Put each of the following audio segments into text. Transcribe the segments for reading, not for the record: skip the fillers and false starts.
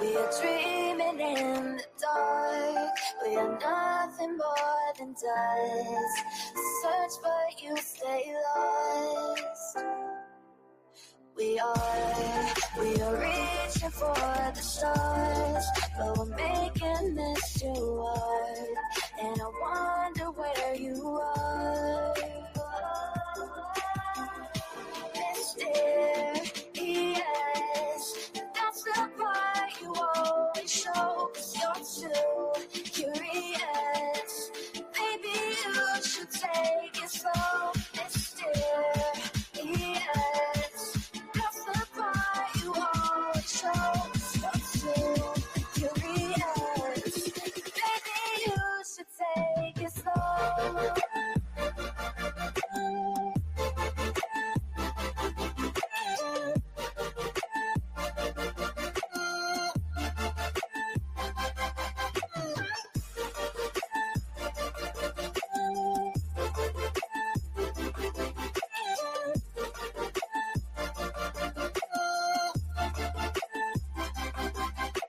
We are dreaming in the dark. We are nothing more than dust. Search but you stay lost. We are reaching for the stars, but we're making this too hard. And I wonder where you are. Mysterious, that's the part you always show. 'Cause you're too curious. Maybe you should take it slow. Mysterious, that's the part you always show. 'Cause you're too curious. Maybe you should take it slow.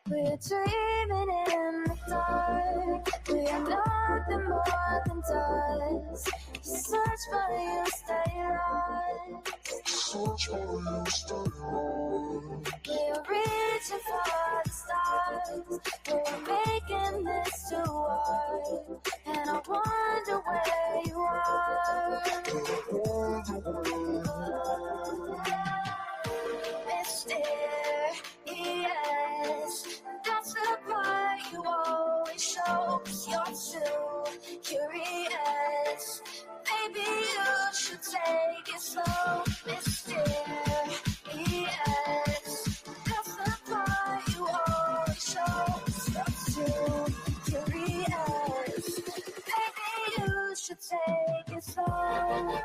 We're dreaming in the dark. We are nothing more than dust. You search but you stay lost. Search but you stay lost. We're reaching for the stars. We're making this too hard. And I wonder where you are. Mysterious, that's the part you always show. 'Cause you're too curious. Maybe you should take it slow. Mysterious, that's the part you always show. 'Cause you're too curious. Maybe you should take it slow.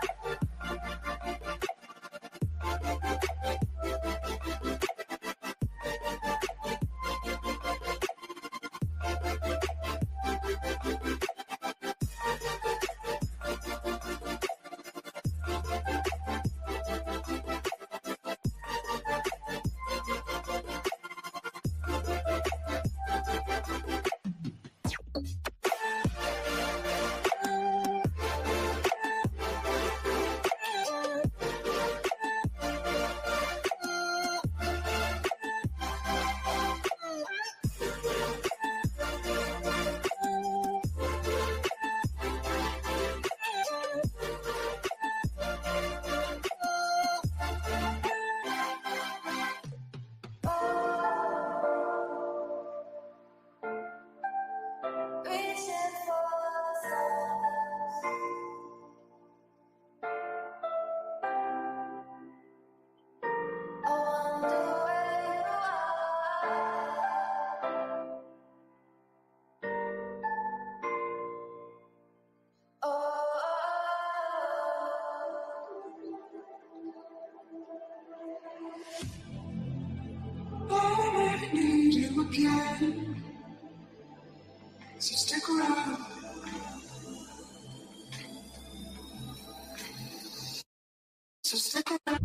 Reaching for the stars. I wonder where you are. I never need you again, so stick around. So stick around.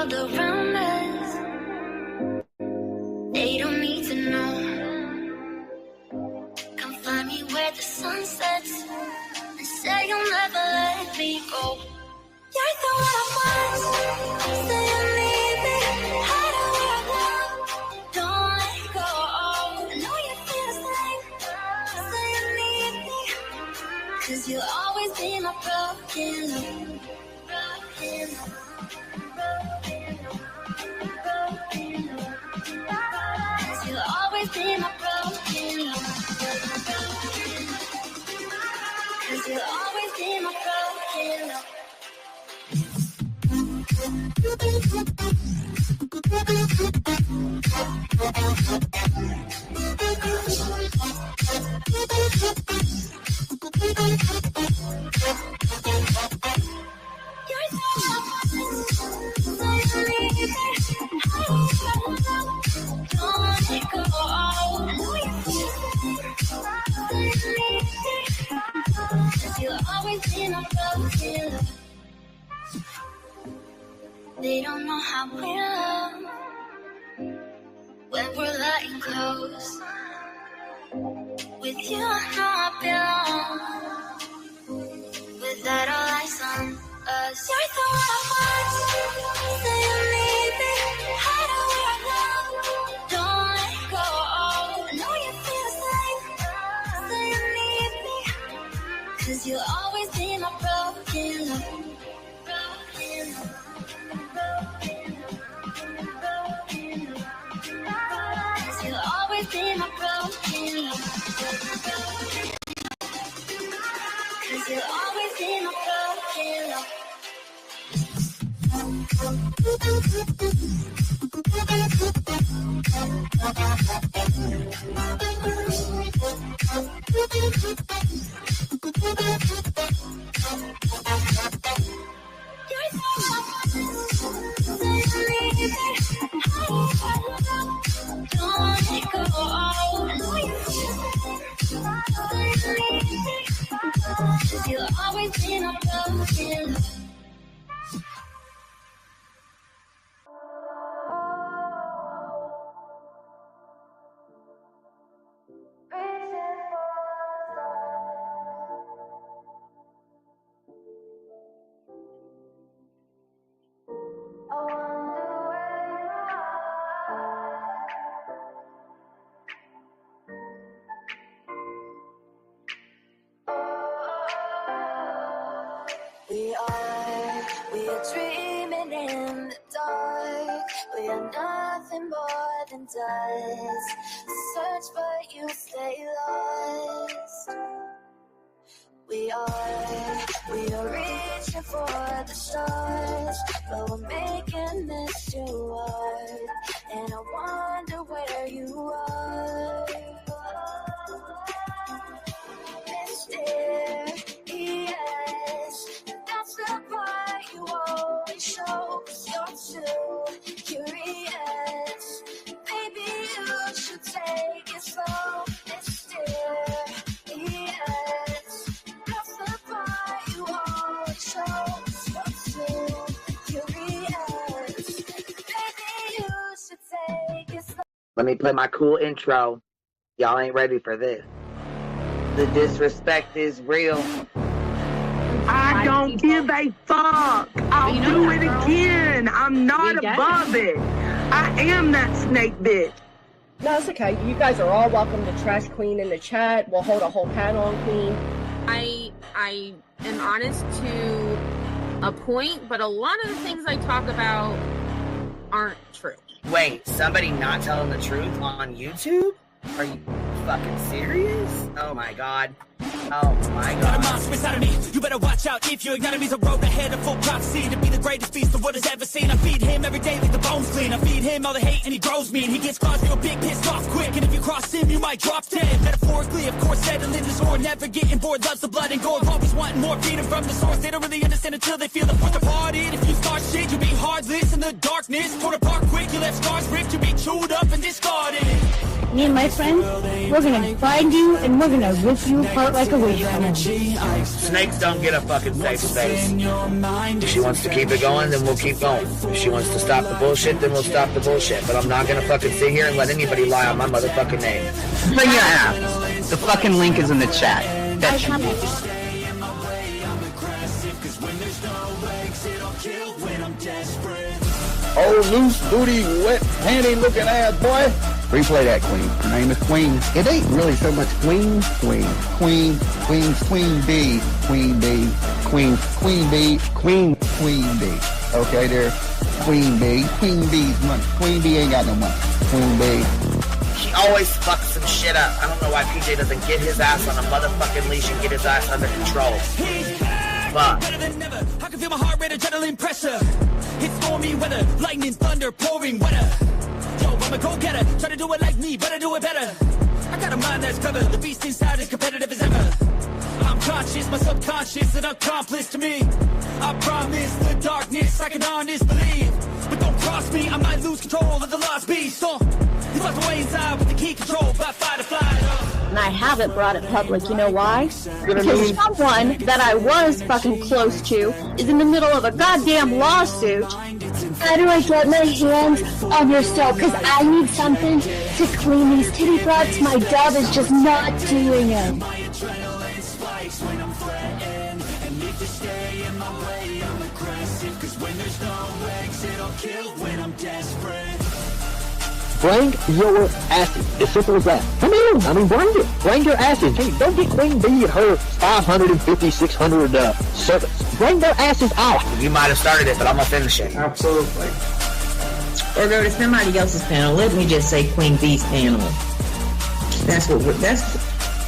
world around us. They don't need to know. Come find me where the sun sets and say you'll never let me go. You're the one I want. Say you need me. Hide where I want. Don't let go. I know you feel the same. Say you need me. 'Cause you'll always be my broken love. Broken love. Broken love. Broken love. 'Cause you'll always be my broken love. 'Cause you'll always be my broken love. They don't know how we love when we're letting close. With you, I know I belong. Without all eyes on us, you're the one I want. Say you need me. Hide where I love. Don't let go. I know you feel the same. Say you need me. 'Cause you'll always be my broken love. Broken love. Cause you'll always be my broken love. Cause you'll always be my broken love. You'll always be my broken love. We are dreaming in the dark. We are nothing more than dust. Search but you stay lost. We are reaching for the stars, but we're making this too hard. And I wonder where you are. Mysterious, that's the part you always show. 'Cause you're too curious. Baby, you should take it slow. Mysterious, that's the part you always show. 'Cause you're too curious. Baby, you should take it slow. Let me play my cool intro. Y'all ain't ready for this. The disrespect is real. I don't give a fuck. I'll do it again. I'm not above it. I am that snake bitch. No, it's okay. You guys are all welcome to trash Queen in the chat. We'll hold a whole panel on Queen. I am honest to a point, but a lot of the things I talk about aren't true. Wait, somebody not telling the truth on YouTube? Are you fucking serious? Oh my god. Oh my Got a god. monster inside of me. You better watch out if your enemy's a road ahead of full prophecy to be the greatest beast the world has ever seen. I feed him every day like the bones clean. I feed him all the hate and he grows me. And he gets claws real big, pissed off quick. And if you cross him, you might drop dead. Metaphorically, of course, settling this horn never getting bored, loves the blood and gore, always wanting more freedom from the source. They don't really understand until they feel the force departed. If you start shit, you'll be heartless in the darkness. Torn apart quick, you left scars ripped, you'll be chewed up and discarded. Me and my friends, we're gonna find you and we're gonna rip you apart like a witch. Snakes don't get a fucking safe space. If she wants to keep it going, then we'll keep going. If she wants to stop the bullshit, then we'll stop the bullshit. But I'm not gonna fucking sit here and let anybody lie on my motherfucking name. Bring your ass. The fucking link is in the chat. I comment. Oh, loose booty, wet panty looking ass boy. Replay that, Queen. Her name is Queen. It ain't really so much Queen. Queen B. Queen B. Queen B. Okay, there. Queen B. Queen B's money. Queen B ain't got no money. Queen B. She always fucks some shit up. I don't know why PJ doesn't get his ass on a motherfucking leash and get his ass under control. Fuck. Better than never. I can feel my heart rate, adrenaline pressure. It's stormy weather, lightning, thunder, pouring weather. Yo, I'm a go-getter, try to do it like me, but I do it better. I got a mind that's clever, the beast inside is competitive as ever. I'm conscious, my subconscious, an accomplice to me. I promise the darkness, I can honest believe. But don't cross me, I might lose control of the lost beast. So, he's locked away inside with the key control by fight or flight. And I haven't brought it public, you know why? Because someone that I was fucking close to is in the middle of a goddamn lawsuit. How do I get my hands on your stuff? Because I need something to clean these titty butts. My dove is just not doing it. Bring your asses. As simple as that. Come in. I mean, bring it. Bring your asses. Hey, don't get Queen B at her 550, 600 servants. Bring their asses out. You might have started it, but I'm gonna finish it. Absolutely. Or go to somebody else's panel. Let me just say Queen B's panel.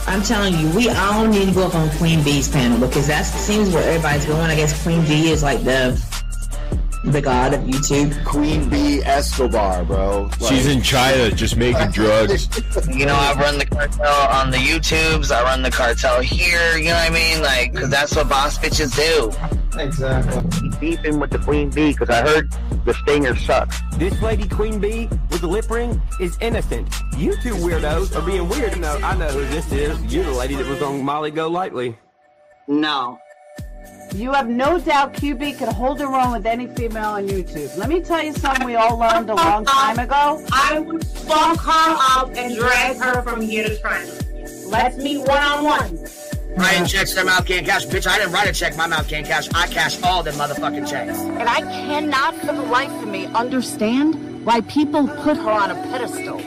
I'm telling you, we all need to go up on Queen B's panel because that seems where everybody's going. I guess Queen B is like the god of YouTube. Queen B Escobar, bro. She's in China just making drugs. You know, I run the cartel on the YouTubes. I run the cartel here. You know what I mean? Like, because that's what boss bitches do. Exactly. Beefing with the Queen Bee because I heard the stinger sucks. This lady Queen Bee with the lip ring is innocent. You two weirdos are being weird. No, I know who this is. You're the lady that was on Molly Go Lightly. No. You have no doubt QB could hold her own with any female on YouTube. Let me tell you something we all learned a long time ago. I would fuck her up and drag her from here to China. Let's meet one-on-one. Ryan checks their mouth can't cash. Bitch, I didn't write a check, my mouth can't cash. I cash all them motherfucking checks. And I cannot for the life of me understand why people put her on a pedestal.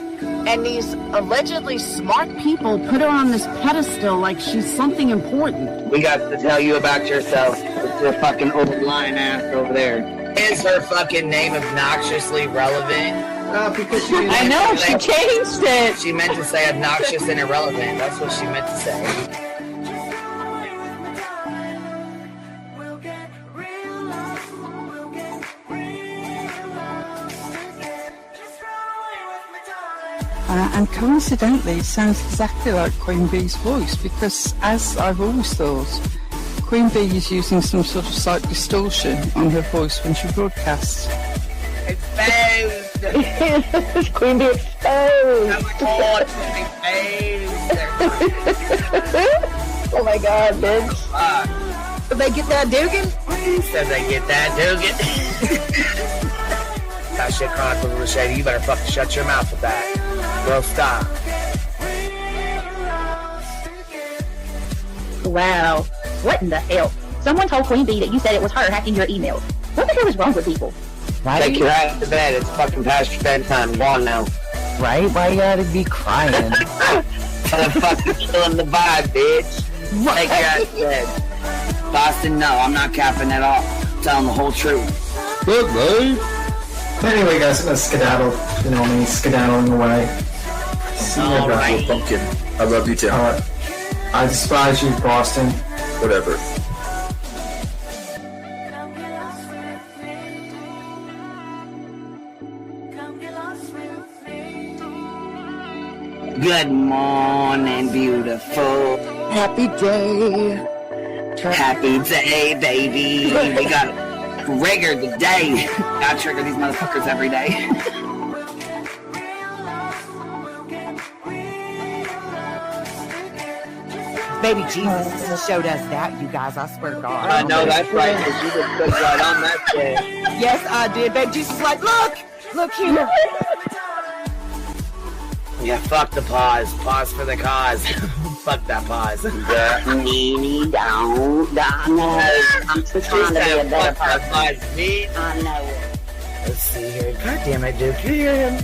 And these allegedly smart people put her on this pedestal like she's something important. We got to tell you about yourself. It's your fucking old lying ass over there. Is her fucking name obnoxiously relevant? Because I know, she changed it. She meant to say obnoxious and irrelevant. That's what she meant to say. And coincidentally, it sounds exactly like Queen Bee's voice because, as I've always thought, Queen Bee is using some sort of slight distortion on her voice when she broadcasts. Exposed! Queen Bee exposed! Oh my god, bitch. Did they get that Dugan? Said they get that Dugan. That shit Chronicle of Shady. You better fucking shut your mouth with that. Bro, stop. Wow. What in the hell? Someone told Queen Bee that you said it was her hacking your email. What the hell is wrong with people? Right? Take your ass to bed. It's fucking past your bedtime. Go on now. Right? Why you gotta be crying? I'm fucking killing the vibe, bitch. What? Take your ass to bed. Boston, no. I'm not capping at all. I'm telling the whole truth. Good, babe. Anyway, guys, I'm gonna skedaddle. You know me, skedaddling away. See you guys. Pumpkin. I love you too. I despise you, Boston. Whatever. Good morning, beautiful. Happy day. Happy day, baby. We got rigor today. Gotta trigger these motherfuckers every day. Baby Jesus showed us that, you guys. I swear to God. I know that's right, because you just put right on that shit. Yes, I did. Baby Jesus was like, look here. Yeah, fuck the pause. Pause for the cause. Fuck that pause. I'm just trying to be a better person. I know it. Let's see here. God damn it, Duke. You hear him?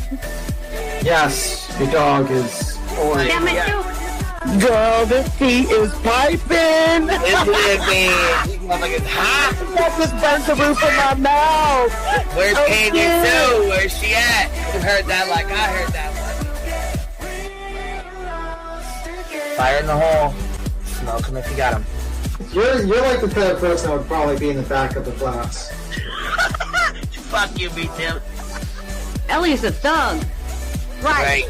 Yes, the dog is orange. Damn it, Duke. Girl, this tea is piping. It's living. These motherfuckers hot. That just burnt the roof of my mouth. Where's Candy Sue? Where's she at? You heard that like I heard that one. Fire in the hole. Smoke him if you got him. You're like the type of person that would probably be in the back of the class. Fuck you, me too. Ellie's a thug. Right.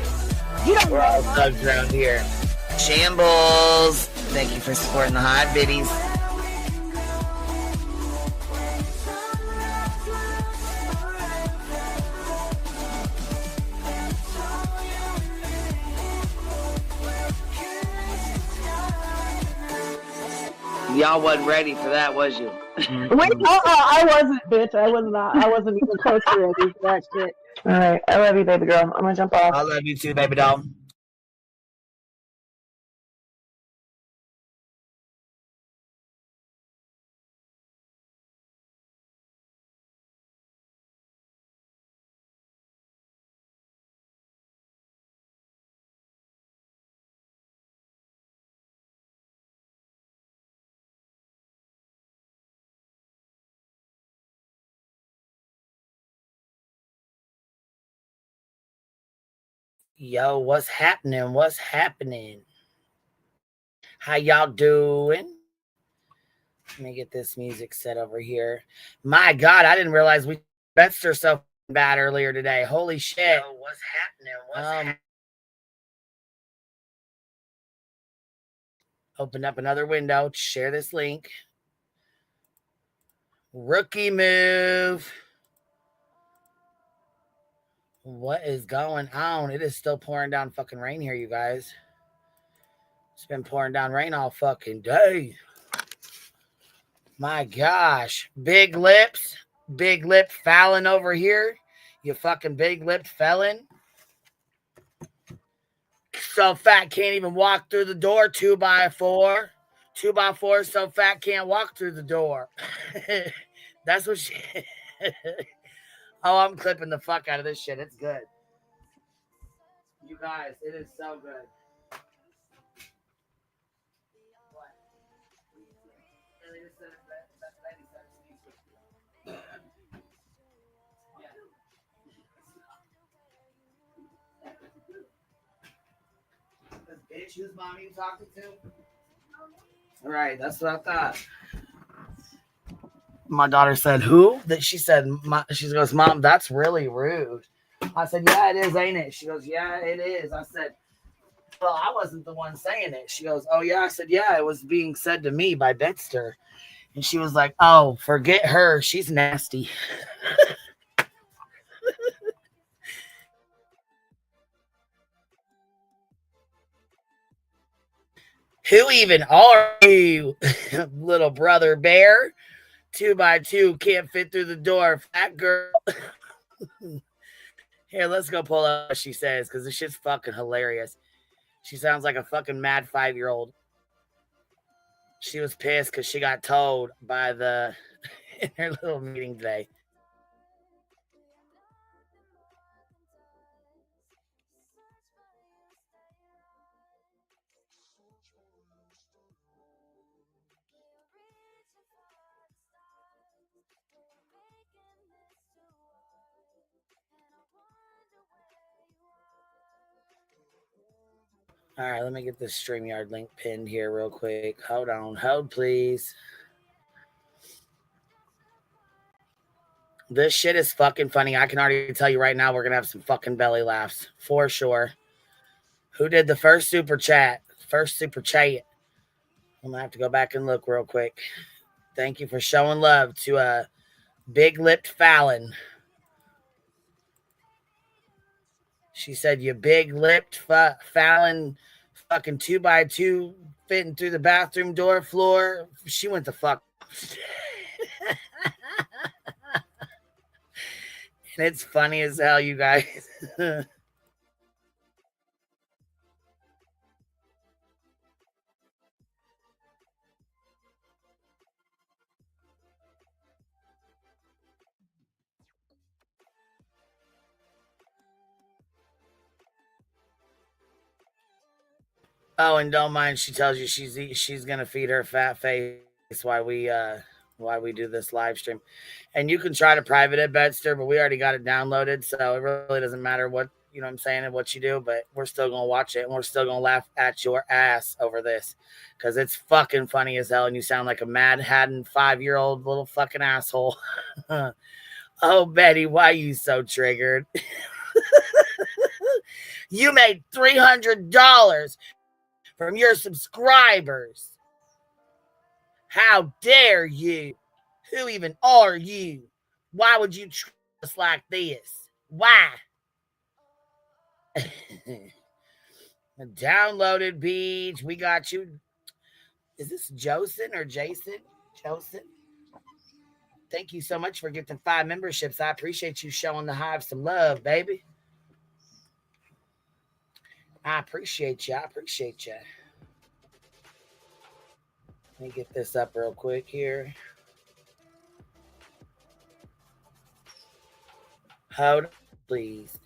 You don't We're all thugs around here. Shambles. Thank you for supporting the hot biddies. Y'all wasn't ready for that, was you? Wait, I wasn't, bitch. I was not. I wasn't even close to ready for that shit. All right, I love you, baby girl. I'm gonna jump off. I love you too, baby doll. Yo, what's happening? What's happening? How y'all doing? Let me get this music set over here. My God, I didn't realize we betsed her so bad earlier today. Holy shit. Yo, what's happening? What's happening? Open up another window. Share this link. Rookie move. What is going on? It is still pouring down fucking rain here, you guys. It's been pouring down rain all fucking day. My gosh. Big lips. Big lip Fallon over here. You fucking big lipped felon. So fat can't even walk through the door. 2x4. 2x4 so fat can't walk through the door. That's what she... Oh, I'm clipping the fuck out of this shit. It's good. You guys, it is so good. Bitch, whose mom are you talking to? All right, that's what I thought. My daughter said, who? That she said, she goes, Mom, that's really rude. I said, yeah, it is, ain't it? She goes, yeah, it is. I said, well, I wasn't the one saying it. She goes, oh, yeah. I said, yeah, it was being said to me by Betster. And she was like, oh, forget her. She's nasty. Who even are you, little brother bear? 2x2 can't fit through the door. Fat girl. Here, let's go pull up what she says, because this shit's fucking hilarious. She sounds like a fucking mad 5-year-old. She was pissed because she got told by the in her little meeting today. All right, let me get this StreamYard link pinned here real quick. Hold on. Hold, please. This shit is fucking funny. I can already tell you right now we're going to have some fucking belly laughs. For sure. Who did the first super chat? First super chat. I'm gonna have to go back and look real quick. Thank you for showing love to Big Lipped Fallon. She said, "You big lipped Fallon, fucking 2x2 fitting through the bathroom door floor." She went to fuck. And it's funny as hell, you guys. Oh, and don't mind, she tells you she's gonna feed her fat face while we do this live stream. And you can try to private it, Bedster, but we already got it downloaded, so it really doesn't matter what, you know what I'm saying, and what you do, but we're still gonna watch it and we're still gonna laugh at your ass over this because it's fucking funny as hell and you sound like a Mad Haddon 5-year-old little fucking asshole. Oh, Betty, why are you so triggered? You made $300 from your subscribers. How dare you? Who even are you? Why would you treat us like this? Why? Downloaded Beach. We got you. Is this Josen or Jason? Josen? Thank you so much for getting 5 memberships. I appreciate you showing the Hive some love, baby. I appreciate you. Let me get this up real quick here. Hold on, please.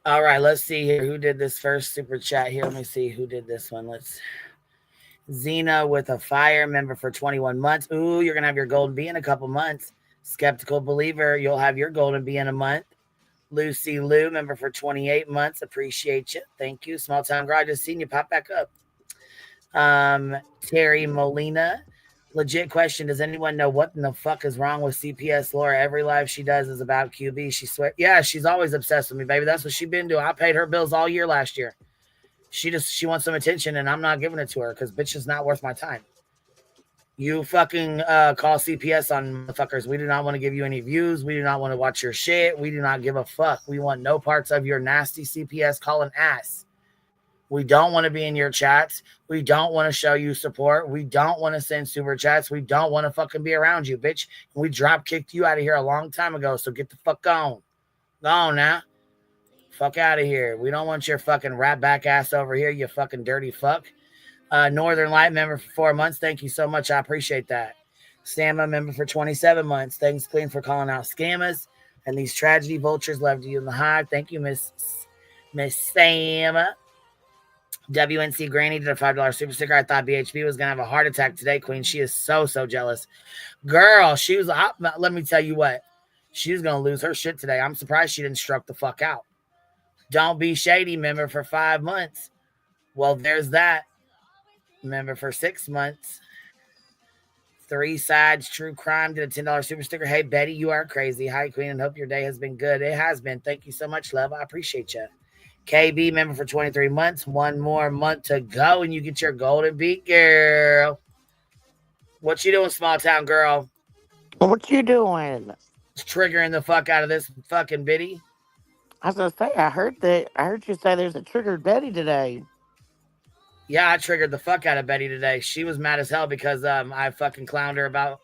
All right, let's see here. Who did this first super chat here? Let me see who did this one. Xena with a fire member for 21 months. Ooh, you're going to have your golden bee in a couple months. Skeptical believer, you'll have your golden bee in a month. Lucy Lou, member for 28 months. Appreciate you. Thank you. Small Town Garage, just seen you pop back up. Terry Molina. Legit question. Does anyone know what in the fuck is wrong with CPS Laura? Every live she does is about QB. She swear. Yeah, she's always obsessed with me, baby. That's what she's been doing. I paid her bills all year last year. She wants some attention and I'm not giving it to her because bitch is not worth my time. You fucking call CPS on motherfuckers. We do not want to give you any views. We do not want to watch your shit. We do not give a fuck. We want no parts of your nasty CPS calling ass. We don't want to be in your chats. We don't want to show you support. We don't want to send super chats. We don't want to fucking be around you, bitch. We drop kicked you out of here a long time ago, so get the fuck on. Go on now. Fuck out of here. We don't want your fucking rat back ass over here, you fucking dirty fuck. Northern Light member for 4 months. Thank you so much. I appreciate that. Stamma member for 27 months. Thanks, Queen, for calling out scammers. And these tragedy vultures love you in the hive. Thank you, Miss Stamma. WNC Granny did a $5 super sticker. I thought BHB was going to have a heart attack today, Queen. She is so jealous. Girl, she was, let me tell you what. She was going to lose her shit today. I'm surprised she didn't struck the fuck out. Don't Be Shady member for 5 months. Well, there's that. Member for 6 months. 3 Sides True Crime did a $10 super sticker. Hey, Betty, you are crazy. Hi, Queen, and hope your day has been good. It has been. Thank you so much, love. I appreciate you. KB member for 23 months. 1 more month to go, and you get your golden beat, girl. What you doing, small town girl? What you doing? Triggering the fuck out of this fucking biddy. I was gonna say, I heard you say there's a triggered Betty today. Yeah, I triggered the fuck out of Betty today. She was mad as hell because I fucking clowned her about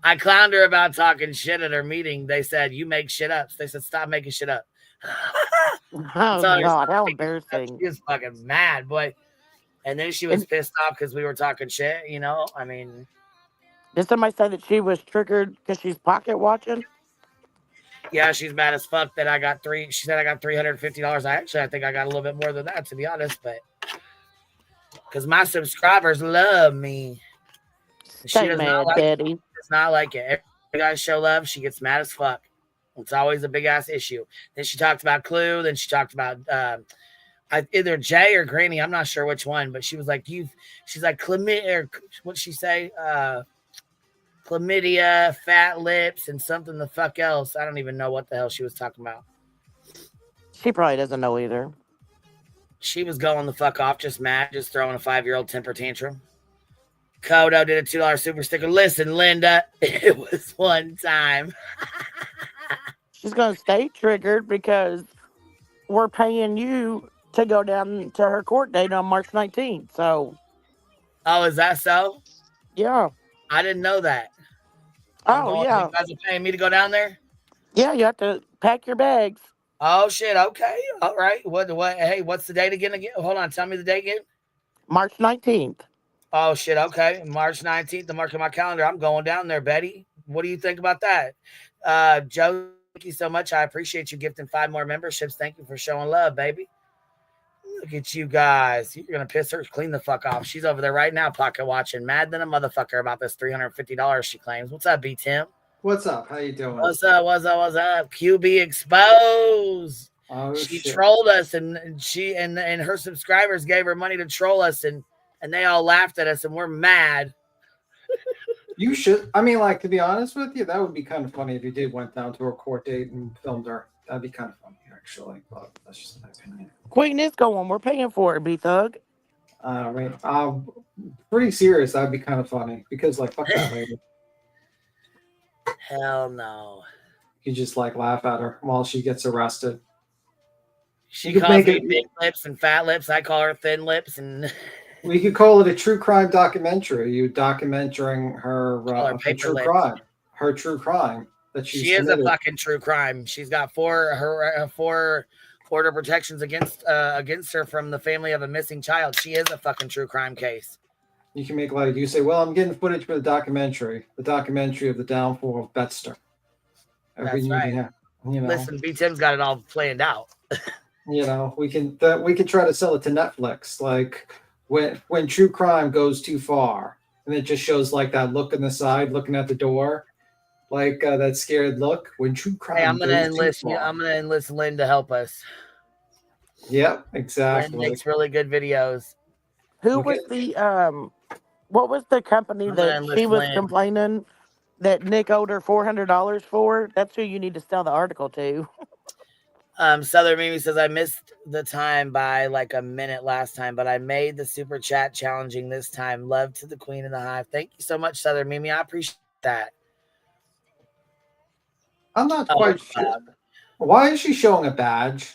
I clowned her about talking shit at her meeting. They said, you make shit up. They said, stop making shit up. Oh, God, how embarrassing. She was fucking mad, boy. And then she was pissed off because we were talking shit, you know? I mean... Did somebody say that she was triggered because she's pocket watching? Yeah, she's mad as fuck that I got she said I got $350. I think I got a little bit more than that, to be honest, but... Because my subscribers love me. Stay mad, Daddy. It's not like it. Every guys show love, she gets mad as fuck. It's always a big ass issue. Then she talked about Clue. Then she talked about either Jay or Granny. I'm not sure which one, but she was like, she's like, chlamydia, what'd she say? Chlamydia, fat lips, and something the fuck else. I don't even know what the hell she was talking about. She probably doesn't know either. She was going the fuck off, just mad, just throwing a 5-year-old temper tantrum. Kodo did a $2 super sticker. Listen, Linda, it was one time. She's going to stay triggered because we're paying you to go down to her court date on March 19th. So. Oh, is that so? Yeah. I didn't know that. Yeah. You guys are paying me to go down there? Yeah, you have to pack your bags. Oh, shit. Okay. All right. What? Hey, what's the date again? Hold on. Tell me the date again. March 19th. Oh, shit. Okay. March 19th. I'm marking my calendar. I'm going down there, Betty. What do you think about that? Joe, thank you so much. I appreciate you gifting 5 more memberships. Thank you for showing love, baby. Look at you guys. You're going to piss her clean the fuck off. She's over there right now, pocket watching, mad than a motherfucker about this $350 she claims. What's up, B. Tim? What's up? How you doing? What's up? QB exposed. Oh, she shit. trolled us, and she and her subscribers gave her money to troll us, and they all laughed at us, and we're mad. You should. I mean, like, to be honest with you, that would be kind of funny if you went down to her court date and filmed her. That'd be kind of funny, actually. But that's just my opinion. Queen is going. We're paying for it, B-Thug. Pretty serious. That'd be kind of funny because, like, fuck that lady. Hell no. You just like laugh at her while she gets arrested. She calls me big lips and fat lips. I call her thin lips, and we could call it a true crime documentary. You documenting her true crime. Her true crime that she is a fucking true crime. She's got 4 order protections against her from the family of a missing child. She is a fucking true crime case. You can make like you say, well, I'm getting footage for the documentary of the downfall of Betster. That's right. Listen, B. Tim's got it all planned out. We can try to sell it to Netflix, like when true crime goes too far, and it just shows like that look in the side, looking at the door, like that scared look. When true crime, I'm gonna enlist Lynn to help us. Yep, exactly. Lynn makes really good videos. Who was the what was the company that she was complaining that Nick owed her $400 for? That's who you need to sell the article to. Southern Mimi says, I missed the time by like a minute last time, but I made the super chat challenging this time. Love to the Queen in the Hive. Thank you so much, Southern Mimi. I appreciate that. I'm not quite sure. Why is she showing a badge?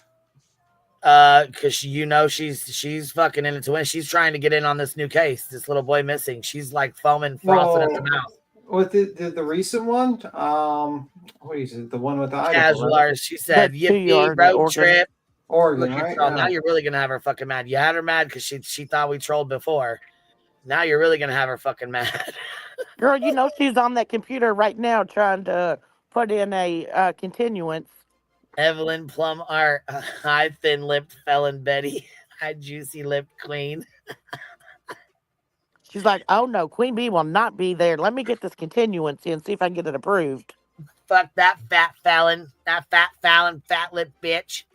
Because she's fucking in it to win. She's trying to get in on this new case. This little boy missing. She's like foaming, frothing at the mouth. With the recent one, what is it? The one with the Casualers. She said, "Yippee, road trip." Oregon, right? Now you're really gonna have her fucking mad. You had her mad because she thought we trolled before. Now you're really gonna have her fucking mad. Girl, she's on that computer right now trying to put in a continuance. Evelyn Plum Art. Hi, thin-lipped felon Betty. Hi, juicy-lipped queen. She's like, oh no, Queen Bee will not be there. Let me get this continuance and see if I can get it approved. Fuck that fat felon. That fat felon, fat-lipped bitch.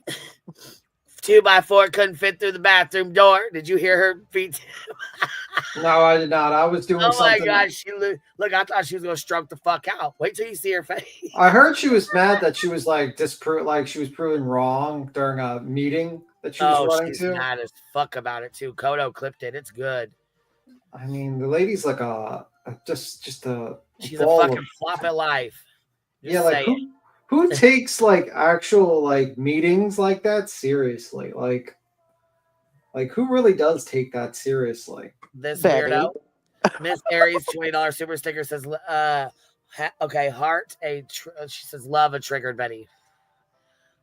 2x4 couldn't fit through the bathroom door. Did you hear her feet? No, I did not. I was doing something. Oh my gosh. Look, I thought she was going to stroke the fuck out. Wait till you see her face. I heard she was mad that she was like she was proven wrong during a meeting that she was running she's to. Mad as fuck about it too. Kodo clipped it. It's good. I mean, the lady's like just a she's a fucking flop at life. Just like who takes like actual like meetings like that seriously? Like who really does take that seriously? This weirdo. Miss Aries $20 super sticker says, okay, she says, love a triggered Betty.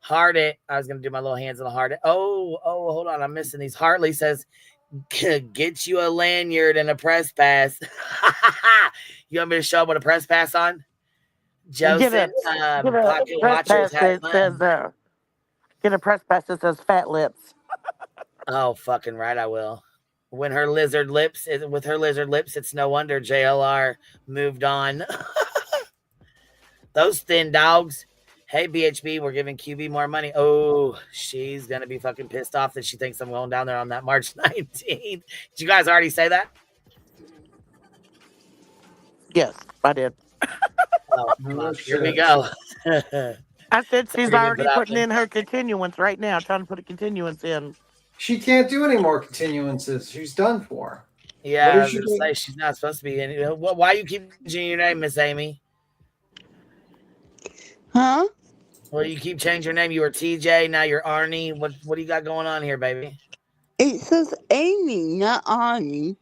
Heart it. I was gonna do my little hands on the heart it. Oh, hold on, I'm missing these. Hartley says, get you a lanyard and a press pass. You want me to show up with a press pass on? Joseph, pocket watchers has get a press pass that says fat lips. Oh, fucking right, I will. When her lizard lips, with her lizard lips, it's no wonder JLR moved on. Those thin dogs. Hey, BHB, we're giving QB more money. Oh, she's going to be fucking pissed off that she thinks I'm going down there on that March 19th. Did you guys already say that? Yes, I did. Oh, fuck. Here we go. I said she's Sorry, already putting in her continuance right now, trying to put a continuance in. She can't do any more continuances. She's done for. Yeah, What I is was she going to doing? say she's not supposed to be in. Why you keep changing your name, Miss Amy? Huh? Well, you keep changing your name. You were TJ, now you're Arnie. What do you got going on here, baby? It says Amy, not Arnie.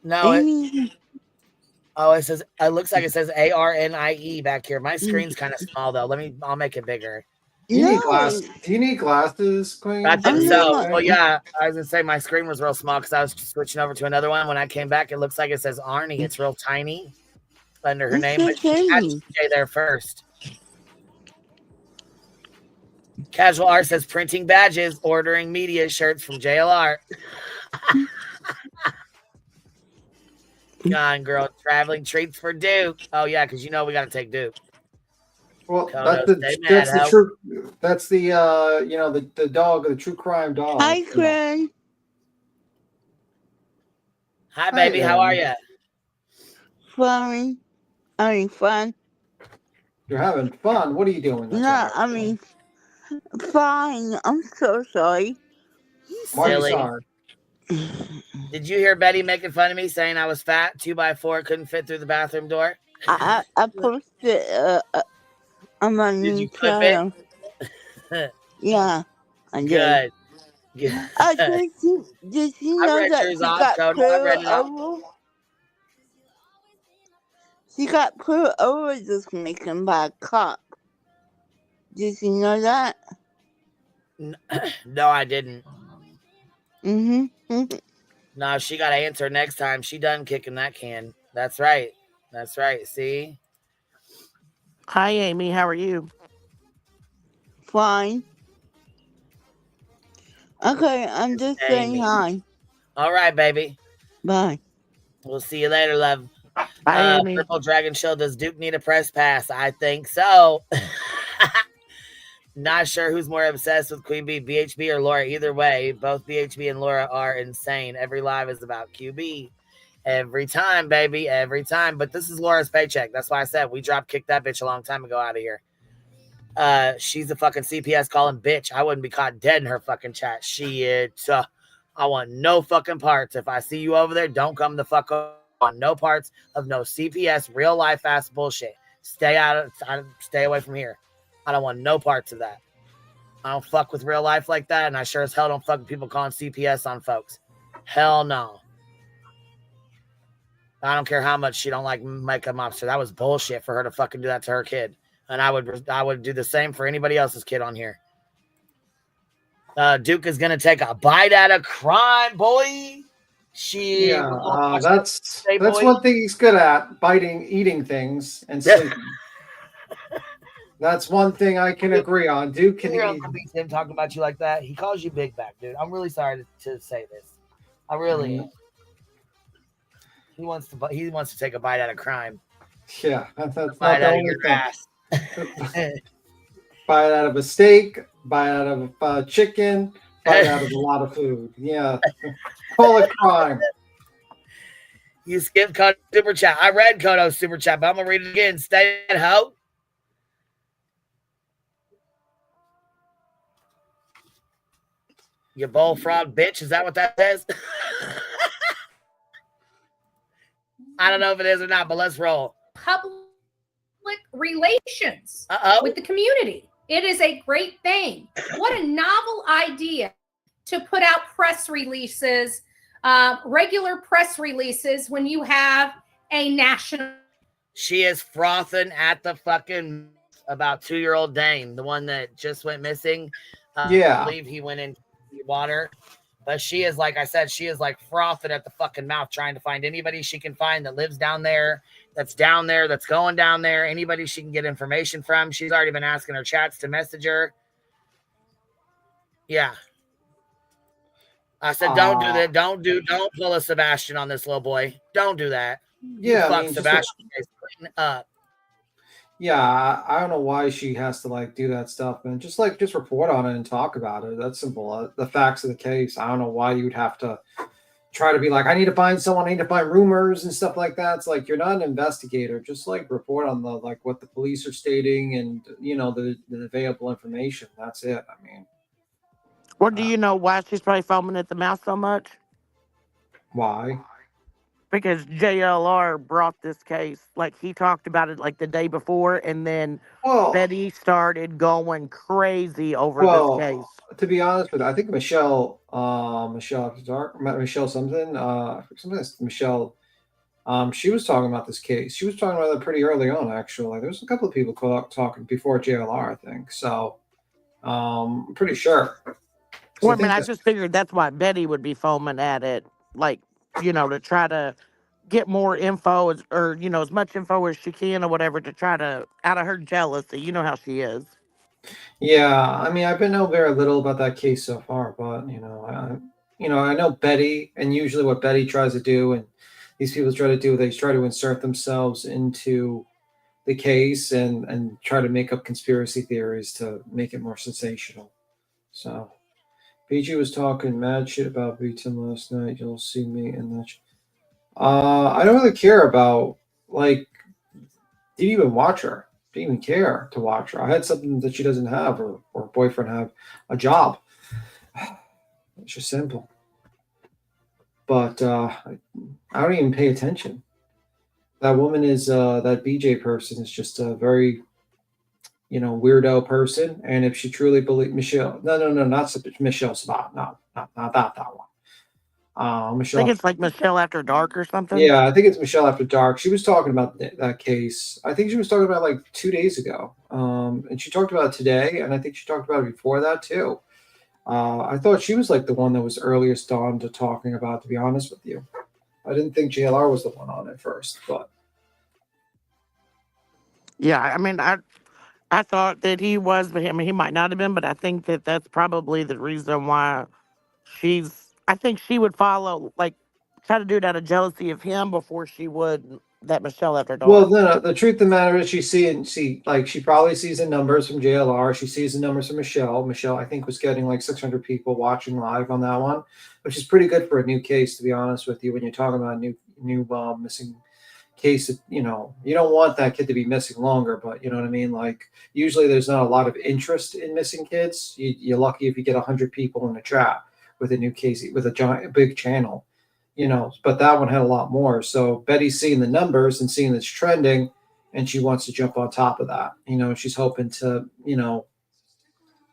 No, Amy. it says, it looks like it says ARNIE back here. My screen's kind of small though. I'll make it bigger. You need glasses. Do you need glasses, Queen? I think so. Well, yeah, I was gonna say my screen was real small because I was switching over to another one. When I came back, it looks like it says Arnie. It's real tiny under her name, but she had TJ there first. Casual Art says printing badges, ordering media shirts from JLR. Gone, girl. Traveling treats for Duke. Oh yeah, because you know we gotta take Duke. Well, that's the true. That's the the dog, the true crime dog. Hi, Craig. Hi, baby. How are you? Fine. Having fun. You're having fun. What are you doing? No, I mean, fine. I'm so sorry. Silly. Did you hear Betty making fun of me saying I was fat, 2x4, couldn't fit through the bathroom door? I posted on my new channel. Yeah, I did. Good. Did you know that she got pulled over? She got pulled over this weekend by a cop. Did you know that? No, I didn't. Mm-hmm. No, she got to answer next time. She done kicking that can. That's right. That's right. See? Hi, Amy. How are you? Fine. Okay, I'm just saying hi. All right, baby. Bye. We'll see you later, love. Bye, Amy. Purple Dragon Show, does Duke need a press pass? I think so. Not sure who's more obsessed with Queen Bee, BHB or Laura. Either way, both BHB and Laura are insane. Every live is about QB. Every time, baby. Every time. But this is Laura's paycheck. That's why I said we drop kicked that bitch a long time ago out of here. She's a fucking CPS calling bitch. I wouldn't be caught dead in her fucking chat. Shit. I want no fucking parts. If I see you over there, don't come the fuck on. No parts of no CPS, real life ass bullshit. Stay away from here. I don't want no parts of that. I don't fuck with real life like that, and I sure as hell don't fuck with people calling CPS on folks. Hell no. I don't care how much she don't like makeup officer. That was bullshit for her to fucking do that to her kid. And I would do the same for anybody else's kid on here. Duke is gonna take a bite out of crime, boy. That's one thing he's good at: eating things, and sleeping. That's one thing I can agree on. Duke can eat. Him talking about you like that. He calls you big back, dude. I'm really sorry to say this. I really am. He wants to take a bite out of crime. Yeah, that's not bite the out of only your thing. ass. Bite out of a steak, bite out of a chicken, bite out of a lot of food. Yeah, call it crime. You skipped Kodo's super chat. I read Kodo's super chat, but I'm gonna read it again. Stay at home. You bullfrog bitch. Is that what that says? I don't know if it is or not, but let's roll. Public relations with the community. It is a great thing. What a novel idea to put out press releases, regular press releases when you have a national. She is frothing at the fucking about 2-year-old Dane, the one that just went missing. Yeah. I believe he went into water. But she is, like I said, she is like frothing at the fucking mouth trying to find anybody she can find that lives down there, that's going down there, anybody she can get information from. She's already been asking her chats to message her. Yeah. I said, don't do that. Don't pull a Sebastian on this little boy. Don't do that. Yeah, fuck Sebastian is clean up. Yeah, I don't know why she has to like do that stuff, and just report on it and talk about it. That's simple. The facts of the case. I don't know why you'd have to try to be like, I need to find someone, I need to find rumors and stuff like that. It's like you're not an investigator. Just like report on the like what the police are stating and the available information. That's it. I mean, Or do you know why she's probably foaming at the mouth so much? why? Because JLR brought this case, like he talked about it like the day before, and then Betty started going crazy over this case. To be honest with you, I think Michelle Michelle, she was talking about this case. She was talking about it pretty early on, actually. There was a couple of people talking before JLR, I think. So, I'm pretty sure. Well, I mean, I just figured that's why Betty would be foaming at it, like, to try to get more info or as much info as she can or whatever to try to out of her jealousy. You know how she is. Yeah, I mean, I've been know very little about that case so far, but I know Betty, and usually what Betty tries to do, and these people try to do, they try to insert themselves into the case and try to make up conspiracy theories to make it more sensational. So, BG was talking mad shit about Beaton last night. You'll see me in that. I don't really care about didn't even watch her. Didn't even care to watch her. I had something that she doesn't have, or boyfriend have a job. It's just simple. But I don't even pay attention. That woman is that BJ person is just a very weirdo person. And if she truly believes Michelle, no, not Michelle Spot, no, not that one. Michelle. I think it's like Michelle After Dark or something. Yeah, I think it's Michelle After Dark. She was talking about that case. I think she was talking about like 2 days ago. And she talked about it today, and I think she talked about it before that too. I thought she was like the one that was earliest on to talking about, to be honest with you. I didn't think JLR was the one on it first, but yeah, I mean, I thought that he was, but I mean, he might not have been, but I think that that's probably the reason why I think she would follow, like, try to do it out of jealousy of him before she would that Michelle After Dark. Well, no, the truth of the matter is she probably sees the numbers from JLR. She sees the numbers from Michelle. Michelle, I think, was getting like 600 people watching live on that one, which is pretty good for a new case, to be honest with you. When you're talking about a new missing case, you don't want that kid to be missing longer, but you know what I mean? Like, usually there's not a lot of interest in missing kids. You're lucky if you get 100 people in the chat with a new case, with a big channel, but that one had a lot more. So Betty's seeing the numbers and seeing it's trending, and she wants to jump on top of that. She's hoping to,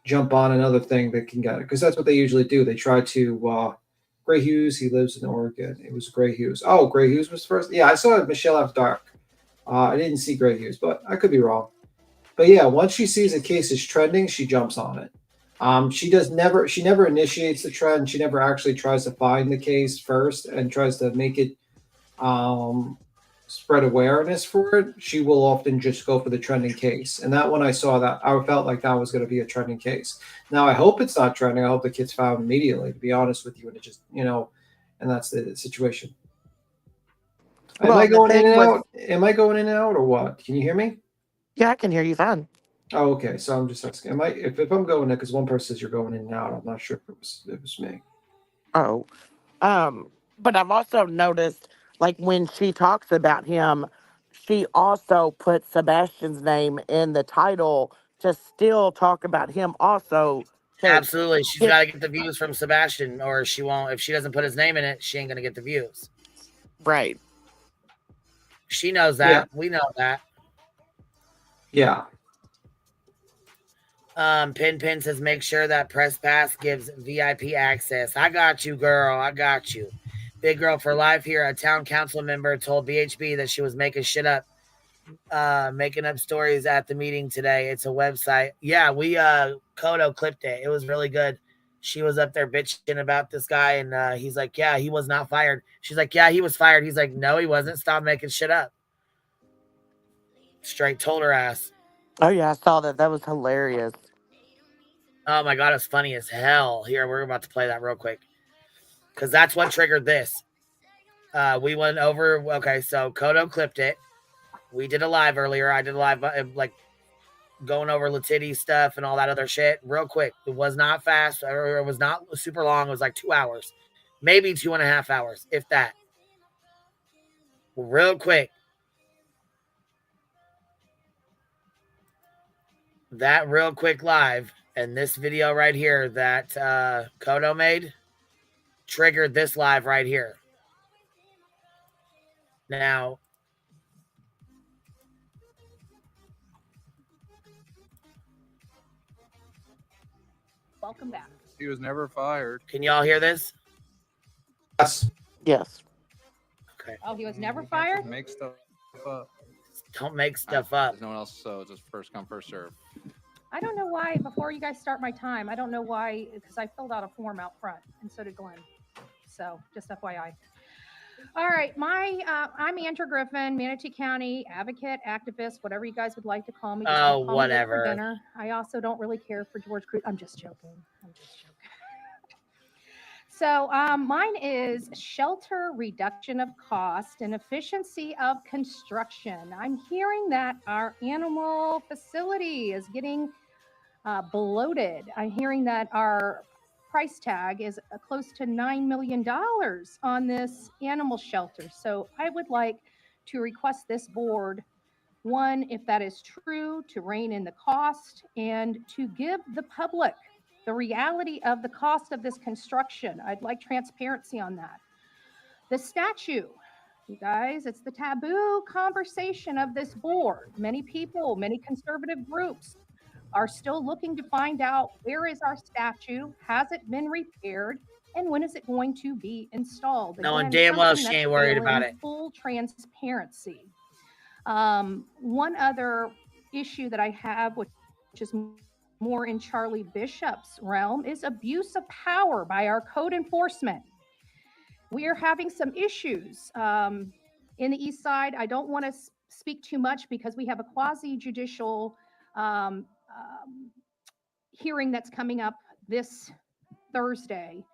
jump on another thing that can get it, because that's what they usually do. They try to, Gray Hughes, he lives in Oregon. It was Gray Hughes. Oh, Gray Hughes was first. Yeah, I saw Michelle After Dark. I didn't see Gray Hughes, but I could be wrong. But yeah, once she sees a case is trending, she jumps on it. She never initiates the trend. She never actually tries to find the case first and tries to make it spread awareness for it. She will often just go for the trending case. And that when I saw that, I felt like that was going to be a trending case. Now, I hope it's not trending. I hope the kid's found immediately, to be honest with you. And it just, and that's the situation. Am I going in and out? Am I going in and out or what? Can you hear me? Yeah, I can hear you fine. Oh, okay. So I'm just asking, if I'm going in, because one person says you're going in and out, I'm not sure if it was me. Oh, but I've also noticed, like, when she talks about him, she also puts Sebastian's name in the title to still talk about him also. Absolutely. She's got to get the views from Sebastian, or she won't. If she doesn't put his name in it, she ain't going to get the views. Right. She knows that. Yeah. We know that. Yeah. Pin says, make sure that Press Pass gives VIP access. I got you, girl. I got you. Big Girl for Life here. A town council member told BHB that she was making shit up, making up stories at the meeting today. It's a website. Yeah, we Kodo clipped it. It was really good. She was up there bitching about this guy, and he's like, yeah, he was not fired. She's like, yeah, he was fired. He's like, no, he wasn't. Stop making shit up. Straight told her ass. Oh, yeah, I saw that. That was hilarious. Oh, my God, it's funny as hell. Here, we're about to play that real quick. because that's what triggered this. We went over. Okay, so Kodo clipped it. We did a live earlier. I did a live, like going over Latiti stuff and all that other shit real quick. It was not fast, or it was not super long. It was like 2 hours, maybe 2.5 hours, if that. Real quick. That real quick live and this video right here that Kodo made triggered this live right here. Now, Welcome back. He was never fired. Can y'all hear this? Yes. Yes. Okay. Oh, he was never fired? Make stuff up. Don't make stuff up. There's no one else, so it's just first come, first serve. I don't know why, before you guys start my time, I don't know why, because I filled out a form out front, and so did Glenn. So, just FYI. All right, I'm Andrew Griffin, Manatee County advocate, activist, whatever you guys would like to call me. Just don't call me late for dinner. I also don't really care for George Cruz. I'm just joking. So mine is shelter reduction of cost and efficiency of construction. I'm hearing that our animal facility is getting bloated. I'm hearing that our price tag is close to $9 million on this animal shelter. So I would like to request this board, one, if that is true, to rein in the cost and to give the public the reality of the cost of this construction. I'd like transparency on that. The statue, you guys, it's the taboo conversation of this board. Many people, many conservative groups are still looking to find out, where is our statue? Has it been repaired? And when is it going to be installed? Knowing damn well she ain't worried about it. Full transparency. One other issue that I have, which is more in Charlie Bishop's realm, is abuse of power by our code enforcement. We are having some issues in the East Side. I don't want to speak too much because we have a quasi-judicial hearing that's coming up this Thursday.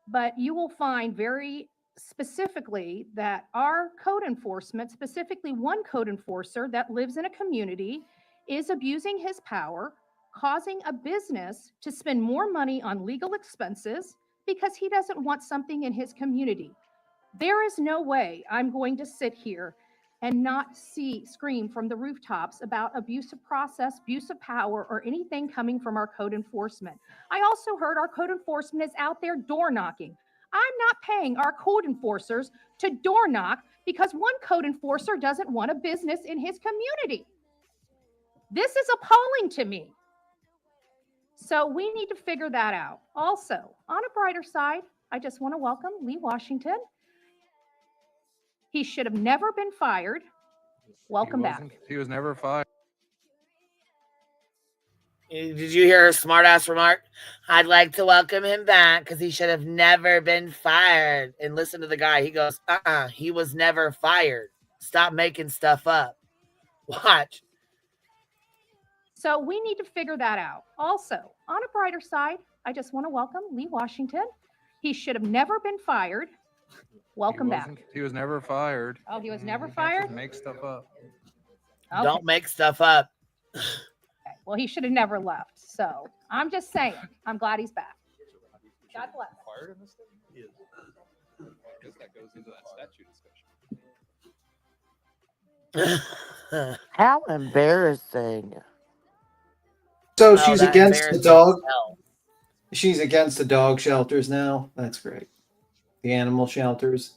But you will find very specifically that our code enforcement, specifically one code enforcer that lives in a community, is abusing his power, causing a business to spend more money on legal expenses because he doesn't want something in his community. There is no way I'm going to sit here and not scream from the rooftops about abuse of process, abuse of power, or anything coming from our code enforcement. I also heard our code enforcement is out there door knocking. I'm not paying our code enforcers to door knock because one code enforcer doesn't want a business in his community. This is appalling to me. So we need to figure that out. Also, on a brighter side, I just want to welcome Lee Washington. He should have never been fired. Welcome back. He was never fired. Did you hear her smart-ass remark? I'd like to welcome him back because he should have never been fired. And listen to the guy. He goes, he was never fired. Stop making stuff up. Watch. So we need to figure that out. Also, on a brighter side, I just want to welcome Lee Washington. He should have never been fired. Welcome back. He was never fired. Oh, he was never fired? Make stuff up. Okay. Don't make stuff up. Okay. Well, he should have never left. So I'm just saying, I'm glad he's back. God bless. Fired in this thing? He is. I guess that goes into that statute discussion. How embarrassing. So she's against the dog. She's against the dog shelters now. That's great. The animal shelters.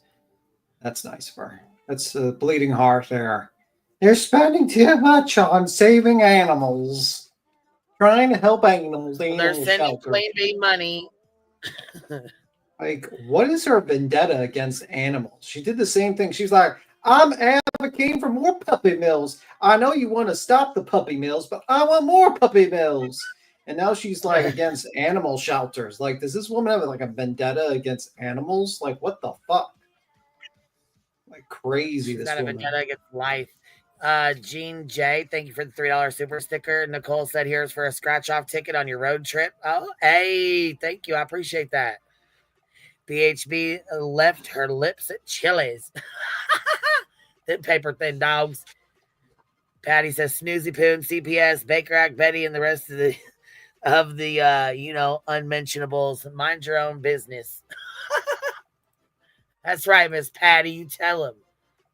That's nice of her. That's a bleeding heart there. They're spending too much on saving animals. Trying to help animals. They're sending Queen Bee money. Like, what is her vendetta against animals? She did the same thing. She's like, I'm advocating for more puppy mills. I know you want to stop the puppy mills, but I want more puppy mills. And now she's like against animal shelters. Like, does this woman have like a vendetta against animals? Like, what the fuck? Like, crazy. She's this got a woman. vendetta against life. Jean J, thank you for the $3 super sticker. Nicole said, here's for a scratch off ticket on your road trip. Oh, hey, thank you. I appreciate that. BHB left her lips at Chili's. Them paper thin dogs. Patty says Snoozy Poon, CPS, Baker Act, Betty, and the rest of the unmentionables. Mind your own business. That's right, Miss Patty. You tell him.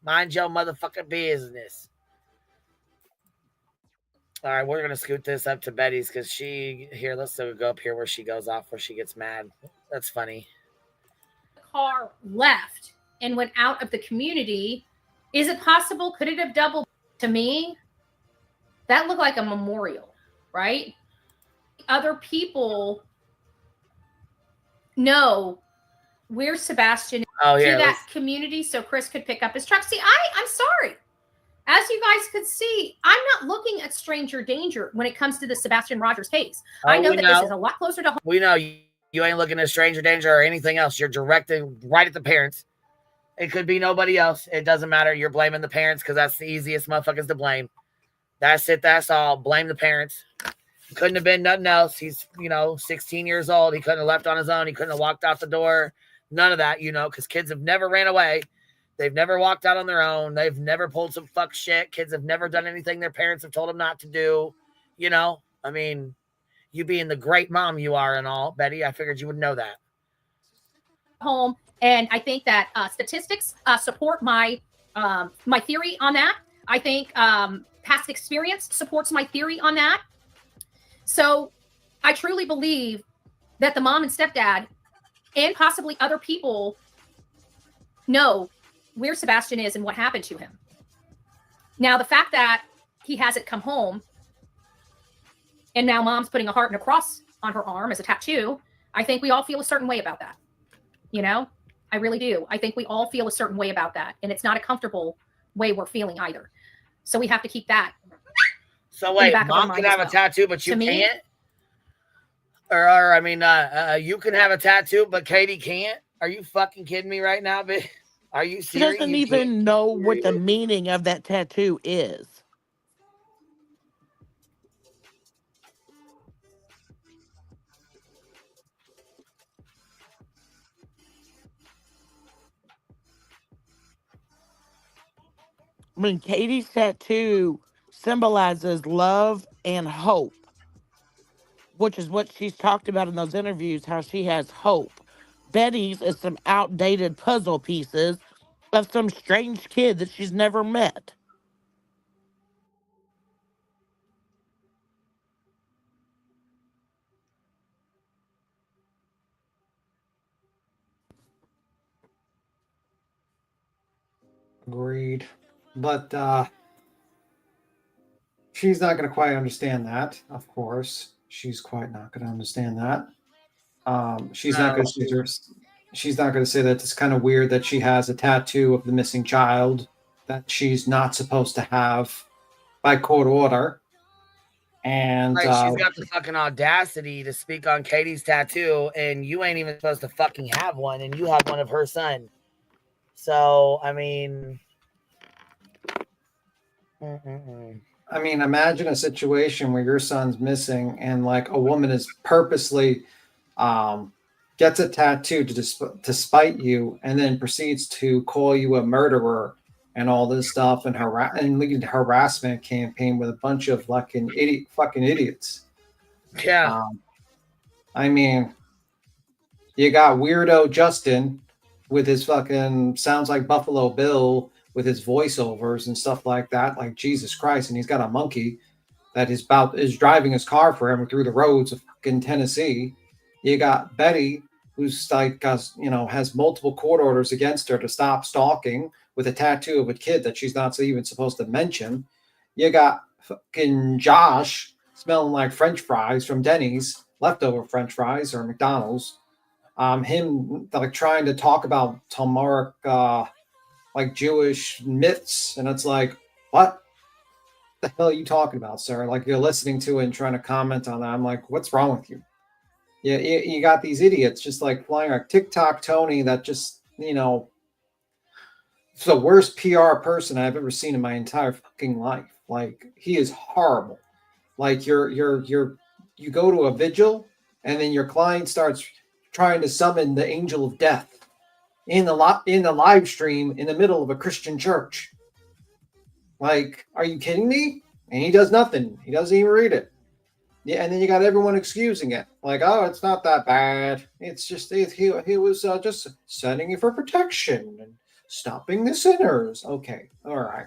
Mind your motherfucking business. All right, we're gonna scoot this up to Betty's because let's go up here where she goes off, where she gets mad. That's funny. Car left and went out of the community. Is it possible? Could it have doubled? To me, that looked like a memorial, right? Other people know where Sebastian is to that community so Chris could pick up his truck. See, I'm sorry. As you guys could see, I'm not looking at stranger danger when it comes to the Sebastian Rogers case. I know that this is a lot closer to home. We know you ain't looking at stranger danger or anything else. You're directing right at the parents. It could be nobody else. It doesn't matter. You're blaming the parents because that's the easiest motherfuckers to blame. That's it. That's all. Blame the parents. Couldn't have been nothing else. He's, 16 years old. He couldn't have left on his own. He couldn't have walked out the door. None of that, because kids have never ran away. They've never walked out on their own. They've never pulled some fuck shit. Kids have never done anything their parents have told them not to do. I mean, you being the great mom you are and all, Betty, I figured you would know that. Home, and I think that statistics support my my theory on that. I think past experience supports my theory on that. So I truly believe that the mom and stepdad and possibly other people know where Sebastian is and what happened to him. Now, the fact that he hasn't come home and now mom's putting a heart and a cross on her arm as a tattoo, I think we all feel a certain way about that. I really do. I think we all feel a certain way about that. And it's not a comfortable way we're feeling either. So we have to keep that. So wait, mom can have a tattoo, but you can't? You can have a tattoo, but Katie can't? Are you fucking kidding me right now, bitch? Are you serious? She doesn't even know what the meaning of that tattoo is. I mean, Katie's tattoo symbolizes love and hope, which is what she's talked about in those interviews, how she has hope. Betty's is some outdated puzzle pieces of some strange kid that she's never met. Agreed. But she's not going to quite understand that, of course. She's quite not going to understand that. She's not going to say that it's kind of weird that she has a tattoo of the missing child that she's not supposed to have by court order. And she's got the fucking audacity to speak on Katie's tattoo, and you ain't even supposed to fucking have one, and you have one of her son. So, I mean, imagine a situation where your son's missing and like a woman is purposely gets a tattoo to spite you and then proceeds to call you a murderer and all this stuff and lead a harassment campaign with a bunch of fucking idiots. Yeah. You got weirdo Justin with his fucking sounds like Buffalo Bill with his voiceovers and stuff like that, like Jesus Christ. And he's got a monkey that is driving his car for him through the roads of fucking Tennessee. You got Betty, who's like, has multiple court orders against her to stop stalking with a tattoo of a kid that she's not even supposed to mention. You got fucking Josh smelling like French fries from Denny's, leftover French fries or McDonald's. Him like trying to talk about Talmudic like Jewish myths, and it's like, what the hell are you talking about, sir? Like, you're listening to it and trying to comment on that. I'm like, what's wrong with you? Yeah, you got these idiots just like flying like TikTok Tony that just, it's the worst PR person I've ever seen in my entire fucking life. Like, he is horrible. Like, you go to a vigil and then your client starts trying to summon the angel of death in the live stream in the middle of a Christian church. Like, are you kidding me? And he does nothing. He doesn't even read it. Yeah, and then you got everyone excusing it. Like, oh, it's not that bad. It's just he was just sending it for protection and stopping the sinners. Okay, all right.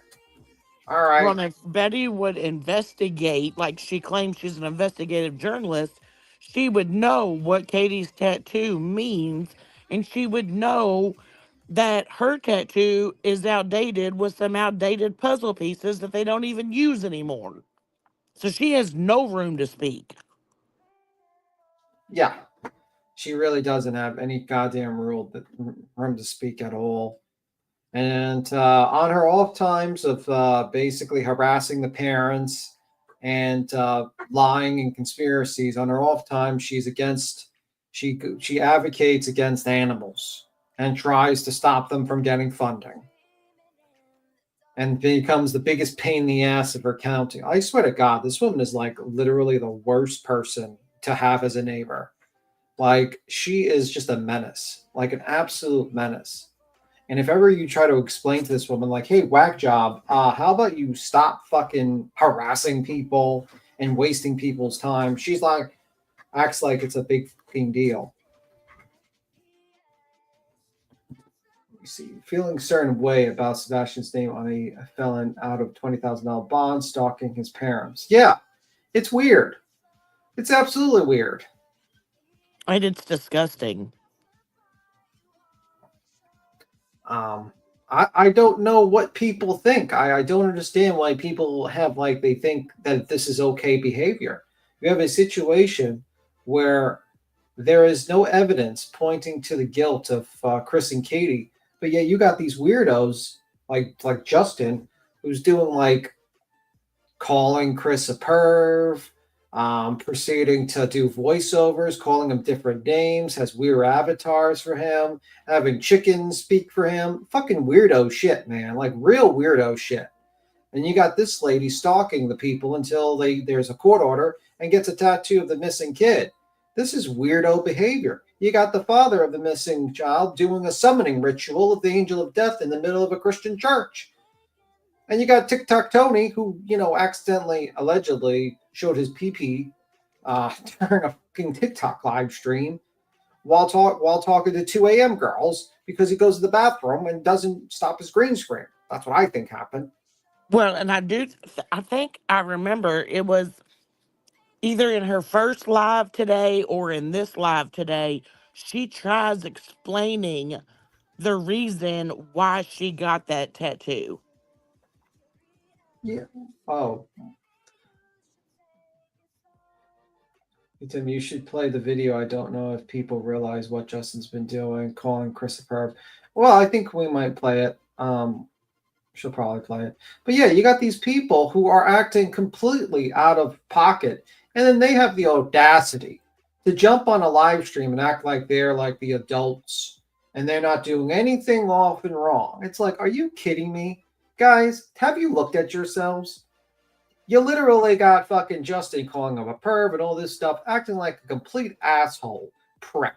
Well, if Betty would investigate, like she claims she's an investigative journalist, she would know what Katie's tattoo means, and she would know that her tattoo is outdated with some outdated puzzle pieces that they don't even use anymore. So she has no room to speak. Yeah, she really doesn't have any goddamn room to speak at all. And on her off times of basically harassing the parents and lying and conspiracies, on her off time, she advocates against animals and tries to stop them from getting funding, and becomes the biggest pain in the ass of her county. I swear to God, this woman is like literally the worst person to have as a neighbor. Like, she is just a menace, like an absolute menace. And if ever you try to explain to this woman, like, hey, whack job, how about you stop fucking harassing people and wasting people's time? She's like, acts like it's a big fucking deal. You see, feeling a certain way about Sebastian's name on a felon out of $20,000 bond, stalking his parents. Yeah, it's weird. It's absolutely weird. And it's disgusting. I don't know what people think. I don't understand why people have, like, they think that this is okay behavior. You have a situation where there is no evidence pointing to the guilt of Chris and Katie, but yet you got these weirdos like Justin, who's doing like calling Chris a perv, proceeding to do voiceovers, calling him different names, has weird avatars for him, having chickens speak for him. Fucking weirdo shit, man. Like real weirdo shit. And you got this lady stalking the people until there's a court order and gets a tattoo of the missing kid. This is weirdo behavior. You got the father of the missing child doing a summoning ritual of the angel of death in the middle of a Christian church. And you got TikTok Tony, who, accidentally, allegedly showed his pee-pee during a fucking TikTok live stream while talking to 2 a.m. girls because he goes to the bathroom and doesn't stop his green screen. That's what I think happened. Well, and I think I remember it was either in her first live today or in this live today, she tries explaining the reason why she got that tattoo. Yeah. Oh. Tim, you should play the video. I don't know if people realize what Justin's been doing, calling Chris a perv. Well, I think we might play it. She'll probably play it. But yeah, you got these people who are acting completely out of pocket, and then they have the audacity to jump on a live stream and act like they're like the adults, and they're not doing anything off and wrong. It's like, are you kidding me? Guys, have you looked at yourselves? You literally got fucking Justin calling him a perv and all this stuff, acting like a complete asshole prick,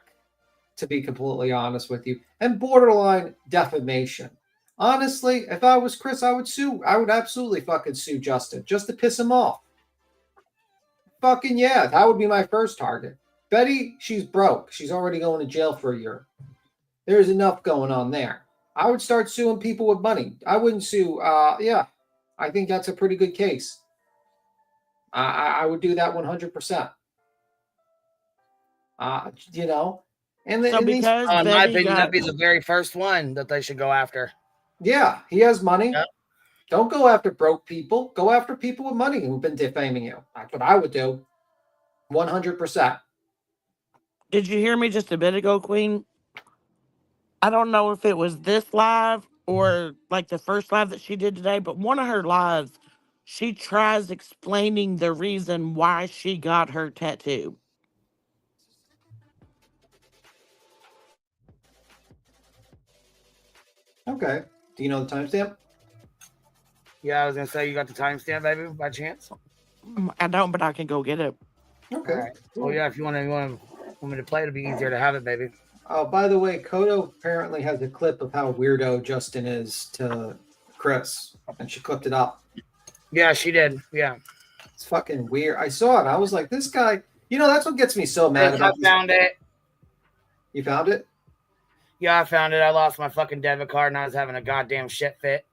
to be completely honest with you, and borderline defamation. Honestly, if I was Chris, I would sue. I would absolutely fucking sue Justin just to piss him off. Fucking yeah, that would be my first target. Betty, she's broke. She's already going to jail for a year. There's enough going on there. I would start suing people with money. I wouldn't sue. Yeah, I think that's a pretty good case. I would do that 100%. And then so because in my opinion, that'd be the very first one that they should go after. Yeah, he has money. Yep. Don't go after broke people. Go after people with money who've been defaming you. That's what I would do. 100%. Did you hear me just a bit ago, Queen? I don't know if it was this live or like the first live that she did today, but one of her lives, she tries explaining the reason why she got her tattoo. Okay. Do you know the timestamp? Yeah, I was going to say, you got the timestamp, baby, by chance? I don't, but I can go get it. Okay. Right. Well, yeah, if you want to Want me to play? It'll be easier to have it, baby. Oh, by the way, Kodo apparently has a clip of how weirdo Justin is to Chris, and she clipped it up. Yeah, she did. Yeah. It's fucking weird. I saw it. I was like, this guy, you know, that's what gets me so mad about I found it. You found it? Yeah, I found it. I lost my fucking debit card and I was having a goddamn shit fit.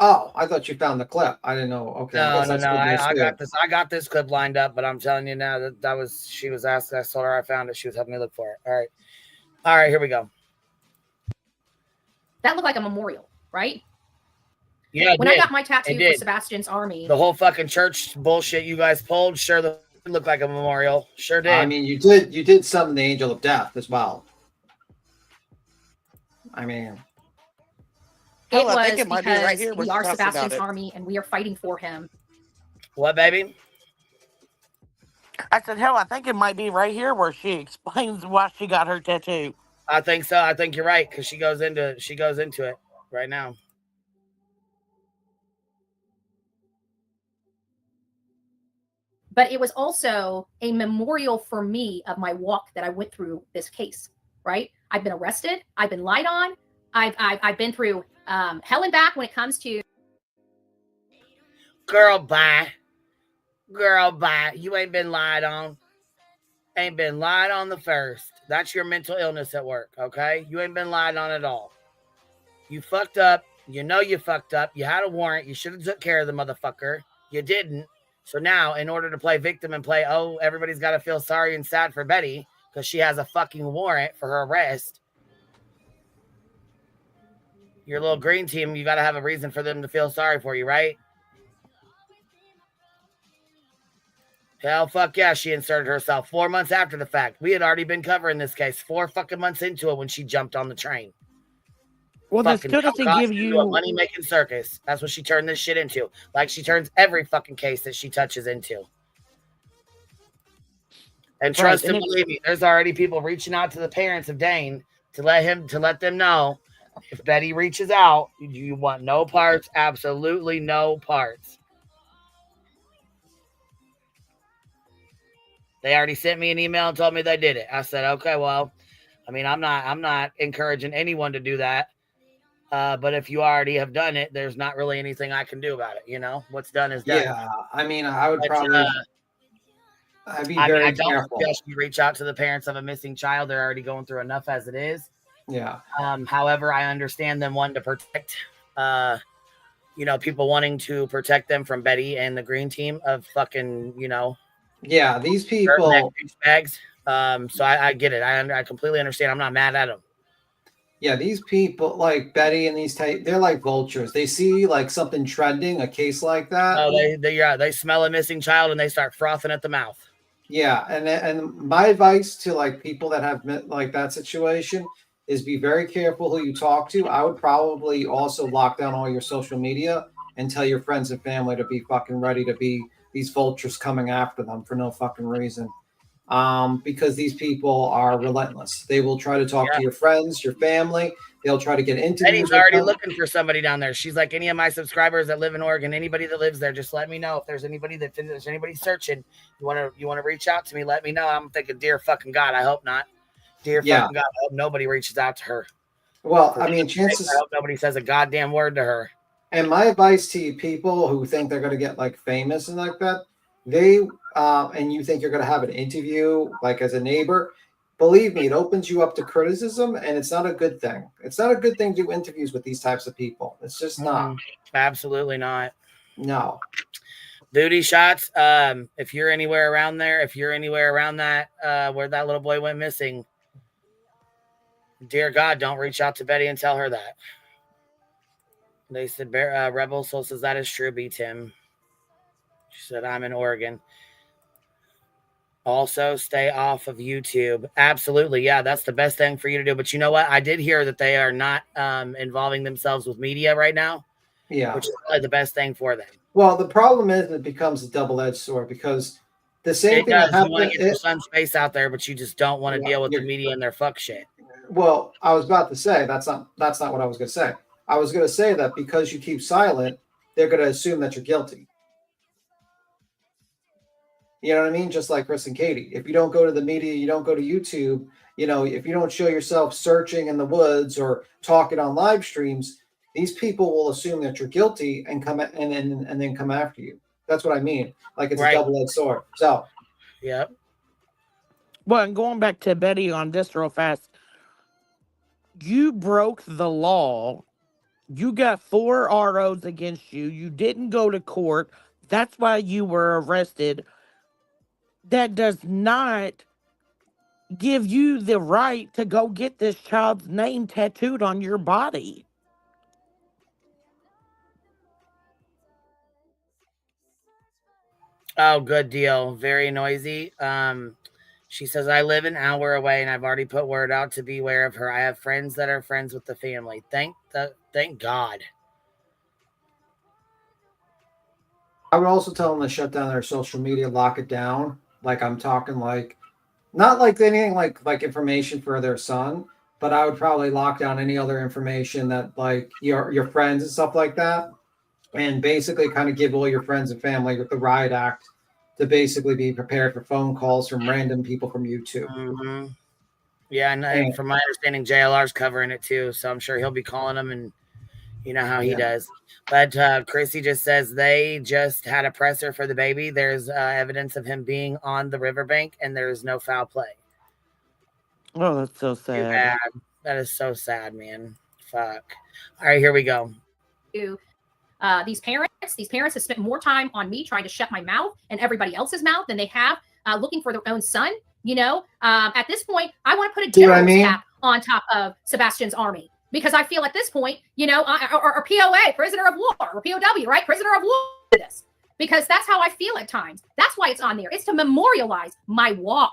Oh, I thought you found the clip. I didn't know. Okay. No. I got this. I got this clip lined up, but I'm telling you now that she was asked. I told her I found it. She was helping me look for it. All right. Here we go. That looked like a memorial, right? Yeah. When I got my tattoo for Sebastian's army, the whole fucking church bullshit you guys pulled, sure, it looked like a memorial. Sure did. I mean, you did summon the angel of death as well. I mean, I think it might be right here. We are Sebastian's army, and we are fighting for him. What, baby? I said, hell, I think it might be right here where she explains why she got her tattoo. I think so. I think you're right because she goes into it right now. But it was also a memorial for me of my walk that I went through this case, right? I've been arrested. I've been lied on. I've been through hell and back when it comes to. Girl, bye. You ain't been lied on. Ain't been lied on the first. That's your mental illness at work, okay? You ain't been lied on at all. You fucked up. You know you fucked up. You had a warrant. You should have took care of the motherfucker. You didn't. So now, in order to play victim and play, oh, everybody's got to feel sorry and sad for Betty because she has a fucking warrant for her arrest. Your little green team, you got to have a reason for them to feel sorry for you, right? Hell, fuck yeah, she inserted herself 4 months after the fact. We had already been covering this case 4 fucking months into it when she jumped on the train. Well, this still doesn't give you a money-making circus. That's what she turned this shit into. Like she turns every fucking case that she touches into. And trust and believe me, there's already people reaching out to the parents of Dane to let them know if Betty reaches out, you want no parts, absolutely no parts. They already sent me an email and told me they did it. I said, okay, well, I mean, I'm not encouraging anyone to do that. But if you already have done it, there's not really anything I can do about it. You know, what's done is done. Yeah, I mean, I would probably. I'd be very careful. I don't suggest you reach out to the parents of a missing child. They're already going through enough as it is. Yeah. However, I understand them wanting to protect, people wanting to protect them from Betty and the green team of fucking, Yeah, these people. Bags. So I get it. I completely understand. I'm not mad at them. Yeah, these people like Betty and these they're like vultures. They see like something trending, a case like that. Oh, they smell a missing child and they start frothing at the mouth. Yeah, and my advice to like people that have like that situation is be very careful who you talk to. I would probably also lock down all your social media and tell your friends and family to be fucking ready to be these vultures coming after them for no fucking reason. Because these people are relentless. They will try to talk to your friends, your family. They'll try to get into. Betty's already looking for somebody down there. She's like, any of my subscribers that live in Oregon, anybody that lives there, just let me know. If there's anybody searching, you want to reach out to me, let me know. I'm thinking, dear fucking God, I hope not. Dear fucking God, I hope nobody reaches out to her. Well, I mean, chances. I hope nobody says a goddamn word to her. And my advice to you people who think they're going to get like famous and like that, and you think you're going to have an interview like as a neighbor, believe me, it opens you up to criticism, and it's not a good thing. It's not a good thing to do interviews with these types of people. It's just not. Absolutely not. No. Booty shots. If you're anywhere around there, if you're anywhere around that where that little boy went missing, dear God, don't reach out to Betty and tell her that. They said Rebel Soul says that is true. B Tim. She said, I'm in Oregon. Also, stay off of YouTube. Absolutely. Yeah, that's the best thing for you to do. But you know what? I did hear that they are not involving themselves with media right now. Yeah. Which is probably the best thing for them. Well, the problem is it becomes a double-edged sword because the same thing happened. You want to get your son's face out there, but you just don't want to deal with the media and their fuck shit. Well, I was about to say that's not what I was going to say. I was going to say that because you keep silent, they're going to assume that you're guilty. You know what I mean? Just like Chris and Katie. If you don't go to the media, you don't go to YouTube, you know, if you don't show yourself searching in the woods or talking on live streams, these people will assume that you're guilty and then come after you. That's what I mean. Like it's a double-edged sword. So, yep. Well, and going back to Betty on this real fast, you broke the law. You got 4 ROs against you. You didn't go to court. That's why you were arrested. That does not give you the right to go get this child's name tattooed on your body. Oh, good deal. Very noisy. She says, I live an hour away and I've already put word out to beware of her. I have friends that are friends with the family. Thank God. I would also tell them to shut down their social media, lock it down. Like I'm talking like, not like anything like information for their son, but I would probably lock down any other information that like your friends and stuff like that. And basically kind of give all your friends and family with the Riot Act to basically be prepared for phone calls from random people from YouTube. Mm-hmm. Yeah, and from my understanding, JLR's covering it too, so I'm sure he'll be calling them, and you know how he does. But Chrissy just says they just had a presser for the baby. There's evidence of him being on the riverbank, and there's no foul play. Oh, that's so sad. That is so sad, man. Fuck. All right, here we go. These parents have spent more time on me trying to shut my mouth and everybody else's mouth than they have looking for their own son. You know, at this point, I want to put a general's cap on top of Sebastian's army because I feel at this point, you know, or POA, prisoner of war, or POW, right? Prisoner of war. This because that's how I feel at times. That's why it's on there. It's to memorialize my walk.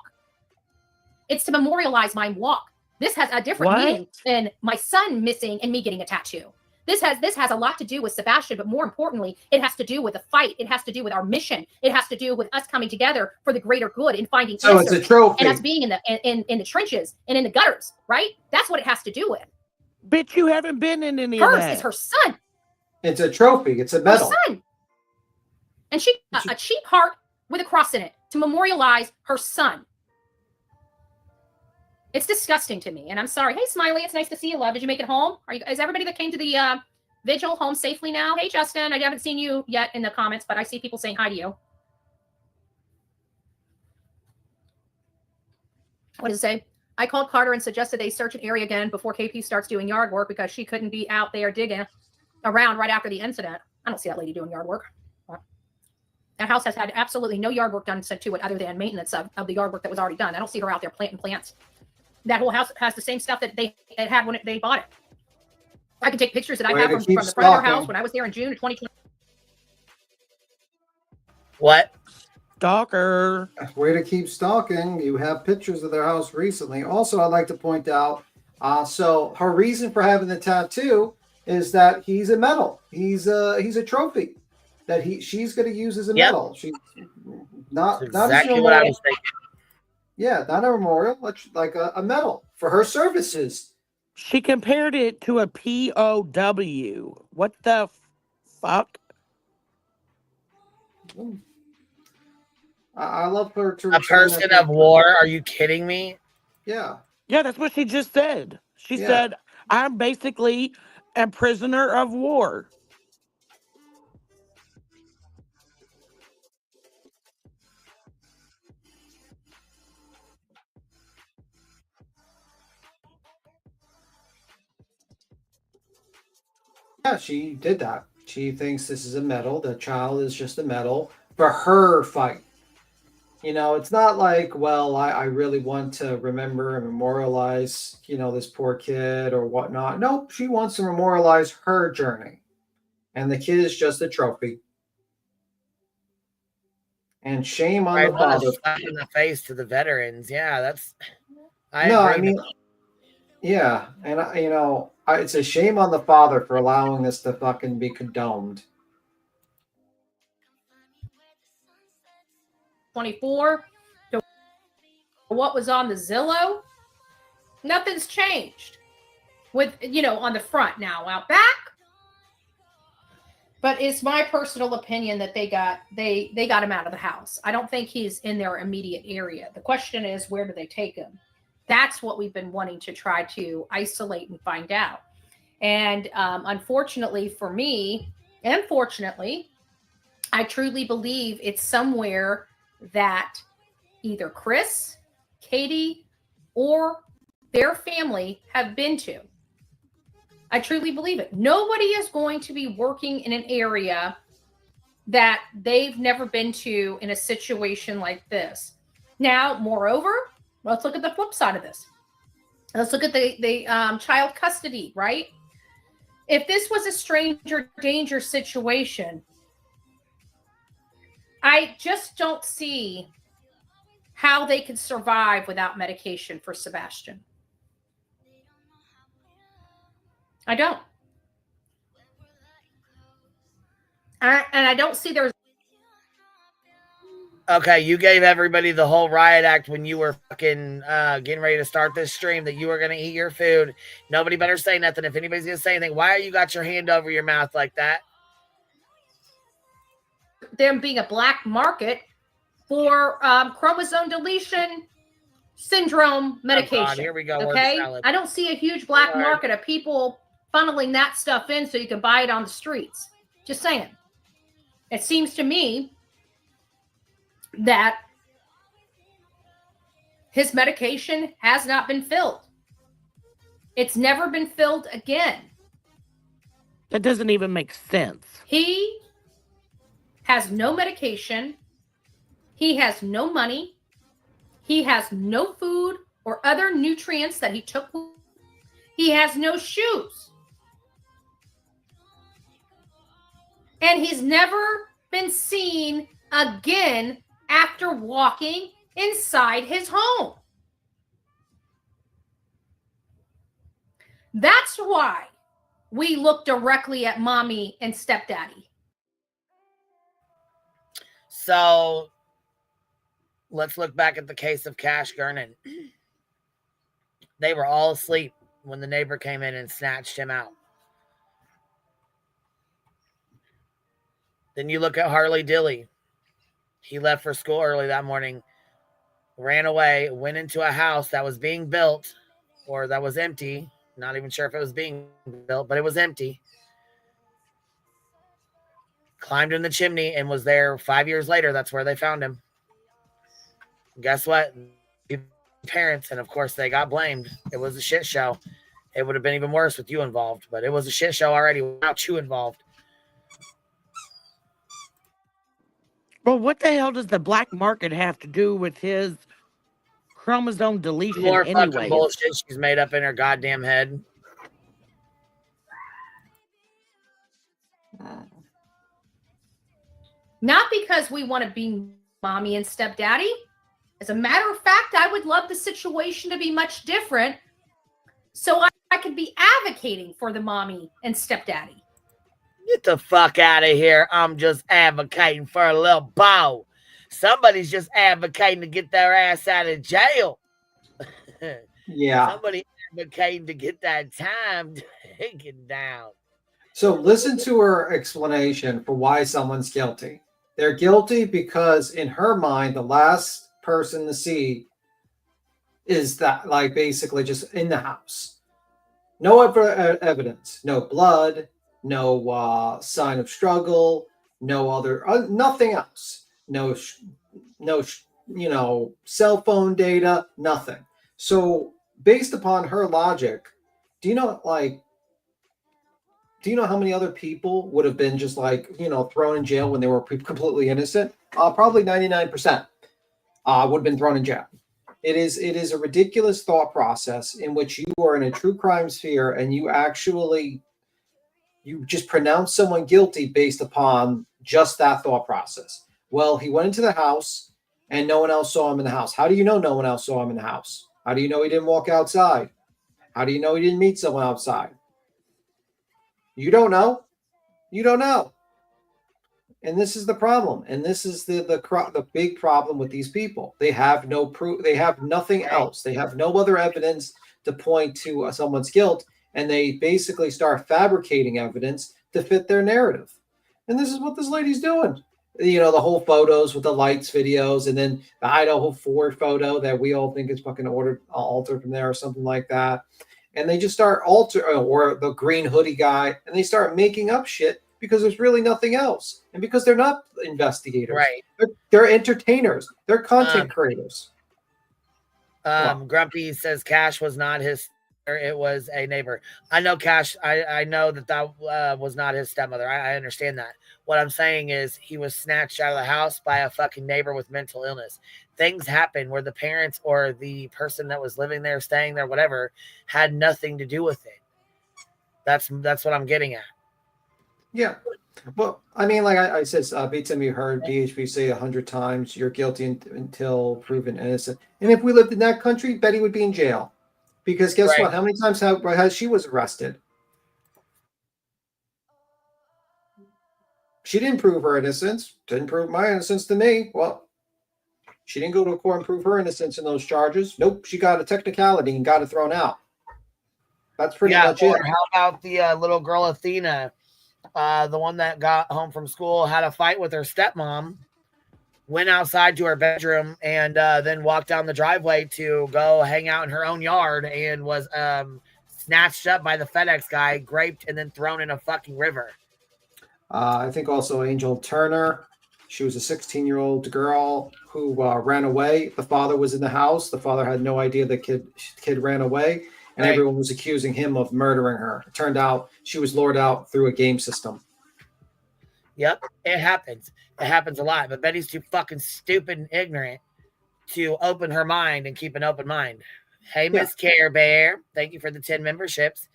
It's to memorialize my walk. This has a different meaning than my son missing and me getting a tattoo. This has a lot to do with Sebastian, but more importantly, it has to do with the fight. It has to do with our mission. It has to do with us coming together for the greater good and finding answers. It's a trophy. And us being in the trenches and in the gutters, right? That's what it has to do with. Bitch, you haven't been in any of that. Hers is her son. It's a trophy. It's a medal. Her son. And she a cheap heart with a cross in it to memorialize her son. It's disgusting to me, and I'm sorry. Hey, Smiley, it's nice to see you, love. Did you make it home? Is everybody that came to the vigil home safely now? Hey, Justin, I haven't seen you yet in the comments, but I see people saying hi to you. What does it say? I called Carter and suggested they search an area again before KP starts doing yard work because she couldn't be out there digging around right after the incident. I don't see that lady doing yard work. That house has had absolutely no yard work done to it other than maintenance of the yard work that was already done. I don't see her out there planting plants. That whole house has the same stuff that they had when they bought it. I can take pictures that I have from the front of their house when I was there in June of 2020. What? Stalker. Way to keep stalking. You have pictures of their house recently. Also, I'd like to point out, so her reason for having the tattoo is that he's a medal. He's a trophy that she's going to use as a medal. She's not exactly what I was thinking. Yeah, not a memorial, like a medal for her services. She compared it to a POW. What the fuck? I love her to a person of war. Are you kidding me? Yeah. Yeah, that's what she just said. She said, I'm basically a prisoner of war. Yeah, she did that. She thinks this is a medal. The child is just a medal for her fight. You know, it's not like, well, I really want to remember and memorialize, you know, this poor kid or whatnot. Nope, she wants to memorialize her journey. And the kid is just a trophy. And shame on the father. Slap in the face to the veterans. Yeah, that's... Yeah, and you know, it's a shame on the father for allowing this to fucking be condoned. 24 to what was on the Zillow, nothing's changed. With, you know, on the front now, out back, But it's my personal opinion that they got him out of the house. I don't think he's in their immediate area. The question is, where do they take him? That's what we've been wanting to try to isolate and find out. And unfortunately for me, and fortunately, I truly believe it's somewhere that either Chris, Katie, or their family have been to. I truly believe it. Nobody is going to be working in an area that they've never been to in a situation like this. Now, moreover, let's look at the flip side of this. Let's look at the child custody, right? If this was a stranger danger situation, I just don't see how they could survive without medication for Sebastian. I don't. And I don't see there's... Okay, you gave everybody the whole riot act when you were fucking getting ready to start this stream that you were going to eat your food. Nobody better say nothing. If anybody's going to say anything, why are you got your hand over your mouth like that? Them being a black market for chromosome deletion syndrome medication. Oh God, here we go. Okay, I don't see a huge black market of people funneling that stuff in so you can buy it on the streets. Just saying. It seems to me that his medication has not been filled. It's never been filled again. That doesn't even make sense. He has no medication. He has no money. He has no food or other nutrients that he took. He has no shoes. And he's never been seen again after walking inside his home. That's why we look directly at mommy and stepdaddy. So let's look back at the case of Cash Gernon. They were all asleep when the neighbor came in and snatched him out. Then you look at Harley Dilly. He left for school early that morning, ran away, went into a house that was being built or that was empty. Not even sure if it was being built, but it was empty. Climbed in the chimney and was there 5 years later. That's where they found him. Guess what? Parents, and of course they got blamed. It was a shit show. It would have been even worse with you involved, but it was a shit show already without you involved. Well, what the hell does the black market have to do with his chromosome deletion More anyway? fucking bullshit she's made up in her goddamn head. Not because we want to be mommy and stepdaddy. As a matter of fact, I would love the situation to be much different so I could be advocating for the mommy and stepdaddy. Get the fuck out of here. I'm just advocating for a little bow. Somebody's just advocating to get their ass out of jail. Yeah. Somebody advocating to get that time taken down. So listen to her explanation for why someone's guilty. They're guilty because in her mind, the last person to see is that, like, basically just in the house. No evidence, no blood, no sign of struggle, no other, nothing else. No, cell phone data, nothing. So based upon her logic, do you know how many other people would have been just thrown in jail when they were completely innocent? Probably 99% would have been thrown in jail. It is a ridiculous thought process in which you are in a true crime sphere and you just pronounce someone guilty based upon just that thought process. Well, he went into the house and no one else saw him in the house. How do you know no one else saw him in the house? How do you know he didn't walk outside? How do you know he didn't meet someone outside? You don't know. You don't know. And this is the problem. And this is the big problem with these people. They have no proof. They have nothing else. They have no other evidence to point to someone's guilt. And they basically start fabricating evidence to fit their narrative. And this is what this lady's doing. You know, the whole photos with the lights videos, and then the Idaho 4 photo that we all think is fucking altered from there or something like that. And they just start or the green hoodie guy, and they start making up shit because there's really nothing else. And because they're not investigators. Right. They're entertainers. They're content creators. Grumpy says Cash was not his, or it was a neighbor. I know Cash. I know that was not his stepmother. I understand that. What I'm saying is he was snatched out of the house by a fucking neighbor with mental illness. Things happen where the parents or the person that was living there, staying there, whatever, had nothing to do with it. That's what I'm getting at. Yeah. Well, I mean, like I said, Beatsum, you heard BHB say 100 times, you're guilty until proven innocent. And if we lived in that country, Betty would be in jail. Because guess what? How many times has she was arrested? She didn't prove her innocence. Didn't prove my innocence to me. Well, she didn't go to court and prove her innocence in those charges. Nope. She got a technicality and got it thrown out. That's pretty much it. How about the little girl Athena? The one that got home from school, had a fight with her stepmom, went outside to her bedroom, and then walked down the driveway to go hang out in her own yard, and was snatched up by the FedEx guy, raped, and then thrown in a fucking river. I think also Angel Turner. She was a 16-year-old girl who ran away. The father was in the house. The father had no idea the kid ran away, and everyone was accusing him of murdering her. It turned out she was lured out through a game system. Yep, it happens. It happens a lot. But Betty's too fucking stupid and ignorant to open her mind and keep an open mind. Hey, Miss Care Bear, thank you for the 10 memberships.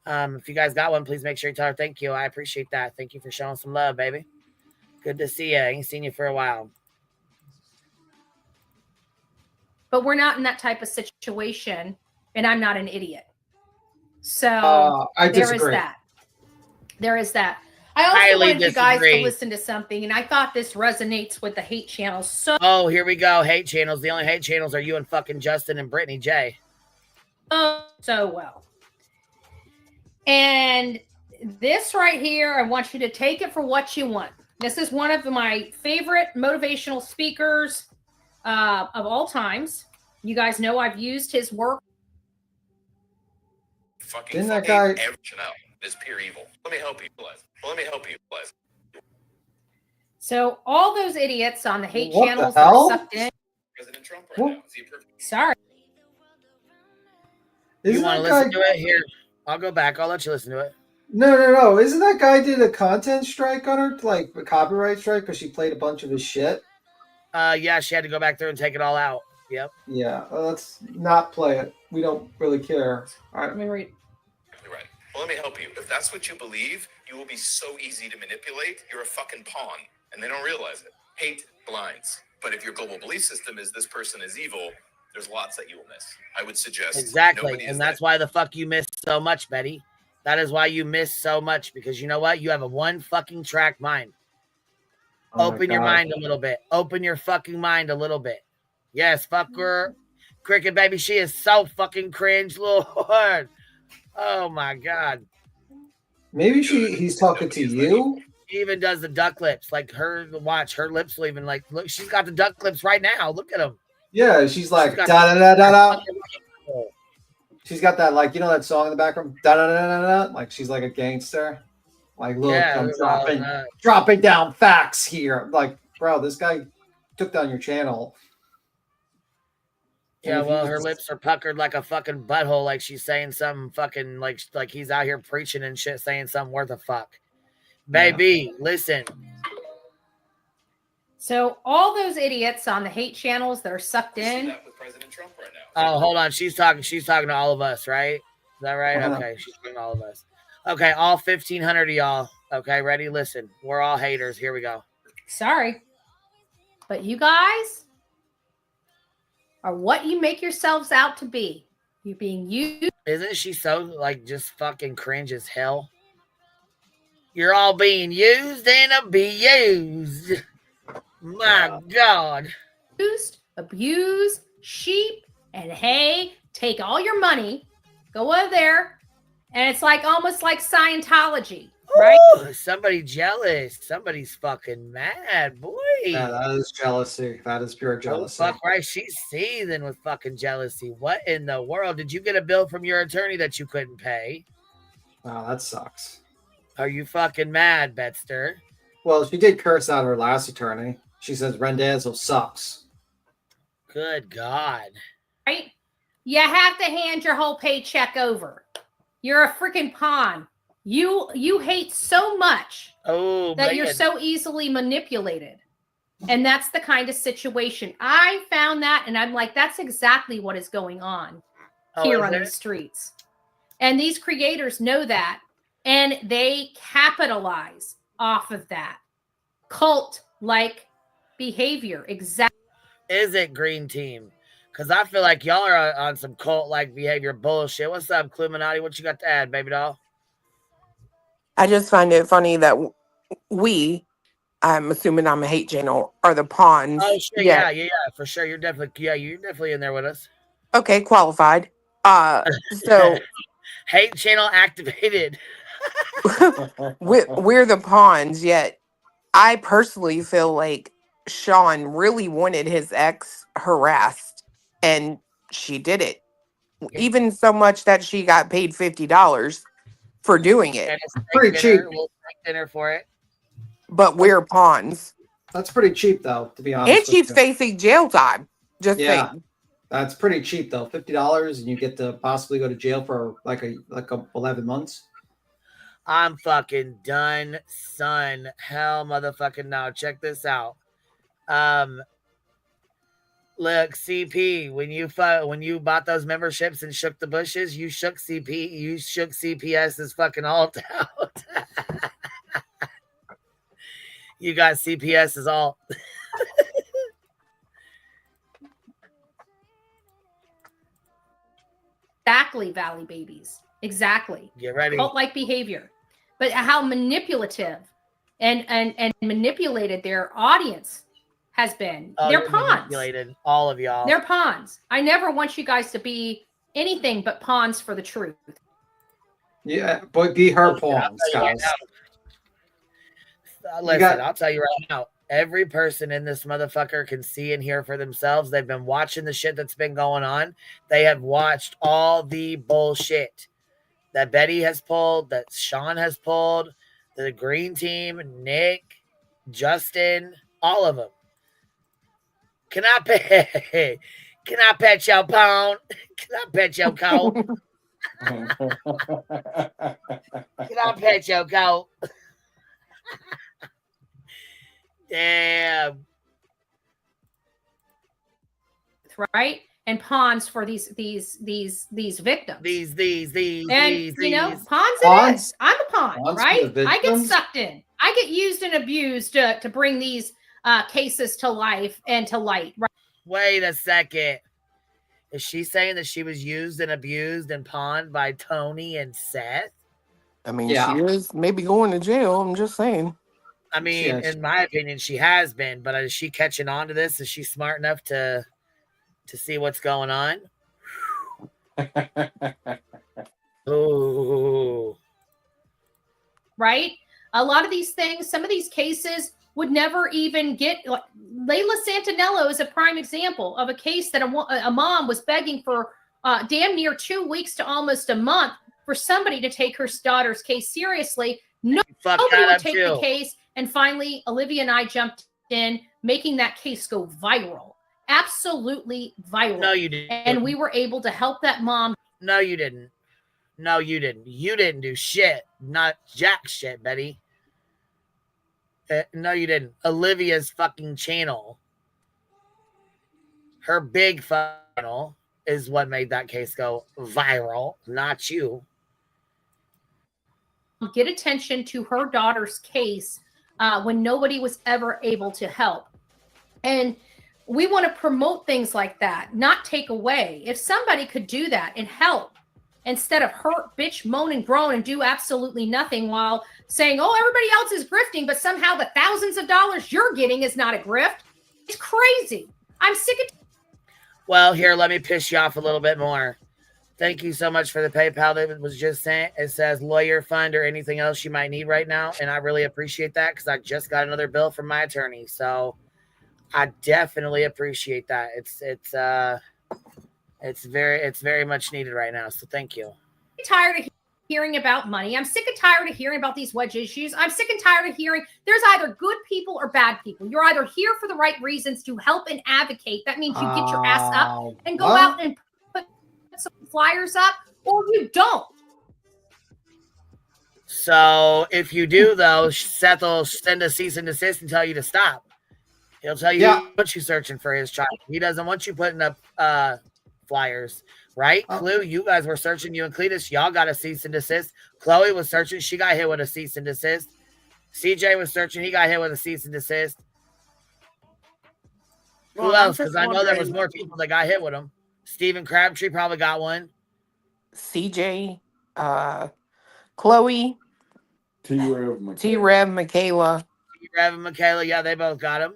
If you guys got one, please make sure you tell her thank you. I appreciate that. Thank you for showing some love, baby. Good to see you. I ain't seen you for a while. But we're not in that type of situation, and I'm not an idiot. So there is that. There is that. I also wanted you guys to listen to something, and I thought this resonates with the hate channels. So here we go. Hate channels. The only hate channels are you and fucking Justin and Brittany J. So well. And this right here, I want you to take it for what you want. This is one of my favorite motivational speakers of all times. You guys know I've used his work. Didn't that guy... is pure evil. Let me help you, Les. Let me help you, Les. So all those idiots on the hate What channels the hell? that are sucked in. President Trump right now. Is he perfect? Sorry. You want to listen to it? Here, I'll go back. I'll let you listen to it. No. Isn't that guy did a content strike on her, like a copyright strike, because she played a bunch of his shit? Yeah, she had to go back through and take it all out. Yep. Yeah, let's not play it. We don't really care. All right. Let me read. Right. Well, let me help you. If that's what you believe, you will be so easy to manipulate. You're a fucking pawn, and they don't realize it. Hate blinds. But if your global belief system is this person is evil, there's lots that you will miss. I would suggest exactly, and that's why the fuck you miss so much, Betty. That is why you miss so much, because you know what? You have a one fucking track mind. Open your mind a little bit. Open your fucking mind a little bit. Yes, fuck her. Cricket baby, she is so fucking cringe, Lord. Oh my God. Maybe he's talking to you. She even does the duck lips. Like watch, her lips will even like, look, she's got the duck lips right now. Look at them. Yeah, she's like, da da da da da. She's got that, like, you know that song in the background? Da da da da da. Like she's like a gangster. Like, look, I'm dropping down facts here. Like, bro, this guy took down your channel. Yeah, well, her lips are puckered like a fucking butthole, like she's saying something fucking like he's out here preaching and shit, saying something worth a fuck. Baby, listen. So all those idiots on the hate channels that are sucked in. That with President Trump right now. Oh, hold on. She's talking to all of us, right? Is that right? Okay, she's talking to all of us. Okay, all 1,500 of y'all. Okay, ready? Listen, we're all haters. Here we go. Sorry, but you guys are what you make yourselves out to be. You're being used. Isn't she so, like, just fucking cringe as hell? You're all being used and abused. My God. Used, abused, sheep, and hey, take all your money, go over there, and it's like almost like Scientology. Right? Ooh, somebody jealous. Somebody's fucking mad, boy. Yeah, that is jealousy. That is pure jealousy. Oh, fuck right. She's seething with fucking jealousy. What in the world? Did you get a bill from your attorney that you couldn't pay? Oh, that sucks. Are you fucking mad, Betster? Well, she did curse out her last attorney. She says Rendazzo sucks. Good God. Right? You have to hand your whole paycheck over. You're a freaking pawn. You hate so much that you're so easily manipulated. And that's the kind of situation. I found that, and I'm like, that's exactly what is going on here on the streets. And these creators know that, and they capitalize off of that cult-like behavior. Exactly. Is it Green Team? Because I feel like y'all are on some cult-like behavior bullshit. What's up, Cluminati? What you got to add, baby doll? I just find it funny that I'm assuming I'm a hate channel, are the pawns. Oh, sure, yeah, for sure. You're definitely in there with us. Okay, qualified. So hate channel activated. we're the pawns, yet I personally feel like Sean really wanted his ex harassed, and she did it. Even so much that she got paid $50 for doing it. And it's pretty cheap. We'll take dinner for it. But we're pawns. That's pretty cheap, though, to be honest. And she's facing jail time. Just saying. That's pretty cheap, though. $50, and you get to possibly go to jail for like 11 months. I'm fucking done, son. Hell, motherfucking no. Check this out. Look, CP, when you bought those memberships and shook the bushes, you shook CPS's fucking alt out. You got CPS's alt. Exactly, Valley Babies. Exactly. Get ready. Cult-like behavior. But how manipulative and manipulated their audience has been. Oh, they're pawns. Manipulated. All of y'all. They're pawns. I never want you guys to be anything but pawns for the truth. Yeah, but be her pawns, guys. Listen, I'll tell you right now. Every person in this motherfucker can see and hear for themselves. They've been watching the shit that's been going on. They have watched all the bullshit that Betty has pulled, that Sean has pulled, the Green Team, Nick, Justin, all of them. Can I pet your pawn? Can I pet your coat? Can I pet your coat? Damn. Right? And pawns for these victims. These. You know, pawns it is. I'm a pawn, right? I get sucked in. I get used and abused to bring these cases to life and to light. Right? Wait a second. Is she saying that she was used and abused and pawned by Tony and Seth? I mean, she is maybe going to jail. I'm just saying. I mean, in my opinion, she has been, but is she catching on to this? Is she smart enough to see what's going on? Ooh. Right? A lot of these things, some of these cases would never even get. Layla Santinello is a prime example of a case that a mom was begging for damn near 2 weeks to almost a month for somebody to take her daughter's case seriously. Nobody would take the case. And finally, Olivia and I jumped in, making that case go viral. Absolutely viral. No, you didn't. And we were able to help that mom. No, you didn't. No, you didn't. You didn't do shit. Not jack shit, Betty. No, you didn't. Olivia's fucking channel. Her big channel is what made that case go viral, not you. Get attention to her daughter's case when nobody was ever able to help. And we want to promote things like that, not take away. If somebody could do that and help instead of hurt, bitch, moan, and groan and do absolutely nothing while saying, oh, everybody else is grifting, but somehow the thousands of dollars you're getting is not a grift. It's crazy. I'm sick of. Well, here, let me piss you off a little bit more. Thank you so much for the PayPal that was just sent. It says lawyer fund or anything else you might need right now. And I really appreciate that because I just got another bill from my attorney. So I definitely appreciate that. It's very much needed right now. So thank you. Tired of hearing about money. I'm sick and tired of hearing about these wedge issues. I'm sick and tired of hearing there's either good people or bad people. You're either here for the right reasons to help and advocate. That means you get your ass up and go out and put some flyers up, or you don't. So if you do, though, Seth will send a cease and desist and tell you to stop. He'll tell you what you're searching for his child. He doesn't want you putting up flyers, right? Clue, you guys were searching, you and Cletus, y'all got a cease and desist. Chloe was searching, she got hit with a cease and desist. CJ was searching, he got hit with a cease and desist. Who else? Because I know there was more people that got hit with them. Stephen Crabtree probably got one. CJ, Chloe, T-Rev, Michaela. T-Rev and Michaela, yeah, they both got them.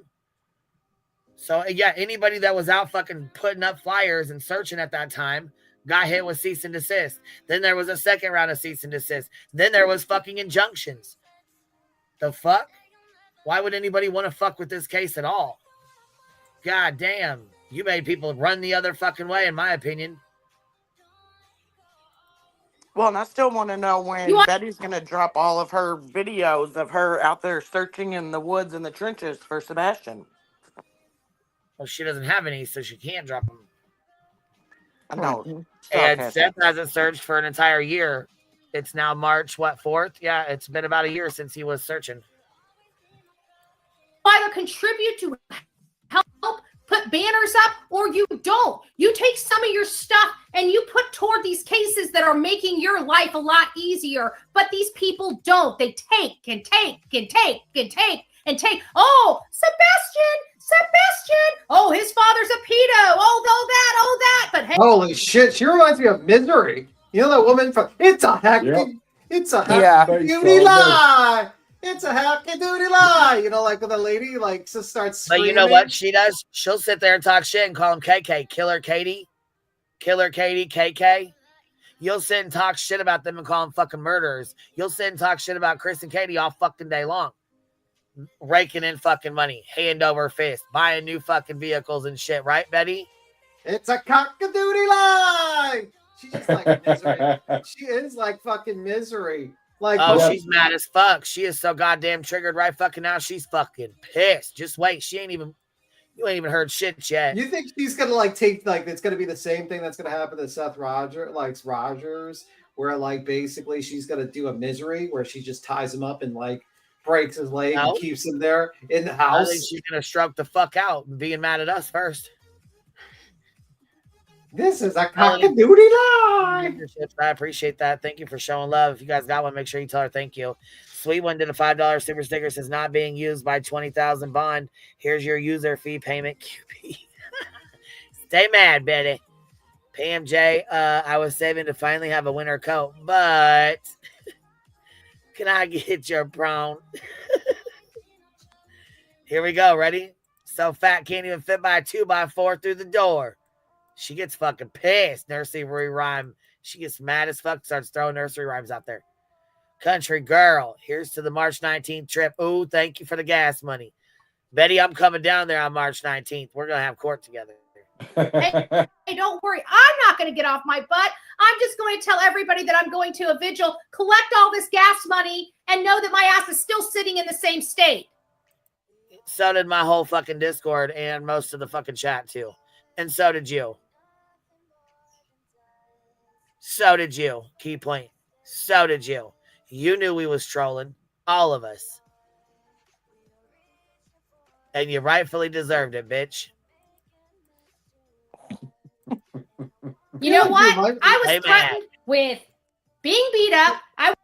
So, yeah, anybody that was out fucking putting up flyers and searching at that time got hit with cease and desist. Then there was a second round of cease and desist. Then there was fucking injunctions. The fuck? Why would anybody want to fuck with this case at all? God damn. You made people run the other fucking way, in my opinion. Well, and I still want to know when Betty's going to drop all of her videos of her out there searching in the woods and the trenches for Sebastian. Well, she doesn't have any, so she can't drop them. I know. And Seth hasn't searched for an entire year. It's now March, 4th? Yeah, it's been about a year since he was searching. Either contribute to help put banners up, or you don't. You take some of your stuff and you put toward these cases that are making your life a lot easier, but these people don't. They take and take and take and take and take. Oh, Sebastian. Oh, his father's a pedo. Oh, that. But hey. Holy shit, she reminds me of Misery. You know that woman from It's a Hacky Duty Lie. It's a hacky duty lie. You know, like when the lady like just starts screaming. But you know what she does? She'll sit there and talk shit and call him KK. Killer Katie, KK. You'll sit and talk shit about them and call them fucking murderers. You'll sit and talk shit about Chris and Katie all fucking day long. Raking in fucking money, hand over fist, buying new fucking vehicles and shit, right, Betty? It's a cock-a-doodie lie. She's just like Misery. She is like fucking Misery. Like, she's mad as fuck. She is so goddamn triggered right fucking now. She's fucking pissed. Just wait. You ain't even heard shit yet. You think she's gonna like take like it's gonna be the same thing that's gonna happen to Seth Rogers, where like basically she's gonna do a Misery where she just ties him up and like breaks his leg and keeps him there in the house. I think she's gonna stroke the fuck out and being mad at us first. This is a cock-a-doodie lie. I appreciate that. Thank you for showing love. If you guys got one, make sure you tell her thank you. Sweet One did a $5 super sticker. Says not being used by 20,000 bond. Here's your user fee payment. QP. Stay mad, Betty. PMJ, I was saving to finally have a winter coat, but can I get your prawn? Here we go. Ready? So fat can't even fit by a 2x4 through the door. She gets fucking pissed. Nursery rhyme. She gets mad as fuck. Starts throwing nursery rhymes out there. Country girl. Here's to the March 19th trip. Ooh, thank you for the gas money. Betty, I'm coming down there on March 19th. We're going to have court together. Hey, don't worry. I'm not going to get off my butt. I'm just going to tell everybody that I'm going to a vigil, collect all this gas money, and know that my ass is still sitting in the same state. So did my whole fucking Discord and most of the fucking chat, too. And so did you. So did you. Key point. So did you. You knew we was trolling. All of us. And you rightfully deserved it, bitch. You know what? I was threatened with being beat up. I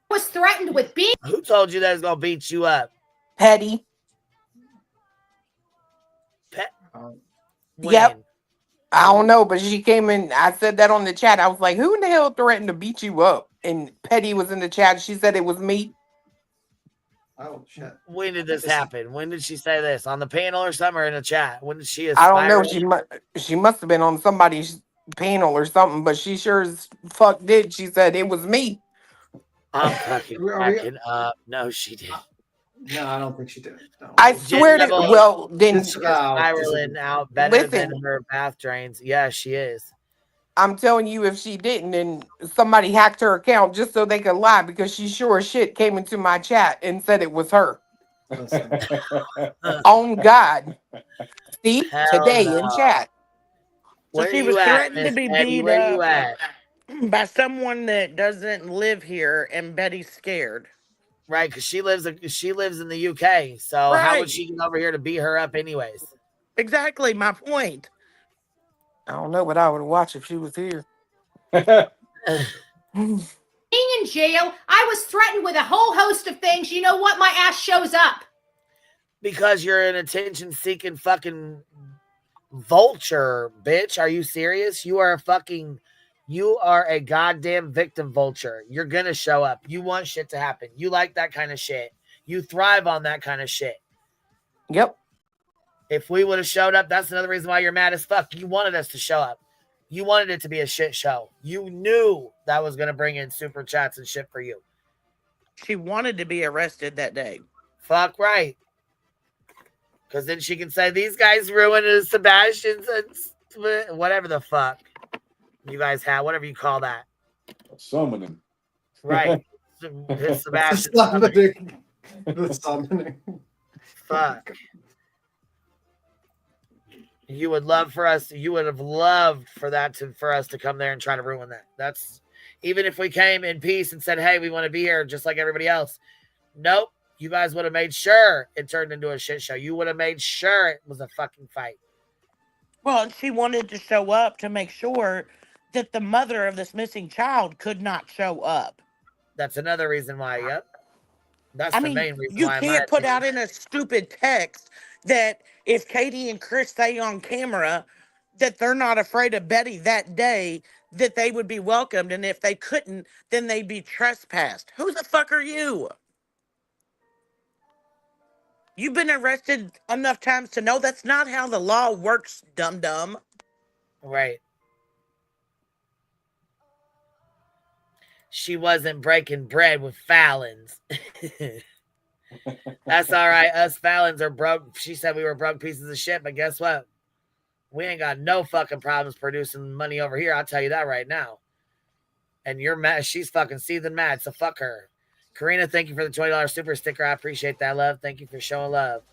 was threatened with being... Who told you that was going to beat you up? Petty. Yep. I don't know, but she came in. I said that on the chat. I was like, who in the hell threatened to beat you up? And Petty was in the chat. She said it was me. Oh, shit. When did this happen? When did she say this? On the panel or somewhere in the chat? When did she aspire? I don't know. She must have been on somebody's panel or something, but she sure as fuck did. She said it was me. I'm fucking cracking up. No, she did. No, I don't think she did. No. I swear to well, then spiraling out better than her bath drains. Yeah, she is. I'm telling you, if she didn't, then somebody hacked her account just so they could lie because she sure as shit came into my chat and said it was her. On God. See, today in chat. So Where she you was at, threatened to Miss be Betty? beat Where you up at? by someone that doesn't live here, and Betty's scared. Right, because she lives in the UK. So how would she get over here to beat her up, anyways? Exactly my point. I don't know, but I would watch if she was here. Being in jail, I was threatened with a whole host of things. You know what? My ass shows up. Because you're an attention-seeking fucking vulture, bitch. Are you serious? You are a goddamn victim vulture. You're gonna show up. You want shit to happen. You like that kind of shit. You thrive on that kind of shit. Yep. If we would have showed up, that's another reason why you're mad as fuck. You wanted us to show up. You wanted it to be a shit show. You knew that was gonna bring in super chats and shit for you. She wanted to be arrested that day. Fuck right. Because then she can say, these guys ruined Sebastian's, whatever the fuck you guys have, whatever you call that. Summoning. Right. His Sebastian. The summoning. Fuck. You would have loved for us to come there and try to ruin that. That's, even if we came in peace and said, hey, we want to be here just like everybody else. Nope. You guys would have made sure it turned into a shit show. You would have made sure it was a fucking fight. Well, and she wanted to show up to make sure that the mother of this missing child could not show up. That's another reason why, yep. That's the main reason you why. You can't put out in a stupid text that if Katie and Chris say on camera that they're not afraid of Betty that day, that they would be welcomed. And if they couldn't, then they'd be trespassed. Who the fuck are you? You've been arrested enough times to know that's not how the law works, dum-dum. Right. She wasn't breaking bread with Fallons. That's all right. Us Fallons are broke. She said we were broke pieces of shit, but guess what? We ain't got no fucking problems producing money over here. I'll tell you that right now. And you're mad. She's fucking seething mad, so fuck her. Karina, thank you for the $20 super sticker. I appreciate that, love. Thank you for showing love.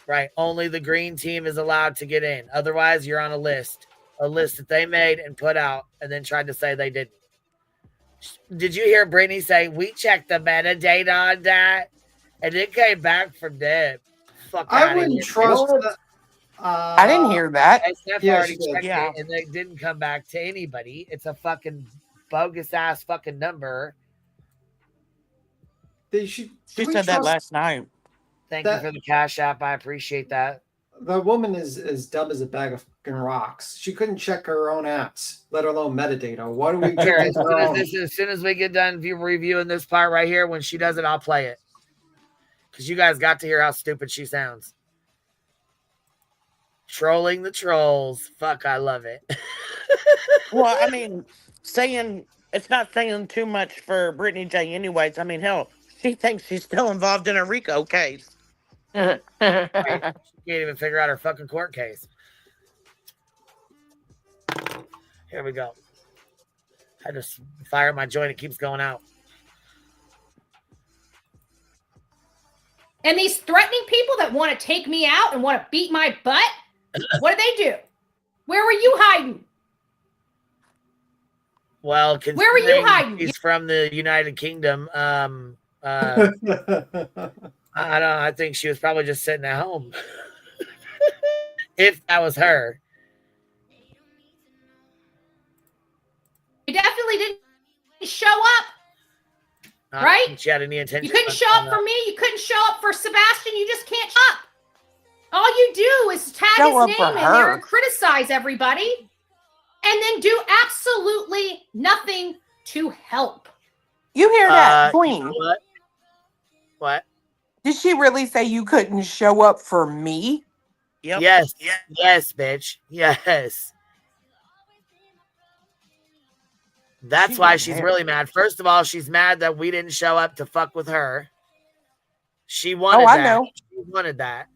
Right. Only the green team is allowed to get in. Otherwise, you're on a list that they made and put out and then tried to say they didn't. Did you hear Brittany say, we checked the metadata on that? And it came back from Deb. Fuck I wouldn't trust that. I didn't hear that. SF already checked it and it didn't come back to anybody. It's a fucking bogus ass fucking number. She said that last night. Thank you for the Cash App. I appreciate that. The woman is as dumb as a bag of fucking rocks. She couldn't check her own apps, let alone metadata. What do we do? As soon as we get done reviewing this part right here, when she does it, I'll play it. Because you guys got to hear how stupid she sounds. Trolling the trolls. Fuck, I love it. Well, I mean, it's not saying too much for Brittany J anyways. I mean, hell, she thinks she's still involved in a RICO case. Right. She can't even figure out her fucking court case. Here we go. I just fire my joint. It keeps going out. And these threatening people that want to take me out and want to beat my butt, what do? Where were you hiding? Well, where were you hiding? He's from the United Kingdom. I think she was probably just sitting at home. If that was her. You definitely didn't show up. Right? She had any intention. You couldn't show up for me. You couldn't show up for Sebastian. You just can't show up. All you do is tag his name in there and criticize everybody and then do absolutely nothing to help. You hear that, Queen? You know what? Did she really say you couldn't show up for me? Yep. Yes, bitch. Yes. That's why she's really mad. First of all, she's mad that we didn't show up to fuck with her. She wanted I that. know. She wanted that.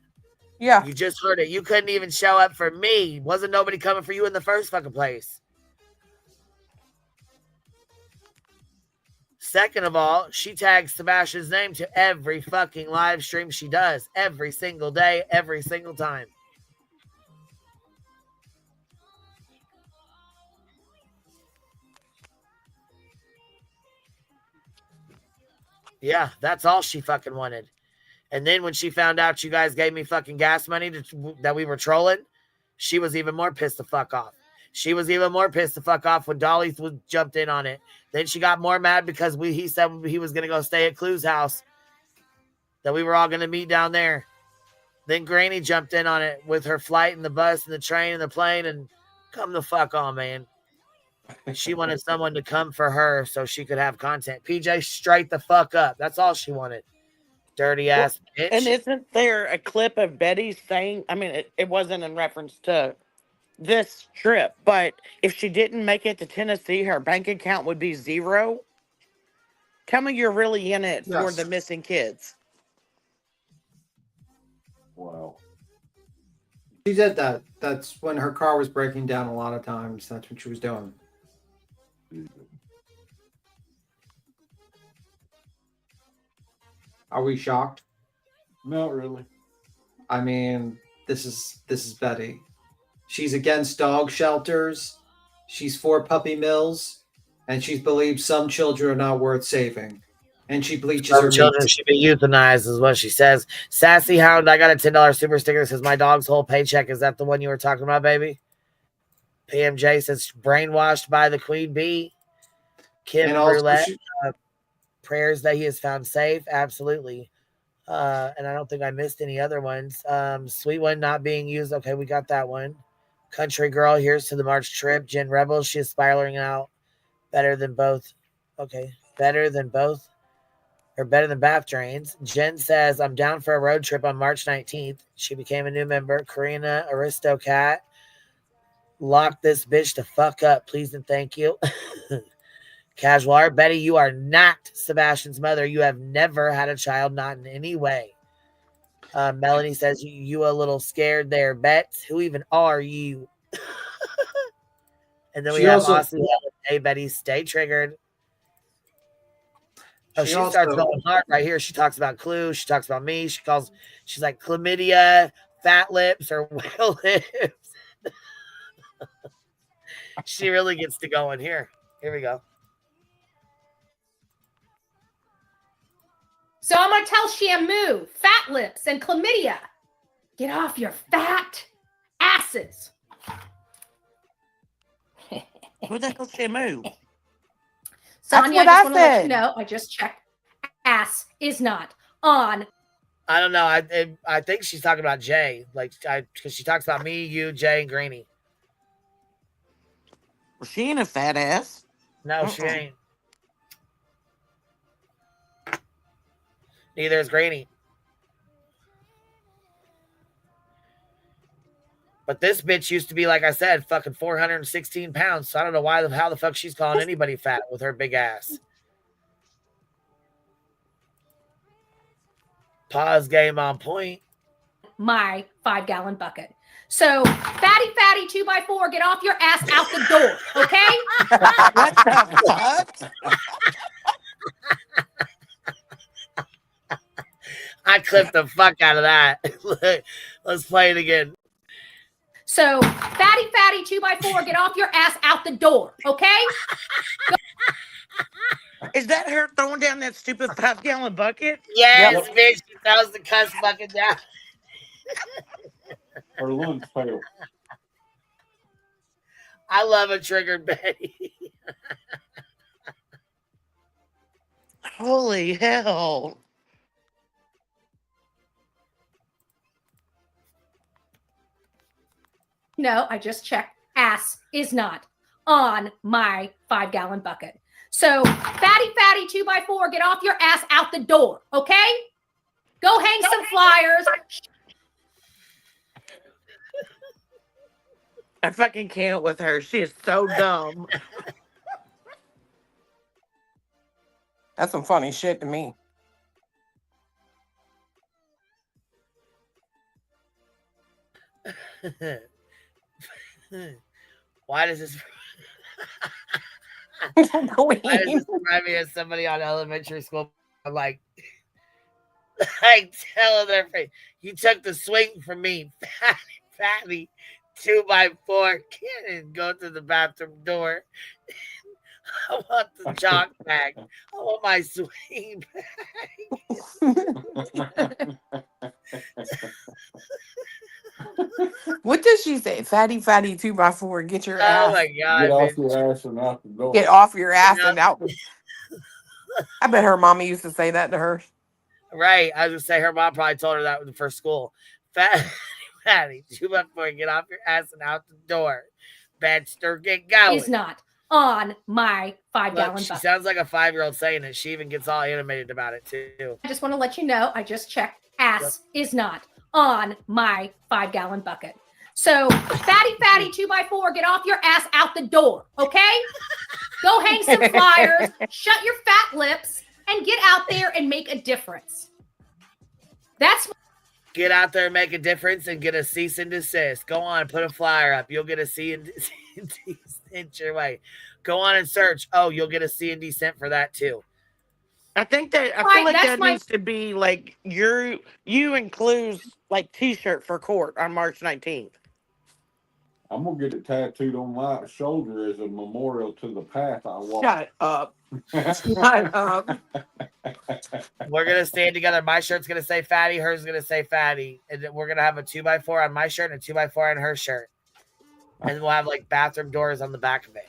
Yeah. You just heard it. You couldn't even show up for me. Wasn't nobody coming for you in the first fucking place. Second of all, she tags Sebastian's name to every fucking live stream she does. Every single day, every single time. Yeah, that's all she fucking wanted. And then when she found out you guys gave me fucking gas money that we were trolling, she was even more pissed the fuck off. She was even more pissed the fuck off when Dolly jumped in on it. Then she got more mad because he said he was going to go stay at Clue's house, that we were all going to meet down there. Then Granny jumped in on it with her flight and the bus and the train and the plane, and come the fuck on, man. She wanted someone to come for her so she could have content. PJ, straight the fuck up. That's all she wanted. Dirty ass bitch. And isn't there a clip of Betty saying, I mean, it wasn't in reference to this trip, but if she didn't make it to Tennessee, her bank account would be zero? Tell me you're really in it for the missing kids. Wow. She did that. That's when her car was breaking down a lot of times. That's what she was doing. Are we shocked? Not really. I mean, this is Betty. She's against dog shelters. She's for puppy mills, and she believes some children are not worth saving. And she bleaches her children meat. should be euthanized, is what she says. Sassy Hound, I got a $10 super sticker that says my dog's whole paycheck. Is that the one you were talking about, baby? PMJ says brainwashed by the queen bee. Kim Roulette, prayers that he is found safe. Absolutely. And I don't think I missed any other ones. Sweet one not being used. Okay, we got that one. Country girl, here's to the March trip. Jen Rebels, she is spiraling out. Better than both. Okay, better than both. Or better than bath drains. Jen says, I'm down for a road trip on March 19th. She became a new member. Karina Aristocat. Lock this bitch to fuck up, please and thank you. Casual art. Betty, you are not Sebastian's mother. You have never had a child, not in any way. Melanie says, you a little scared there, Bets. Who even are you? And then we have Austin. Hey, Betty, stay triggered. Oh, she starts going hard right here. She talks about Clue. She talks about me. She's like chlamydia, fat lips, or whale lips. She really gets to go in here. Here we go. So I'm going to tell Shamu, fat lips and chlamydia, get off your fat asses. Who the hell's Shamu? Sonia, I just want to let you know, I just checked. Ass is not on. I don't know. I think she's talking about Jay. Because she talks about me, you, Jay, and Greenie. Well, she ain't a fat ass. No, she ain't. Neither is Greenie. But this bitch used to be, like I said, fucking 416 pounds. So I don't know how the fuck she's calling anybody fat with her big ass. Pause game on point. My 5-gallon bucket. So, fatty 2x4, get off your ass out the door, okay? What the fuck? I clipped the fuck out of that. Let's play it again. So, fatty 2x4, get off your ass out the door, okay? Is that her throwing down that stupid 5-gallon bucket? Yes, bitch. She throws the cuss bucket down. Her lungs fail. I love a triggered Betty. Holy hell. No, I just checked. Ass is not on my 5-gallon bucket. So, fatty 2x4, get off your ass out the door, okay? Go hang some flyers. I fucking can't with her. She is so dumb. That's some funny shit to me. Why does this why does this remind me of somebody on elementary school? I'm like telling their friend, you took the swing from me, fatty 2x4. Get and go to the bathroom door. I want the chalk bag. I want my swing bag. What does she say? Fatty 2x4. Get your ass. Oh my god! Get off your ass and out the door. Get off your ass and out. I bet her mommy used to say that to her. Right. I was gonna say her mom probably told her that in the first school. Fatty 2x4. Get off your ass and out the door. Badster, get going. Is not on my 5-gallon She bucket. sounds like a 5-year-old saying it. She even gets all animated about it too. I just want to let you know, I just checked. Ass is not on my 5-gallon bucket. So, fatty 2x4, get off your ass out the door, okay? Go hang some flyers, shut your fat lips, and get out there and make a difference. That's Get out there and make a difference and get a cease and desist. Go on, put a flyer up. You'll get a C and desist your way. Go on and search. Oh, you'll get a C and descent for that too. I think that I feel like that needs to be like you include like T-shirt for court on March 19th. I'm gonna get it tattooed on my shoulder as a memorial to the path I walk. Shut up. Shut up. We're gonna stand together. My shirt's gonna say fatty, hers is gonna say fatty. And then we're gonna have a 2x4 on my shirt and a 2x4 on her shirt. And we'll have like bathroom doors on the back of it.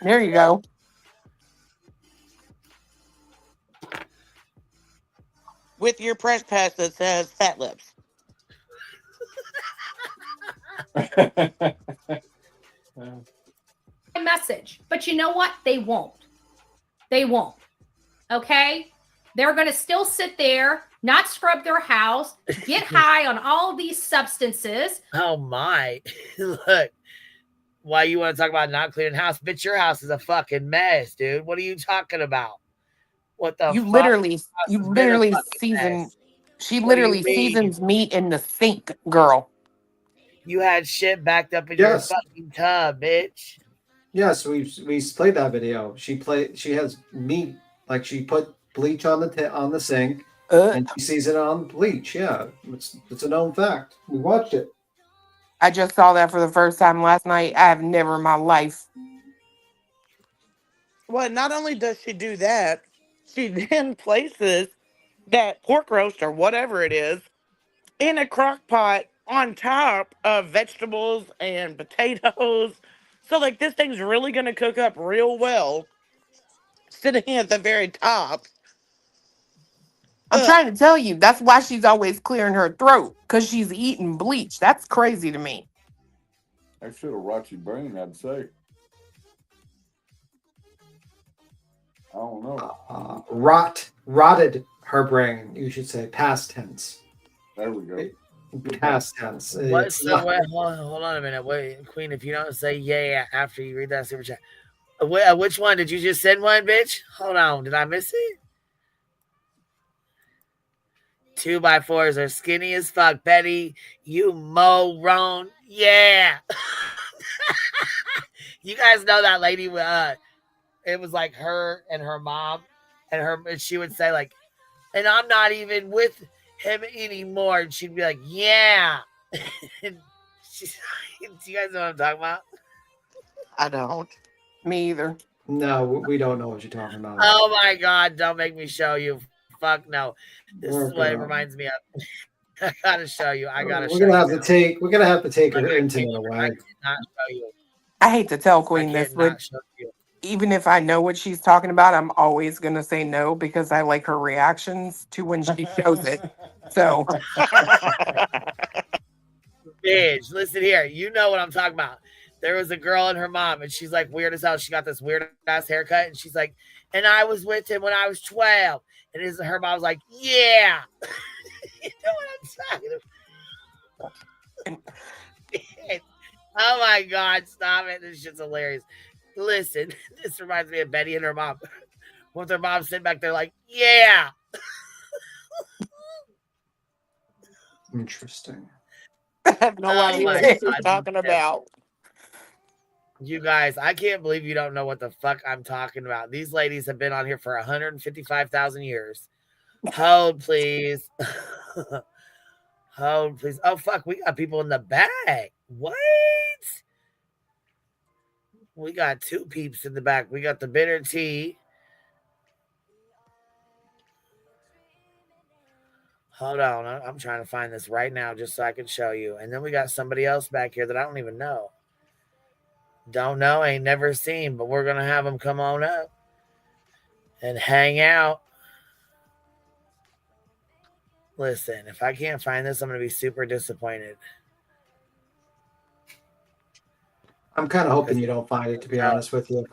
There you go. With your press pass that says fat lips. message. But you know what? They won't. They won't. Okay? They're going to still sit there, not scrub their house, get high on all these substances. Oh my. Look. Why you want to talk about not cleaning house? Bitch, your house is a fucking mess, dude. What are you talking about? What the You fuck? literally season. She literally seasons meat in the sink, girl. You had shit backed up in your fucking tub, bitch. Yes, we played that video. She has meat, like she put bleach on the sink and she seasoned it on bleach. Yeah, it's a known fact. We watched it. I just saw that for the first time last night. I have never in my life. Well, not only does she do that, she then places that pork roast or whatever it is in a crock pot on top of vegetables and potatoes. So, like, this thing's really going to cook up real well, sitting at the very top. I'm trying to tell you, that's why she's always clearing her throat, because she's eating bleach. That's crazy to me. That should have rot your brain, I'd say. I don't know. Rotted her brain, you should say. Past tense. There we go. Past tense. What's the way? Hold on a minute. Wait, Queen, if you don't say yeah after you read that super chat. Which one? Did you just send one, bitch? Hold on. Did I miss it? 2x4s are skinny as fuck, Betty. You moron. Yeah. You guys know that lady, it was like her and her mom, and she would say like, and I'm not even with him anymore. And she'd be like, yeah. And do you guys know what I'm talking about? I don't. Me either. No, we don't know what you're talking about. Oh my God. Don't make me show you. Fuck no. This is what it reminds me of. I gotta show you. We're gonna have to take her internet away. Not show you. I hate to tell Queen this, but even if I know what she's talking about, I'm always going to say no because I like her reactions to when she shows it. So, bitch, listen here. You know what I'm talking about. There was a girl and her mom, and she's like weird as hell. She got this weird ass haircut, and she's like, and I was with him when I was 12. And her mom was like, yeah. You know what I'm talking about? Oh my God, stop it. This shit's hilarious. Listen, this reminds me of Betty and her mom. with their mom sitting back there like, yeah. Interesting. I have no idea what you're talking about. You guys, I can't believe you don't know what the fuck I'm talking about. These ladies have been on here for 155,000 years. Hold, please. Hold, please. Oh, fuck. We got people in the back. What? We got two peeps in the back. We got the bitter tea. Hold on. I'm trying to find this right now just so I can show you. And then we got somebody else back here that I don't even know. Don't know, ain't never seen, but we're going to have them come on up and hang out. Listen, if I can't find this, I'm going to be super disappointed. I'm kind of hoping you don't find it, to be honest with you.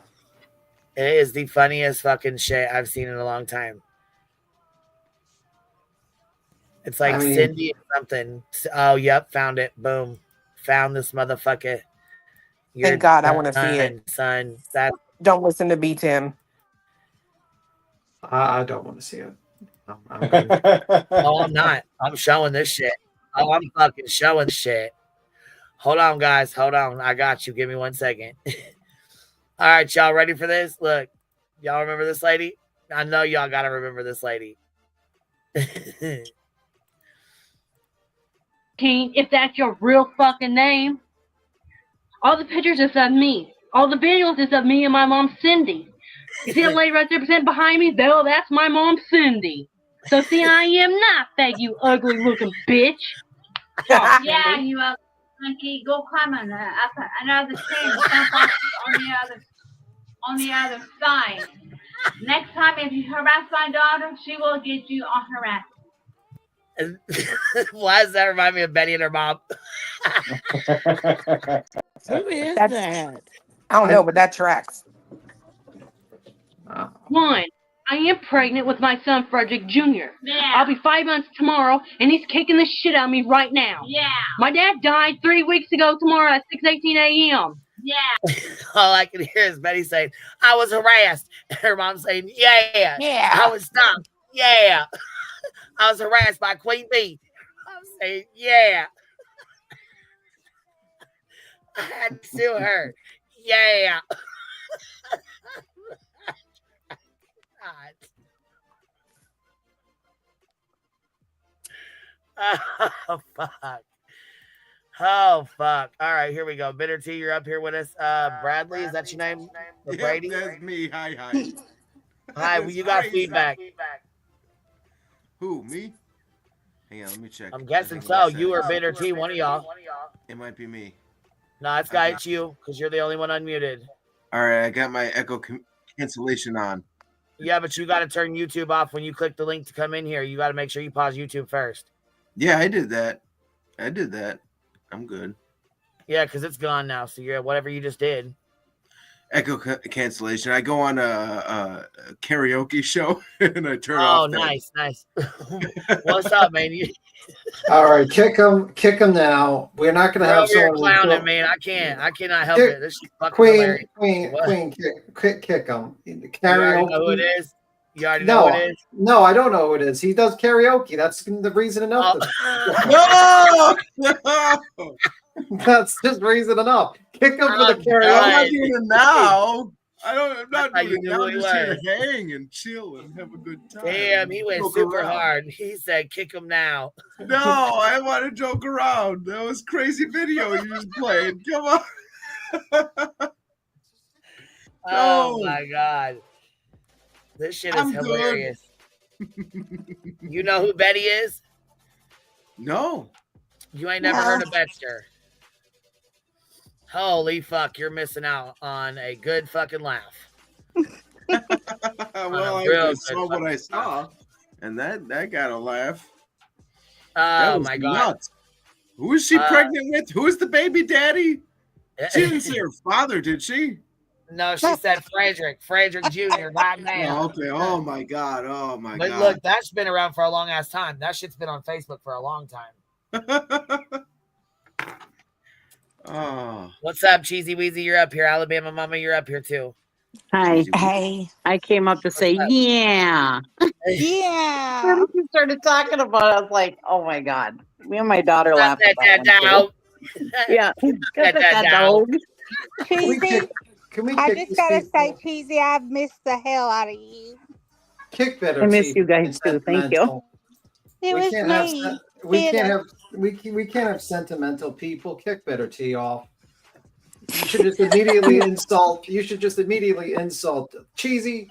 It is the funniest fucking shit I've seen in a long time. It's like Cindy or something. Oh, yep, found it. Boom. Found this motherfucker. Thank God, I want to see it. Son, don't listen to B Tim. I don't want to see it. I'm Oh, I'm not. I'm showing this shit. Oh, I'm fucking showing this shit. Hold on, guys. Hold on. I got you. Give me 1 second. All right, y'all ready for this? Look, y'all remember this lady? I know y'all got to remember this lady. If that's your real fucking name. All the pictures is of me. All the videos is of me and my mom, Cindy. You see that lady right there behind me? Though that's my mom, Cindy. So see, I am not fake, you ugly looking bitch. Yeah, you ugly monkey. Go climb on another stand. On the other side. Next time, if you harass my daughter, she will get you on harass. Why does that remind me of Betty and her mom? Who is that? I don't know, but that tracks. One, I am pregnant with my son, Frederick Jr. Yeah. I'll be 5 months tomorrow, and he's kicking the shit out of me right now. Yeah. My dad died 3 weeks ago tomorrow at 6:18 a.m. Yeah. All I can hear is Betty saying, I was harassed. And her mom saying, yeah. Yeah. I was stopped. Yeah. I was harassed by Queen Bee. I'm saying, yeah. I had to sue her. Yeah. Oh, fuck. Oh, fuck. All right, here we go. Bitter Tea, you're up here with us. Bradley, is that your name? Yep, Brady? that's me. Hi. Hi, well, you got feedback. Who, me? Hang on, let me check. I'm guessing so. You or Bitter Tea, one of y'all. It might be me. No, it's you, because you're the only one unmuted. All right, I got my echo cancellation on. Yeah, but you got to turn YouTube off when you click the link to come in here. You got to make sure you pause YouTube first. Yeah, I did that. I'm good. Yeah, because it's gone now. So you're whatever you just did. Echo cancellation. I go on a karaoke show and I turn off. Oh, nice. What's up, man? All right, kick him now. We're not going to have someone clowning, man. I cannot help it. This is fucking hilarious. Queen, kick him. Karaoke. You already know who it is? You already know who it is? No, I don't know who it is. He does karaoke. That's the reason enough. No! That's just reason enough. Kick him for the karaoke. I'm not doing it now. I'm not doing it now. I'm just here to hang and chill and have a good time. Damn, he went super hard. He said, kick him now. No, I want to joke around. That was crazy video you just played. Come on. Oh, my God. This shit is hilarious. You know who Betty is? No. You ain't never heard of Betster. Holy fuck, you're missing out on a good fucking laugh. Well, I saw what I saw, and that got a laugh. Oh, my God. Nuts. Who is she pregnant with? Who is the baby daddy? She didn't say her father, did she? No, she said Frederick Jr., not man. Oh, okay. Oh, my God. But look, that's been around for a long ass time. That shit's been on Facebook for a long time. Oh. What's up, Cheesy Weezy? You're up here. Alabama Mama, you're up here too. Hi. Hey. I came up to say, yeah. Yeah. When we started talking about it, I was like, oh my God. Me and my daughter laughed at that one too. Yeah. Got that dog. Cheesy, Can we I kick just these gotta say, people? Cheesy, I've missed the hell out of you. Kick better I miss teeth you guys and too. Thank you. sentimental. It We was can't have me. we can't Bitter. have we can't have sentimental people. Kick better tea off. You should just immediately insult. You should just immediately insult Cheesy.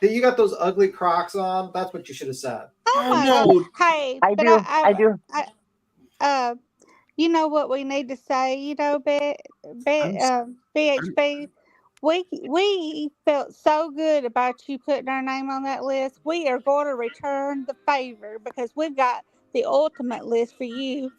Hey, you got those ugly Crocs on. That's what you should have said. Oh my God. Hey, I but do. I do. you know what we need to say, you know, BHB, we felt so good about you putting our name on that list. We are going to return the favor because we've got the ultimate list for you,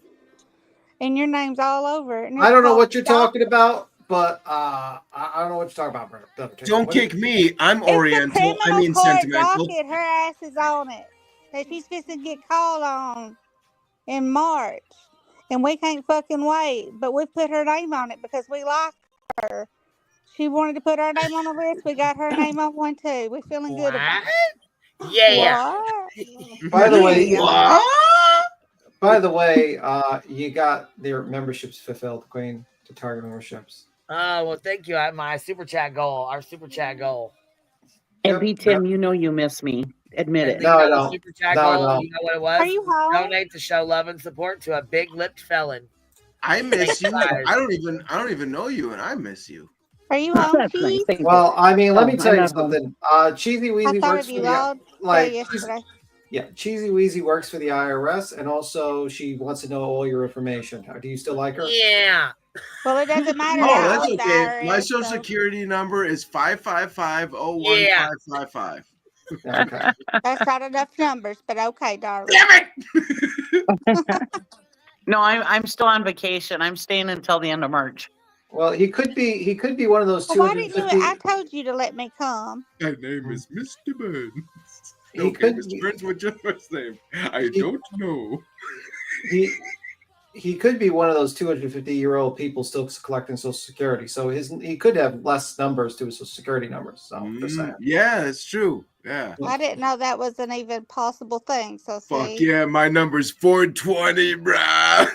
and your name's all over it. And I it's don't know called what you're talking about, but I don't know what you're talking about, brother. Don't What kick me. I'm It's the Oriental. I criminal mean court sentimental. docket. Her ass is on it. That she's fixing to get called on in March, and we can't fucking wait. But we put her name on it because we like her. She wanted to put our name on the list. We got her name on one too. We're feeling good about it. Yeah. What? By the way, Yeah. you got their memberships fulfilled, Queen, to target memberships. Oh, well, thank you. My super chat goal. Our super chat goal. And B Tim, you know you miss me. Admit And it. you know the super chat goal, don't. you know what it was? Are you home? Donate to show love and support to a big-lipped felon. I miss you. Guys. I don't even know you, and I miss you. Are you home, Cheese? Well, I mean, let me No, tell I'm you not home. something. Cheesy I Weezy thought works of for you the all day like. yesterday. Yeah, Cheesy Weezy works for the IRS, and also she wants to know all your information. Do you still like her? Yeah. Well, it doesn't matter. Oh, That that's owes the okay. IRS, My social so security number is 555-01555. Okay. that's not enough numbers, but okay, darling. No, I'm still on vacation. I'm staying until the end of March. Well, he could be one of those Well, why didn't you? 250. I told you to let me come. My name is Mr. Burns. He Okay, could Mr. be- Burns, what's your first name? I don't know. He could be one of those 250-year-old people still collecting Social Security. So he could have less numbers to his Social Security numbers. So just saying. Yeah, it's true. Yeah. I didn't know that was an even possible thing. So Fuck see, yeah, my number's 420, bruh.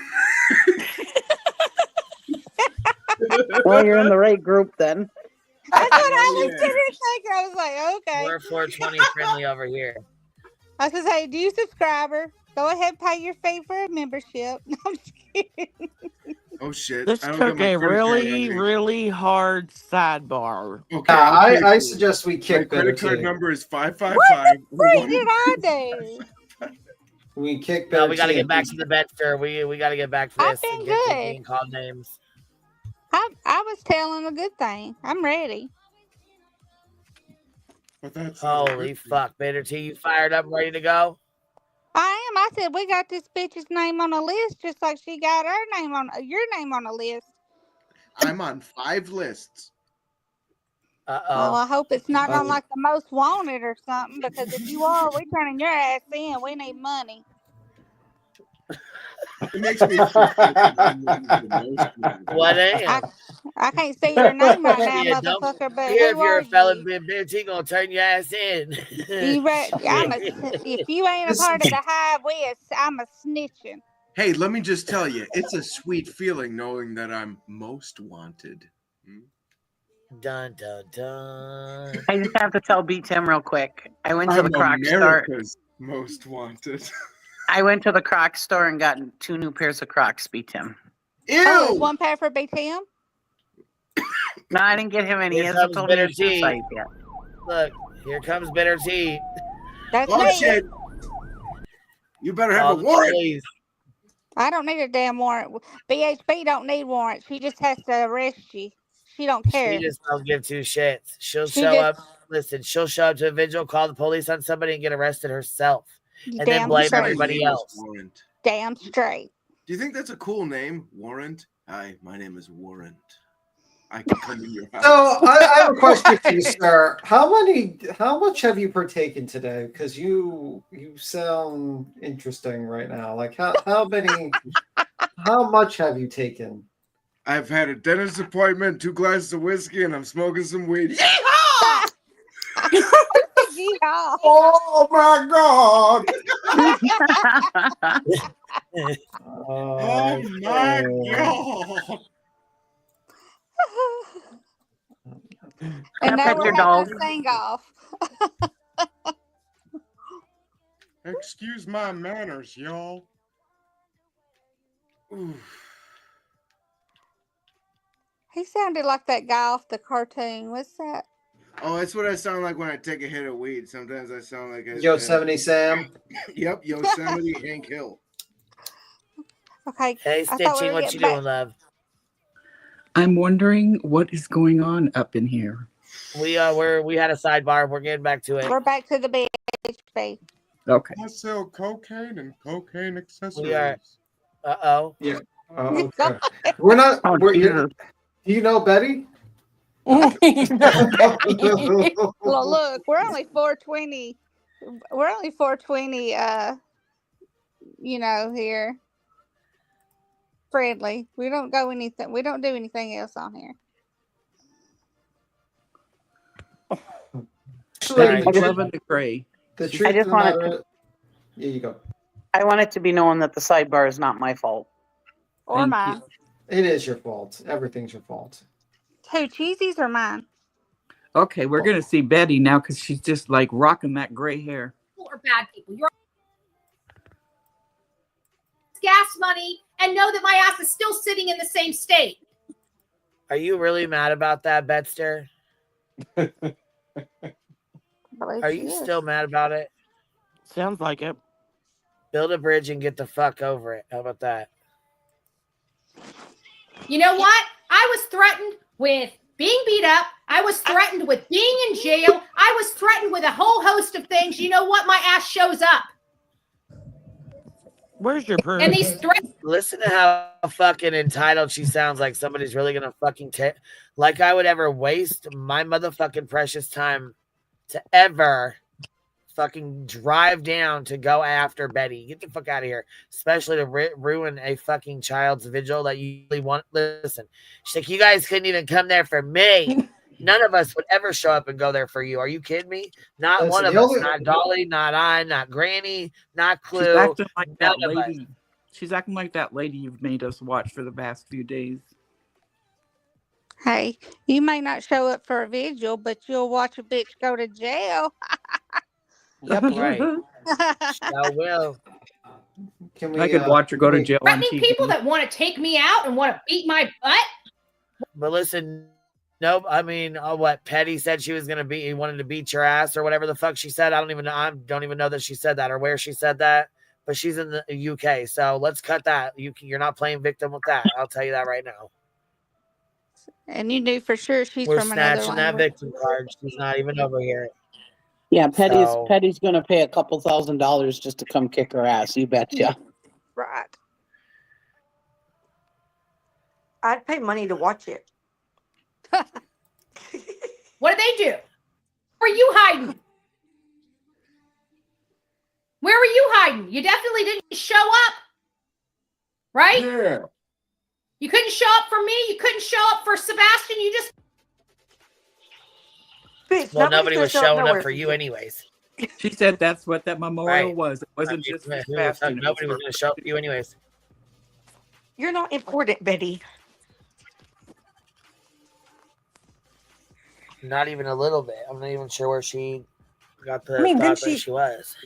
Well, you're in the right group then. that's what I was sitting here thinking. I was like, okay. We're 420 friendly over here. I was gonna say, do you subscriber? Go ahead, and pay your fee for a membership. No, I'm just kidding. Oh shit. This I don't got took my a credit card on really, me. really hard sidebar. Okay, I suggest we my kick better credit card too. number is What 555. the freak did I do? We kick No, better. we got to tea get and back to the Bedster. We got to get back to I've this been and get to good. being called names. I was telling a good thing. I'm ready. But that's Holy fuck, Bitter T, you fired up, ready to go? I am. I said we got this bitch's name on a list, just like she got your name on a list. I'm on 5 lists. Oh, I hope it's not on like the most wanted or something. Because if you are, we turning your ass in. We need money. It makes me feel What am? I can't see your name right now, Yeah, don't motherfucker. But care if who you're are a felon, you? Bitter T gonna turn your ass in. If you ain't a part of the hive, I'm a snitching. Hey, let me just tell you, it's a sweet feeling knowing that I'm most wanted. Dun dun dun. I just have to tell B Tim real quick. I went to I'm the Croc store. America's most wanted. I went to the Croc store and got 2 new pairs of Crocs, B Tim. Ew! Oh, there's one pair for BTM? No, I didn't get him any. He Here hasn't comes told me Bitter his shoe T. size yet. Look, here comes Bitter T. That's Oh me. shit! You better have Call a the warrant. police. I don't need a damn warrant. BHB don't need warrants. She just has to arrest you. She don't care. She just don't give 2 shits. She'll She show just- up. Listen, she'll show up to a vigil, call the police on somebody, and get arrested herself, and then Damn blame straight. everybody My name is else. Warrant. Damn straight. Do you think that's a cool name, Warrant? Hi, my name is Warrant. I can come in your house. So I have a question for you, sir. How much have you partaken today? Because you sound interesting right now. Like how much have you taken? I've had a dentist appointment, 2 glasses of whiskey, and I'm smoking some weed. So off. Oh my God! Oh my God! And now pet we're your having dog? a sing off. Excuse my manners, y'all. Oof. He sounded like that guy off the cartoon. What's that? Oh, that's what I sound like when I take a hit of weed. Sometimes I sound like Yosemite Sam. Yep, Yosemite Hank Hill. Okay. Hey, I thought we Stitchy, were what getting you back. doing, love? I'm wondering what is going on up in here. We had a sidebar. We're getting back to it. We're back to the BHB. Okay. I sell cocaine and cocaine accessories. We are. Uh-oh. Yeah. Okay. We're not. Do you know Betty? Well, look, we're only 420. We're only 420. Here friendly. We don't go anything. We don't do anything else on here. Betty's loving the gray. The truth I of just the wanted matter. to, Here you go. I want it to be known that the sidebar is not my fault. Or Thank mine. It is your fault. Everything's your fault. Who, Cheesy's or mine? Okay, we're gonna see Betty now because she's just like rocking that gray hair. People are bad people. You're gas money and know that my ass is still sitting in the same state. Are you really mad about that, Betster? Are you still mad about it? Sounds like it. Build a bridge and get the fuck over it. How about that? You know what? I was threatened with being beat up. I was threatened with being in jail. I was threatened with a whole host of things. You know what? My ass shows up. Where's your proof? And these threats. Listen to how fucking entitled she sounds, like somebody's really gonna fucking like I would ever waste my motherfucking precious time to ever fucking drive down to go after Betty. Get the fuck out of here. Especially to ruin a fucking child's vigil that you really want. Listen, she's like, you guys couldn't even come there for me. None of us would ever show up and go there for you. Are you kidding me? Not one of us. Not Dolly, not I, not Granny, not Clue. She's acting like that lady. She's acting like that lady you've made us watch for the past few days. Hey, you may not show up for a vigil, but you'll watch a bitch go to jail. Yep, right. I will. I could watch her go to jail on Threatening TV. people that want to take me out and want to beat my butt. But listen, nope. I mean, what Petty said she was gonna he wanted to beat your ass or whatever the fuck she said. I don't even know that she said that or where she said that. But she's in the UK, so let's cut that. You're not playing victim with that. I'll tell you that right now. And you knew for sure she's We're from another snatching that language. victim card. She's not even over here. Yeah, Petty's So- Petty's gonna pay a couple $1,000s just to come kick her ass. You betcha. Right. I'd pay money to watch it. What did they do? Where are you hiding? Where were you hiding? You definitely didn't show up. Right? Yeah. You couldn't show up for me. You couldn't show up for Sebastian. You just... Bitch, Well, nobody was showing up for you anyways. She said that's what that memorial Right. was. It wasn't just for Sebastian. Nobody was going to show up for you anyways. You're not important, Betty. Not even a little bit. I'm not even sure where she got the I mean, thought didn't that she was.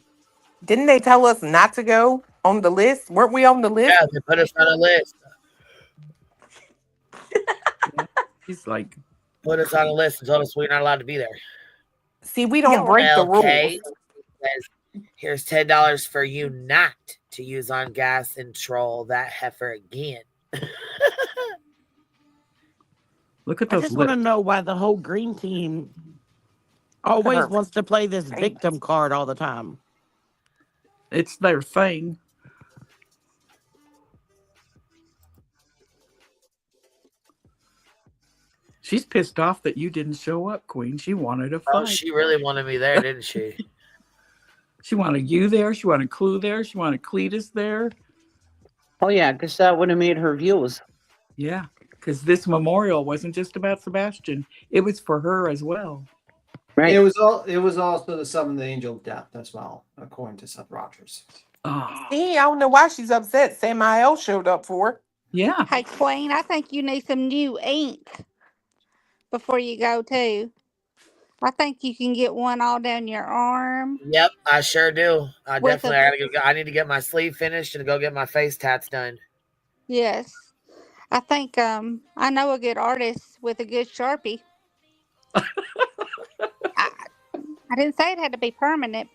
Didn't they tell us not to go on the list? Weren't we on the list? Yeah, they put us on a list. He's like, Put us on a list and told us we're not allowed to be there. See, we don't break the rules. Says, here's $10 for you not to use on gas and troll that heifer again. look at I those just want to lips. know why the whole green team always wants to play this victim card all the time. It's their thing. She's pissed off that you didn't show up, Queen. She wanted a fight. Oh, she really wanted me there, didn't she? She wanted you there. She wanted Clue there. She wanted Cletus there. Oh yeah, because that would have made her views. Yeah, because this memorial wasn't just about Sebastian. It was for her as well. Right. It was also the summon the angel of death as well, according to Seth Rogers. See, I don't know why she's upset. Samael showed up for her. Yeah. Hey, Queen, I think you need some new ink before you go, too. I think you can get one all down your arm. Yep, I sure do. I With definitely. I need to get my sleeve finished and go get my face tats done. Yes. I think I know a good artist with a good Sharpie. I didn't say it had to be permanent.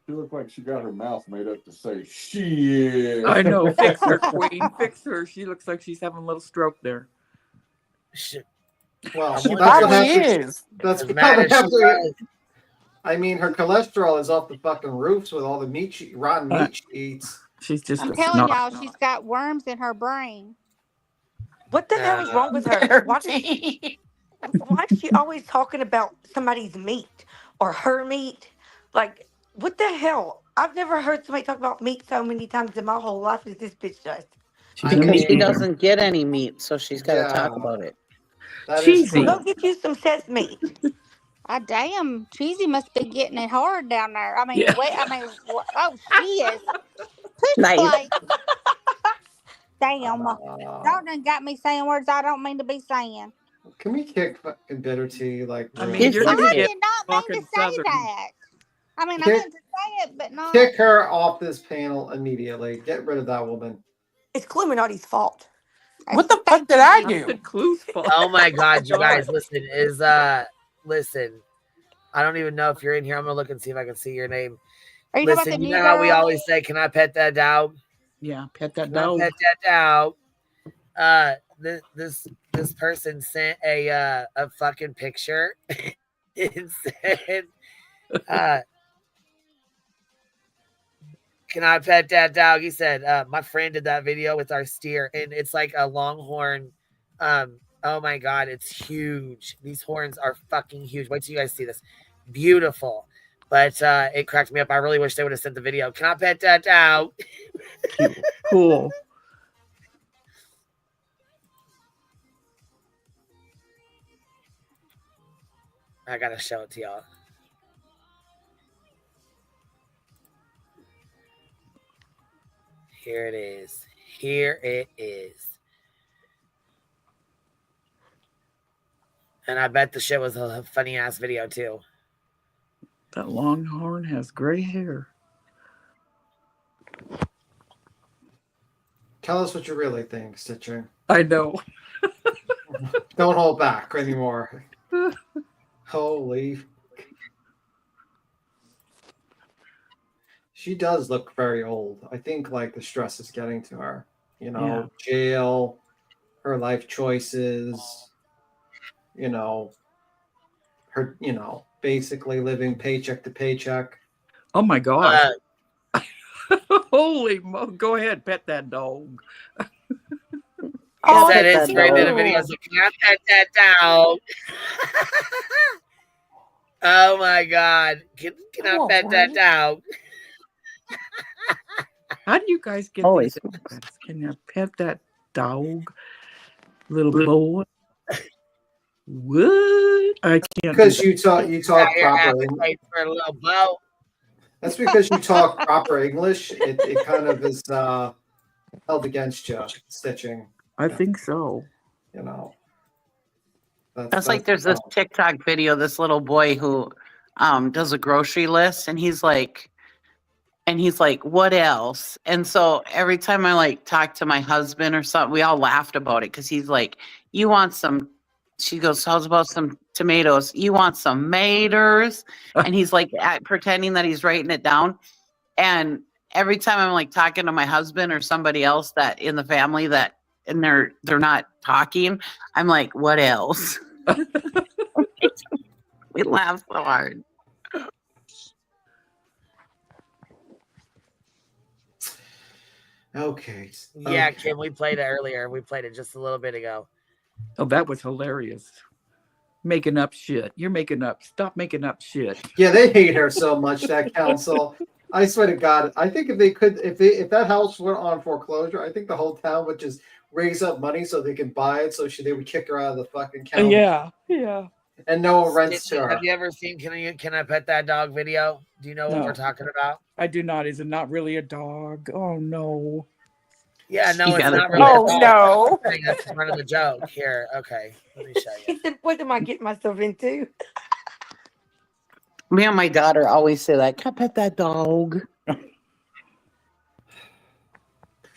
She looked like she got her mouth made up to say shit. I know. Fix her, Queen. Fix her. She looks like she's having a little stroke there. Well, She that's probably what happens. is. That's As how mad they as have she to. was. I mean, her cholesterol is off the fucking roofs with all the rotten meat she eats. She's just I'm a telling snot. y'all, she's got worms in her brain. What the hell is wrong with her? Why is she always talking about somebody's meat or her meat? Like, what the hell? I've never heard somebody talk about meat so many times in my whole life as this bitch does. Because she doesn't get any meat, so she's got to talk about it. That is Cheesy. true. Go get you some sesame. Damn, Cheesy must be getting it hard down there. I mean, Yeah. she is. Push Nice. play. Damn. Y'all done got me saying words I don't mean to be saying. Can we kick fucking Bitter Tea? Like, I really? mean, you're I gonna did get not mean to say Southern. that. I mean, I Kick- meant to say it, but not. Kick her off this panel immediately. Get rid of that woman. It's Illuminati's fault. What the fuck did I The do? clue's fault. Oh my God, you God. guys, listen. I don't even know if you're in here. I'm gonna look and see if I can see your name. Are you talking about Listen, the you new know how we girl? always say, "Can I pet that dog?" Yeah, pet that Can I dog. pet that dog? This person sent a fucking picture and said, "Can I pet that dog?" He said, "My friend did that video with our steer, and it's like a longhorn. Oh my God, it's huge. These horns are fucking huge. Wait till you guys see this. Beautiful." But it cracked me up. I really wish they would have sent the video. Can I pet that dog? Cool. I gotta show it to y'all. Here it is. Here it is. And I bet the shit was a funny ass video too. That longhorn has gray hair. Tell us what you really think, Stitcher. I know. Don't hold back anymore. Holy. She does look very old. I think like the stress is getting to her. You know, jail, her life choices, her, basically living paycheck to paycheck. Oh my God. Holy mo! Go ahead, pet that dog. He said it's right in the video. So can I pet that dog? Oh my God. Can I pet that dog? How do you guys get Holy these? Can you pet that dog, little boy? What? I can't. Because you talk proper Appetite for a little boat. That's because you talk proper English. It kind of is held against you, stitching. I think so. That's like there's this TikTok video, this little boy who does a grocery list, and he's like, what else? And so every time I like talk to my husband or something, we all laughed about it because he's like, you want some, she goes, how's about some tomatoes? You want some maters? And he's like pretending that he's writing it down. And every time I'm like talking to my husband or somebody else that in the family that, and they're not talking, I'm like, what else? We laugh so hard. Okay. Yeah, Kim, we played it earlier. We played it just a little bit ago. Oh, that was hilarious. Making up shit. You're making up. Stop making up shit. Yeah, they hate her so much, that council. I swear to God, I think if they could, if that house went on foreclosure, I think the whole town would just raise up money so they can buy it. So they would kick her out of the fucking county. Yeah. And no one rents to Stitchy, her. have you ever seen Can I Pet That Dog video? Do you know what No. we're talking about? I do not. Is it not really a dog? Oh no. Yeah, no, You it's gotta not tell really. us. Oh no. That's part of the joke. Here, okay, let me show you. He said, "What am I getting myself into?" Me and my daughter always say that. Can I pet that dog?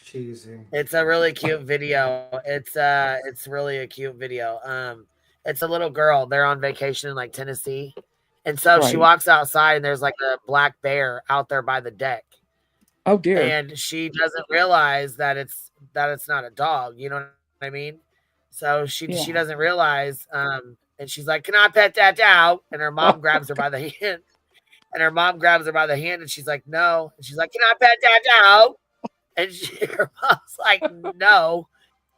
Cheesy. It's a really cute video. It's really a cute video. It's a little girl. They're on vacation in like Tennessee, and so she Right. walks outside, and there's like a black bear out there by the deck. Oh dear. And she doesn't realize that it's not a dog. You know what I mean? So she Yeah. doesn't realize. And she's like, "Can I pet that dog?" And her mom grabs her by the hand. And her mom grabs her by the hand, and she's like, "No." And she's like, "Can I pet that dog?" And her mom's like, "No."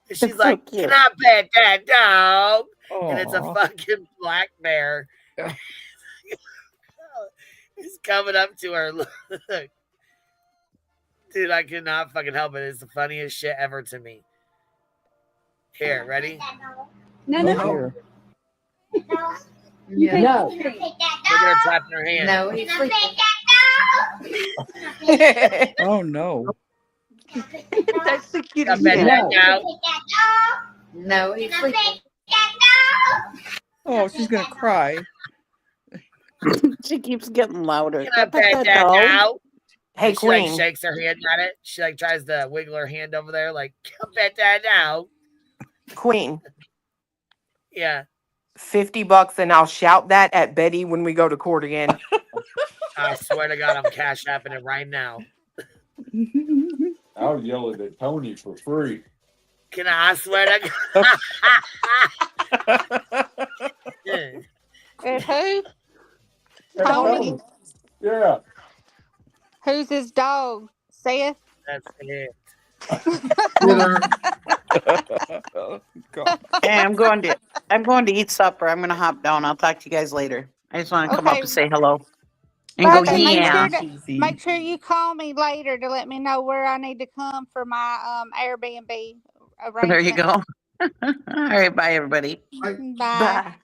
And she's like, "Can I pet that dog?" And it's a Aw. fucking black bear. Yeah. It's coming up to her. Look. Dude, I cannot fucking help it. It's the funniest shit ever to me. Here, ready? No. No. Yeah. No. Look at her clapping her hands. No, he's Oh no. That's the I cutest bet shit. that dog. No, he's sleeping. Oh, she's gonna cry. She keeps getting louder. Can I pet that dog? Hey, And she like Queen. shakes her hand at it. She like tries to wiggle her hand over there, like, "Can I pet that dog?" Queen. Yeah. $50 and I'll shout that at Betty when we go to court again. I swear to God, I'm cash apping it right now. I'll yell it at Tony for free. Can I swear to God? And who? That's Tony. Yeah. Who's his dog? Seth? That's it. God. Hey, I'm going to eat supper. I'm gonna hop down. I'll talk to you guys later. I just want to come up Okay. and say hello. And Well, go, okay, yeah. make sure you call me later to let me know where I need to come for my Airbnb arrangement. There you go. All right, bye everybody. Bye. Bye.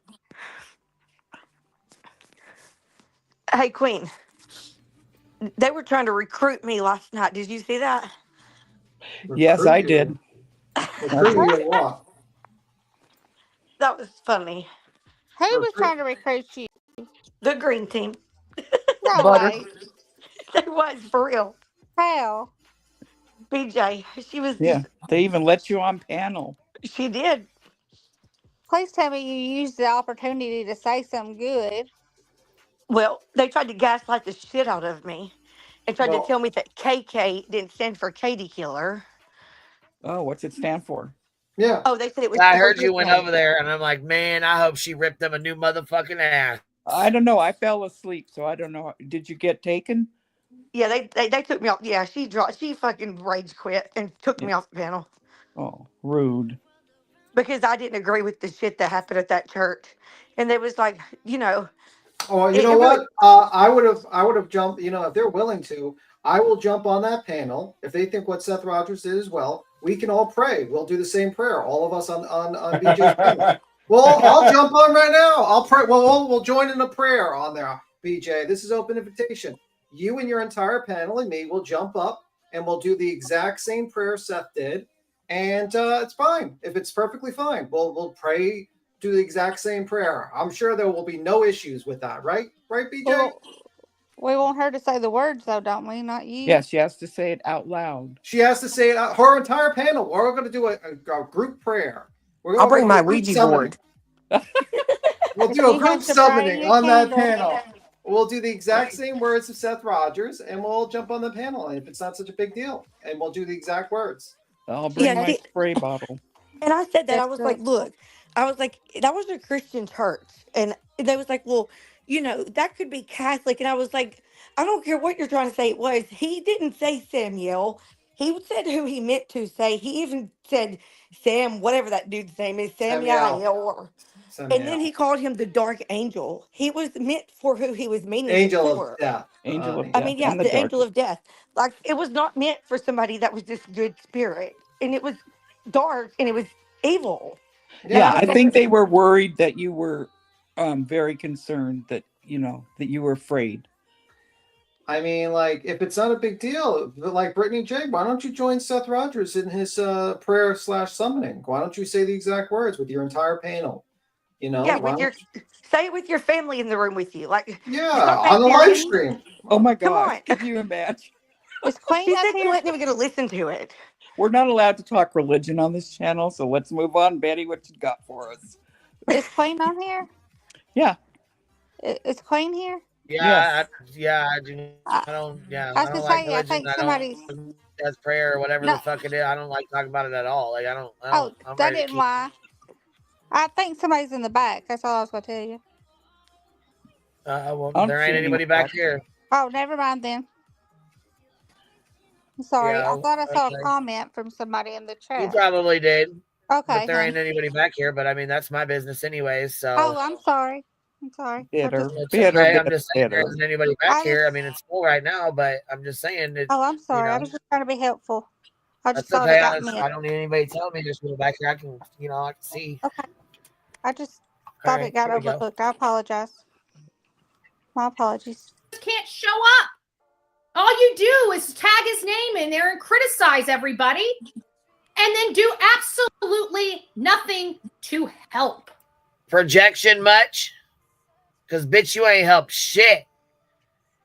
Hey, Queen. They were trying to recruit me last night. Did you see that? Yes, I did. Recruit you what? That was funny. Who was trying to recruit you? The green team. No Butter. way. They was for real. How? BJ. She was. Yeah. They even let you on panel. She did. Please tell me you used the opportunity to say something good. Well, they tried to gaslight the shit out of me and tried to tell me that KK didn't stand for Katie Killer. Oh, what's it stand for? Yeah. Oh, they said it was. I her heard you went nickname. over there, and I'm like, man, I hope she ripped them a new motherfucking ass. I don't know. I fell asleep, so I don't know. Did you get taken? Yeah, they took me off. Yeah, she fucking rage quit and took me off the panel Oh, rude. because I didn't agree with the shit that happened at that church, and they was like, Oh, you It- know it what? really- I would have jumped. If they're willing to, I will jump on that panel. If they think what Seth Rogers did as well, we can all pray. We'll do the same prayer. All of us on BJ's panel. Well, I'll jump on right now. I'll pray. Well, we'll join in a prayer on there. BJ, this is open invitation. You and your entire panel and me will jump up and we'll do the exact same prayer Seth did, and it's fine. If it's perfectly fine, we'll pray. Do the exact same prayer. I'm sure there will be no issues with that, right? Right, BJ? Well, we want her to say the words, though, don't we? Not you. Yeah, she has to say it out loud. She has to say it. Her entire panel. We're going to do a group prayer. I'll bring my group Ouija summoning. board. We'll do a group summoning on that panel. We'll do the exact same words of Seth Rogers, and we'll jump on the panel. And if it's not such a big deal, and we'll do the exact words. I'll bring Yeah, my see- spray bottle. And I said that I was like, look, that was a Christian church, and they was like, well, that could be Catholic, and I was like, I don't care what you're trying to say. It was he didn't say Samuel. He said who he meant to say. He even said Sam, whatever that dude's name is, Samuel. And then he called him the dark angel. He was meant for who he was meaning Angel for. of death. Angel of I death. mean, yeah, and the angel dark. of death. Like, it was not meant for somebody that was just good spirit. And it was dark and it was evil. Yeah, I think they were worried that you were very concerned that, that you were afraid. I mean, like, if it's not a big deal, like Brittany J, why don't you join Seth Rogers in his prayer/summoning? Why don't you say the exact words with your entire panel? Yeah, say it with your family in the room with you. Like, on the live stream. Oh my Come God. on. Could you imagine? Is Queen She up said she here? wasn't even going to listen to it. We're not allowed to talk religion on this channel, so let's move on. Betty, what you got for us? Is Queen on here? Yeah. Is Queen here? Yeah, I do. I don't was gonna like say, I religion. think I somebody's. don't as prayer or whatever No. the fuck it is. I don't like talking about it at all. Like I'm Oh, that ready to didn't keep. lie. I think somebody's in the back. That's all I was gonna tell you. Well, there ain't anybody back here. Oh, never mind then. I'm sorry. Yeah, I thought I saw okay. a comment from somebody in the chat. You probably did. Okay, But there then. ain't anybody back here. But I mean, that's my business anyways. So. Oh, I'm sorry. I'm sorry. Bitter. It's Bitter, okay. I'm bitter, just saying there bitter. isn't anybody back here. I mean, it's full right now, but I'm just saying it. Oh, I'm sorry. I was just trying to be helpful. I just That's thought okay. it got me. I don't need anybody telling me just go back here. I can see. Okay. I just thought it got here we go. overlooked. I apologize. My apologies. Just can't show up. All you do is tag his name in there and criticize everybody and then do absolutely nothing to help. Projection much? Because, bitch, you ain't helped shit.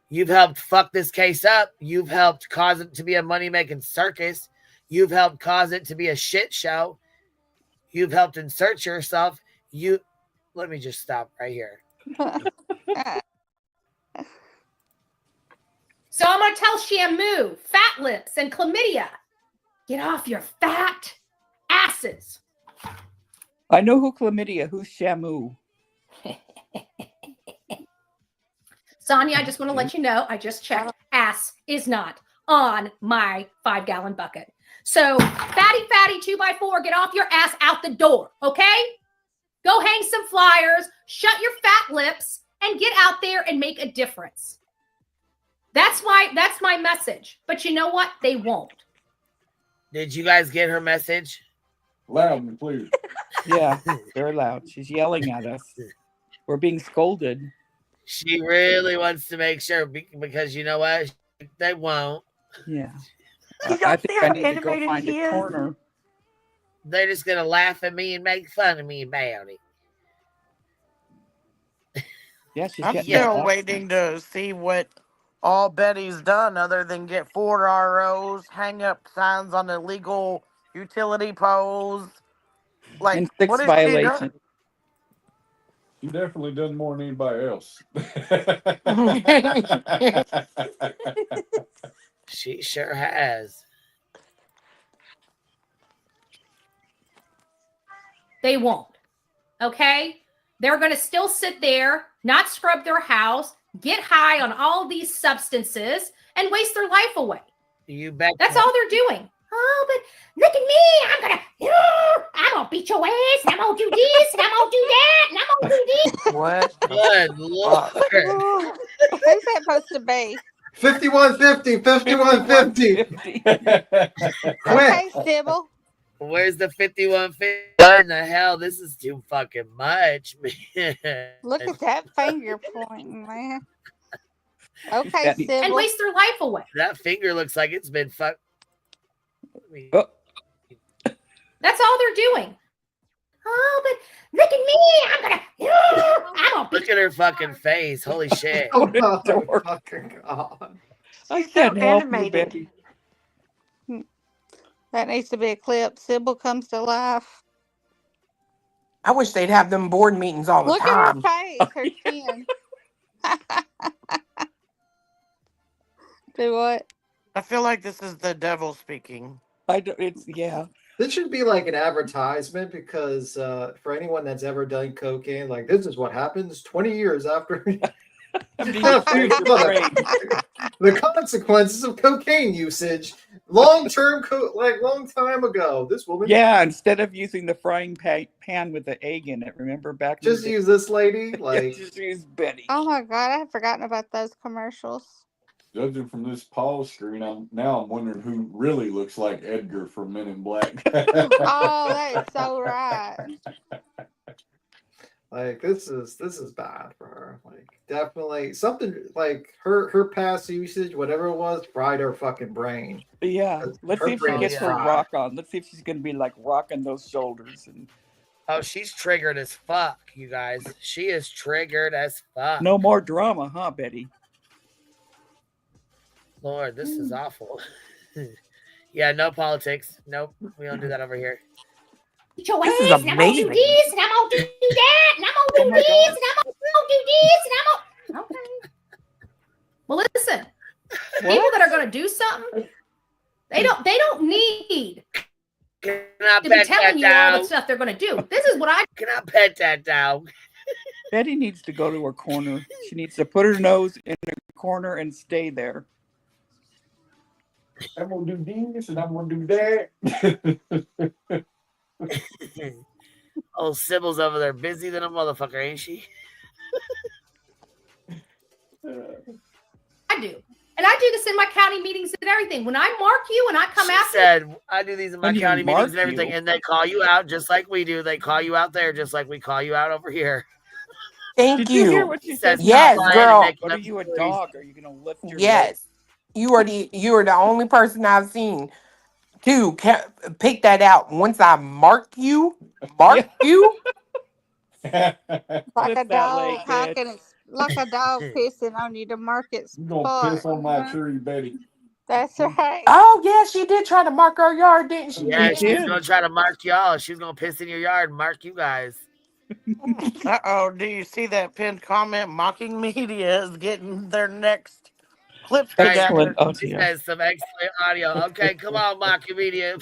You've helped fuck this case up. You've helped cause it to be a money-making circus. You've helped cause it to be a shit show. You've helped insert yourself. Let me just stop right here. So I'm going to tell Shamu, Fat Lips, and Chlamydia, get off your fat asses. I know who Chlamydia, who's Shamu. Sonia, I just want to let you know, I just checked. Ass is not on my 5-gallon bucket. So, fatty 2x4, get off your ass out the door, okay? Go hang some flyers, shut your fat lips, and get out there and make a difference. That's my message. But you know what? They won't. Did you guys get her message? Loud and clear. Yeah, very loud. She's yelling at us. We're being scolded. She really wants to make sure because you know what? They won't. Yeah. I think I need to go find a corner. They're just going to laugh at me and make fun of me about it. Yeah, she's I'm still waiting to see what all Betty's done other than get 4 ROs, hang up signs on illegal utility poles. Like, and 6 what is violations. she done? You definitely done more than anybody else. She sure has. They won't. Okay? They're going to still sit there, not scrub their house, get high on all these substances, and waste their life away. You bet. That's all they're doing. Oh, but look at me. I'm going to beat your ass, and I'm going to do this, and I'm going to do that, and I'm going to do this. What? Good Lord. Who's that supposed to be? 5150, 5150. Okay, Sybil. Where's the 5150? What in the hell? This is too fucking much, man. Look at that finger pointing, man. Okay, Sybil. And waste their life away. That finger looks like it's been fucked. That's all they're doing. Oh, but look at me. I'm gonna Look at her fucking face. Holy shit. Oh, fucking God. I so can't help you, animated. Betty. That needs to be a clip. Sybil comes to life. I wish they'd have them board meetings all the Look time. at her face, her chin. Do what? I feel like this is the devil speaking. Yeah. This should be like an advertisement because for anyone that's ever done cocaine, like this is what happens 20 years after the consequences of cocaine usage. Long time ago. This woman. Yeah, instead of using the frying pan with the egg in it, remember back in Just the day? use this lady. Like just use Betty. Oh my God, I had forgotten about those commercials. Judging from this pause screen, I'm wondering who really looks like Edgar from Men in Black. Oh, that is so right. Like this is bad for her. Like definitely something like her past usage, whatever it was, fried her fucking brain. Yeah, let's Her see if she brain gets is her fried. rock on. Let's see if she's gonna be like rocking those shoulders. And Oh, she's triggered as fuck, you guys. She is triggered as fuck. no more drama, huh, Betty? Lord, this is awful. Yeah, no politics. Nope, we don't do that over here. This is amazing. And I'm gonna do this, and I'm gonna do that, and I'm gonna do this, and I'm gonna do this, and I'm gonna. Okay. Well, listen. People that are gonna do something, they don't need to be telling you all the stuff they're gonna do. This is what I Can I pet that dog? Betty needs to go to her corner. She needs to put her nose in her corner and stay there. I'm gonna do this and I'm gonna do that. Old Sybil's over there busy than a motherfucker, ain't she? do. And I do this in my county meetings and everything. When I mark you and I come She after said, I do these in my When you county meetings mark and everything, you. and they call you out just like we do. They call you out there just like we call you out over here. Thank Did you hear you. what she Says said? Yes, stop lying and girl. making What up are you, a stories. dog? Are you gonna lift your Yes. You are the only person I've seen to pick that out. Once I mark you, Like Lift a that dog leg, bitch. hacking its like a dog pissing on you to mark its You gonna spot. piss on my tree, Betty? That's right. Oh yeah, she did try to mark our yard, didn't she? Yeah, She she's did. gonna try to mark y'all. She's gonna piss in your yard and mark you guys. Uh-oh, do you see that pinned comment? Mocking media is getting their next clips Excellent together. She audio. says some excellent audio. Okay, come on, mock media.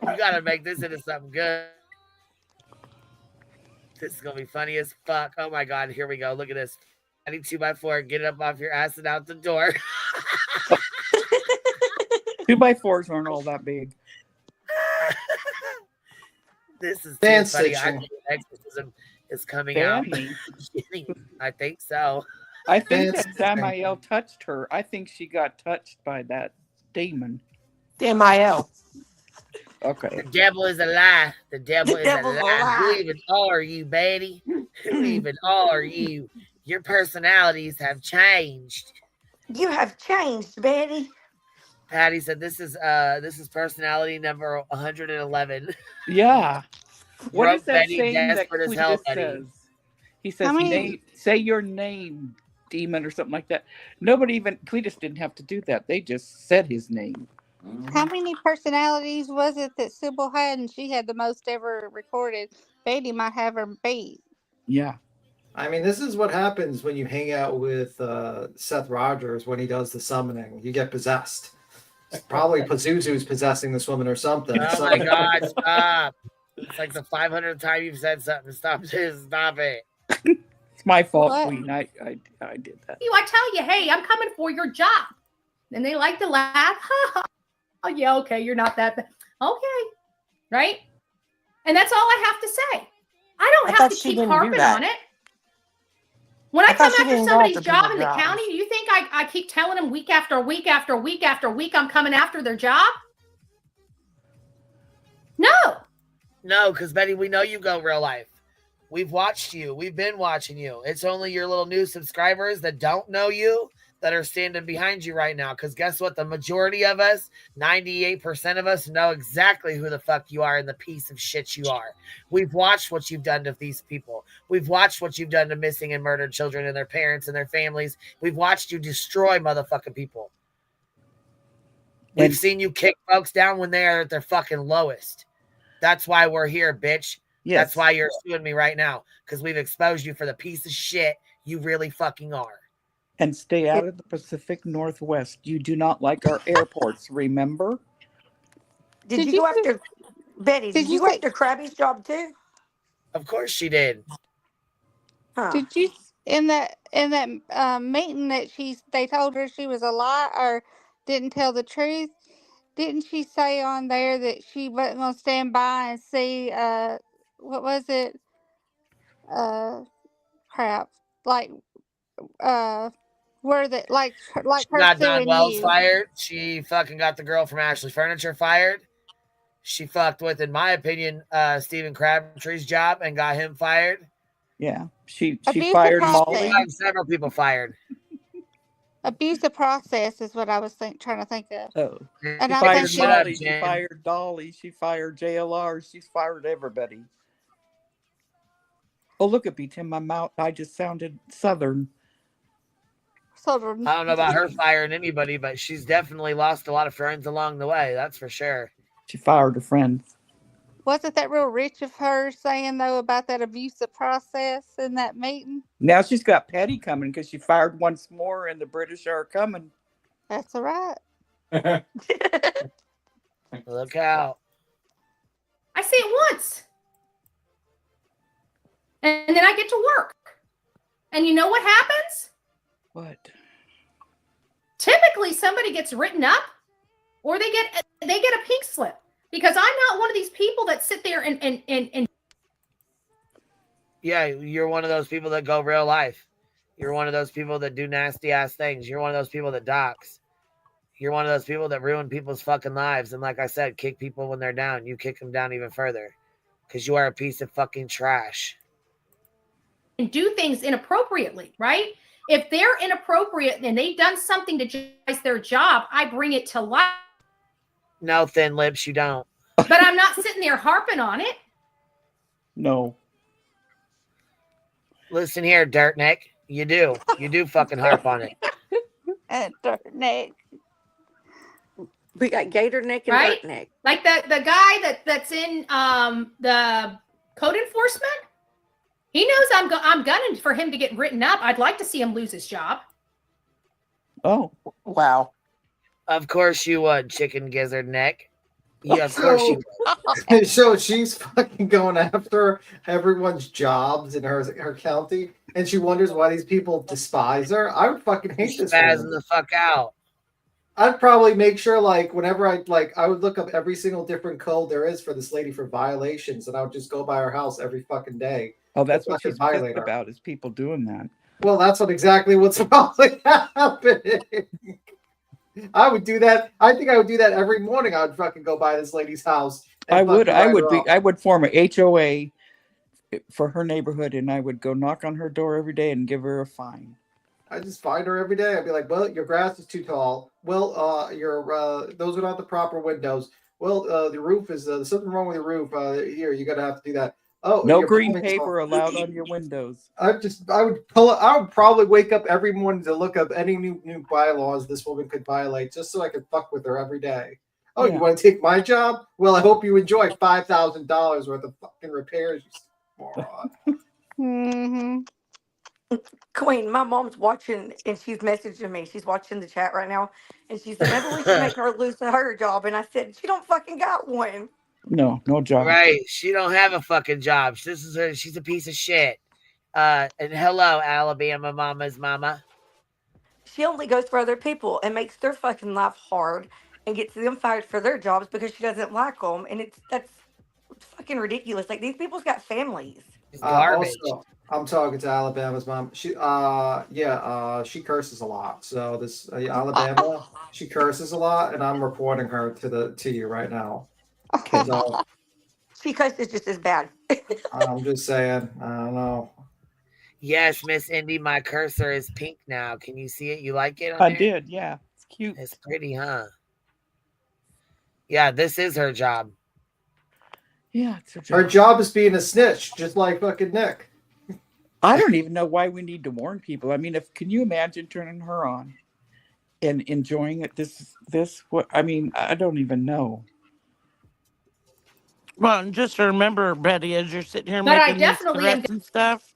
You gotta make this into something good. This is gonna be funny as fuck. Oh my god, here we go. Look at this. 2x4, get it up off your ass and out the door. 2x4s aren't all that big. This is too Dance funny. I section. think exorcism is coming out. Danny. I think so. I think Dance that Samael touched her. I think she got touched by that demon. MIL. Okay. The devil is a lie. The devil is a devil's a lie. Who lie. even are you, Betty? Who even are you? Your personalities have changed. You have changed, Betty. Patty said this is personality number 111. Yeah. What Broke is that Betty, saying that desperate as hell, Cletus Betty. says? He says, How many- say your name, demon, or something like that. Nobody even, Cletus didn't have to do that. They just said his name. How many personalities was it that Sybil had, and she had the most ever recorded? Betty might have her beat. Yeah. I mean, this is what happens when you hang out with Seth Rogers when he does the summoning. You get possessed. It's probably Pazuzu's possessing this woman or something. Oh my God, stop. It's like the 500th time you've said something. Stop this. Stop it. It's my fault, What? Queen. I did that. I tell you, hey, I'm coming for your job. And they like to laugh. Oh, yeah, okay, you're not that bad. Okay, right? And that's all I have to say. I don't have thought to she keep didn't do harping that. on it. When I I thought come she after didn't go somebody's after job people's in the jobs. county, do you think I keep telling them week after week after week after week I'm coming after their job? No. No, because Betty, we know you go real life. We've watched you. We've been watching you. It's only your little new subscribers that don't know you that are standing behind you right now. Because guess what? The majority of us, 98% of us, know exactly who the fuck you are and the piece of shit you are. We've watched what you've done to these people. We've watched what you've done to missing and murdered children and their parents and their families. We've watched you destroy motherfucking people. We've seen you kick folks down when they are at their fucking lowest. That's why we're here, bitch. Yes. That's why you're suing me right now, because we've exposed you for the piece of shit you really fucking are. And stay out of the Pacific Northwest. You do not like our airports, remember? Did you go after Betty? Did you go after Krabby's job too? Of course she did. Huh. Did you in that meeting that they told her she was a lie or didn't tell the truth? Didn't she say on there that she wasn't gonna stand by and see what was it? Crap. Like Were that like She her got Don suing Wells you? fired. She fucking got the girl from Ashley Furniture fired. She fucked with, in my opinion, Stephen Crabtree's job and got him fired. Yeah, she Abusive fired process. She Molly. got several people fired. Abusive process is what I was trying to think of. Oh, And she I'm fired thinking, Molly. She fired Dolly. She fired JLR. She's fired everybody. Oh, look at me, Tim. My mouth. I just sounded Southern. Southern. I don't know about her firing anybody, but she's definitely lost a lot of friends along the way. That's for sure. She fired her friends. Wasn't that real rich of her saying though about that abusive process in that meeting? Now she's got Petty coming because she fired once more, and the British are coming. That's all right. Look out. I say it once. And then I get to work. And you know what happens? What? Typically somebody gets written up or they get a pink slip because I'm not one of these people that sit there and Yeah, you're one of those people that go real life. You're one of those people that do nasty ass things. You're one of those people that dox. You're one of those people that ruin people's fucking lives. And like I said, kick people when they're down. You kick them down even further because you are a piece of fucking trash. and do things inappropriately, right? If they're inappropriate and they've done something to jeopardize their job, I bring it to light. No, thin lips, you don't. But I'm not sitting there harping on it. No. Listen here, dirt neck. You do. You do fucking harp on it. And dirt neck. We got gator neck and Right? dirt neck. Like the guy that's in the code enforcement. He knows I'm gunning for him to get written up. I'd like to see him lose his job. Oh, wow. Of course you would, chicken gizzard neck. Yeah, of course you would. So she's fucking going after everyone's jobs in her county, and she wonders why these people despise her. I would fucking hate this Spazzing woman. the fuck out. I'd probably make sure, like, whenever I would look up every single different code there is for this lady for violations, and I would just go by her house every fucking day. Oh, that's what fucking she's violate pissed her. about is people doing that. Well, that's exactly what's probably happening. I would do that. I think I would do that every morning. I would fucking go by this lady's house. and I would. fucking I write would her be. up. I would form a HOA for her neighborhood, and I would go knock on her door every day and give her a fine. I just find her every day. I'd be like, well, your grass is too tall. Well, your those are not the proper windows. Well, the roof is there's something wrong with the roof. Here, you're gonna have to do that. Oh, No your green plumbing's paper wrong. allowed on your windows. I would probably wake up every morning to look up any new bylaws this woman could violate, just so I could fuck with her every day. Oh, Yeah. you want to take my job? Well, I hope you enjoy $5,000 worth of fucking repairs, you moron. Mm-hmm. Queen, my mom's watching and she's messaging me. She's watching the chat right now. And she said, maybe we should make her lose her job. And I said, she don't fucking got one. No job. Right. She don't have a fucking job. This is her. She's a piece of shit. And hello, Alabama mama's mama. She only goes for other people and makes their fucking life hard and gets them fired for their jobs because she doesn't like them. And that's fucking ridiculous. Like, these people's got families. Also, I'm talking to Alabama's mom. She, she curses a lot. So this Alabama, she curses a lot, and I'm reporting her to you right now. So She cusses just as bad. I'm just saying. I don't know. Yes, Miss Indy, my cursor is pink now. Can you see it? You like it? I did. Yeah, it's cute. It's pretty, huh? Yeah, this is her job. Yeah, it's her job. Her job is being a snitch, just like fucking Nick. I don't even know why we need to warn people. I mean, can you imagine turning her on and enjoying it? What? I mean, I don't even know. Well, and just remember, Betty, as you're sitting here But I making these definitely am threats and stuff,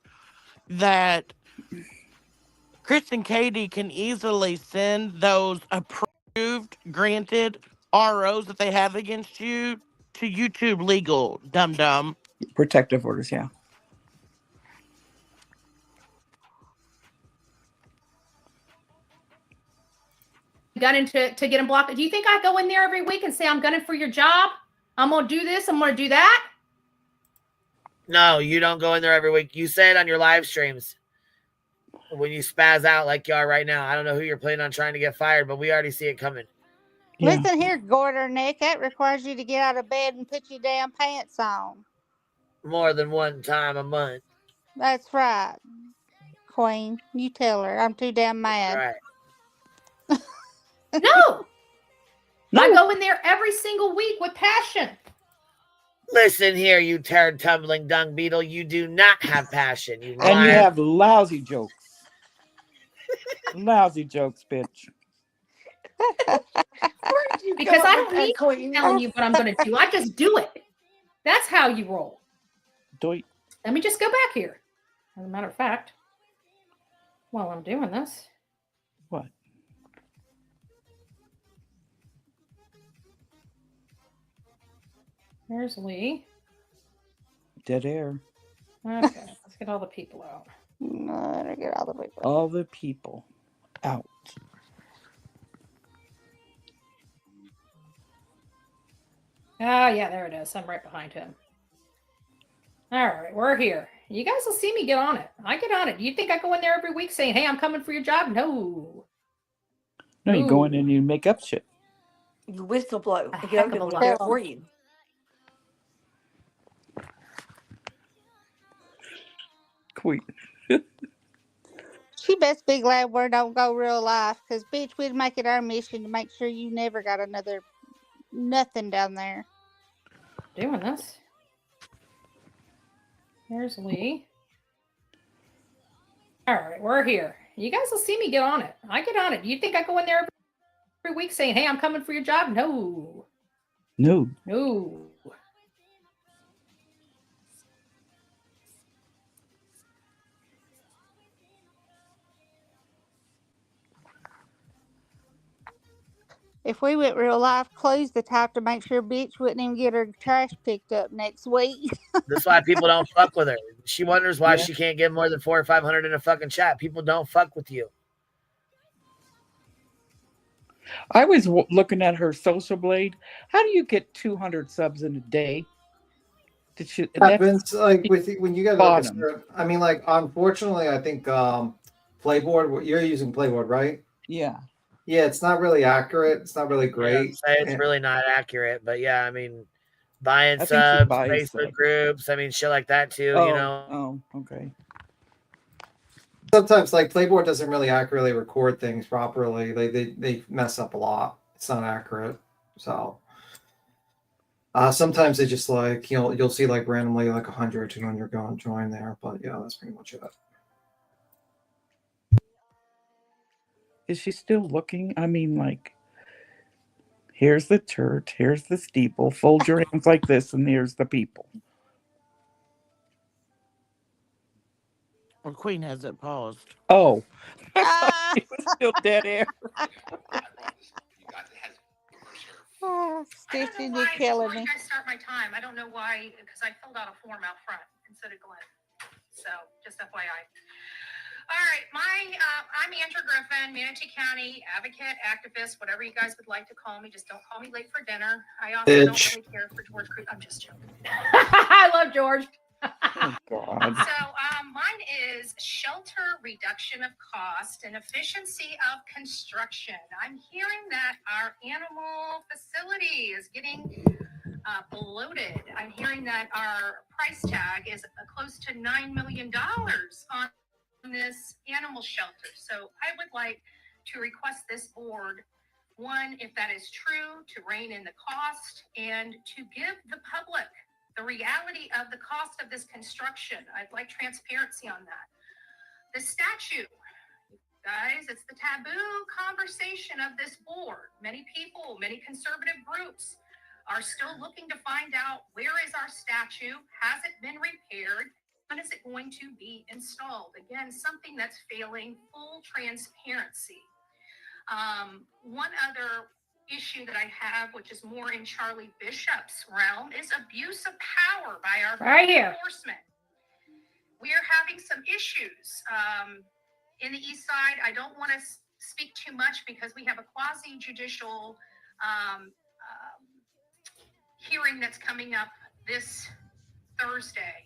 that Chris and Katie can easily send those approved, granted ROs that they have against you to YouTube legal, dum-dum. Protective orders, yeah. Gunning to get him blocked. Do you think I go in there every week and say I'm gunning for your job? I'm gonna do this. I'm gonna do that. No, you don't go in there every week. You say it on your live streams. when you spaz out like you are right now. I don't know who you're planning on trying to get fired, but we already see it coming. Yeah. Listen here, Gorder Nick. That requires you to get out of bed and put your damn pants on. More than one time a month. That's right, Queen. You tell her. I'm too damn mad. Right. No. I go in there every single week with passion. Listen here, you turd tumbling dung beetle. You do not have passion. You And you liar. have lousy jokes. Lousy jokes, bitch. Because I don't need to tell you what I'm going to do. I just do it. That's how you roll. Doit. Let me just go back here. As a matter of fact, while I'm doing this. What? There's Lee. Dead air. Okay, let's get all the people out. No, get all the people. All the people out. Ah, yeah, there it is. I'm right behind him. All right, we're here. You guys will see me get on it. I get on it. You think I go in there every week saying, hey, I'm coming for your job? No. No, you go in and you make up shit. You whistle blow. A And heck the of a other lot. one there for you. Queen. She best be glad we don't go real life, because, bitch, we'd make it our mission to make sure you never got another nothing down there. Doing this. There's Lee. All right, we're here. You guys will see me get on it. I get on it. You think I go in there every week saying, hey, I'm coming for your job? No. No. No. If we went real life, Chloe's the type to make sure bitch wouldn't even get her trash picked up next week. That's why people don't fuck with her. She wonders why she can't get more than 400 or 500 in a fucking chat. People don't fuck with you. I was looking at her social blade. How do you get 200 subs in a day? Did she? Happens like with when you guys look at bottom. her, I mean, like unfortunately, I think Playboard. You're using Playboard, right? Yeah. Yeah, it's not really accurate. It's not really great. Yeah, it's really not accurate, but yeah, I mean, buying I think she subs, buys Facebook subs. groups, I mean, shit like that too, Oh, you know. Oh, okay. Sometimes like Playboard doesn't really accurately record things properly. They mess up a lot. It's not accurate. So sometimes they just like you'll see like randomly like 100 or 200 go and join there, but yeah, that's pretty much it. Is she still looking? I mean, like, here's the church, here's the steeple. Fold your hands like this, and here's the people. Well, Queen has it paused. Oh, it was still dead air. Stitching, you're killing me. I start my time. I don't know why, because I filled out a form out front instead of Glenn. So, just FYI. All right, I'm Andrew Griffin, Manatee County advocate, activist, whatever you guys would like to call me. Just don't call me late for dinner. I also don't really care for George Cruz. I'm just joking. I love George. Oh, God. So mine is shelter reduction of cost and efficiency of construction. I'm hearing that our animal facility is getting bloated. I'm hearing that our price tag is close to $9 million on this animal shelter. So I would like to request this board, one, if that is true, to rein in the cost and to give the public the reality of the cost of this construction. I'd like transparency on that. The statue, guys, it's the taboo conversation of this board. Many people, many conservative groups are still looking to find out, where is our statue? Has it been repaired? When is it going to be installed? Again, something that's failing full transparency. One other issue that I have, which is more in Charlie Bishop's realm, is abuse of power by our enforcement. We are having some issues in the East Side. I don't want to speak too much because we have a quasi-judicial hearing that's coming up this Thursday.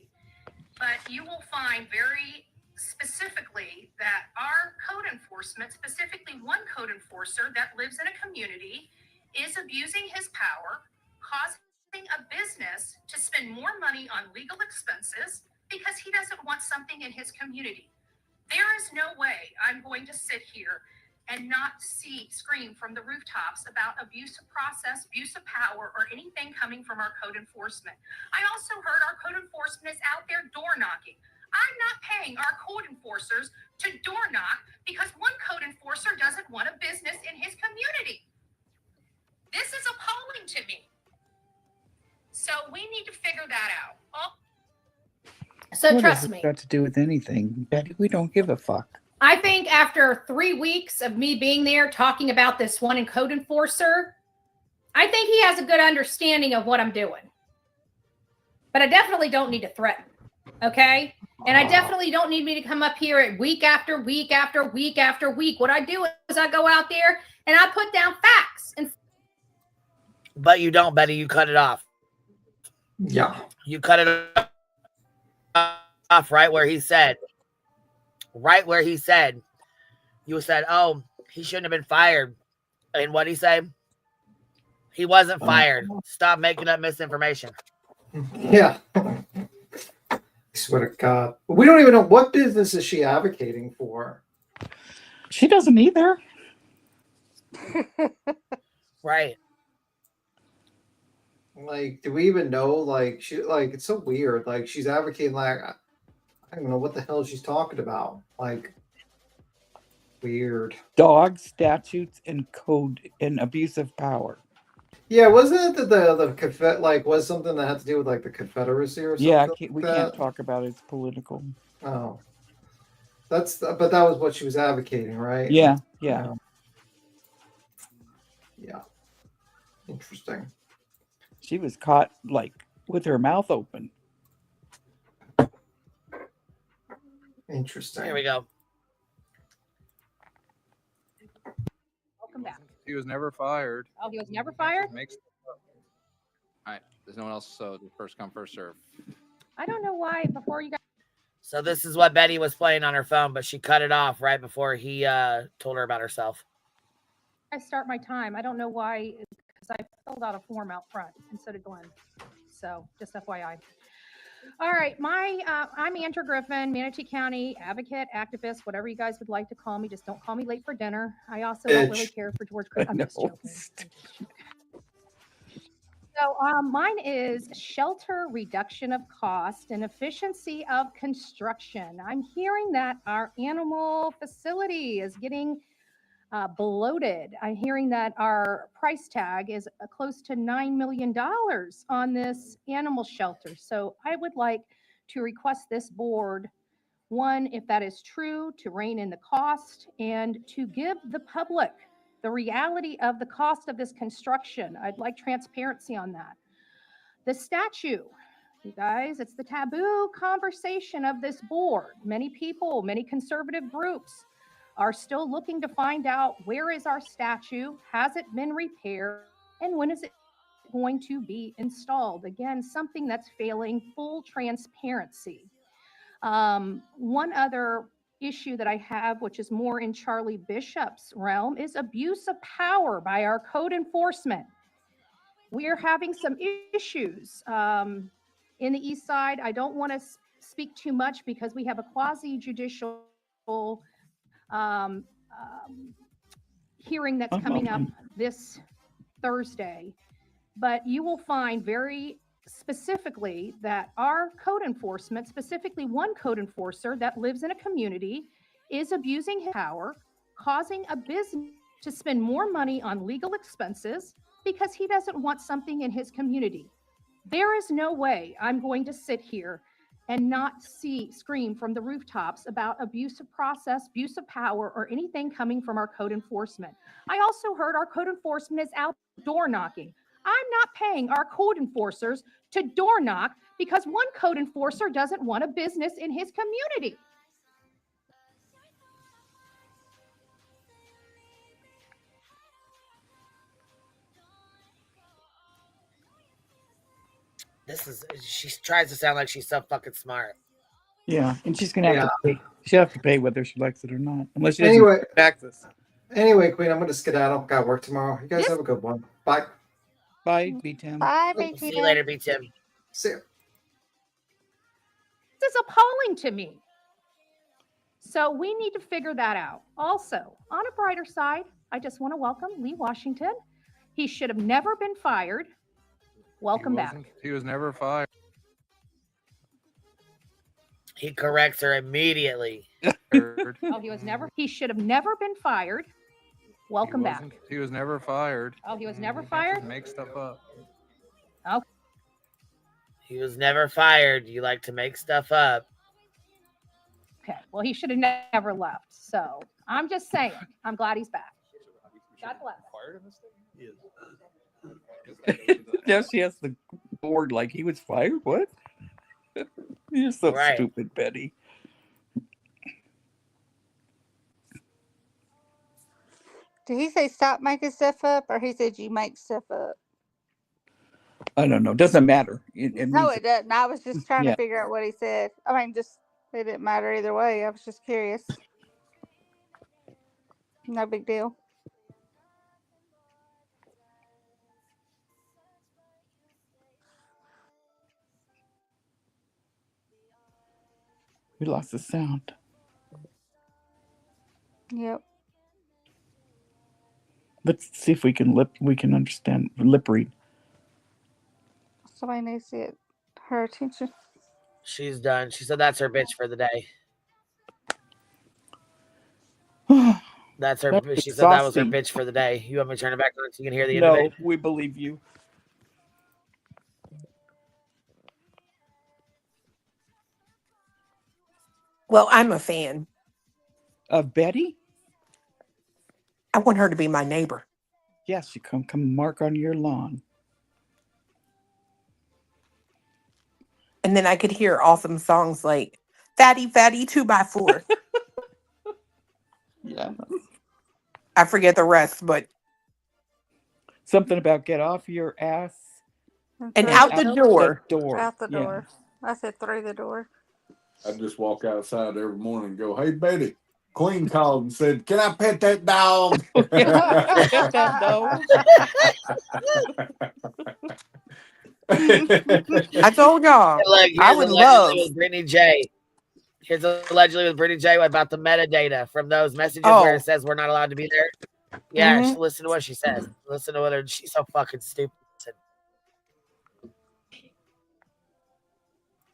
But you will find very specifically that our code enforcement, specifically one code enforcer that lives in a community, is abusing his power, causing a business to spend more money on legal expenses because he doesn't want something in his community. There is no way I'm going to sit here and not scream from the rooftops about abuse of process, abuse of power, or anything coming from our code enforcement. I also heard our code enforcement is out there door knocking. I'm not paying our code enforcers to door knock because one code enforcer doesn't want a business in his community. This is appalling to me. So we need to figure that out. So what trust has me. it got to do with anything, Betty? We don't give a fuck. I think after 3 weeks of me being there talking about this one code enforcer, I think he has a good understanding of what I'm doing. But I definitely don't need to threaten. Okay? And I definitely don't need me to come up here at week after week after week after week. What I do is I go out there and I put down facts. But you don't, Betty. You cut it off. Yeah. You cut it off right where he said, you said, oh, he shouldn't have been fired. And what'd he say? He wasn't fired. Stop making up misinformation. Yeah. I swear to God. We don't even know what business is she advocating for. She doesn't either. Right. Like, do we even know? Like, it's so weird. Like, she's advocating, like, I don't know what the hell she's talking about. Like, weird. Dog statutes and code and abuse of power. Yeah, wasn't it that like was something that had to do with like the Confederacy or something? Yeah, we can't talk about it. It's political. Oh, but that was what she was advocating, right? Yeah. Yeah. Interesting. She was caught like with her mouth open. Interesting. Here we go. Welcome back. He was never fired. Oh, he was never fired? All right. There's no one else, so the first come, first serve. I don't know why before you guys. So this is what Betty was playing on her phone, but she cut it off right before he told her about herself. I start my time. I don't know why, because I filled out a form out front, and so did Glenn. So just FYI. All right, I'm Andrew Griffin, Manatee County advocate, activist, whatever you guys would like to call me. Just don't call me late for dinner. I also don't really care for George Christmas. I'm just joking. So mine is shelter reduction of cost and efficiency of construction. I'm hearing that our animal facility is getting bloated. I'm hearing that our price tag is close to $9 million on this animal shelter. So I would like to request this board, one, if that is true, to rein in the cost and to give the public the reality of the cost of this construction. I'd like transparency on that. The statue, you guys, it's the taboo conversation of this board. Many people, many conservative groups are still looking to find out where is our statue, has it been repaired, and when is it going to be installed? Again, something that's failing full transparency. One other issue that I have, which is more in Charlie Bishop's realm, is abuse of power by our code enforcement. We are having some issues in the East Side. I don't want to speak too much because we have a quasi-judicial hearing that's coming up this Thursday. But you will find very specifically that our code enforcement, specifically one code enforcer that lives in a community, is abusing his power, causing a business to spend more money on legal expenses because he doesn't want something in his community. There is no way I'm going to sit here and not scream from the rooftops about abuse of process, abuse of power, or anything coming from our code enforcement. I also heard our code enforcement is out door knocking. I'm not paying our code enforcers to door knock because one code enforcer doesn't want a business in his community. She tries to sound like she's so fucking smart. Yeah, and she's gonna have to pay. She'll have to pay whether she likes it or not, unless she Anyway, doesn't pay taxes. Anyway, Queen, I'm gonna skedaddle. Got work tomorrow. You guys have a good one. Bye. Bye, B-Tim. Bye, See you later, B-Tim. See ya. This is appalling to me. So we need to figure that out. Also, on a brighter side, I just want to welcome Lee Washington. He should have never been fired. Welcome back. He was never fired. He corrects her immediately. Oh, he should have never been fired. Welcome back. He was never fired. Oh, he was never fired? Make stuff up. Okay. He was never fired. You like to make stuff up. Okay. Well, he should have never left. So I'm just saying, I'm glad he's back. God bless. Now she has the board like he was fired. What? You're so stupid, Betty. Did he say stop making stuff up, or he said you make stuff up? I don't know. Doesn't matter. No, it doesn't. I was just trying Yeah. to figure out what he said. I mean, just it didn't matter either way. I was just curious. No big deal. We lost the sound. Yep. Let's see if we can understand lip read. Somebody needs to get her attention. She's done. She said that's her bitch for the day. That's her. That's She said that was her exhausting. bitch for the day. You want me to turn it back on so you can hear the end of No, it? we believe you. Well, I'm a fan of Betty. I want her to be my neighbor. Yes, you come mark on your lawn. And then I could hear awesome songs like Fatty Fatty 2x4. Yeah. I forget the rest, but Something about get off your ass and out the door. Out the door. I said through the door. I just walk outside every morning and go, "Hey, Betty." Queen called and said, "Can I pet that dog?" I told y'all. Look, I would love. With Brittany J. Here's allegedly with Brittany J about the metadata from those messages where it says we're not allowed to be there. Yeah, Mhm. listen to what she says. Listen to what she's so fucking stupid.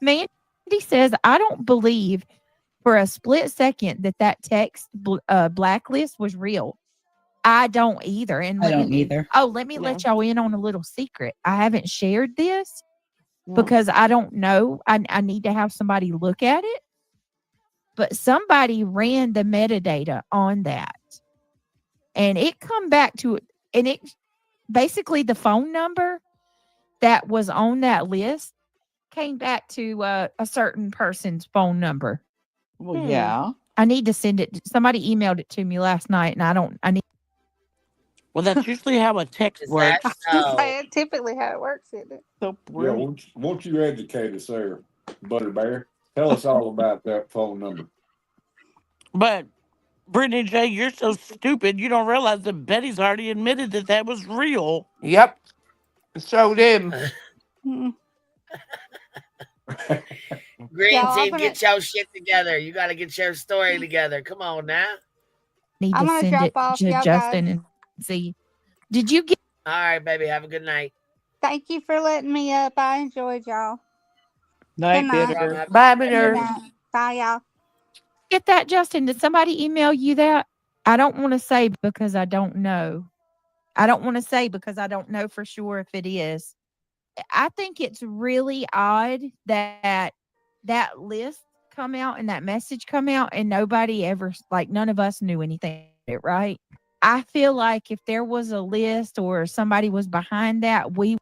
Mandy says, I don't believe for a split second that text blacklist was real. I don't either. And I don't either. Oh, let me let y'all in on a little secret. I haven't shared this because I don't know. I need to have somebody look at it. But somebody ran the metadata on that. And it come back to, and it basically the phone number that was on that list came back to a certain person's phone number. Well, yeah. I need to send it. Somebody emailed it to me last night, and I need. Well, that's usually how a text works. That's typically how it works, isn't it? So Yeah, won't you educate us there, Butterbear? Tell us all about that phone number. But Brittany J, you're so stupid. You don't realize that Betty's already admitted that was real. Yep. Showed him. Green Yeah, team, I'm get your shit together. You got to get your story together. Come on now. Need I'm to gonna send drop it off, to y'all Justin guys. and see. Did you get? All right, baby. Have a good night. Thank you for letting me up. I enjoyed y'all. Night, Good night. bitter. Bye, Good bitter. night. Bye, y'all. Get that, Justin? Did somebody email you that? I don't want to say because I don't know. I don't want to say because I don't know for sure if it is. I think it's really odd that list come out and that message come out and nobody ever, like none of us knew anything, right? I feel like if there was a list or somebody was behind that, we.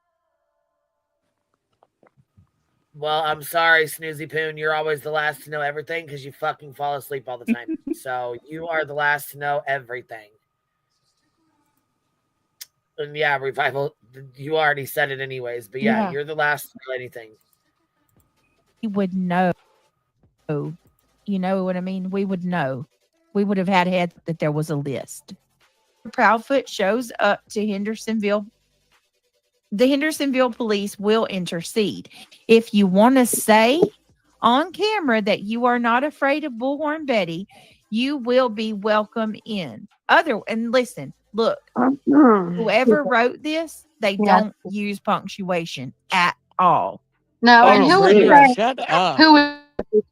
Well, I'm sorry, Snoozy Poon. You're always the last to know everything because you fucking fall asleep all the time. So you are the last to know everything. And yeah, Revival, you already said it anyways. But yeah, Yeah. you're the last to know anything. You would know. You know what I mean? We would know. We would have had that there was a list. Proudfoot shows up to Hendersonville. The Hendersonville police will intercede. If you want to say on camera that you are not afraid of Bullhorn Betty, you will be welcome in. And listen, look, whoever wrote this, they don't use punctuation at all. No, and who would Zero. say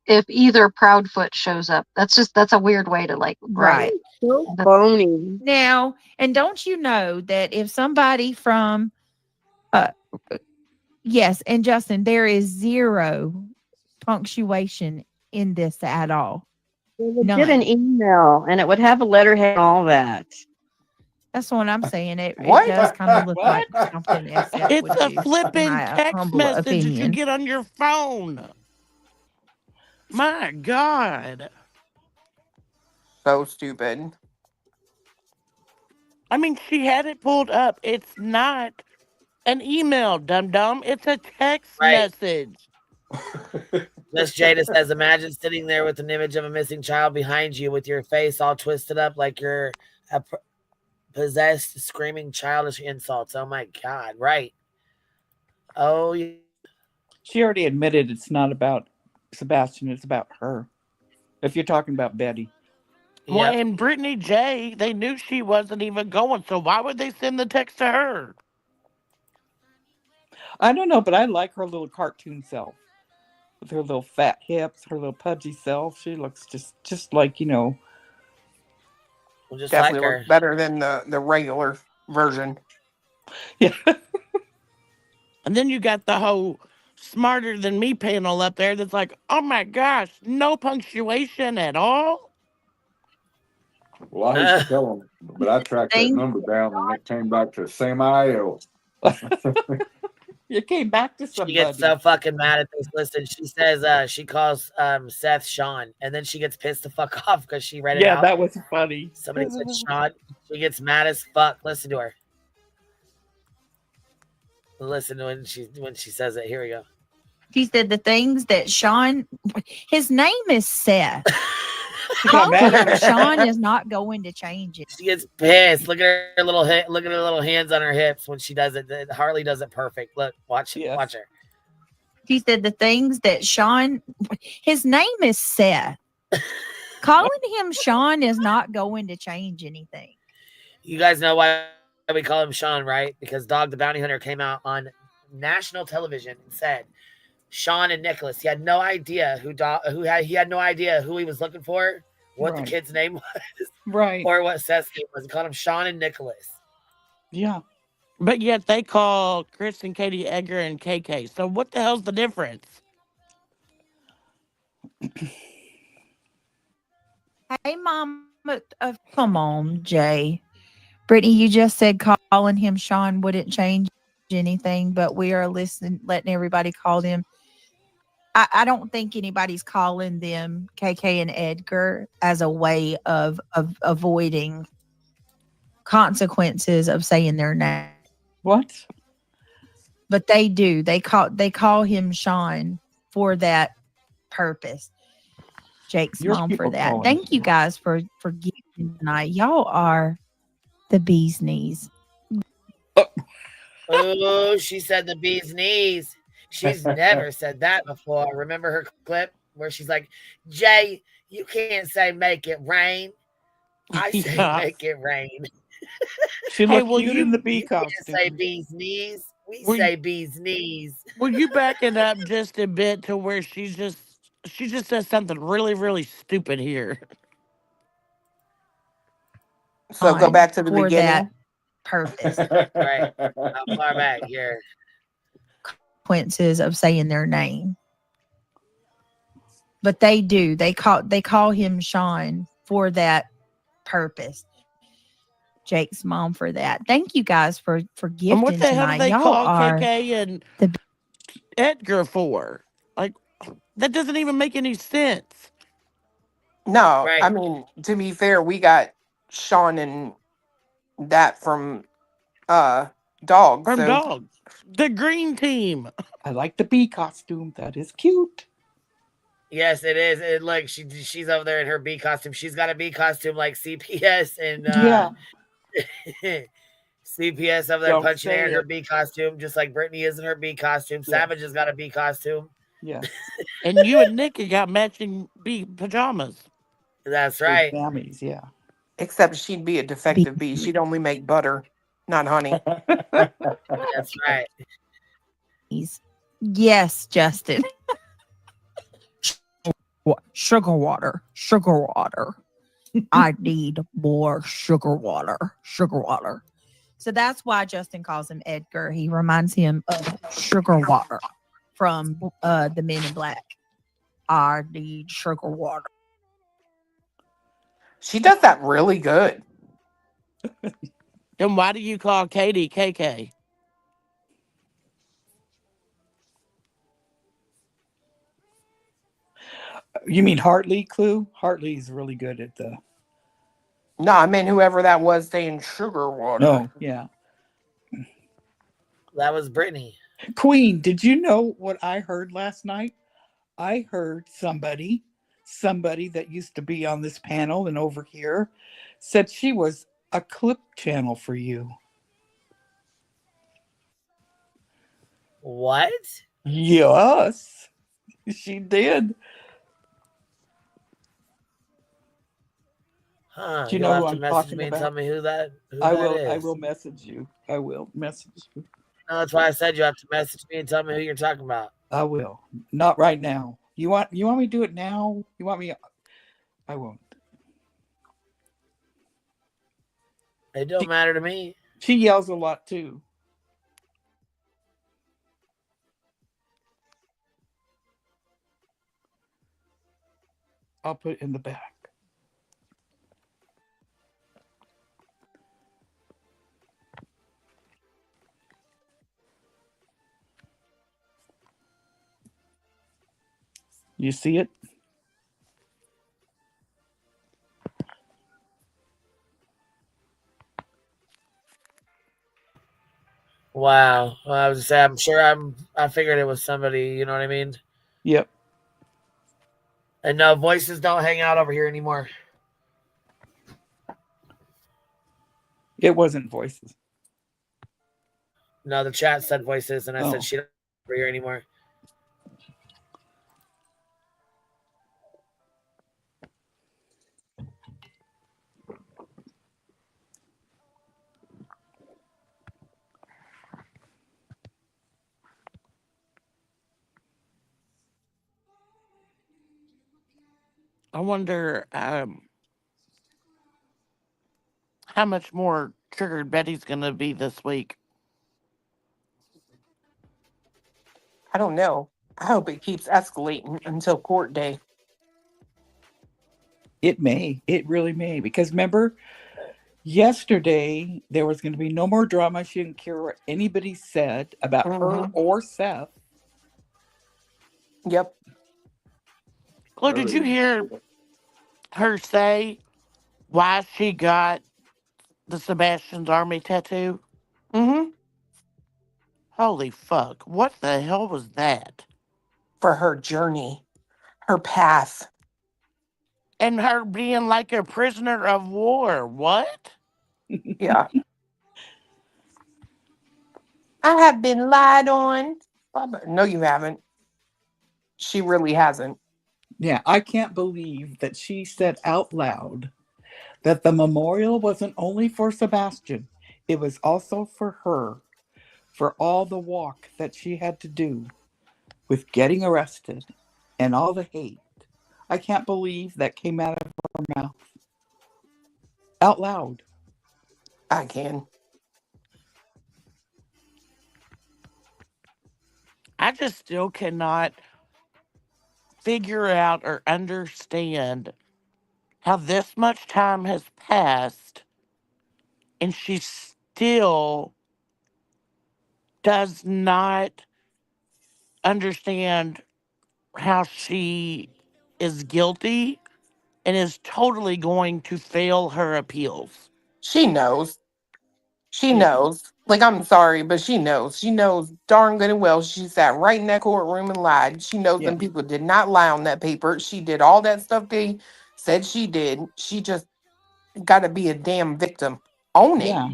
if either Proudfoot shows up? That's a weird way to Right. So phony. Now, and don't you know that if somebody from yes, and Justin, there is zero punctuation in this at all. They would get an email and it would have a letterhead and all that. That's what I'm saying. It What? does kind of look like something SF It's would a do, flipping my text humble message that you opinion. get on your phone. My God. So stupid. I mean, she had it pulled up. It's not an email, dum-dum. It's a text message. Miss Jada says, imagine sitting there with an image of a missing child behind you with your face all twisted up like you're a possessed, screaming childish insults. Oh my God, right. Oh, yeah. She already admitted it's not about Sebastian, it's about her. If you're talking about Betty. Well, and Brittany J, they knew she wasn't even going, so why would they send the text to her? I don't know, but I like her little cartoon self. With her little fat hips, her little pudgy self. She looks just like, just Definitely like her. looks better than the regular version. Yeah. And then you got the whole smarter than me panel up there that's like, oh my gosh, no punctuation at all. Well, I hate to tell them, but I tracked that number down and it came back to same IL. You came back to somebody. She gets so fucking mad at this. Listen, she says she calls Seth Sean, and then she gets pissed the fuck off because she read it out. Yeah, that was funny. Somebody said Sean. She gets mad as fuck. Listen to her. Listen to when she says it. Here we go. She said the things that Sean, his name is Seth. Calling him Sean is not going to change it. She gets pissed. Look at her little look at her little hands on her hips when she does it. Harley does it perfect. Look, watch her. She said the things that Sean, his name is Seth. Calling him Sean is not going to change anything. You guys know why we call him Sean, right? Because Dog the Bounty Hunter came out on national television and said Sean and Nicholas. He had no idea he had no idea who he was looking for, what the kid's name was, right, or what Seth's name was. He called him Sean and Nicholas. Yeah, but yet they call Chris and Katie Edgar and KK. So what the hell's the difference? Hey, Mom, come on, Jay. Brittany, you just said calling him Sean wouldn't change anything, but we are listening, letting everybody call them. I don't think anybody's calling them KK and Edgar as a way of avoiding consequences of saying their name. What? But they do. They call him Sean for that purpose. Jake's mom for that. Thank you guys for giving tonight. Y'all are the bee's knees. Oh, she said the bee's knees. She's never said that before. Remember her clip where she's like, Jay, you can't say make it rain. I say make it rain. She looked cute in the bee costume. You can't say bee's knees. We say bee's knees. Will you back it up just a bit to where she just says something really, really stupid here? So go back to the beginning. That purpose. Right. How far back here? Consequences of saying their name. But they do. They call him Sean for that purpose. Jake's mom for that. Thank you guys for gifting and what the hell tonight. do they Y'all call are KK and Edgar for? Like, that doesn't even make any sense. No, I mean, to be fair, we got Sean and that from Dog. From Dog. The green team. I like the bee costume. That is cute. Yes, it is. And look, she's over there in her bee costume. She's got a bee costume like CPS and Yeah. CPS over there Don't punching air say in her it. bee costume, just like Brittany is in her bee costume. Yeah. Savage has got a bee costume. Yes. And you and Nikki got matching bee pajamas. That's With right. jammies, yeah. Except she'd be a defective bee. She'd only make butter, not honey. That's right. Yes, Justin. Sugar water. Sugar water. I need more sugar water. Sugar water. So that's why Justin calls him Edgar. He reminds him of sugar water from the Men in Black. I need sugar water. She does that really good. Then why do you call Katie KK? You mean Hartley, Clue? Hartley's really good at the. No, I mean whoever that was saying sugar water. No, yeah. That was Brittany. Queen, did you know what I heard last night? I heard somebody that used to be on this panel and over here said she was a clip channel for you. What? Yes, she did. Huh? Do you You'll know have who to I'm message talking me and about? tell me who that I is. will message you. I will message you. No, that's why I said you have to message me and tell me who you're talking about. I will. Not right now. You want me to do it now? You want me? I won't. It don't matter to me. She yells a lot too. I'll put it in the back. You see it? Wow. Well, I was just saying, I figured it was somebody, you know what I mean? Yep. And no, voices don't hang out over here anymore. It wasn't voices. No, the chat said voices, and I said Oh. she don't over here anymore. I wonder how much more triggered Betty's going to be this week. I don't know. I hope it keeps escalating until court day. It may. It really may. Because remember, yesterday there was going to be no more drama. She didn't care what anybody said about her or Seth. Yep. Chloe, did you hear her say why she got the Sebastian's Army tattoo? Mm-hmm. Holy fuck. What the hell was that? For her journey, her path. And her being like a prisoner of war. What? Yeah. I have been lied on. No, you haven't. She really hasn't. Yeah, I can't believe that she said out loud that the memorial wasn't only for Sebastian, it was also for her, for all the walk that she had to do with getting arrested and all the hate. I can't believe that came out of her mouth. Out loud. I can. I just still cannot figure out or understand how this much time has passed and she still does not understand how she is guilty and is totally going to fail her appeals. She knows. She knows. Like, I'm sorry, but she knows. She knows darn good and well. She sat right in that courtroom and lied. She knows them people did not lie on that paper. She did all that stuff they said she did. She just got to be a damn victim. Own it. Yeah.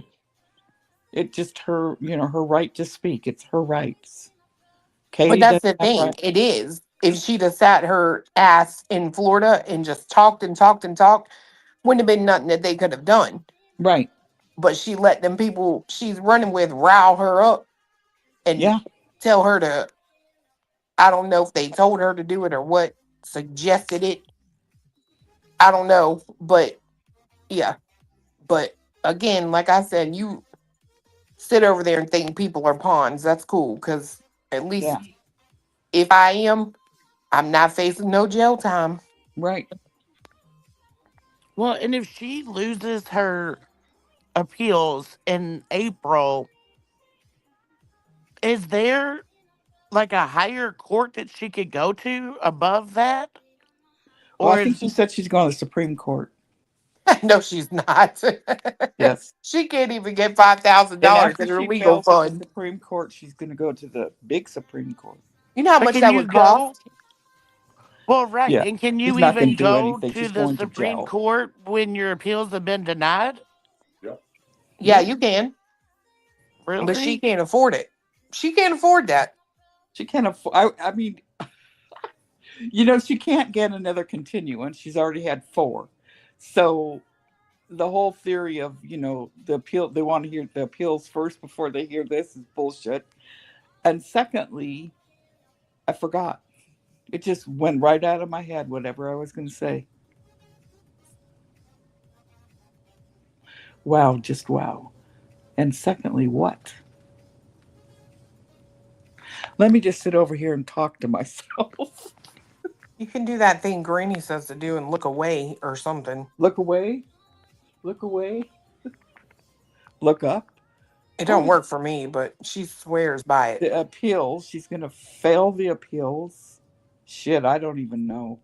It's just her, her right to speak. It's her rights. But Katie that's doesn't the have thing. rights. It is. If she'd have sat her ass in Florida and just talked and talked and talked, wouldn't have been nothing that they could have done. Right. But she let them people she's running with rile her up and tell her to, I don't know if they told her to do it or what, suggested it. I don't know. But yeah. But again, like I said, you sit over there and think people are pawns. That's cool. Because at least if I am, I'm not facing no jail time. Right. Well, and if she loses her appeals in April, is there like a higher court that she could go to above that? Well, I Or think is she said she's going to the Supreme Court. No, she's not. Yes. She can't even get And $5,000 after in her she legal fails at the fund. Supreme Court, she's going to go to the big Supreme Court. You know how But much can that you would go? cost? Well, right. Yeah. And can She's you not going even to do go anything. to She's the going to Supreme jail. Court when your appeals have been denied? Yep. Yeah, you can. But she Really? can't afford it. She can't afford that. She can't afford. I mean, she can't get another continuance. She's already had 4. So the whole theory of, the appeal, they want to hear the appeals first before they hear this is bullshit. And secondly, I forgot. It just went right out of my head, whatever I was going to say. Wow, just wow. And secondly, what? Let me just sit over here and talk to myself. You can do that thing Granny says to do and look away or something. Look away. Look away. Look up. It don't work for me, but she swears by it. The appeals. She's going to fail the appeals. Shit, I don't even know.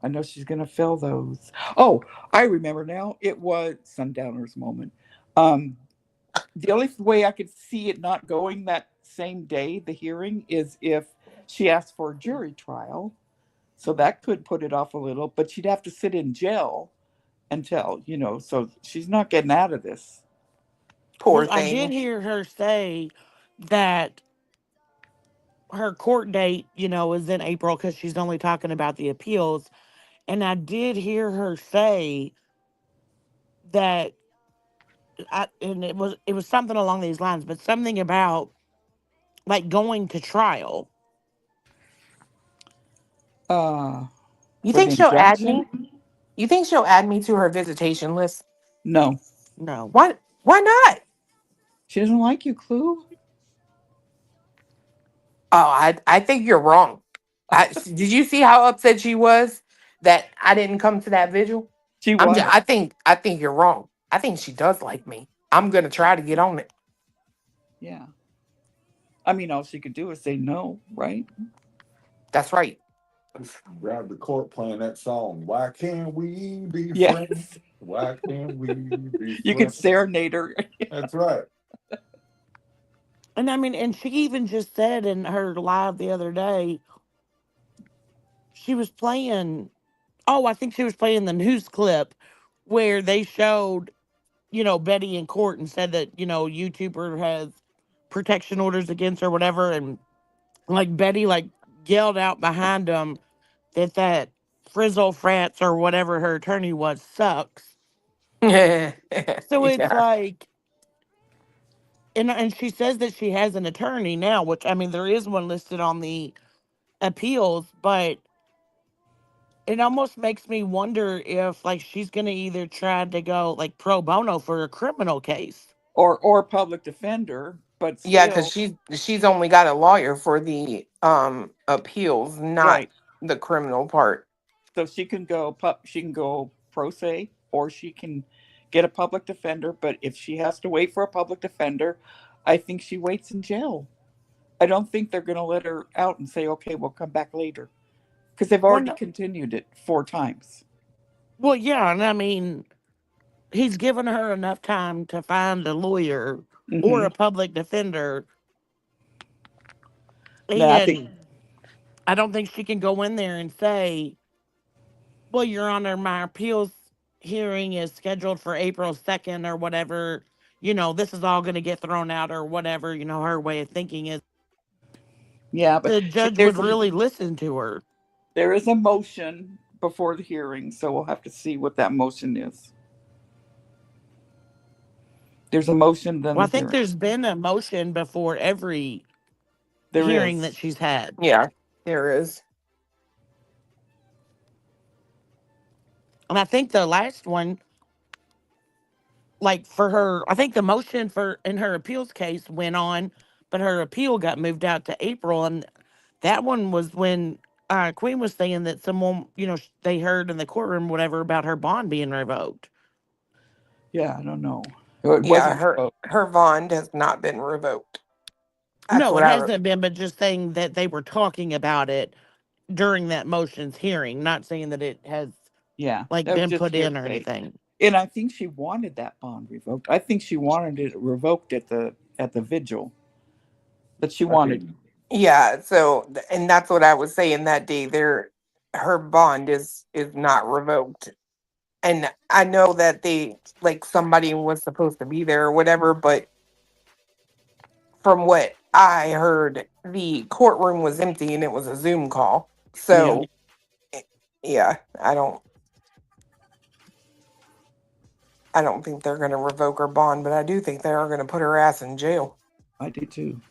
I know she's going to fail those. Oh, I remember now. It was Sundowner's moment. The only way I could see it not going that same day, the hearing, is if she asked for a jury trial. So that could put it off a little, but she'd have to sit in jail until, so she's not getting out of this. Poor Well, I did thing. hear her say that her court date, is in April because she's only talking about the appeals. And I did hear her say that, and it was something along these lines, but something about like going to trial. You For think the she'll add injunction? me? You think she'll add me to her visitation list? No. No. Why not? She doesn't like you, Clue. Oh, I think you're wrong. Did you see how upset she was that I didn't come to that vigil? She was. I think you're wrong. I think she does like me. I'm gonna try to get on it. Yeah. I mean, all she could do is say no, right? That's right. Grab the court playing that song. Why can't we be Yes. friends? Why can't we be friends? You could serenade her. That's right. And I mean, and she even just said in her live the other day, she was playing, I think she was playing the news clip where they showed, Betty in court and said that, YouTuber has protection orders against her, whatever. And like Betty, like yelled out behind them that Frizzle Frats or whatever her attorney was sucks. So it's like, and she says that she has an attorney now, which I mean, there is one listed on the appeals, but it almost makes me wonder if like she's gonna either try to go like pro bono for a criminal case or public defender, but Yeah, still. because she's only got a lawyer for the appeals, not the criminal part. So she can go pro se, or she can get a public defender. But if she has to wait for a public defender, I think she waits in jail. I don't think they're going to let her out and say, okay, we'll come back later. Because they've already continued it 4 times. Well, yeah, and I mean, he's given her enough time to find a lawyer or a public defender. Yeah, I And think I don't think she can go in there and say, well, Your Honor, my appeals hearing is scheduled for April 2nd or whatever. This is all going to get thrown out or whatever. Her way of thinking is yeah, but the see, judge would really listen to her. there is a motion before the hearing, so we'll have to see what that motion is. There's a motion, then Well, I the think hearing. there's been a motion before every There hearing is. that she's had. Yeah, there is. And I think the last one, like for her, I think the motion for in her appeals case went on, but her appeal got moved out to April. And that one was when Queen was saying that someone, they heard in the courtroom, whatever, about her bond being revoked. Yeah, I don't know. It Yeah, wasn't her bond has not been revoked. That's No, what it I. hasn't been, but just saying that they were talking about it during that motions hearing, not saying that it has Yeah, like that was been just put in or hearsay. anything. And I think she wanted that bond revoked. I think she wanted it revoked at the vigil. But she wanted. Yeah, so and that's what I was saying that day. Her bond is not revoked, and I know that they like somebody was supposed to be there or whatever, but from what I heard, the courtroom was empty and it was a Zoom call. So yeah, I don't think they're going to revoke her bond, but I do think they are going to put her ass in jail. I do too.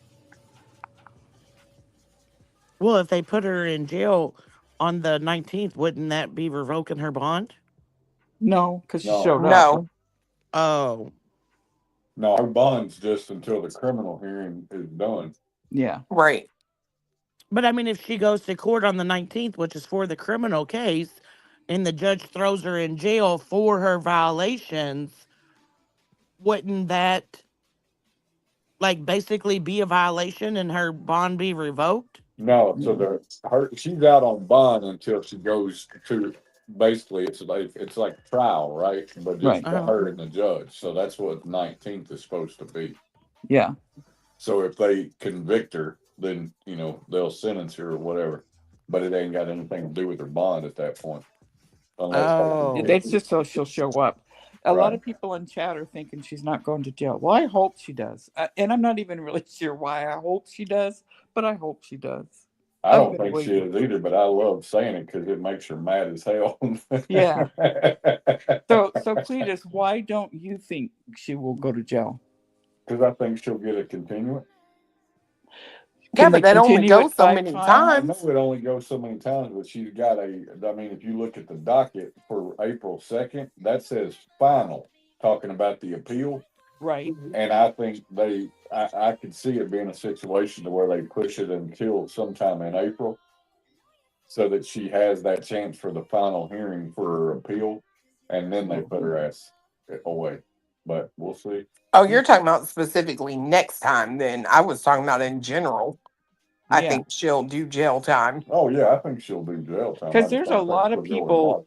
Well, if they put her in jail on the 19th, wouldn't that be revoking her bond? No, because she showed up. No. Oh. No, her bond's just until the criminal hearing is done. Yeah. Right. But I mean, if she goes to court on the 19th, which is for the criminal case, and the judge throws her in jail for her violations, wouldn't that like basically be a violation and her bond be revoked? No, so she's out on bond until she goes to basically it's like trial, right? But just Right. her and the judge. So that's what 19th is supposed to be. Yeah. So if they convict her, then they'll sentence her or whatever. But it ain't got anything to do with her bond at that point. That's just so she'll show up. A lot of people in chat are thinking she's not going to jail. Well, I hope she does. And I'm not even really sure why I hope she does, but I hope she does. I don't think she is either, but I love saying it because it makes her mad as hell. Yeah. So Cletus, why don't you think she will go to jail? Because I think she'll get a continuance. Yeah, but that only goes so many times. I know it only goes so many times, but she's got if you look at the docket for April 2nd, that says final, talking about the appeal. Right. And I think I could see it being a situation to where they push it until sometime in April so that she has that chance for the final hearing for her appeal, and then they put her ass away. But we'll see. Oh, you're talking about specifically next time then. I was talking about in general. I think she'll do jail time. Oh, yeah, I think she'll do jail time. Because there's a lot of people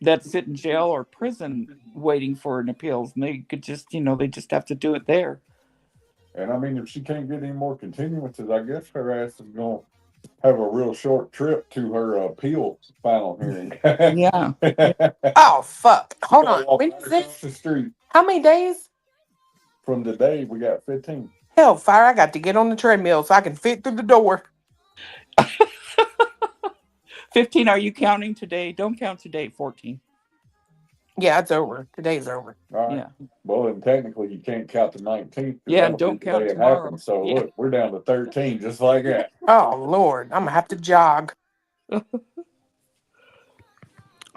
that sit in jail or prison waiting for an appeals, and they could just, they just have to do it there. And I mean, if she can't get any more continuances, I guess her ass is going to have a real short trip to her appeal final hearing. Yeah. Oh, fuck. Hold on. When is this? The street. How many days? From today, we got 15. Hellfire, I got to get on the treadmill so I can fit through the door. 15, are you counting today? Don't count today, 14. Yeah, it's over. Today's over. All right. Yeah. Well, and technically, you can't count the 19th. Yeah, don't count tomorrow. So, look, we're down to 13, just like that. Oh, Lord. I'm going to have to jog. I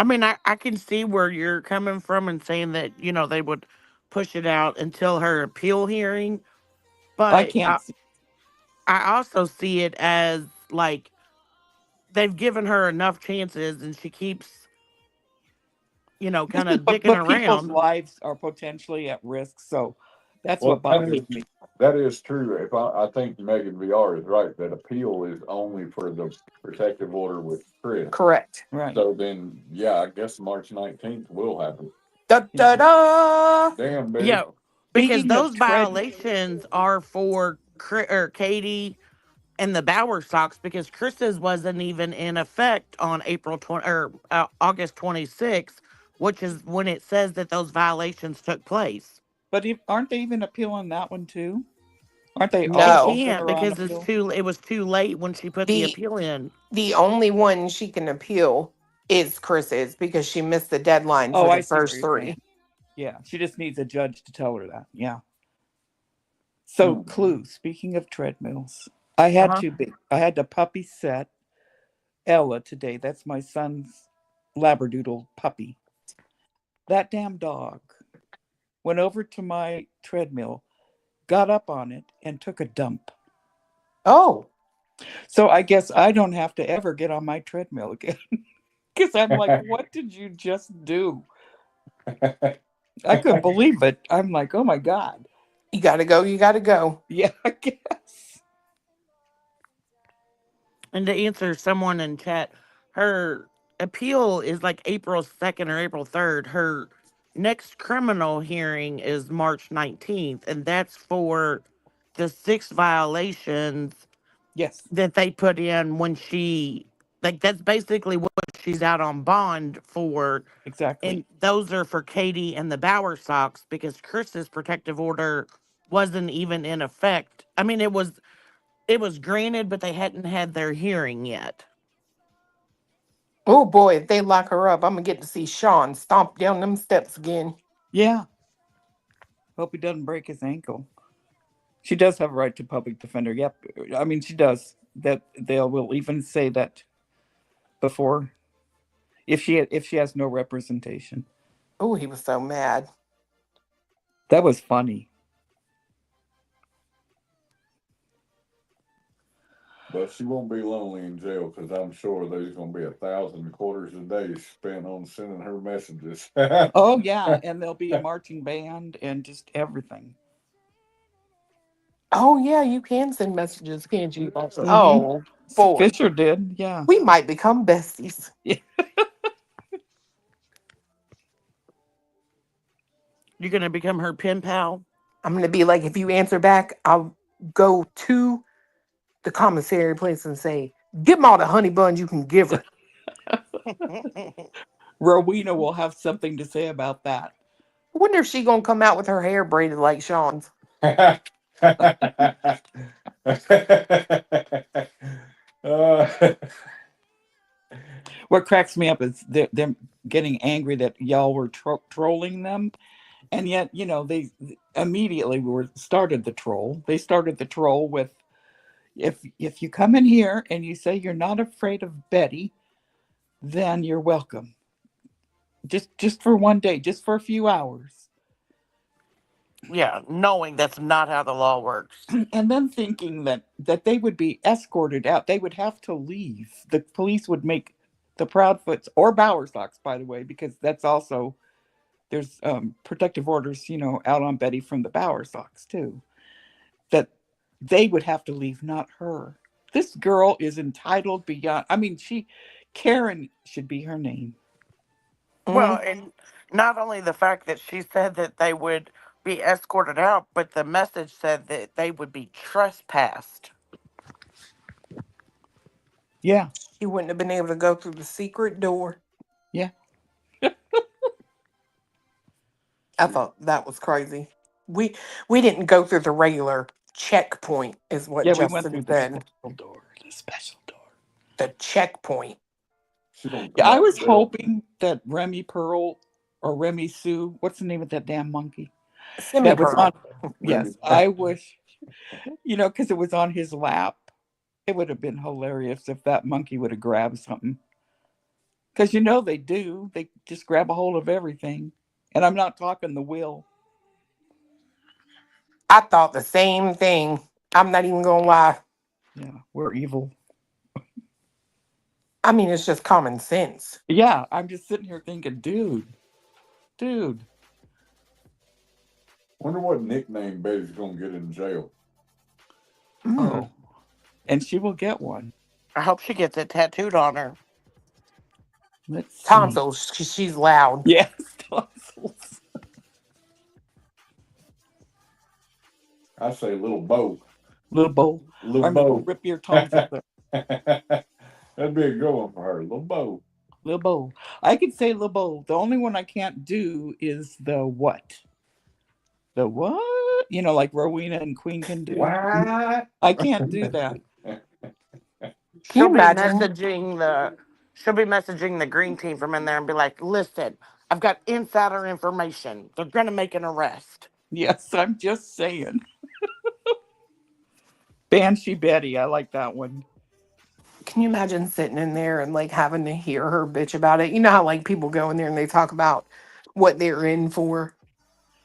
mean, I can see where you're coming from and saying that, they would push it out until her appeal hearing. But I can't see. I also see it as like they've given her enough chances and she keeps, kind of dicking but around. People's lives are potentially at risk. So That's Well, what bothers me. that is true. If I think Megan VR is right, that appeal is only for the protective order with Chris. Correct. Right. So then, yeah, I guess March 19th will happen. Da da da. Damn, baby. Yeah, because Speaking of those tread- violations are for Katie and the Bauer stocks, because Chris's wasn't even in effect on August 26th, which is when it says that those violations took place. But aren't they even appealing that one too? Aren't they They all No. that can't are on because appeal? it was too late when she put the The appeal in. the only one she can appeal is Chris's because she missed the deadline Oh, for I the see what first you're three. saying. Yeah, she just needs a judge to tell her that. Yeah. So, clue. Speaking of treadmills, I had to puppy set Ella today. That's my son's Labradoodle puppy. That damn dog went over to my treadmill, got up on it, and took a dump. Oh. So I guess I don't have to ever get on my treadmill again. Because I'm like, what did you just do? I couldn't believe it. I'm like, oh my God. You gotta go, you gotta go. Yeah, I guess. And to answer someone in chat, her appeal is like April 2nd or April 3rd. Her next criminal hearing is March 19th, and that's for the 6 violations Yes. that they put in when that's basically what she's out on bond for. Exactly. And those are for Katie and the Bauer stocks, because Chris's protective order wasn't even in effect. I mean, it was granted, but they hadn't had their hearing yet. Oh boy, if they lock her up, I'm gonna get to see Sean stomp down them steps again. Yeah. Hope he doesn't break his ankle. She does have a right to public defender. Yep. I mean, she does. That they will even say that before, if she has no representation. Oh, he was so mad. That was funny. But she won't be lonely in jail, because I'm sure there's going to be 1,000 quarters a day spent on sending her messages. Oh yeah, and there'll be a marching band and just everything. Oh yeah, you can send messages, can't you? Mm-hmm. Oh boy. Fisher did, yeah. We might become besties. Yeah. You're gonna become her pen pal? I'm gonna be like, if you answer back, I'll go to the commissary place and say, give them all the honey buns you can give her. Rowena will have something to say about that. I wonder if she's gonna come out with her hair braided like Sean's. What cracks me up is them getting angry that y'all were trolling them, and yet they immediately started the troll. They started the troll with, if you come in here and you say you're not afraid of Betty, then you're welcome. Just for one day, just for a few hours. Yeah, knowing that's not how the law works. And then thinking that they would be escorted out. They would have to leave. The police would make the Proudfoots or Bowerstocks, by the way, because that's also, there's protective orders, out on Betty from the Bowerstocks too. That they would have to leave, not her. This girl is entitled beyond. I mean, Karen should be her name. Well, and not only the fact that she said that they would be escorted out, but the message said that they would be trespassed. Yeah. She wouldn't have been able to go through the secret door. Yeah. I thought that was crazy. We didn't go through the regular checkpoint, is what Yeah, Justin we went through said. the special door. The checkpoint. Yeah, I was hoping that Remy Pearl or Remy Sue, what's the name of that damn monkey? That was on. Yes, I wish, because it was on his lap. It would have been hilarious if that monkey would have grabbed something. Because they do. They just grab a hold of everything. And I'm not talking the wheel. I thought the same thing. I'm not even gonna lie. Yeah, we're evil. I mean, it's just common sense. Yeah, I'm just sitting here thinking, dude. Wonder what nickname Betty's gonna get in jail. Oh, and she will get one. I hope she gets it tattooed on her. Let's see. Tonsils. She's loud. Yes, tonsils. I say little Bo. Little Bo. Little I'm gonna Bo. rip your tonsils out. That'd be a good one for her. Little Bo. Little Bo. I could say Little Bo. The only one I can't do is the what? The what? You know, like Rowena and Queen can do. What? I can't do that. She'll be imagine? messaging the green team from in there and be like, listen, I've got insider information. They're gonna make an arrest. Yes, I'm just saying. Banshee Betty, I like that one. Can you imagine sitting in there and like having to hear her bitch about it? You know how like people go in there and they talk about what they're in for?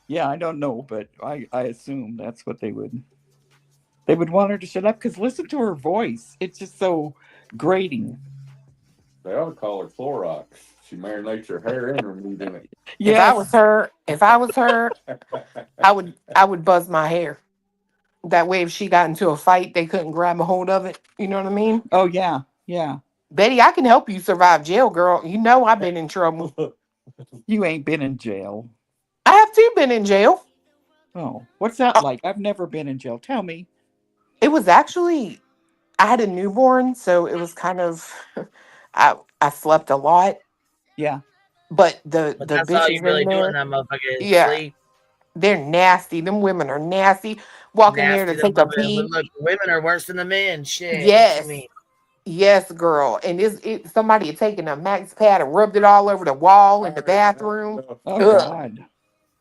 Yeah, I don't know, but I assume that's what they would want her to shut up, because listen to her voice. It's just so grating. They ought to call her Clorox. She marinates her hair and her meat in it. Yes. If I was her, I would buzz my hair. That way if she got into a fight, they couldn't grab a hold of it. You know what I mean? Oh yeah, yeah. Betty, I can help you survive jail, girl. You know I've been in trouble. You ain't been in jail. I have too been in jail. Oh, what's that like? I've never been in jail. Tell me. It was actually I had a newborn, so it was kind of I slept a lot. Yeah. But the But the that's all bitches you really in do in there, that motherfucker is yeah, sleep. they're nasty. Them women are nasty. Walk in there to Nasty. take a pee. Look, women are worse than the men. Shit. What you Yes. mean? Yes, girl. And somebody had taken a max pad and rubbed it all over the wall in the bathroom. Oh Ugh. God.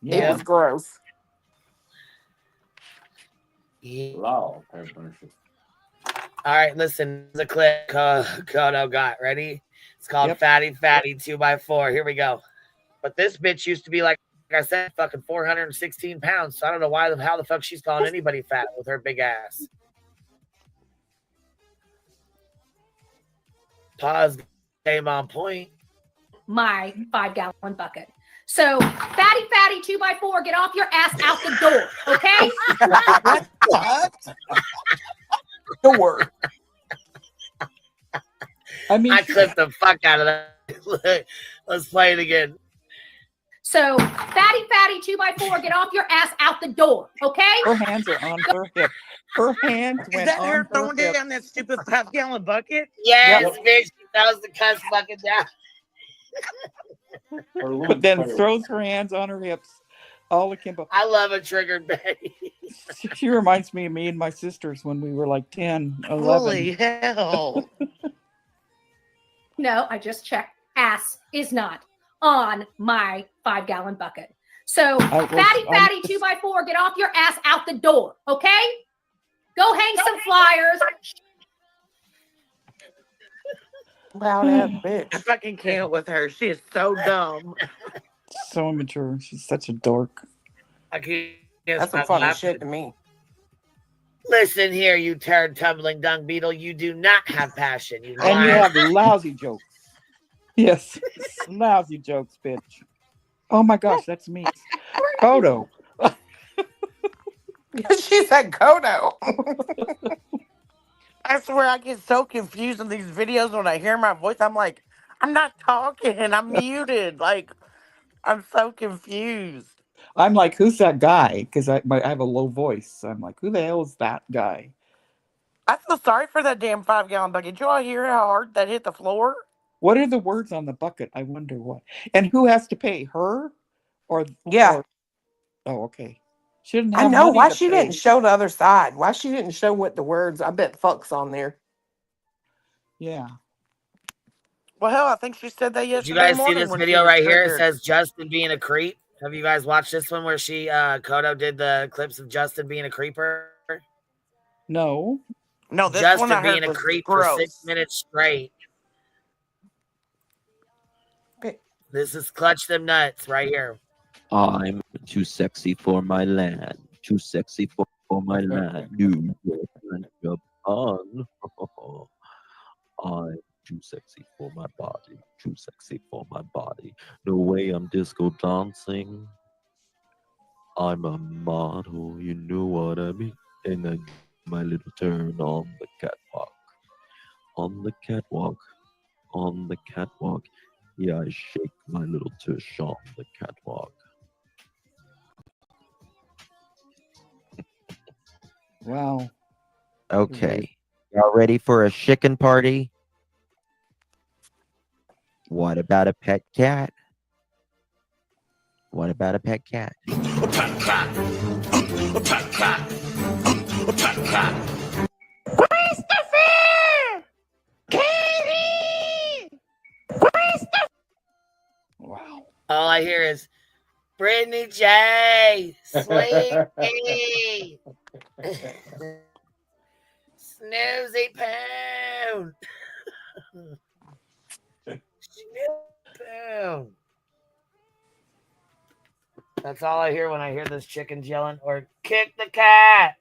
It was gross. Law, have mercy. All right, listen. The clip Kodo got ready. It's called Fatty 2x4. Here we go. But this bitch used to be like I said, fucking 416 pounds. So I don't know how the fuck she's calling anybody fat with her big ass. Pause game on point. My 5-gallon bucket. So, fatty 2x4, get off your ass out the door, okay? What? Door. I mean, I clipped the fuck out of that. Let's play it again. So, fatty 2x4, get off your ass out the door, okay? Her hands are on her hip. Her hands Is went that on her her throwing hip. down that stupid 5-gallon bucket? Yes, bitch. That was the cuss bucket down. But then throws her hands on her hips, all akimbo. I love a triggered Betty. She reminds me of me and my sisters when we were like 10, 11. Holy hell. No, I just checked. Ass is not on my 5-gallon bucket. So, fatty 2x4, get off your ass out the door, okay? Go hang some flyers. Loud ass bitch. I fucking can't with her. She is so dumb. So immature. She's such a dork. I can't That's some stop funny laughing. shit to me. Listen here, you turd tumbling dung beetle. You do not have passion. You And you liar. have lousy jokes. Yes. Lousy jokes, bitch. Oh my gosh, that's me. Kodo. She said Kodo. I swear I get so confused in these videos when I hear my voice. I'm like, I'm not talking. I'm muted. Like, I'm so confused. I'm like, who's that guy? Because I have a low voice. I'm like, who the hell is that guy? I feel sorry for that damn 5-gallon bucket. Did you all hear how hard that hit the floor? What are the words on the bucket? I wonder what. And who has to pay? Her? Or Yeah. Oh, okay. She didn't I have know money why to she pay. didn't show the other side. Why she didn't show what the words, I bet fuck's on there. Yeah. Well, hell, I think she said that Did yesterday you guys see morning this when video she was right here? It triggered. says Justin being a creep. Have you guys watched this one where Kodo did the clips of Justin being a creeper? No. No, this Justin one I being heard a was creep gross. for 6 minutes straight. This is Clutch Them Nuts right here. I'm too sexy for my land. Too sexy for my land. New York and Japan. I'm too sexy for my body. Too sexy for my body. No way I'm disco dancing. I'm a model, you know what I mean? And I do my little turn on the catwalk. On the catwalk. On the catwalk. Yeah, I shake my little tush on the catwalk. Wow. Okay. Y'all ready for a chicken party? What about a pet cat? What about a pet cat? Christopher! Katie! Christopher! Wow. All I hear is Brittany J. Sleepy. Snoozy Pound. Snoozy Pound. That's all I hear when I hear those chickens yelling, or kick the cat.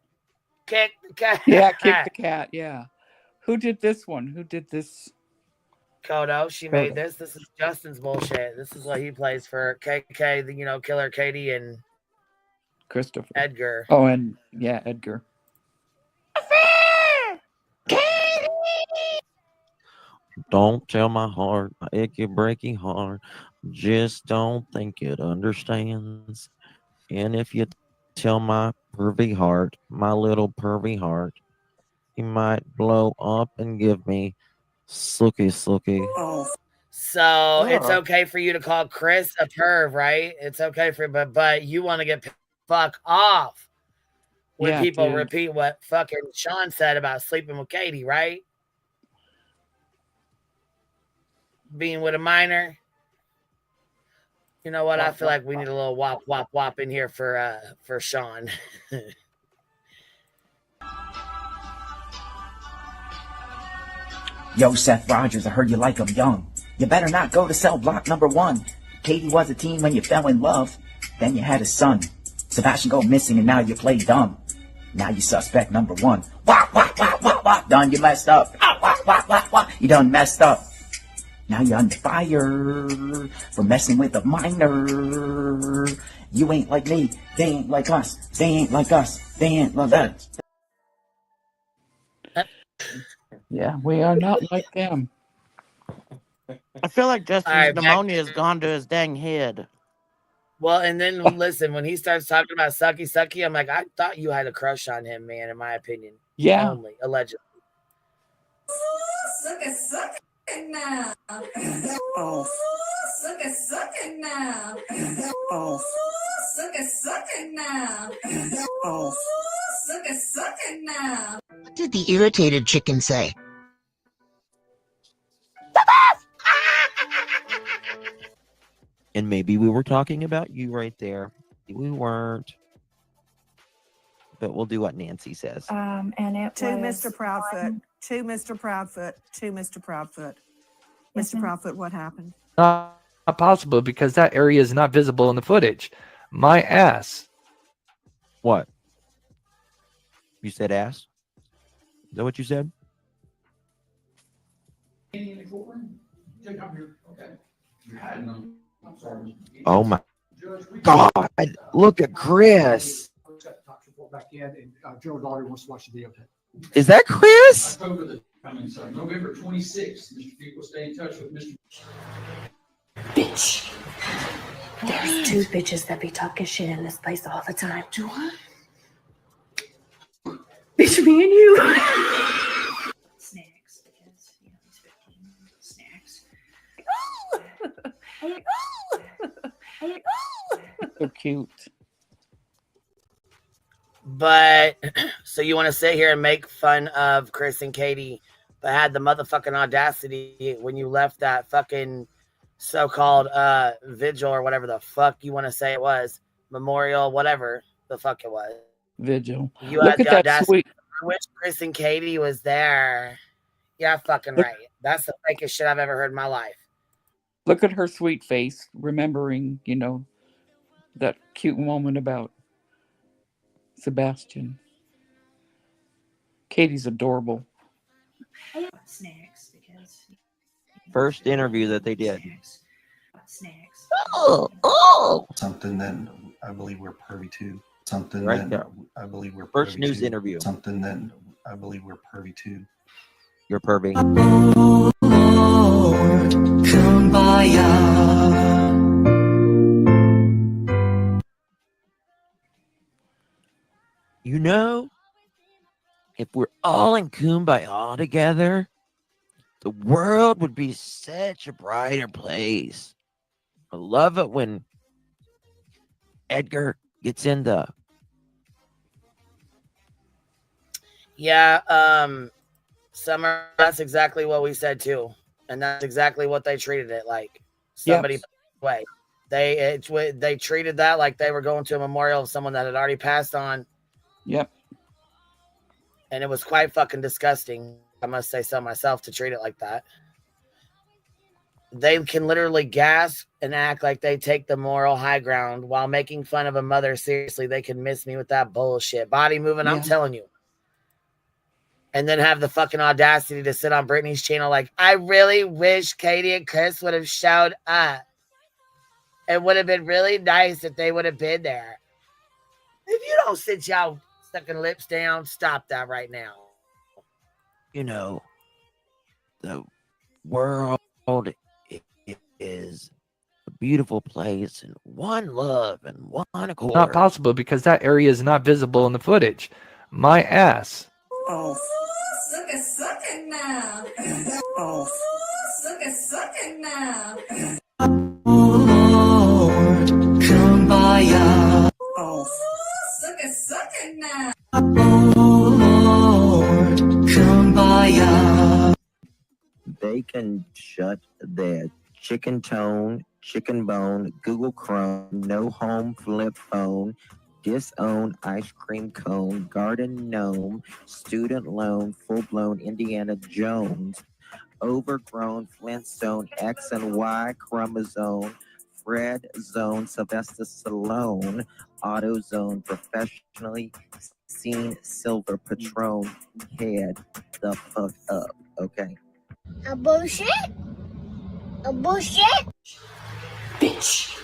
Kick the cat. Yeah, kick the cat. Yeah. Who did this one? Who did this? Kodo, she Kodo. made this. This is Justin's bullshit. This is what he plays for KK, the Killer Katie and Christopher. Edgar. Oh, and yeah, Edgar. Don't tell my heart, my achy breaky heart. Just don't think it understands. And if you tell my pervy heart, my little pervy heart, he might blow up and give me sooky. So it's okay for you to call Chris a perv, right? It's okay for, but you want to get fuck off when people repeat what fucking Sean said about sleeping with Katie, right? Being with a minor. You know what? I feel like we need a little wop in here for Sean. Yo, Seth Rogers, I heard you like him young. You better not go to cell block number 1. Katie was a teen when you fell in love. Then you had a son. Sebastian go missing and now you play dumb. Now you suspect number 1. Wah. Done, you messed up. Wah. You done messed up. Now you're under fire for messing with a minor. You ain't like me. They ain't like us. They ain't like us. They ain't like us. Yeah, we are not like them. I feel like Justin's pneumonia has gone to his dang head. Well, and then listen, when he starts talking about sucky, I'm like, I thought you had a crush on him, man, in my opinion. Yeah. Only, allegedly. Suck it now. Oh. Suck it now. Oh. Suck it now. Oh. Suck it now. What did the irritated chicken say? And maybe we were talking about you right there. We weren't. But we'll do what Nancy says. And it to was Mr. Proudfoot. To Mr. Proudfoot. To Mr. Proudfoot. Yes, Mr. Proudfoot, what happened? Not possible because that area is not visible in the footage. My ass. What? You said ass? Is that what you said? Oh my God. Look at Chris. General Daugherty wants to watch the videotape. Is that Chris? November 26th. Mr. Pete will stay in touch with Mr. Bitch. There's 2 bitches that be talking shit in this place all the time. Do what? Bitch, me and you. Snacks, because, it's 15 snacks. So cute. But so you want to sit here and make fun of Chris and Katie, but had the motherfucking audacity when you left that fucking so-called vigil or whatever the fuck you want to say it was, memorial, whatever the fuck it was. Vigil. You Look had at the that audacity. sweet. I wish Chris and Katie was there. Yeah, fucking right. That's the fakest shit I've ever heard in my life. Look at her sweet face, remembering, that cute moment about Sebastian. Katie's adorable. Snacks, because First interview that they did. snacks. Oh. Something that I believe we're privy to. Something Right that there. I believe we're First privy news to. interview. Something that I believe we're privy to. You're pervy. You know, if we're all in kumbaya together, the world would be such a brighter place. I love it when Edgar gets in the Yeah, Summer, that's exactly what we said too. And that's exactly what they treated it like. Somebody way. They treated that like they were going to a memorial of someone that had already passed on. Yep. And it was quite fucking disgusting, I must say so myself, to treat it like that. They can literally gasp and act like they take the moral high ground while making fun of a mother. Seriously, they can miss me with that bullshit. Body moving, I'm telling you. And then have the fucking audacity to sit on Brittany's channel like, I really wish Katie and Chris would have showed up. It would have been really nice if they would have been there. If you don't sit y'all sucking lips down, stop that right now. you know, the world is a beautiful place and one love and one accord. Not possible because that area is not visible in the footage. My ass. Oh. Suck it now. Oh. Suck it now. Kumbaya. Oh. Suck it now. Kumbaya. They can shut their chicken tone, chicken bone, Google Chrome, no home flip phone, disown ice cream cone, garden gnome, student loan, full-blown Indiana Jones, overgrown Flintstone, X and Y chromosome, Fred Zone, Sylvester Stallone, AutoZone, professionally seen silver Patron, head the fuck up, okay? A bullshit? A bullshit? Bitch.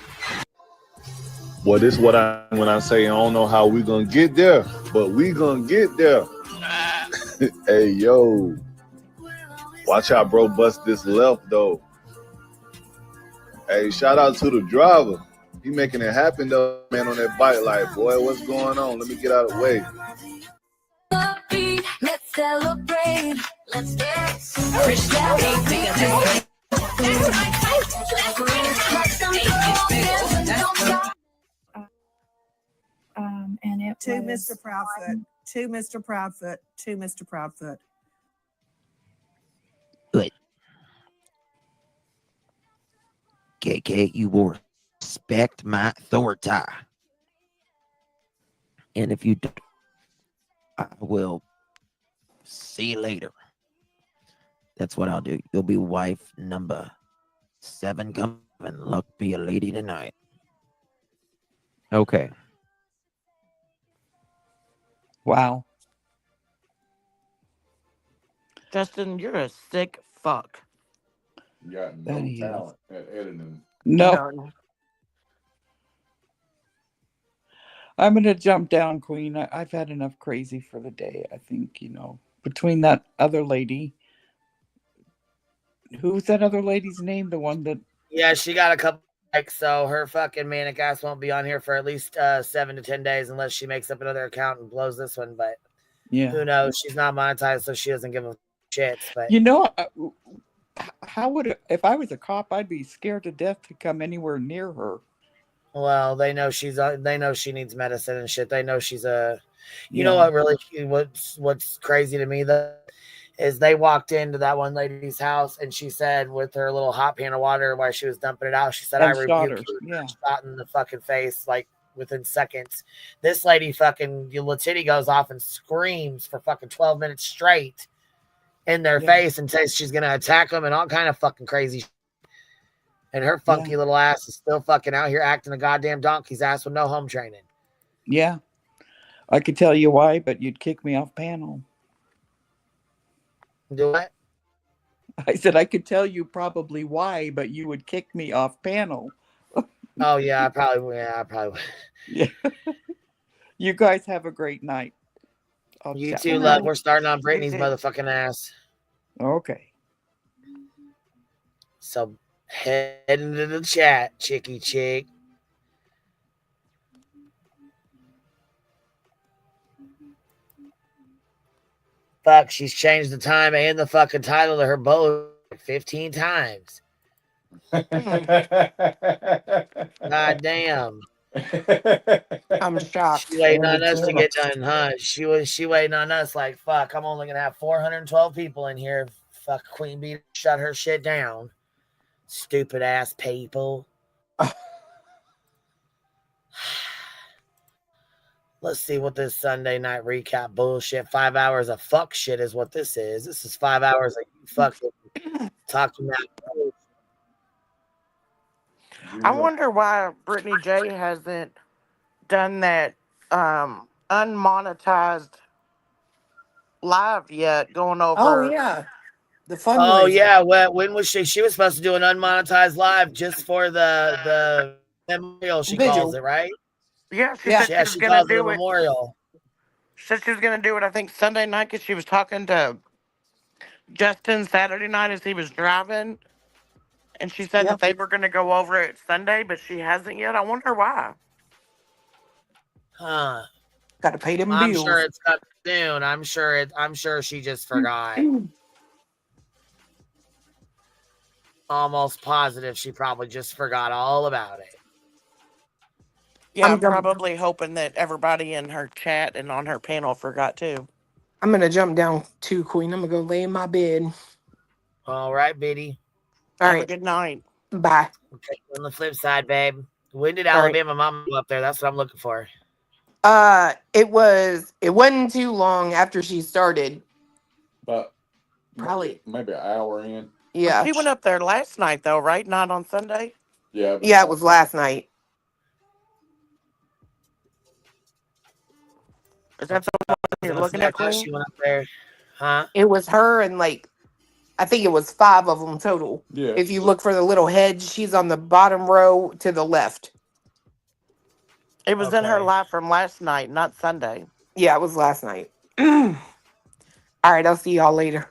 Well, this is what when I say I don't know how we gonna get there, but we gonna get there. Hey, yo. Watch out, bro. Bust this left, though. Hey, shout out to the driver. He making it happen, though, man, on that bike. Like, boy, what's going on? Let me get out of the way. Let's celebrate. Let's dance. And it to Mr. Proudfoot. To Mr. Proudfoot. To Mr. Proudfoot. Good. KK, you will respect my authority. And if you don't, I will see you later. That's what I'll do. You'll be wife number 7 coming. Luck be a lady tonight. Okay. Wow. Justin, you're a sick fuck. You got no That he talent at editing. No. I'm going to jump down, Queen. I've had enough crazy for the day. I think, between that other lady. Who's that other lady's name? The one that. Yeah, she got a couple likes, so her fucking manic ass won't be on here for at least 7 to 10 days unless she makes up another account and blows this one. But who knows? She's not monetized, so she doesn't give a shit. But how would if I was a cop, I'd be scared to death to come anywhere near her. Well, they know they know she needs medicine and shit. They know she's a. You know what? Really, what's crazy to me though is they walked into that one lady's house and she said with her little hot pan of water while she was dumping it out, she said, And "I shot rebuke her. you." Shot in the fucking face like within seconds. This lady fucking Latiti goes off and screams for fucking 12 minutes straight in their face and says she's gonna attack them and all kind of fucking crazy shit. And her funky little ass is still fucking out here acting a goddamn donkey's ass with no home training. Yeah. I could tell you why, but you'd kick me off panel. Do what? I said I could tell you probably why, but you would kick me off panel. Oh yeah, I probably would. Yeah. You guys have a great night. I'll You chat too, with love. you. We're starting on You Brittany's too. motherfucking ass. Okay. So head into the chat, chicky chick. Fuck, she's changed the time and the fucking title to her bullshit 15 times. God damn. I'm She shocked. waiting on us to get done, huh? She waiting on us like, fuck, I'm only gonna have 412 people in here. Fuck, Queen Bee shut her shit down. Stupid ass people. Let's see what this Sunday night recap bullshit. 5 hours of fuck shit is what this is. This is 5 hours of fucking talking about. I wonder why Brittany J hasn't done that unmonetized live yet, going Oh over. yeah, the Oh fundraiser. yeah, well, when was she? She was supposed to do an unmonetized live just for the memorial. She calls Vigil. it, right? Yeah, she Yeah. said Yeah, she was she gonna calls it a do it. memorial. She said she was gonna do it. I think Sunday night because she was talking to Justin Saturday night as he was driving, and she said Yeah. that they were gonna go over it Sunday, but she hasn't yet. I wonder why. Huh. Got to pay them I'm sure bills. it's coming soon. I'm sure she just forgot. Almost positive she probably just forgot all about it. Yeah, I'm I'm jump- probably hoping that everybody in her chat and on her panel forgot too. I'm gonna jump down too, Queen. I'm gonna go lay in my bed. All right, Biddy. All Have a right. good night. Bye. Okay, on the flip side, babe. When did All right. Alabama Mama go up there? That's what I'm looking for. It wasn't too long after she started. But Probably. maybe an hour in. Well, Yeah. she went up there last night though, right? Not on Sunday. Yeah. Yeah, it was last night. Is that the one you're looking I at, thought Queen? she went up there. Huh? It was her and like I think it was 5 of them total. Yeah. If you look for the little head, she's on the bottom row to the left. It was in her Okay. live from last night, not Sunday. Yeah, it was last night. All right, I'll see y'all later.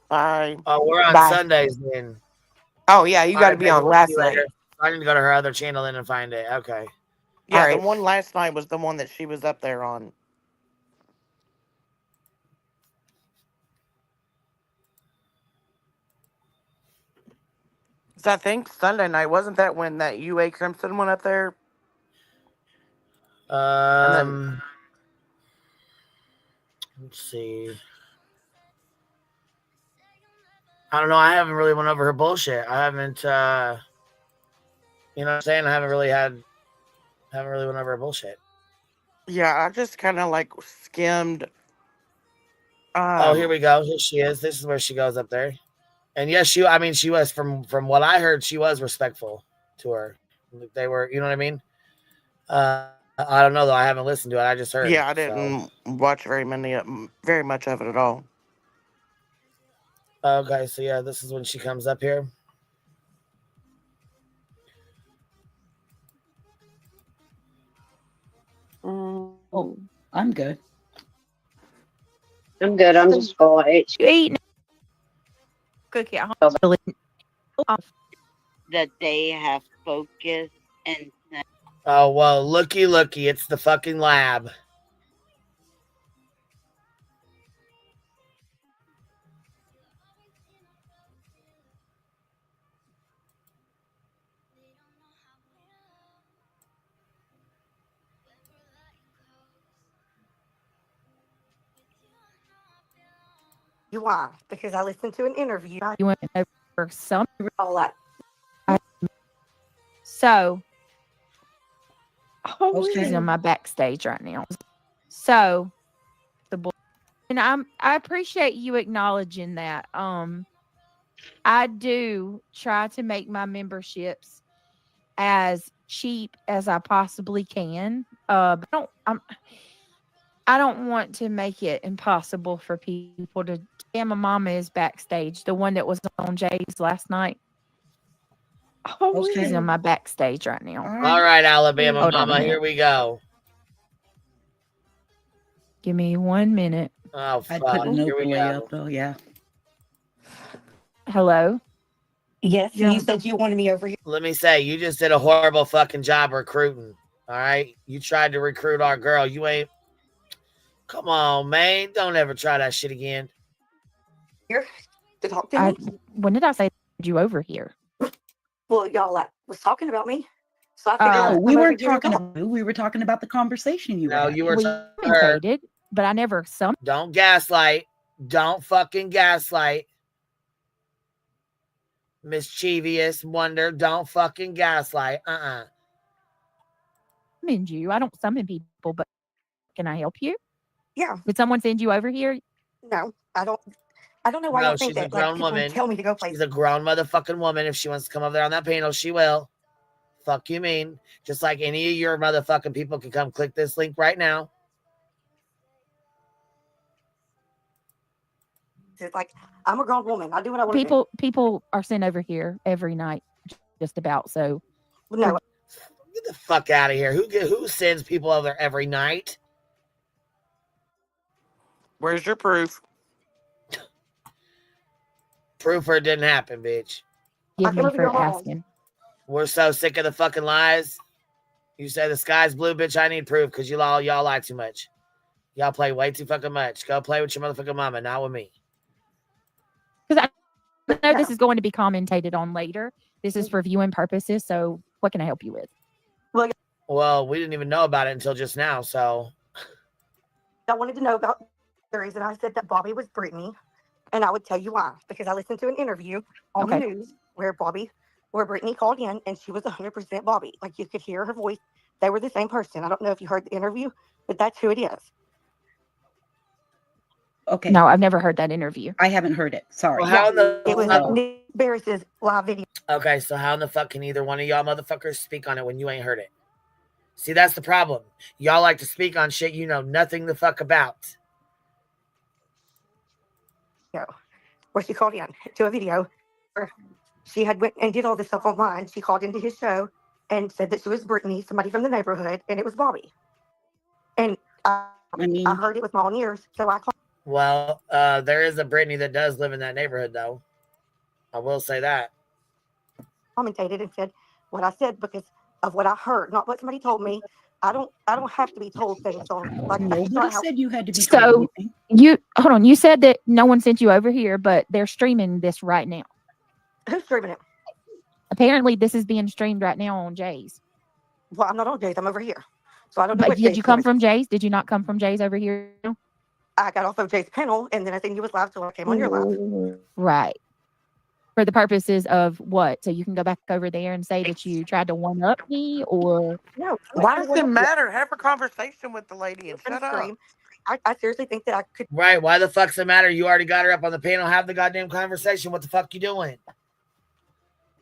Bye. Oh, we're on Bye. Sundays then. Oh yeah, you All got to right, be baby. on We'll see last you night. later. I need to go to her other channel then and find it. Okay. Yeah, All the right. one last night was the one that she was up there on. So I think Sunday night wasn't that when that UA Crimson went up there, and then Let's see. I don't know. I haven't really went over her bullshit. I haven't. You know what I'm saying? I haven't really went over her bullshit. yeah, I just kind of like skimmed. Oh, here we go. Here she is. This is where she goes up there. And yes, she was from what I heard, she was respectful to her. They were, you know what I mean? I don't know though. I haven't listened to it. I just heard. Yeah, I didn't watch very much of it at all. Okay, so yeah, this is when she comes up here. Oh, I'm good. I'm good. I'm just full. I ate You eating cookie at home? That they have focus and Oh well, looky, it's the fucking lab. You are, because I listened to an interview. You went over some. All that. So, Oh, she's on my backstage right now. So, and I appreciate you acknowledging that. I do try to make my memberships as cheap as I possibly can. But I don't want to make it impossible for people to. Yeah, my mama is backstage, the one that was on Jay's last night. Oh, She's really? on my backstage right now. All right, Alabama Hold on a mama, minute. here we go. Give me 1 minute. Oh, I'd fuck. put an Here we overlay go. up though, yeah. Hello? Yes, and you said you wanted me over here. Let me say, you just did a horrible fucking job recruiting. All right? You tried to recruit our girl. You ain't. Come on, man. Don't ever try that shit again. Here to talk to me. When did I say you over here? Well, y'all was talking about me, so I figured No, I'd we come over weren't here and talking talk. about you. We were talking about the conversation you were No, having. you were We talking to her. communicated, but I never Don't gaslight. Don't fucking gaslight. Mischievous wonder. Don't fucking gaslight. summoned you. I don't summon people, but can I help you? Yeah. Did someone send you over here? No, I don't. I don't know why No, y'all think she's a that. Like grown people woman. tell me to go places. She's a grown motherfucking woman. If she wants to come over there on that panel, she will. Fuck you mean. Just like any of your motherfucking people can come click this link right now. It's like I'm a grown woman. I do what I want to do. People are sent over here every night, just about. So No, Get the fuck out of here. Who sends people over there every night? Where's your proof? Proof or it didn't happen, bitch. give me for asking. We're so sick of the fucking lies. You say the sky's blue, bitch. I need proof because y'all lie too much. Y'all play way too fucking much. Go play with your motherfucking mama, not with me. Because I know this is going to be commentated on later. This is for viewing purposes. So what can I help you with? Well, we didn't even know about it until just now, so. I wanted to know about the reason I said that Bobby was Brittany, and I would tell you why. Because I listened to an interview on the news where Brittany called in, and she was 100% Bobby. Like you could hear her voice. They were the same person. I don't know if you heard the interview, but that's who it is. Okay. No, I've never heard that interview. I haven't heard it. Sorry. Well, how in the It was fuck? Nick Barris's live video. Okay, so how in the fuck can either one of y'all motherfuckers speak on it when you ain't heard it? See, that's the problem. Y'all like to speak on shit you know nothing the fuck about. Where she called in to a video where she had went and did all this stuff online. She called into his show and said that she was Brittany, somebody from the neighborhood, and it was Bobby. And I heard it with my own ears, so I called. Well, there is a Brittany that does live in that neighborhood, though. I will say that. Commentated and said what I said because of what I heard, not what somebody told me. I don't have to be told things. So like Nobody said you had to be told So anything. you hold on. You said that no one sent you over here, but they're streaming this right now. Who's streaming it? Apparently, this is being streamed right now on Jay's. Well, I'm not on Jay's. I'm over here, so I don't know. But What did you come from Jay's? Did you not come from Jay's over here? I got off of Jay's panel, and then I think you was live, so I came on your live. Right. For the purposes of what? So you can go back over there and say that you tried to one up me, or no? Why does it matter? Have a conversation with the lady and shut up. I seriously think that I could. Right? Why the fuck's it matter? You already got her up on the panel. Have the goddamn conversation. What the fuck you doing?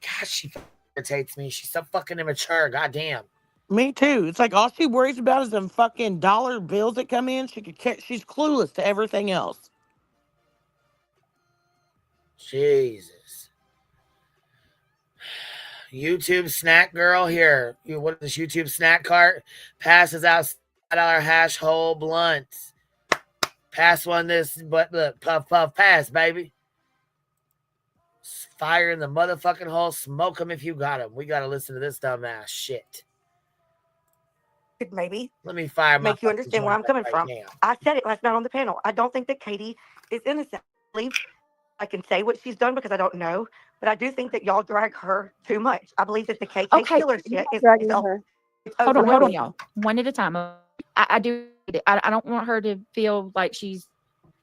God, she irritates me. She's so fucking immature. Goddamn. Me too. It's like all she worries about is them fucking dollar bills that come in. She's clueless to everything else. Jesus. YouTube snack girl here. What is this YouTube snack cart? Passes out $5 hash hole blunts. Pass one this, but look, puff, puff, pass, baby. Fire in the motherfucking hole. Smoke them if you got them. We got to listen to this dumbass shit. Could maybe let me fire my make you understand where I'm coming from. now. I said it last night on the panel. I don't think that Katie is innocent. I can say what she's done because I don't know, but I do think that y'all drag her too much. I believe that the KK killer shit is dragging her. Hold on, y'all. One at a time. I do. I don't want her to feel like she's,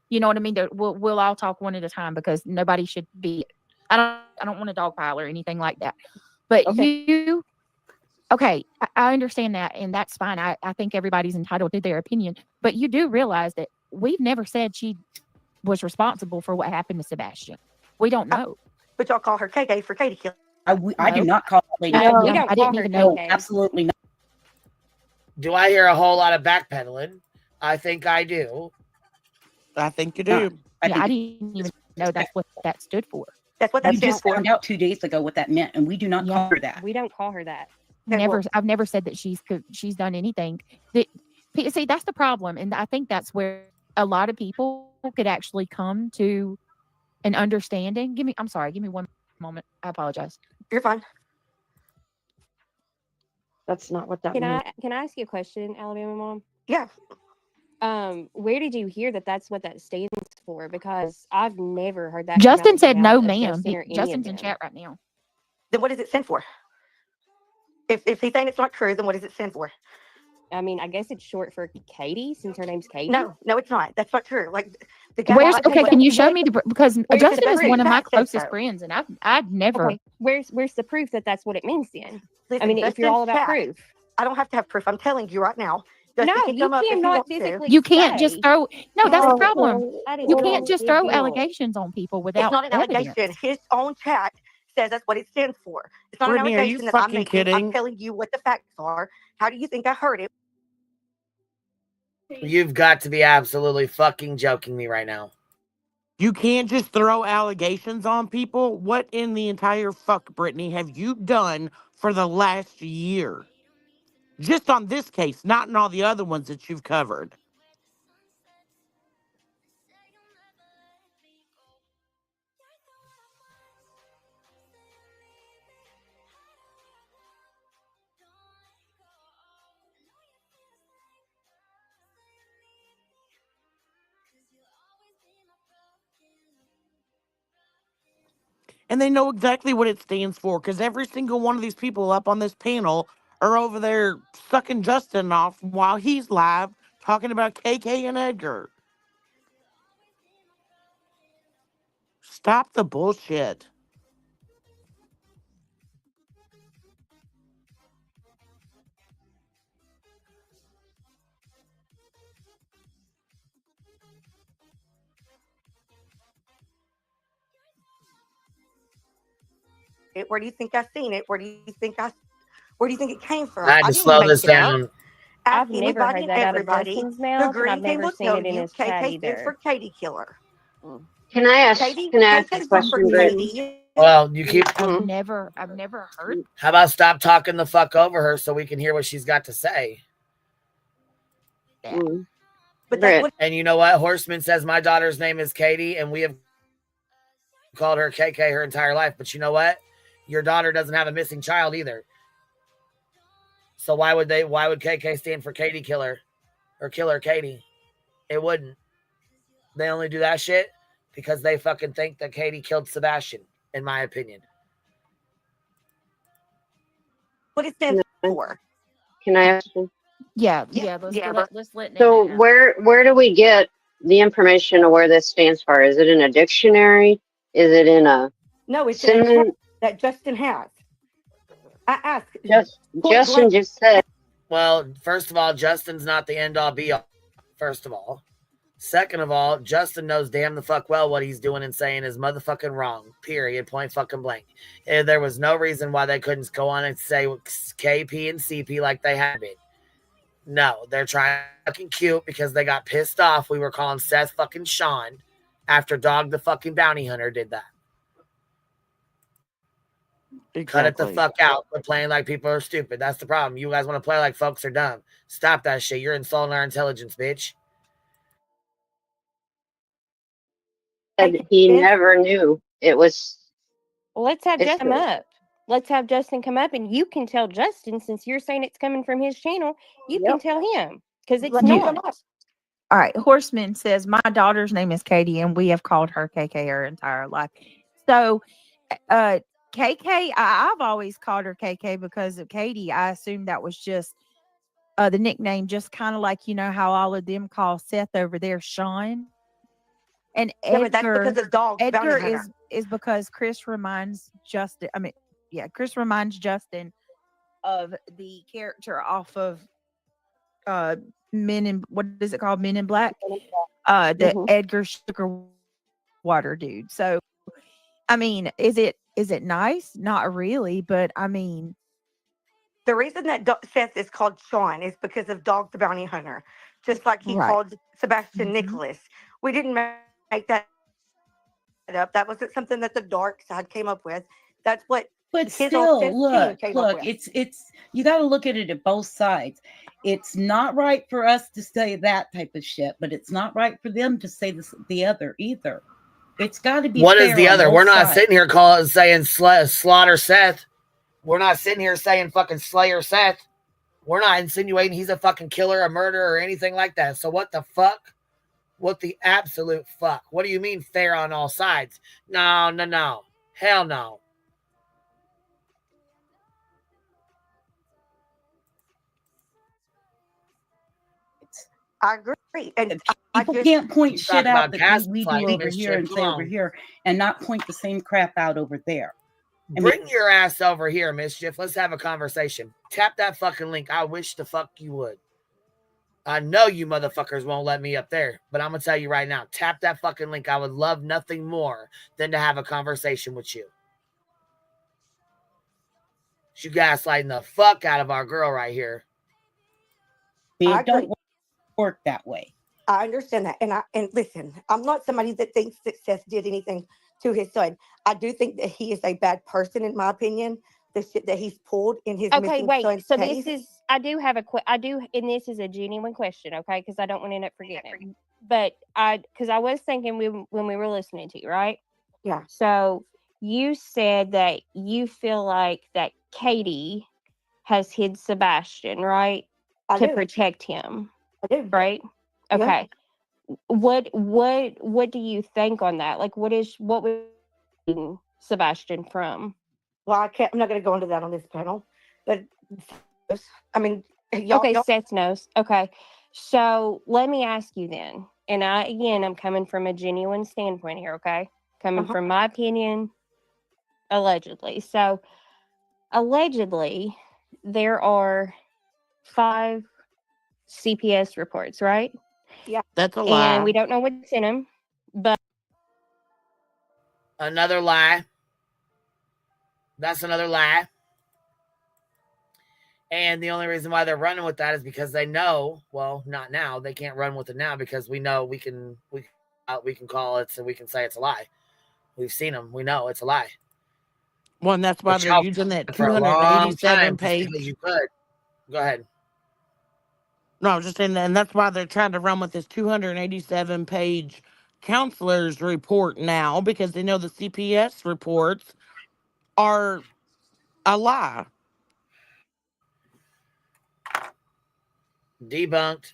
you know what I mean. We'll all talk one at a time because nobody should be. I don't want to dogpile or anything like that. But you, okay, I understand that, and that's fine. I think everybody's entitled to their opinion. But you do realize that we've never said she was responsible for what happened to Sebastian. We don't know. But y'all call her KK for Katie killing. I do not call that lady. I didn't even know. Absolutely not. Do I hear a whole lot of backpedaling? I think I do. I think you do. I didn't even know that's what that stood for. That's what We that stands just for. found out 2 days ago what that meant, and we do not call her that. We don't call her that. I've never said that she's done anything. See, that's the problem, and I think that's where a lot of people could actually come to an understanding. I'm sorry, give me one moment. I apologize. You're fine. That's not what that Can meant. I ask you a question, Alabama Mom? Yeah. Where did you hear that that's what that stands for? Because I've never heard that. Justin said no, ma'am. Justin's in chat right now. Then what does it stand for? If he's saying it's not true, then what does it stand for? I mean, I guess it's short for Katie, since her name's Katie. No, it's not. That's not true. Like the guy. Okay, can you show me because Justin is one of my closest so. friends, and I've never. Okay, where's the proof that that's what it means then? Listen, I mean, if you're all about proof. I don't have to have proof. I'm telling you right now. No, you cannot physically. You can't just throw. No, that's the problem. That is You can't just throw ridiculous. allegations on people without. It's not an evidence. allegation. His own chat says that's what it stands for. It's not Brittany, an are you allegation that I'm fucking making. kidding? I'm telling you what the facts are. How do you think I heard it? You've got to be absolutely fucking joking me right now. You can't just throw allegations on people. What in the entire fuck, Brittany, have you done for the last year? Just on this case, not in all the other ones that you've covered. And they know exactly what it stands for because every single one of these people up on this panel are over there sucking Justin off while he's live talking about KK and Edgar. Stop the bullshit. Where do you think I seen it? Where do you think it came from? I had to didn't slow make this it up. down. I've Ask never anybody heard and that out of everybody. Justin's The mouth, and green I've team never will seen tell it in you his chat KK stands either. for Katie Killer. Can I ask a KK's not for question, Britt? Katie. Well, you keep. I've never heard. How about stop talking the fuck over her so we can hear what she's got to say? But that's what. And you know what? Horseman says my daughter's name is Katie, and we have called her KK her entire life. But you know what? Your daughter doesn't have a missing child either. So why would KK stand for Katie Killer or Killer Katie? It wouldn't. They only do that shit because they fucking think that Katie killed Sebastian, in my opinion. What it stands for. Can I ask you? Yeah. Let's let. So where do we get the information of where this stands for? Is it in a dictionary? Is it in a? No, it's in a chat that Justin has. I asked. Justin just said. Well, first of all, Justin's not the end all be all. First of all. Second of all, Justin knows damn the fuck well what he's doing and saying is motherfucking wrong. Period. Point fucking blank. And there was no reason why they couldn't go on and say KP and CP like they had been. No, they're trying fucking cute because they got pissed off. We were calling Seth fucking Sean after Dog the fucking Bounty Hunter did that. Exactly. Cut it the fuck out. We're playing like people are stupid. That's the problem. You guys want to play like folks are dumb. Stop that shit. You're insulting our intelligence, bitch. He never knew it was. Well, let's have Justin come up. Let's have Justin come up, and you can tell Justin, since you're saying it's coming from his channel, you can tell him because it's not. All right. Horseman says my daughter's name is Katie, and we have called her KK her entire life. So, KK, I've always called her KK because of Katie. I assumed that was just the nickname, just kind of like, you know, how all of them call Seth over there Sean. And Edgar, but that's because of Dog Edgar Bounty Hunter. is because Chris reminds Justin. Chris reminds Justin of the character off of Men in, what is it called? Men in Black. The Edgar Sugar Water dude. So, I mean, is it nice? Not really, but I mean, the reason that Seth is called Sean is because of Dog the Bounty Hunter, just like he called Sebastian Nicholas. We didn't make that up. That wasn't something that the dark side came up with. That's what But his own still, team look, came up with. it's you got to look at it at both sides. It's not right for us to say that type of shit, but it's not right for them to say the other either. It's got to be. What fair is the on other? both We're not sides. sitting here saying slaughter Seth. We're not sitting here saying fucking Slayer Seth. We're not insinuating he's a fucking killer, a murderer, or anything like that. So what the fuck? What the absolute fuck? What do you mean fair on all sides? No. Hell no. I agree. And people can't point You shit talk out about that we do gaslighting, over Miss here Chick. and Come say over on. here and not point the same crap out over there. Bring your ass over here, Mischief. Let's have a conversation. Tap that fucking link. I wish the fuck you would. I know you motherfuckers won't let me up there, but I'm going to tell you right now. Tap that fucking link. I would love nothing more than to have a conversation with you. You gaslighting the fuck out of our girl right here. It don't work that way. I understand that. And listen, I'm not somebody that thinks that Seth did anything to his son. I do think that he is a bad person, in my opinion. The shit that he's pulled in his Okay, missing wait. son's So case. this is I do have a and this is a genuine question, okay? Because I don't want to end up forgetting it. But because I was thinking when we were listening to you, right? Yeah. So you said that you feel like that Katie has hid Sebastian, right? I to do. protect him. I do. Right? Yeah. Okay. What do you think on that? Like what was Sebastian from? Well, I'm not going to go into that on this panel, but I mean, Okay, Seth knows. Okay. So let me ask you then. And I'm coming from a genuine standpoint here, okay? Coming from my opinion, allegedly. So allegedly, there are 5 CPS reports, right? Yeah. That's a lie. And we don't know what's in them, but Another lie. That's another lie. And the only reason why they're running with that is because they know, well, not now. They can't run with it now because we know we can call it so we can say it's a lie. We've seen them. We know it's a lie. Well, and that's why But they're y'all using that for a long 287 time just page. because you could. Go ahead. No, I was just saying that, and that's why they're trying to run with this 287 page counselor's report now because they know the CPS reports are a lie. Debunked.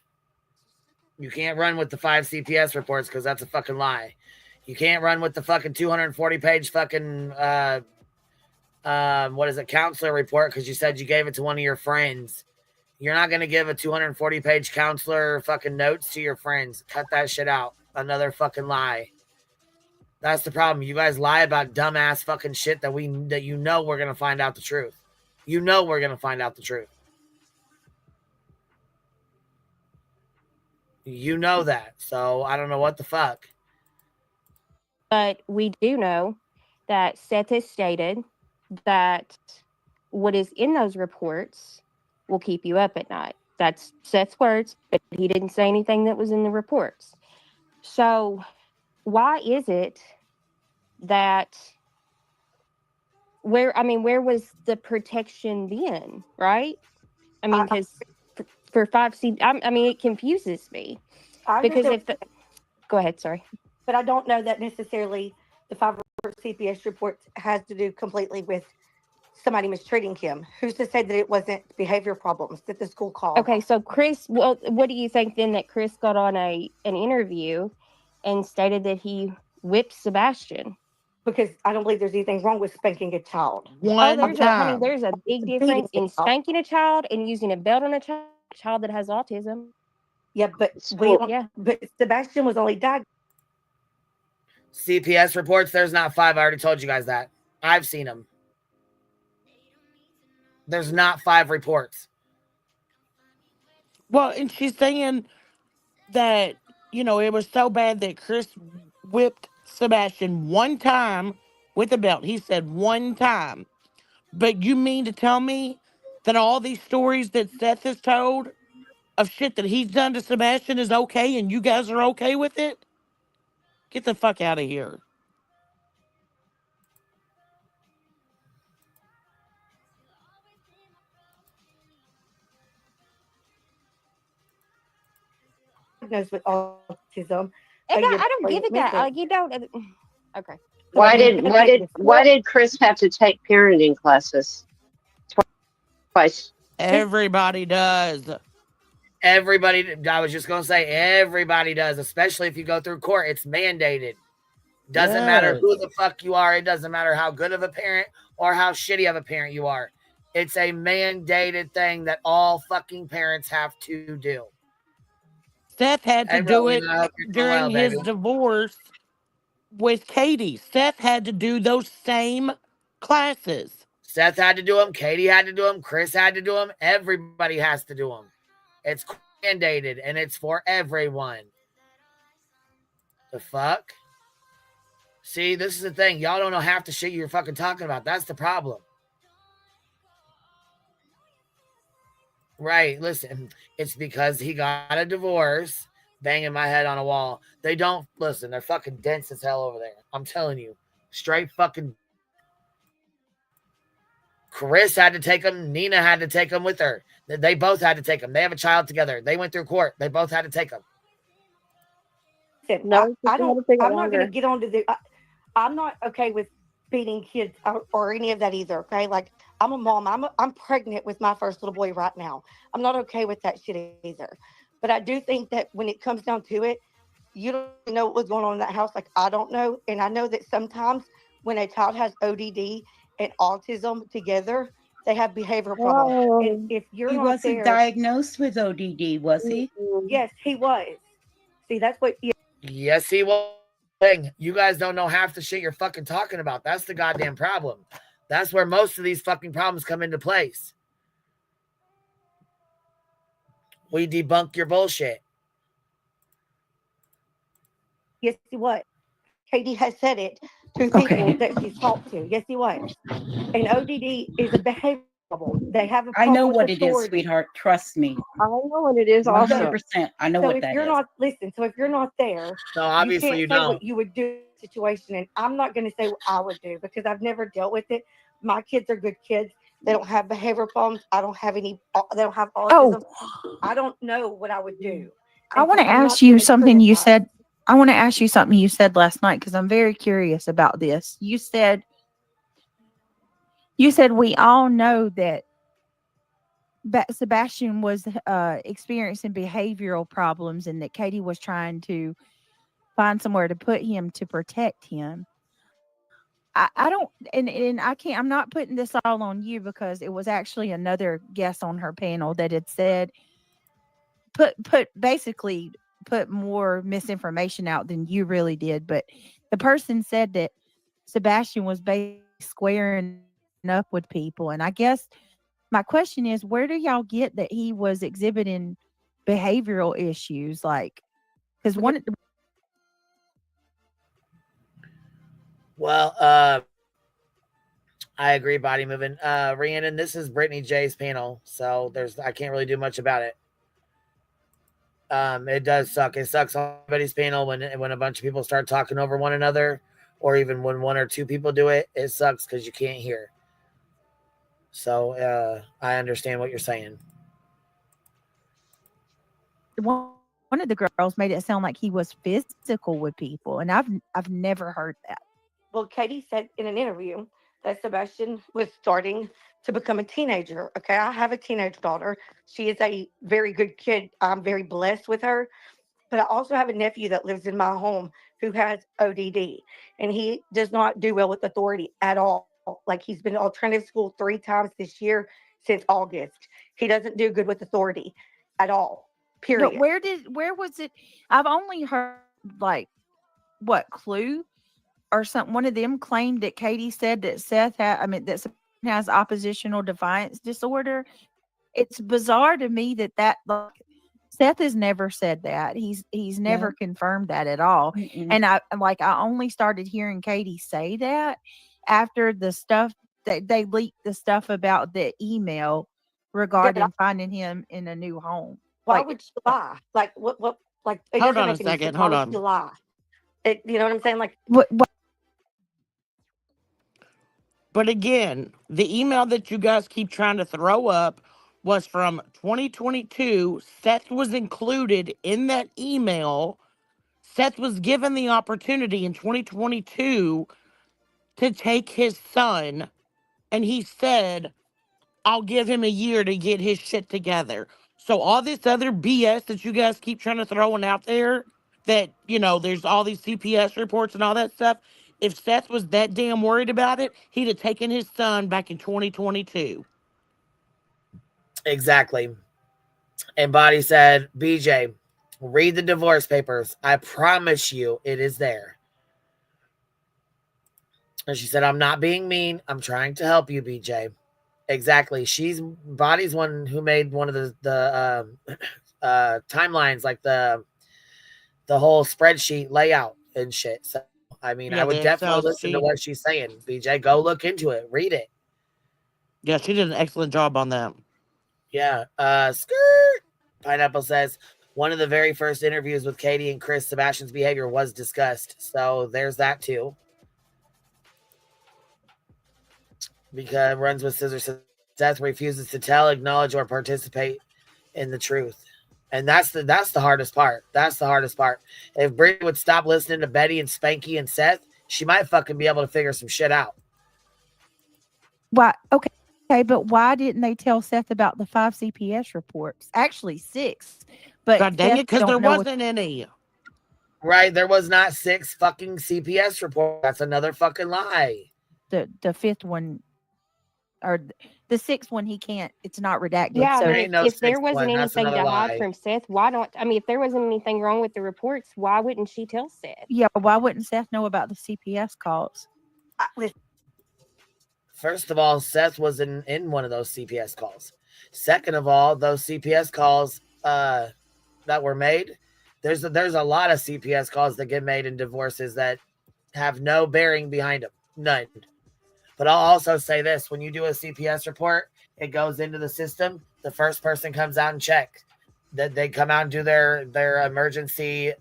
You can't run with the 5 CPS reports because that's a fucking lie. You can't run with the fucking 240 page fucking what is it, counselor report because you said you gave it to one of your friends. You're not going to give a 240 page counselor fucking notes to your friends. Cut that shit out. Another fucking lie. That's the problem. You guys lie about dumbass fucking shit that you know we're going to find out the truth. You know we're going to find out the truth. You know that. So I don't know what the fuck. But we do know that Seth has stated that what is in those reports will keep you up at night. That's Seth's words, but he didn't say anything that was in the reports. So why is it that where was the protection then, right? I mean, because for 5C, I mean, it confuses me. Because go ahead, sorry. But I don't know that necessarily the 5 CPS reports has to do completely with somebody mistreating him. Who's to say that it wasn't behavior problems that the school called? Okay, so Chris, well, what do you think then that Chris got on an interview and stated that he whipped Sebastian? Because I don't believe there's anything wrong with spanking a child. There's a big difference in spanking a child and using a belt on a child that has autism. Yeah, but but Sebastian was only diagnosed. CPS reports, there's not 5. I already told you guys that. I've seen them. There's not 5 reports. Well, and she's saying that, it was so bad that Chris whipped Sebastian one time with a belt. He said one time. But you mean to tell me that all these stories that Seth has told of shit that he's done to Sebastian is okay and you guys are okay with it? Get the fuck out of here. diagnosed with autism. I a year don't before he give was it that. missing. Like you don't. Okay. So I Why mean, did that's why making did it why school. did Chris have to take parenting classes twice? Everybody does. Everybody, I was just gonna say, everybody does, especially if you go through court. It's mandated. Doesn't matter Yes. who the fuck you are. It doesn't matter how good of a parent or how shitty of a parent you are. It's a mandated thing that all fucking parents have to do. Seth had to Hey, do it Rowena, I hope you're doing during well, his baby. divorce with Katie. Seth had to do those same classes. Seth had to do them. Katie had to do them. Chris had to do them. Everybody has to do them. It's mandated and it's for everyone. The fuck? See, this is the thing. Y'all don't know half the shit you're fucking talking about. That's the problem. Right. Listen, it's because he got a divorce, banging my head on a wall. They don't listen. They're fucking dense as hell over there. I'm telling you. Straight fucking. Chris had to take them. Nina had to take them with her. They both had to take them. They have a child together. They went through court. They both had to take them. Listen, No, I it's gonna don't. take I'm not going longer. to get onto the. I'm not okay with beating kids or any of that either. Okay, like I'm a mom. I'm pregnant with my first little boy right now. I'm not okay with that shit either. But I do think that when it comes down to it, you don't know what was going on in that house. Like I don't know, and I know that sometimes when a child has ODD and autism together, they have behavioral problems. And Oh. if you're He not wasn't there, diagnosed with ODD, was he? yes, he was. See, that's what. Yes, he was. You guys don't know half the shit you're fucking talking about. That's the goddamn problem. That's where most of these fucking problems come into place. We debunk your bullshit. Yes, he was. Katie has said it to Okay. people that she's talked to. Yes, he was. And ODD is a behavior problem. They have a I know problem with what it is, authority. sweetheart. Trust me. I know what it is also. 100%. I know So what if that you're is. not listen, so if you're not there, No, you obviously can't you say don't. what you would do in a situation. And I'm not going to say what I would do because I've never dealt with it. My kids are good kids. They don't have behavior problems. I don't have any. They don't have autism. Oh, I don't know what I would do. I And want so to I'm ask not you going to something you criticize. said. I want to ask you something you said last night because I'm very curious about this. You said we all know that Sebastian was experiencing behavioral problems and that Katie was trying to find somewhere to put him to protect him. I don't, and I can't, I'm not putting this all on you because it was actually another guest on her panel that had said, basically put more misinformation out than you really did. But the person said that Sebastian was basically squaring up with people. And I guess my question is, where do y'all get that he was exhibiting behavioral issues? Like, because Well, I agree, body moving. Rhiannon, this is Brittany J's panel, so I can't really do much about it. It does suck. It sucks on everybody's panel when a bunch of people start talking over one another, or even when one or two people do it. It sucks because you can't hear. So I understand what you're saying. one of the girls made it sound like he was physical with people, and I've never heard that. Well, Katie said in an interview that Sebastian was starting to become a teenager. Okay, I have a teenage daughter. She is a very good kid. I'm very blessed with her. But I also have a nephew that lives in my home who has ODD, and he does not do well with authority at all. Like he's been to alternative school 3 times this year since August. He doesn't do good with authority at all. No, Period. where was it? I've only heard like what Clue or some one of them claimed that Katie said that that Sebastian has oppositional defiance disorder. It's bizarre to me that like Seth has never said that. He's never No. confirmed that at all. Mm-mm. And I only started hearing Katie say that after the stuff that they leaked the stuff about the email regarding finding him in a new home. Why Like would she lie? Like what? Like it Hold doesn't on a make any second. sense. Why Hold would on. she lie? You know what I'm saying? Like what But again, the email that you guys keep trying to throw up was from 2022. Seth was included in that email. Seth was given the opportunity in 2022 to take his son, and he said, I'll give him a year to get his shit together. So all this other BS that you guys keep trying to throwing out there, that, you know, there's all these CPS reports and all that stuff. If Seth was that damn worried about it, he'd have taken his son back in 2022. Exactly. And Body said, BJ, read the divorce papers. I promise you it is there. And she said, I'm not being mean. I'm trying to help you, BJ. Exactly. Body's one who made one of the timelines, like the whole spreadsheet layout and shit. So, I mean, Yeah, I would the definitely Excel listen to sheet. what she's saying. BJ, go look into it. Read it. Yeah, she did an excellent job on that. Yeah. Skirt. Pineapple says, one of the very first interviews with Katie and Chris, Sebastian's behavior was discussed. So there's that too. Because runs with scissors. Seth refuses to tell, acknowledge, or participate in the truth. And that's the hardest part. That's the hardest part. If Brittany would stop listening to Betty and Spanky and Seth, she might fucking be able to figure some shit out. Why? Okay, but why didn't they tell Seth about the 5 CPS reports? Actually, 6. But God dang Seth it, because don't there know wasn't any. Right? There was not 6 fucking CPS reports. That's another fucking lie. the 5th one, or the 6th one, he can't. It's not redacted. Yeah, I So mean, if there wasn't anything to hide from Seth, why not? I mean, if there wasn't anything wrong with the reports, why wouldn't she tell Seth? yeah, why wouldn't Seth know about the CPS calls? First of all, Seth was in one of those CPS calls. Second of all, those CPS calls that were made, there's a lot of CPS calls that get made in divorces that have no bearing behind them. None. But I'll also say this. When you do a CPS report, it goes into the system. The first person comes out and checks. That they come out and do their emergency,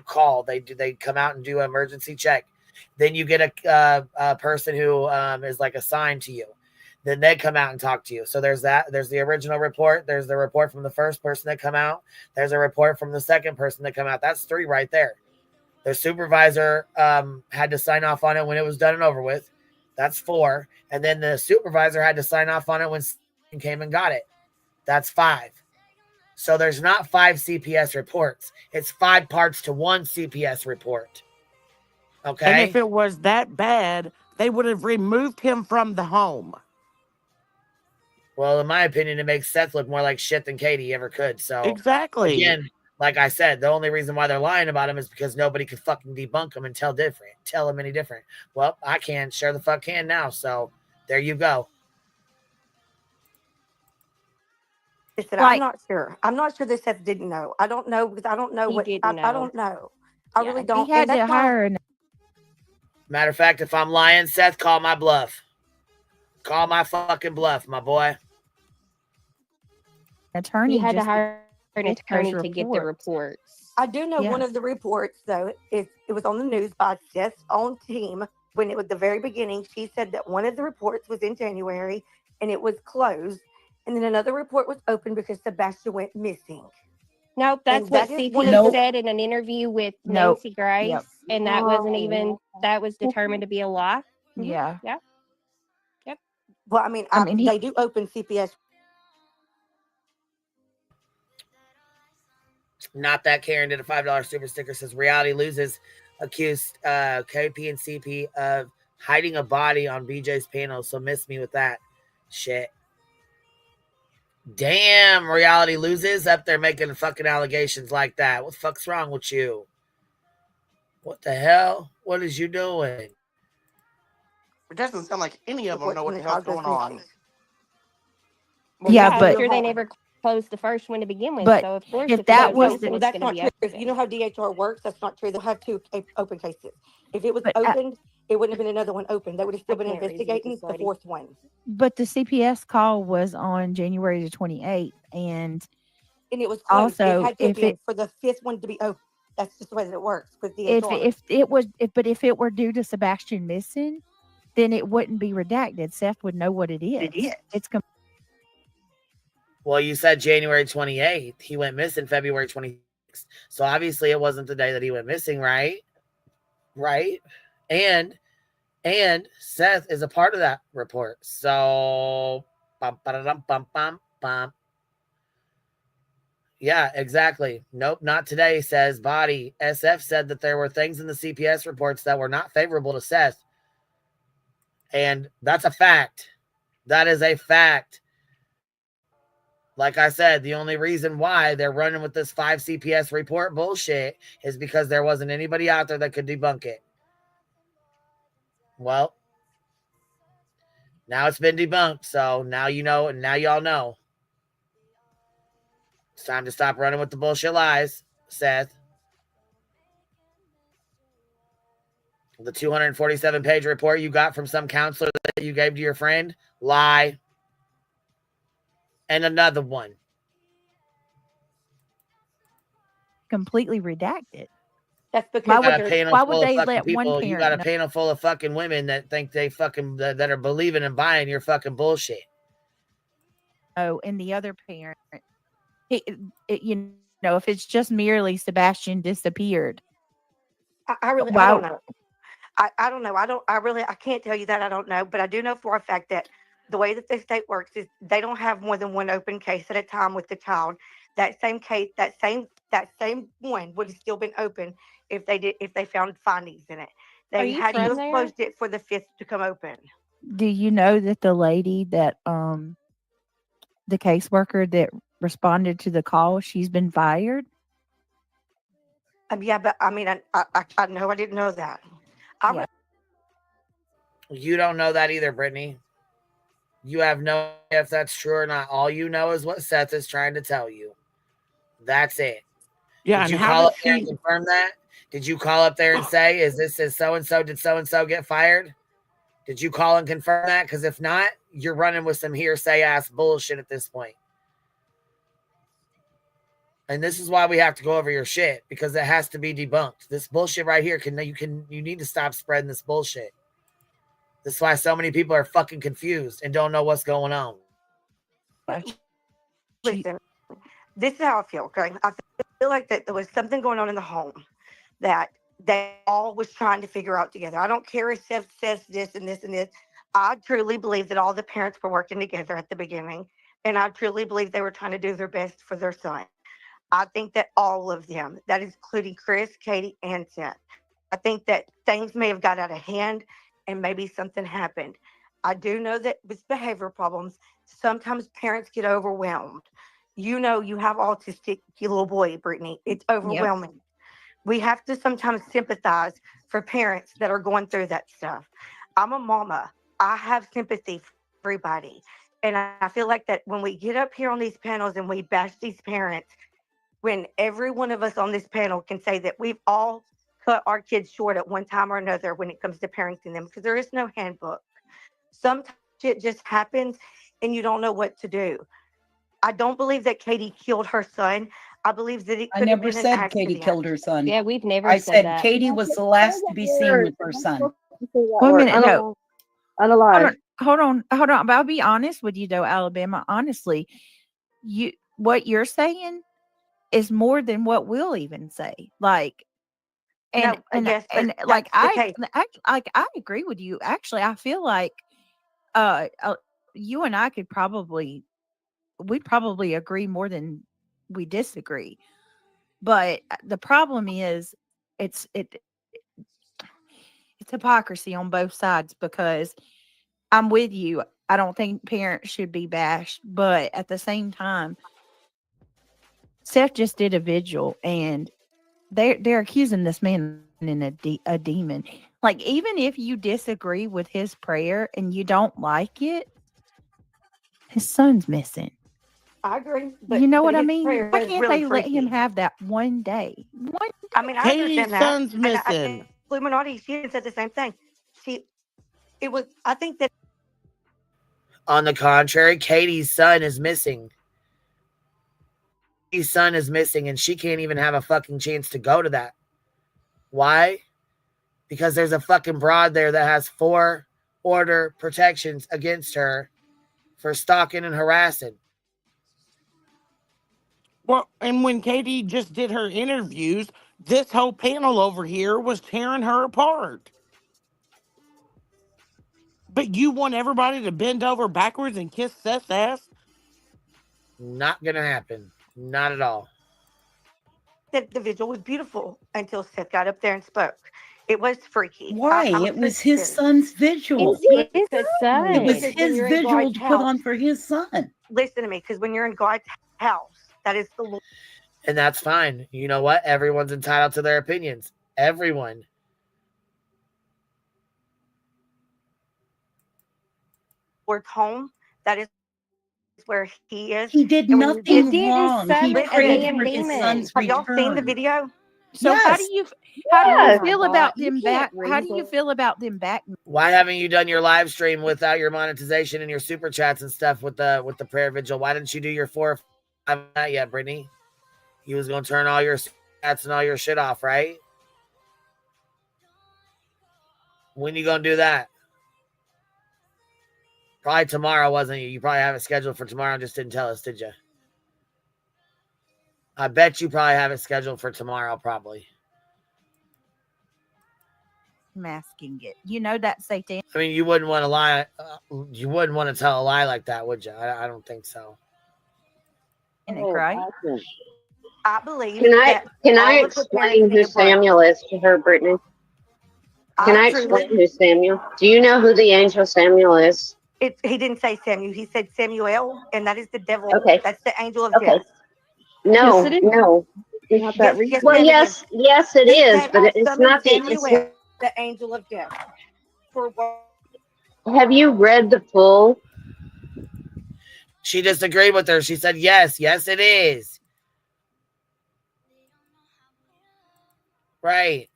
call. They come out and do an emergency check. Then you get a person who is like assigned to you. Then they come out and talk to you. So there's that. There's the original report. There's the report from the first person that come out. There's a report from the second person that come out. That's 3 right there. The supervisor had to sign off on it when it was done and over with. That's 4. And then the supervisor had to sign off on it when came and got it. That's 5. So there's not 5 CPS reports. It's 5 parts to 1 CPS report. Okay. And if it was that bad, they would have removed him from the home. Well, in my opinion, it makes Seth look more like shit than Katie ever could. So exactly. Again, like I said, the only reason why they're lying about him is because nobody could fucking debunk him and tell him any different. Well, I can. Sure the fuck can now. So there you go. Listen, I'm not sure. I'm not sure that Seth didn't know. I don't know because I don't know He I didn't don't know. I really don't. He had to hire an Matter of fact, if I'm lying, Seth, call my bluff. Call my fucking bluff, my boy. attorney. He had to just hire an get attorney those to get the reports. reports. I do know Yeah. one of the reports, though, it was on the news by Seth's own team when it was the very beginning. She said that one of the reports was in January and it was closed. And then another report was open because Sebastian went missing. Nope, that's And what that is CP said in an interview with Nope. Nancy Grace, Yep. and that wasn't even that was determined to be a lie. Yeah. Yeah. Yep. Well, I mean, they do open CPS. Not that Karen did a $5 super sticker. Says reality loses, accused KP and CP of hiding a body on BJ's panel. So miss me with that shit. Damn, reality loses up there making fucking allegations like that. What the fuck's wrong with you? What the hell? What is you doing? It doesn't sound like any of them know what the hell's going on. Well, Yeah, I'm but- sure they never closed the first one to begin with. But So of course, if it's that gonna was open, Well, it's that's gonna not be true. open. You know how DHR works? That's not true. They'll have 2 open cases. If it was But opened, it wouldn't have been another one open. They would have still been can't reason with investigating this the lady. 4th one. But the CPS call was on January the 28th, and And it was closed. also it had to if be it for the 5th one to be open. That's just the way that it works with if DHR. if it were due to Sebastian missing, then it wouldn't be redacted. Seth would know what it is. It's Well, you said January 28th. He went missing February 26th. So obviously it wasn't the day that he went missing, right? Right? And Seth is a part of that report. So bum, ba-da-dum, bum, bum, bum. Yeah, exactly. Nope, not today, says Body. SF said that there were things in the CPS reports that were not favorable to Seth. And that's a fact. That is a fact. Like I said, the only reason why they're running with this 5 CPS report bullshit is because there wasn't anybody out there that could debunk it. Well, now it's been debunked, so now you know, and now y'all know. It's time to stop running with the bullshit lies, Seth. The 247-page report you got from some counselor that you gave to your friend, lie. And another one. Completely redacted. That's because Why Why would they let one people? You got a parent know? panel full of fucking women that think they fucking that are believing and buying your fucking bullshit. Oh, and the other parent, you know, if it's just merely Sebastian disappeared, I don't why? know. I don't know. I can't tell you that. I don't know. But I do know for a fact that the way that the state works is they don't have more than one open case at a time with the child. That same case, that same one would have still been open if they found findings in it. Are They you had to from have there? closed it for the fifth to come open. Do you know that the lady that the caseworker that responded to the call, she's been fired? Yeah, but I mean, I know I didn't know that. Yeah. You don't know that either, Brittany. You have no idea if that's true or not. All you know is what Seth is trying to tell you. That's it. Yeah, Did you and how call did up there and she? confirm that? Did you call up there and say, is so and so? Did so and so get fired? Did you call and confirm that? Because if not, you're running with some hearsay ass bullshit at this point. And this is why we have to go over your shit, because it has to be debunked. This bullshit right here you need to stop spreading this bullshit. This is why so many people are fucking confused and don't know what's going on. Listen, this is how I feel. Okay, I feel like that there was something going on in the home that they all was trying to figure out together. I don't care if Seth says this and this and this. I truly believe that all the parents were working together at the beginning, and I truly believe they were trying to do their best for their son. I think that all of them, that is including Chris, Katie, and Seth. I think that things may have got out of hand and maybe something happened. I do know that with behavior problems, sometimes parents get overwhelmed. You know, you have autistic little boy, Brittany. It's overwhelming. We have to sometimes sympathize for parents that are going through that stuff. I'm a mama. I have sympathy for everybody. And I feel like that when we get up here on these panels and we bash these parents, when every one of us on this panel can say that we've all cut our kids short at one time or another when it comes to parenting them, because there is no handbook. Sometimes it just happens and you don't know what to do. I don't believe that Katie killed her son. I believe that it I could have never been an said accident. Katie killed her son. Yeah, we've never I said said that. Katie was the last to be seen with her son. Wait a minute, no. Unalive. Hold on. But I'll be honest with you though, Alabama. Honestly, what you're saying is more than what we'll even say. Like, and No, yes, but and like that's the case. I agree with you. Actually, I feel like you and I we'd probably agree more than we disagree. But the problem is it's hypocrisy on both sides, because I'm with you. I don't think parents should be bashed, but at the same time, Seth just did a vigil, and they're accusing this man in a demon. Like, even if you disagree with his prayer and you don't like it, his son's missing. I agree, but You know what I his mean? prayer Why is can't really they let him freaky. have that one day? I mean, I Katie's understand that, son's and missing. Illuminati, she said the same thing. It was. I think that. On the contrary, Katie's son is missing. Katie's son is missing, and she can't even have a fucking chance to go to that. Why? Because there's a fucking broad there that has 4 order protections against her for stalking and harassing. Well, and when Katie just did her interviews, this whole panel over here was tearing her apart. But you want everybody to bend over backwards and kiss Seth's ass? Not gonna happen. Not at all. That the vigil was beautiful until Seth got up there and spoke. It was freaky. Why? I'm a It was his Christian. son's vigil. It's his Because- son. It was because when his you're in vigil God's to put house- on for his son. Listen to me, because when you're in God's house, that is the Lord. And that's fine. You know what? Everyone's entitled to their opinions. Everyone. Lord's home. That is where he is. He did And when you nothing get- wrong. He Listen, prayed man, for his son's have y'all seen the return. video? So how do Yes. you Yes. feel about You them can't back? How do you reason. feel about them back? Why haven't you done your live stream without your monetization and your super chats and stuff with the prayer vigil? Why didn't you do your 4 or 5 on that yet, Brittany? You was gonna turn all your chats and all your shit off, right? When you gonna do that? Probably tomorrow, wasn't you? You probably have it scheduled for tomorrow and just didn't tell us, did you? I bet you probably have it scheduled for tomorrow, probably. Masking it. You know that Satan. I mean, you wouldn't want to lie. You wouldn't want to tell a lie like that, would you? I don't think so. Right? I believe. Can I all of the explain who parents need a break. Samuel is to her, Brittany? Can I explain who Samuel? Do you know who the angel Samuel is? He didn't say Samuel. He said Samuel, and that is the devil. Okay. That's the angel of Okay. death. No, Yes, it is. no. Yes, yes, Well, ma'am, yes, yes, it He is, said, but "I it's summoned not the. It's, Samuel, the angel of death." For what? have you read the full? She disagreed with her. She said, yes, it is. Right.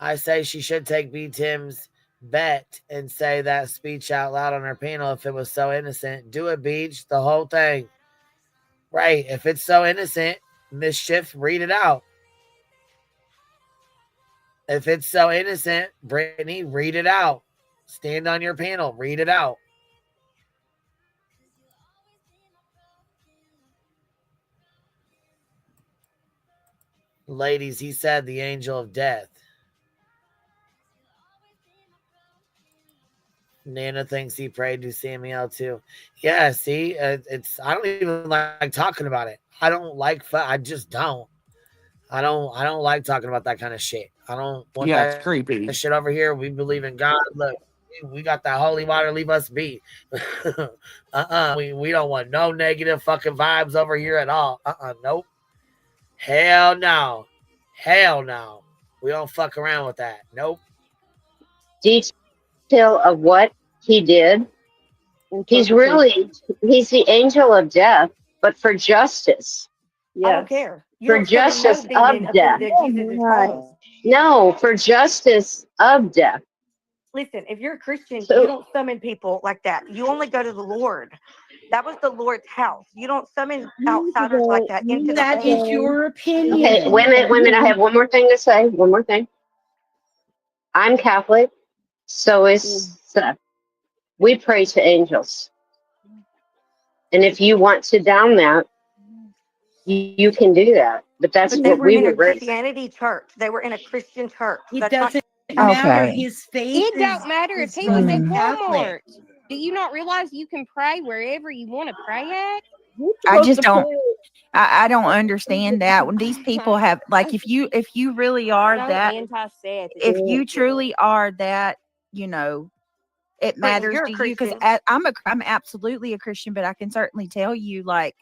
I say she should take B. Tim's bet and say that speech out loud on her panel if it was so innocent. Do it, Beach, the whole thing. Right. If it's so innocent, mischief, read it out. If it's so innocent, Brittany, read it out. Stand on your panel, read it out. Ladies, he said the angel of death. Nana thinks he prayed to Samuel too. Yeah, see, it's I don't even like talking about it. I don't like. I just don't. I don't like talking about that kind of shit. I don't want Yeah, that it's creepy. shit over here. We believe in God. Look, we got that holy water. Leave us be. We don't want no negative fucking vibes over here at all. Nope. Hell no. Hell no. We don't fuck around with that. Nope. Detail of what he did. He's the angel of death, but for justice. I don't care. You For don't summon justice no demon of death. until Jesus is home. No, for justice of death. Listen, if you're a Christian, So- you don't summon people like that. You only go to the Lord. That was the Lord's house. You don't summon outsiders like that into the That home. is your opinion. Okay, wait a minute. I have one more thing to say. One more thing. I'm Catholic. So is Seth. We pray to angels. And if you want to down that, you can do that. But that's But they what were we in were a raised. Christianity church. They were in a Christian church. It That's not- doesn't matter. Okay. His faith It don't matter if is he was at Roman Catholic. Walmart. Do you not realize you can pray wherever you want to pray at? I just don't. I don't understand that when these people have like if you really are So that anti-Seth. if you truly are that it Brittany, matters you're a to you because Christian. I'm absolutely a Christian, but I can certainly tell you like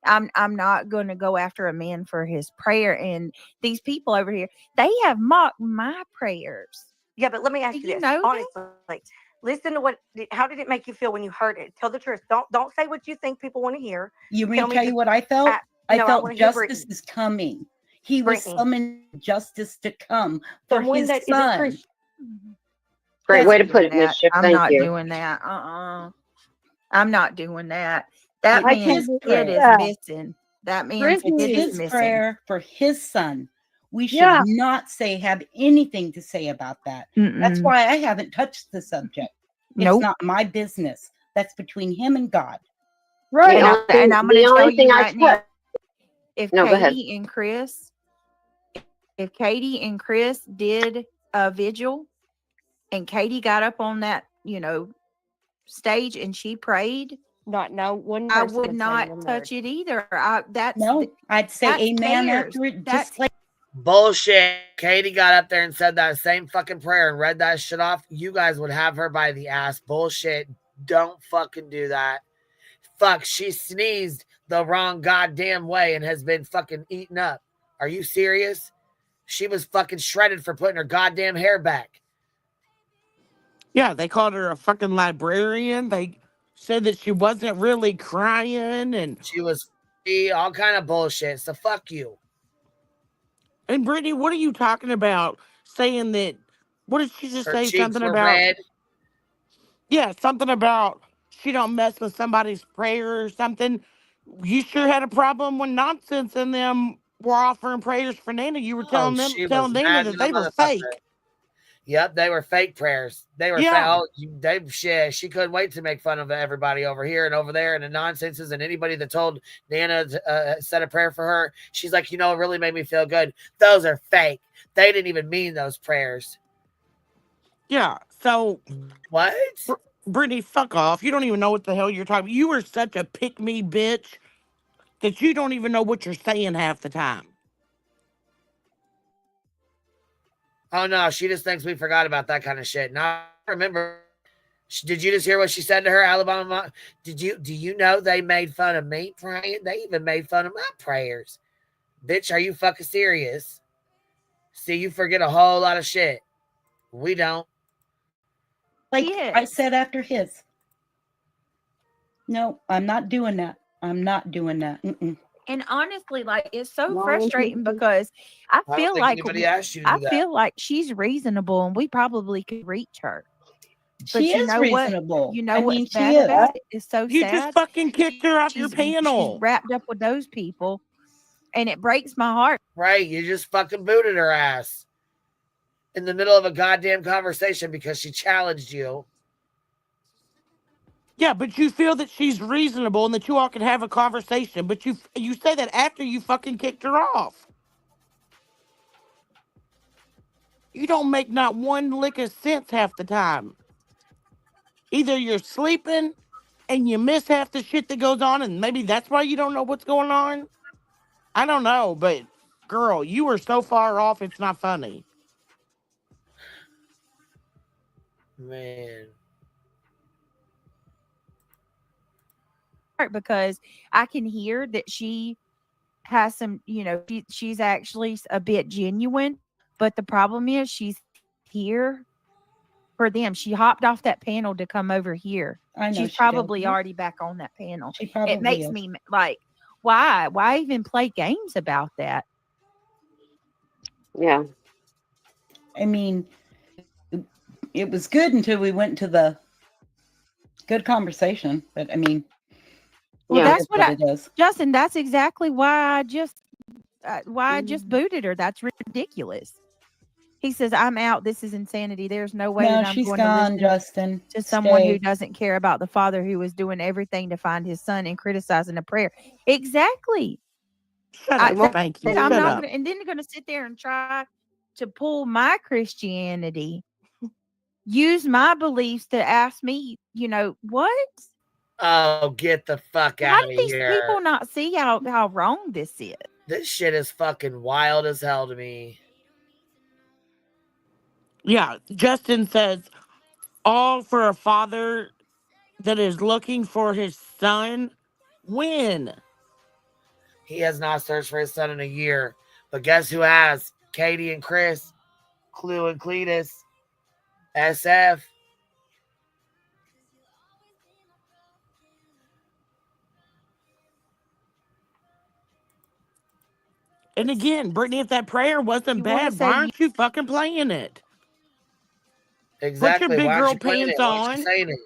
I'm not going to go after a man for his prayer. And these people over here, they have mocked my prayers. Yeah, but let me ask Do you you this know that? honestly. Listen to how did it make you feel when you heard it? Tell the truth. Don't say what you think people want to hear. You want Tell me me to tell you the- what I felt? I no, I felt wanna hear justice Brittany. is coming. He was Brittany. summoned justice to come for Someone his that is a son. Christian. Great way to put it, That. Mischief. I'm Thank not you. doing that. I'm not doing that. That I man's can't kid do is that. missing. That man's It's kid is his missing. prayer for his son. We should not have anything to say about that. That's Mm-mm. why I haven't touched the subject. It's Nope. not my business. That's between him and God. Right. And I'm going to tell you right now. if No, go ahead. Katie and Chris, if Katie and Chris did a vigil and Katie got up on that, stage and she prayed, No one I person would would say not amen touch there. it either. No, I'd say that's amen theirs. after it, That's just like Bullshit. Katie got up there and said that same fucking prayer and read that shit off. You guys would have her by the ass. Bullshit. Don't fucking do that. Fuck, she sneezed the wrong goddamn way and has been fucking eaten up. Are you serious? She was fucking shredded for putting her goddamn hair back. Yeah, they called her a fucking librarian. They said that she wasn't really crying, and she was all kind of bullshit. So fuck you. And Brittany, what are you talking about? Saying that? What did she just Her say? cheeks Something were about? red. Yeah, something about she don't mess with somebody's prayer or something. You sure had a problem when Nonsense and them were offering prayers for Nana. You were Oh, telling she was Nana mad that than a they were motherfucker. fake. Yep, they were fake prayers. They were fake. Yeah. Oh, she couldn't wait to make fun of everybody over here and over there and the nonsenses and anybody that told Nana to said a prayer for her. She's like, it really made me feel good. Those are fake. They didn't even mean those prayers. Yeah. So what? Brittany, fuck off. You don't even know what the hell you're talking about. You are such a pick-me bitch that you don't even know what you're saying half the time. Oh, no, she just thinks we forgot about that kind of shit. Now, I remember, did you just hear what she said to her, Alabama? Do you know they made fun of me praying? They even made fun of my prayers. Bitch, are you fucking serious? See, you forget a whole lot of shit. We don't. Like I said after his. No, I'm not doing that. I'm not doing that. Mm-mm. And honestly, like it's so Why frustrating would you- because I I don't feel think like anybody asked you to do that. feel like she's reasonable and we probably could reach her. But She you is know reasonable. what? You know I what's mean, she bad is. about it? It's so You sad. just fucking kicked her off your She's panel. wrapped up with those people, and it breaks my heart. Right, you just fucking booted her ass in the middle of a goddamn conversation because she challenged you. Yeah, but you feel that she's reasonable and that you all can have a conversation, but you say that after you fucking kicked her off. You don't make not one lick of sense half the time. Either you're sleeping and you miss half the shit that goes on, and maybe that's why you don't know what's going on. I don't know, but girl, you are so far off, it's not funny. Man. Because I can hear that she has some, she's actually a bit genuine, but the problem is she's here for them. She hopped off that panel to come over here. I know She's she probably did. already back on that panel. She probably It makes is. me like, why even play games about that? Yeah. I mean, it was good until we went to the good conversation. But I mean, Well, Yeah. that's what it is. Justin, that's exactly why I just booted her. That's ridiculous. He says, I'm out. This is insanity. There's no way No, that I'm she's going gone, to listen Justin. to someone Stay. who doesn't care about the father who was doing everything to find his son and criticizing a prayer. Exactly. Shut up, Spanky. I'm Shut not up. gonna, and then going to sit there and try to pull my Christianity, use my beliefs to ask me, what? Oh, get the fuck How out of do these here. people not see how wrong this is? This shit is fucking wild as hell to me. Yeah, Justin says, all for a father that is looking for his son. When? He has not searched for his son in a year. But guess who has? Katie and Chris, Clue and Cletus, SF. And again, Brittany, if that prayer wasn't You wanna bad, say why you- aren't you fucking playing it? Exactly. Put your big Why aren't girl you playing pants it? Why aren't you on. saying it?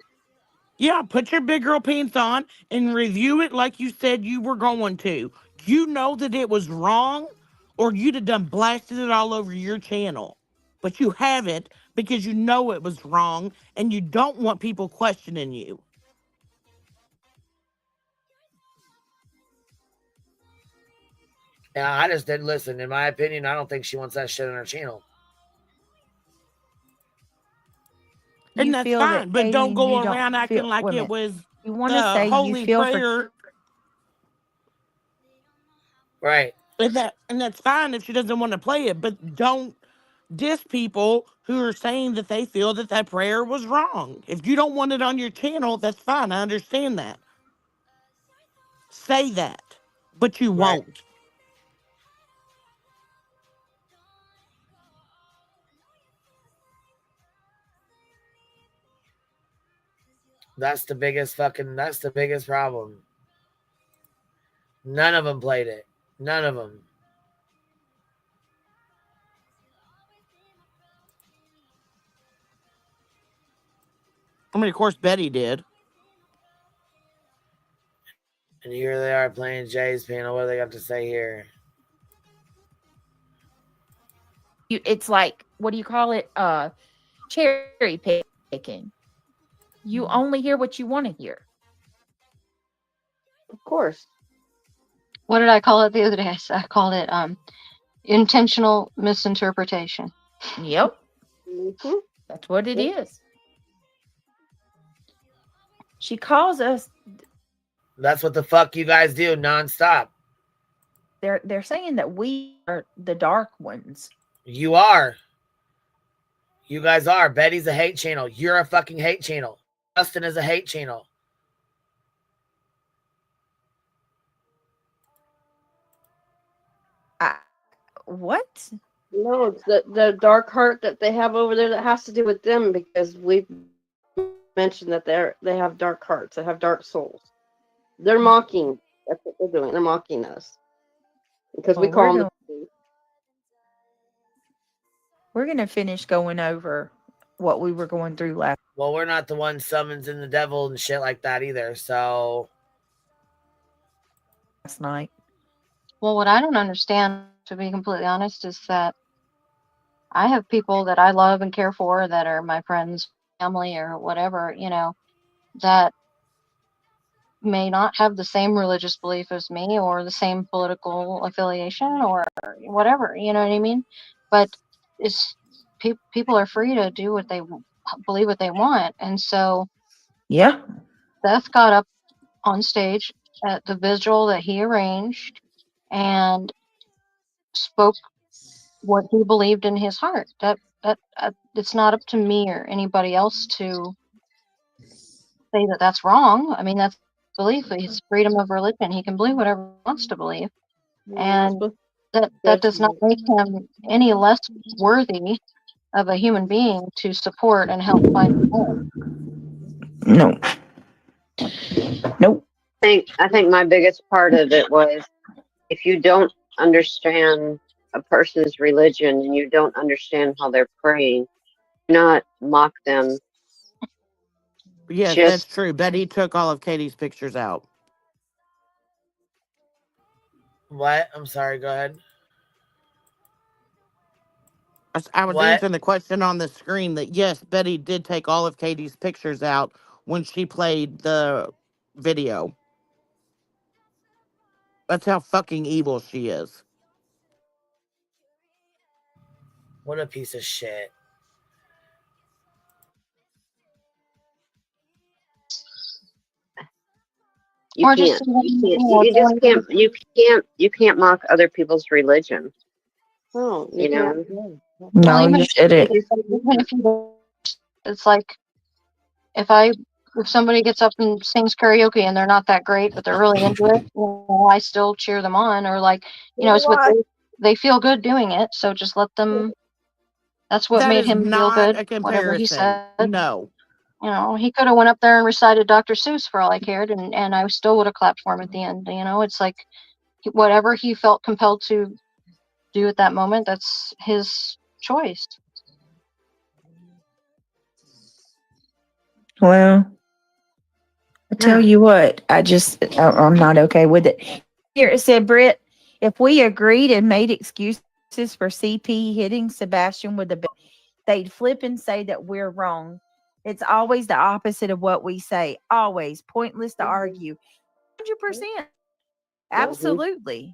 Yeah, put your big girl pants on and review it like you said you were going to. You know that it was wrong, or you'd have done blasted it all over your channel. But you haven't because you know it was wrong and you don't want people questioning you. Yeah, I just didn't listen. In my opinion, I don't think she wants that shit on her channel. And You that's feel that fine, but Katie don't and you go don't around acting feel like it women. was You want to the say you holy feel for prayer. Right. And that's fine if she doesn't want to play it, but don't diss people who are saying that they feel that that prayer was wrong. If you don't want it on your channel, that's fine. I understand that. Say that, but you Right. won't. That's the biggest problem. None of them played it. None of them. I mean, of course, Betty did. And here they are playing Jay's panel. What do they got to say here? it's like, what do you call it? Cherry picking. You only hear what you want to hear. Of course. What did I call it the other day? I called it intentional misinterpretation. Yep. Mm-hmm. That's what it is. She calls us. That's what the fuck you guys do nonstop. They're saying that we are the dark ones. You are. You guys are. Betty's a hate channel. You're a fucking hate channel. Justin is a hate channel. What? No, it's the dark heart that they have over there that has to do with them because we've mentioned that they have dark hearts, they have dark souls. They're mocking. That's what they're doing. They're mocking us because we call them. We're gonna finish going over what we were going through last. Well, we're not the ones summoning the devil and shit like that either. So last night. Well, what I don't understand, to be completely honest, is that I have people that I love and care for that are my friends, family, or whatever, that may not have the same religious belief as me or the same political affiliation or whatever, you know what I mean? But it's people are free to do what they believe what they want. And so Yeah. Seth got up on stage at the vigil that he arranged and spoke what he believed in his heart. That it's not up to me or anybody else to say that that's wrong. I mean, that's belief. It's freedom of religion. He can believe whatever he wants to believe, and that does not make him any less worthy of a human being to support and help find love. No. Nope. I think my biggest part of it was if you don't understand a person's religion and you don't understand how they're praying, do not mock them. Yes, that's true. Betty took all of Katie's pictures out. what? I'm sorry. Go ahead. I was What? answering the question on the screen that yes, Betty did take all of Katie's pictures out when she played the video. That's how fucking evil she is. What a piece of shit. You can't mock other people's religion. Oh, you know. No, you shouldn't. It's like if somebody gets up and sings karaoke and they're not that great, but they're really into it, I still cheer them on. Or like, it's what they feel good doing it, so just let them. That's what That made is him feel not good. a Whatever he comparison. said. No. He could have went up there and recited Dr. Seuss for all I cared, and I still would have clapped for him at the end. It's like whatever he felt compelled to do at that moment, that's his choice. Well, I tell you what, I'm not okay with it. Here it said, Britt, if we agreed and made excuses for CP hitting Sebastian with the belt, they'd flip and say that we're wrong. It's always the opposite of what we say. Always pointless to argue. 100%. Absolutely.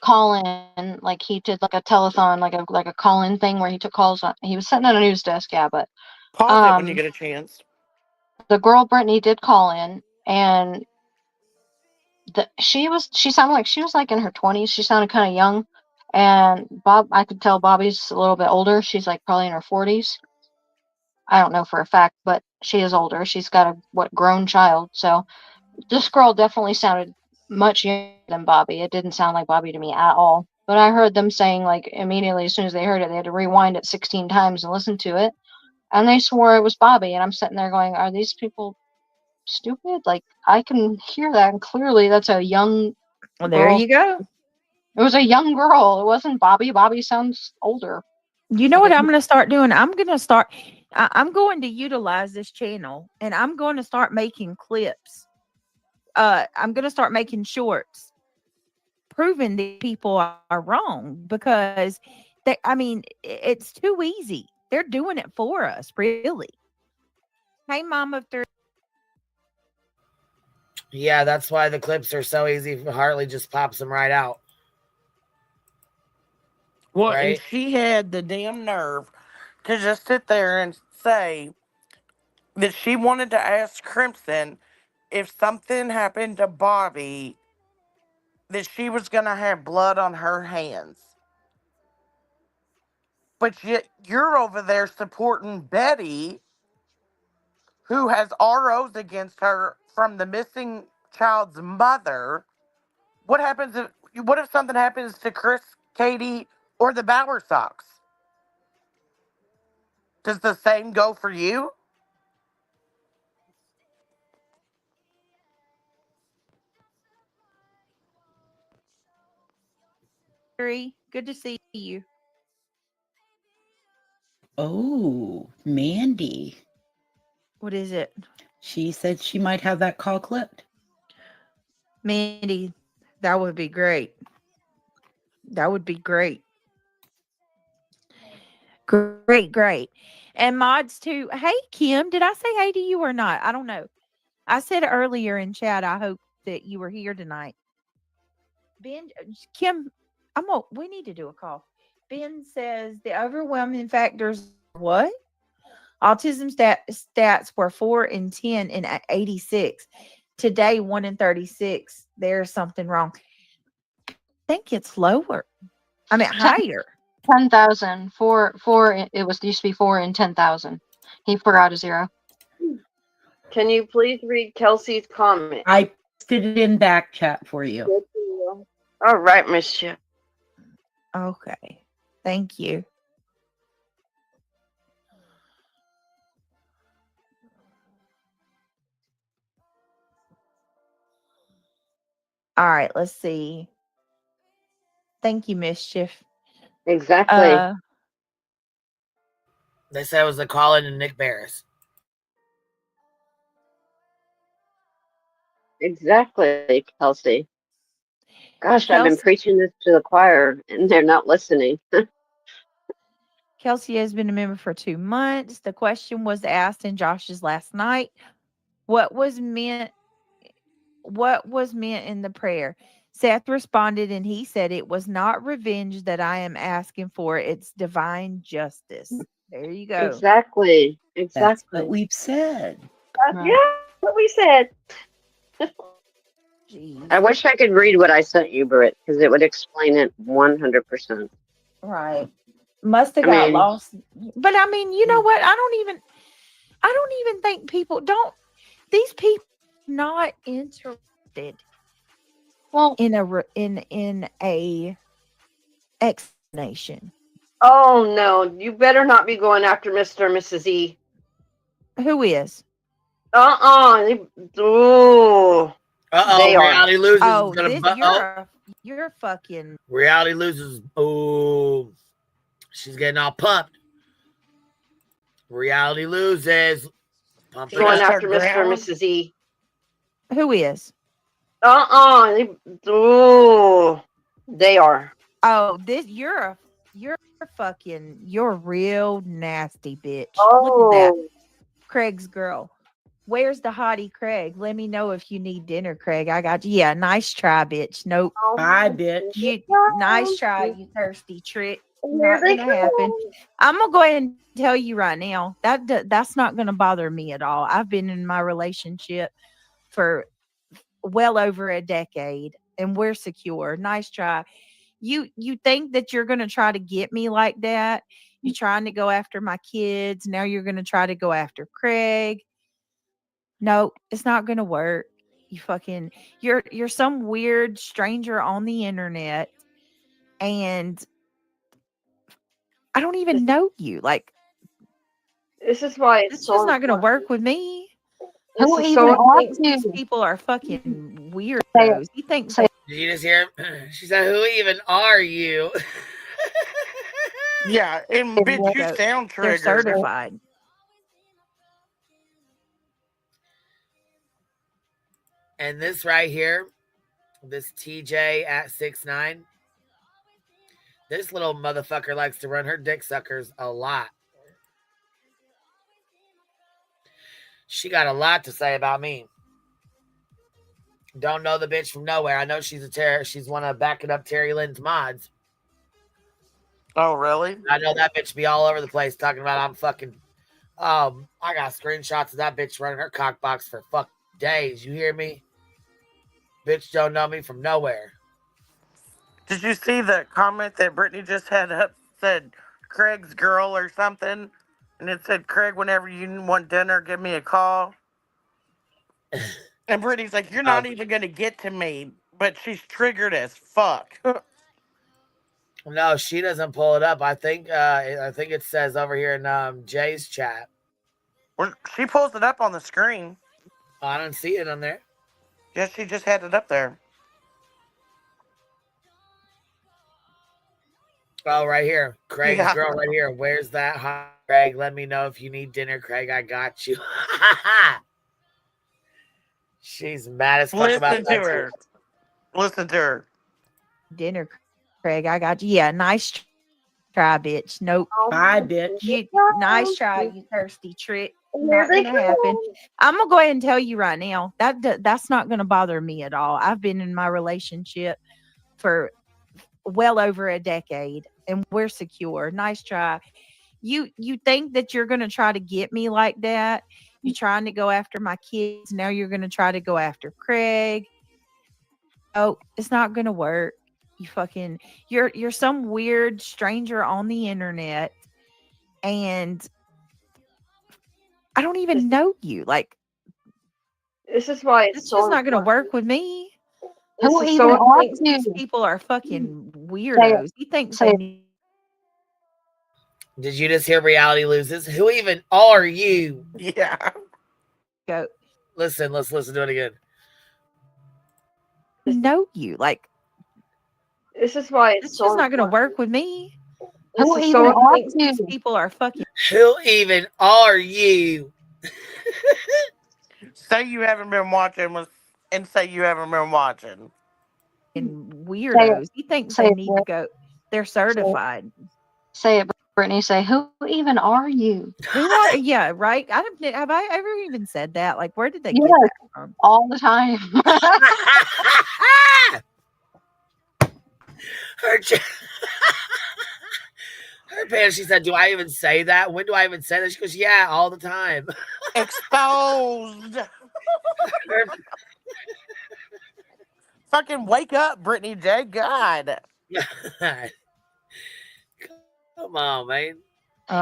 call in, like he did like a telethon, like a call in thing where he took calls. He was sitting at a news desk, yeah. But Pause it when you get a chance. the girl Brittany did call in, and she sounded like she was like in her 20s. She sounded kind of young, and I could tell Bobby's a little bit older. She's like probably in her 40s. I don't know for a fact, but she is older. She's got a grown child. So this girl definitely sounded much younger than Bobby. It didn't sound like Bobby to me at all. But I heard them saying, like, immediately as soon as they heard it, they had to rewind it 16 times and listen to it. And they swore it was Bobby. And I'm sitting there going, are these people stupid? Like, I can hear that. And clearly that's a young Well, there girl. you go. It was a young girl. It wasn't Bobby. Bobby sounds older. You know what I'm going to start doing? I'm going to utilize this channel, and I'm going to start making clips. I'm going to start making shorts proving that people are wrong, because it's too easy. They're doing it for us, really. Hey, Mama. Yeah, that's why the clips are so easy. Hartley just pops them right out. Well, right? and she had the damn nerve to just sit there and say that she wanted to ask Crimson if something happened to Bobby, that she was going to have blood on her hands. But yet you're over there supporting Betty, who has ROs against her from the missing child's mother. What if something happens to Chris, Katie, or the Bauer Sox? Does the same go for you? Good to see you. Oh, Mandy. What is it? She said she might have that call clipped. Mandy, that would be great. That would be great. Great. And mods too. Hey, Kim, did I say hey to you or not? I don't know. I said earlier in chat, I hope that you were here tonight. Ben, Kim, we need to do a call. Ben says the overwhelming factors, what? Autism stats were 4 in 10 in 86. Today, 1 in 36. There's something wrong. I think it's lower. I mean, higher. 10,000. It used to be 4 in 10,000. He forgot a zero. Can you please read Kelsey's comment? I posted it in back chat for you. All right, Monsieur. Okay. Thank you. All right, let's see. Thank you, Mischief. Exactly. They said it was the call-in to Nick Barris. Exactly, Kelsey. Gosh, I've been preaching this to the choir, and they're not listening. Kelsey has been a member for 2 months. The question was asked in Josh's last night. What was meant in the prayer? Seth responded, and he said, it was not revenge that I am asking for. It's divine justice. There you go. Exactly. That's what we've said. Yeah, what we said. I wish I could read what I sent you, Britt, because it would explain it 100%. Right. Must have got lost. But I mean, you know what? I don't even think these people are not interested in a explanation. Oh no, you better not be going after Mr. and Mrs. E. Who is? They Reality Loses. Oh, you're fucking. Reality Loses. Oh, she's getting all pumped. Reality Loses. Pump going after Mr. and Mrs. E. Who is? They are. Oh, you're real nasty bitch. Oh. Look at that. Craig's girl. Where's the hottie Craig? Let me know if you need dinner, Craig. I got you. Yeah, nice try, bitch. Nope. Bye, bitch. You nice try, you thirsty trick. Here Not they gonna happen. come. I'm gonna go ahead and tell you right now that's not gonna bother me at all. I've been in my relationship for well over a decade, and we're secure. Nice try. You think that you're gonna try to get me like that? You're trying to go after my kids. Now you're gonna try to go after Craig. No, it's not gonna work. You're some weird stranger on the internet, and I don't even know you. Like, This is why it's it's so just not gonna important. work with me. This Who is even so are Thinks these you? people are fucking Say it. weirdos. He thinks Say that Did you just hear? She said, "Who even are you?" Yeah, and bitch, you sound they're triggered. certified. And this right here, this TJ at 6'9", this little motherfucker likes to run her dick suckers a lot. She got a lot to say about me. Don't know the bitch from nowhere. I know she's a terror. She's one of backing up Terry Lynn's mods. Oh, really? I know that bitch be all over the place talking about I'm fucking. I got screenshots of that bitch running her cock box for fuck days. You hear me? Bitch don't know me from nowhere. Did you see the comment that Brittany just had up? Said Craig's girl or something, and it said, "Craig, whenever you want dinner, give me a call." And Brittany's like, "You're not even gonna get to me," but she's triggered as fuck. No, she doesn't pull it up. I think it says over here in Jay's chat. She pulls it up on the screen. I don't see it on there. Yes, she just had it up there. Oh, right here. Craig's Yeah. girl right here. Where's that hot Craig? Let me know if you need dinner, Craig. I got you. She's mad as fuck about Listen to that her. too. Listen to her. Dinner, Craig. I got you. Yeah, nice try, bitch. Nope. Bye, bitch. You nice try, you thirsty trick. Here Not they gonna happen. come. I'm gonna go ahead and tell you right now that's not gonna bother me at all. I've been in my relationship for well over a decade, and we're secure. Nice try. You think that you're gonna try to get me like that? You're trying to go after my kids. Now you're gonna try to go after Craig. Oh, it's not gonna work. You're some weird stranger on the internet, and I don't even know you. Like, This is why it's it's so just not gonna important. work with me. This Who is even so are Thinks these you? people are fucking Say it. weirdos. He thinks Say they it. need Did you just hear reality loses? Who even are you? Yeah. go Listen, let's listen to it again. know you. Like, This is why it's it's so just not gonna important. work with me. This Who is even so are Thinks these you? people are fucking Who even are you? Say you haven't been watching and say you haven't been watching. Say it. weirdos. He thinks Say they it. need to go. They're Say it. certified. Say it, Brittany. Say, who even are you? Who are? Yeah, right. Have I ever even said that? Like, where did they Yes, get that from? all the time. her, her pants, she said, "Do I even say that? When do I even say that?" She goes, "Yeah, all the time." Exposed. Fucking wake up, Brittany J. God. Come on, man.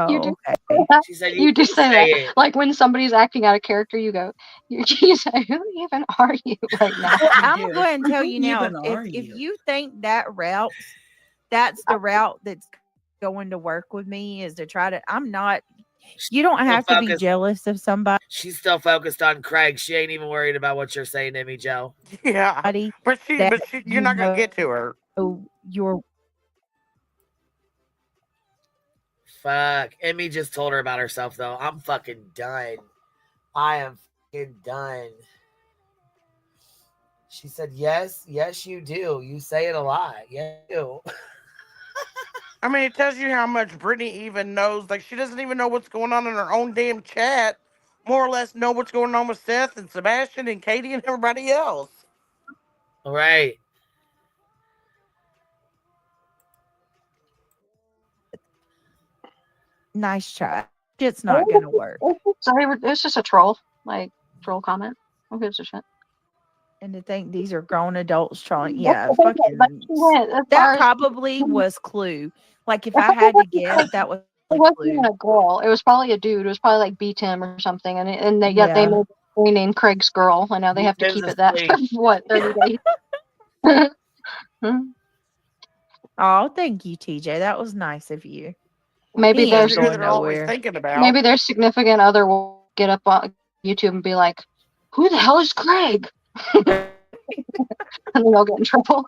You do Oh, okay. say that. She said, "You You do do say say that. it." Like when somebody's acting out of character, you go, you say, who even are you right now? Well, You I'm gonna do. go ahead and tell Who you now. even are If you? you think that's the route that's going to work with me is to try to. I'm not. You don't Still have to be focused. jealous of somebody. She's still focused on Craig. She ain't even worried about what you're saying to me, Joe. Yeah. But That you're you not gonna get to her. know you're Fuck. Emmy just told her about herself, though. I'm fucking done. I am fucking done. She said, yes, you do. You say it a lot. Yes, you do. I mean, it tells you how much Brittany even knows. Like, she doesn't even know what's going on in her own damn chat more or less know what's going on with Seth and Sebastian and Katie and everybody else. Right. Nice try. It's not going to work. So it's just a troll, like troll comment. Who gives a shit? And to think these are grown adults trolling. That's Yeah, the thing, fucking. like, she went as That far as- probably was Clue. Like if It I had to wasn't guess, like- that was It wasn't even a girl. It was probably a dude. It was probably like B Tim or something. And they, yet they Yeah. made they named Craig's girl, and now they have to Tim's keep it that for asleep. what 30 days. Oh, thank you, TJ. That was nice of you. Maybe He there's ain't going nowhere. Thinking about. maybe their significant other will get up on YouTube and be like, "Who the hell is Craig?" And then they'll get in trouble.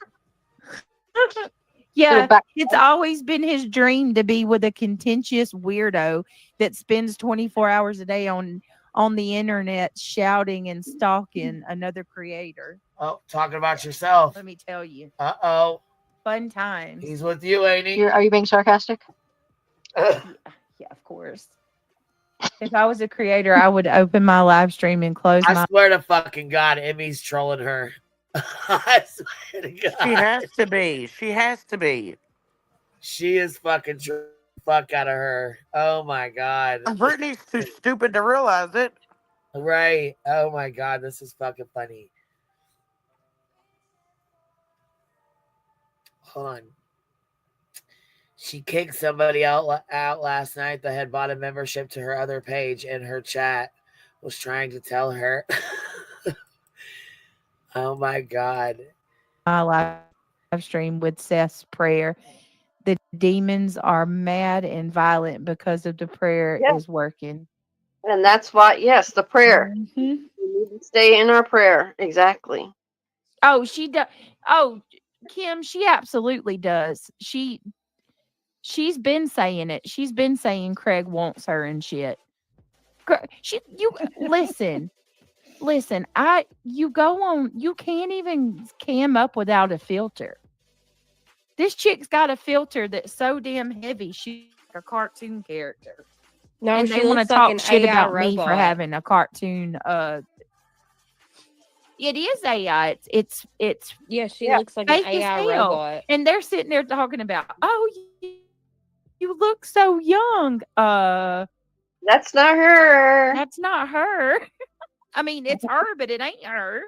Yeah, back- it's always been his dream to be with a contentious weirdo that spends 24 hours a day on the internet shouting and stalking another creator. Oh, talking about yourself. Let me tell you. Uh-oh. Fun times. He's with you, ain't he? Are you being sarcastic? Yeah, of course. If I was a creator, I would open my live stream and close I my. swear to fucking God, Emmy's trolling her. I swear to God. She has to be. She has to be. She is fucking fuck out of her. Oh my God. Brittany's too stupid to realize it. Right. Oh my God, this is fucking funny. Hold on. She kicked somebody out last night that had bought a membership to her other page, and her chat was trying to tell her. Oh my God. My live stream with Seth's prayer. The demons are mad and violent because of the prayer is working. And that's why, yes, the prayer. Mhm. We need to stay in our prayer. Exactly. Oh, she does. Oh, Kim, she absolutely does. She's been saying it. She's been saying Craig wants her and shit. You listen. Listen, you go on, you can't even cam up without a filter. This chick's got a filter that's so damn heavy, she's like a cartoon character. No, And she they want to looks like talk an shit AI about me for robot. having a cartoon. It is AI. It's Yeah, she looks like an fake as AI hell. robot. And they're sitting there talking about, oh, you look so young. That's not her. That's not her. I mean, it's her, but it ain't her.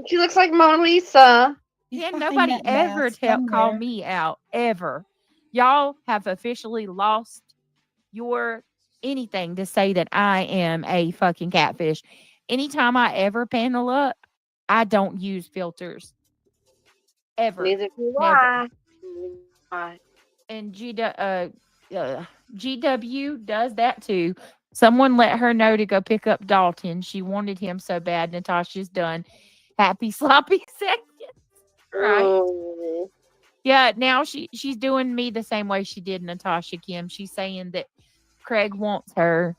She looks like Mona Lisa. Yeah, nobody ever call me out ever. Y'all have officially lost your anything to say that I am a fucking catfish. Anytime I ever panel up, I don't use filters. Ever. Neither do Never. I. And GW does that too. Someone let her know to go pick up Dalton. She wanted him so bad. Natasha's done. Happy sloppy seconds. Right. Oh. Yeah, now she's doing me the same way she did Natasha, Kim. She's saying that Craig wants her.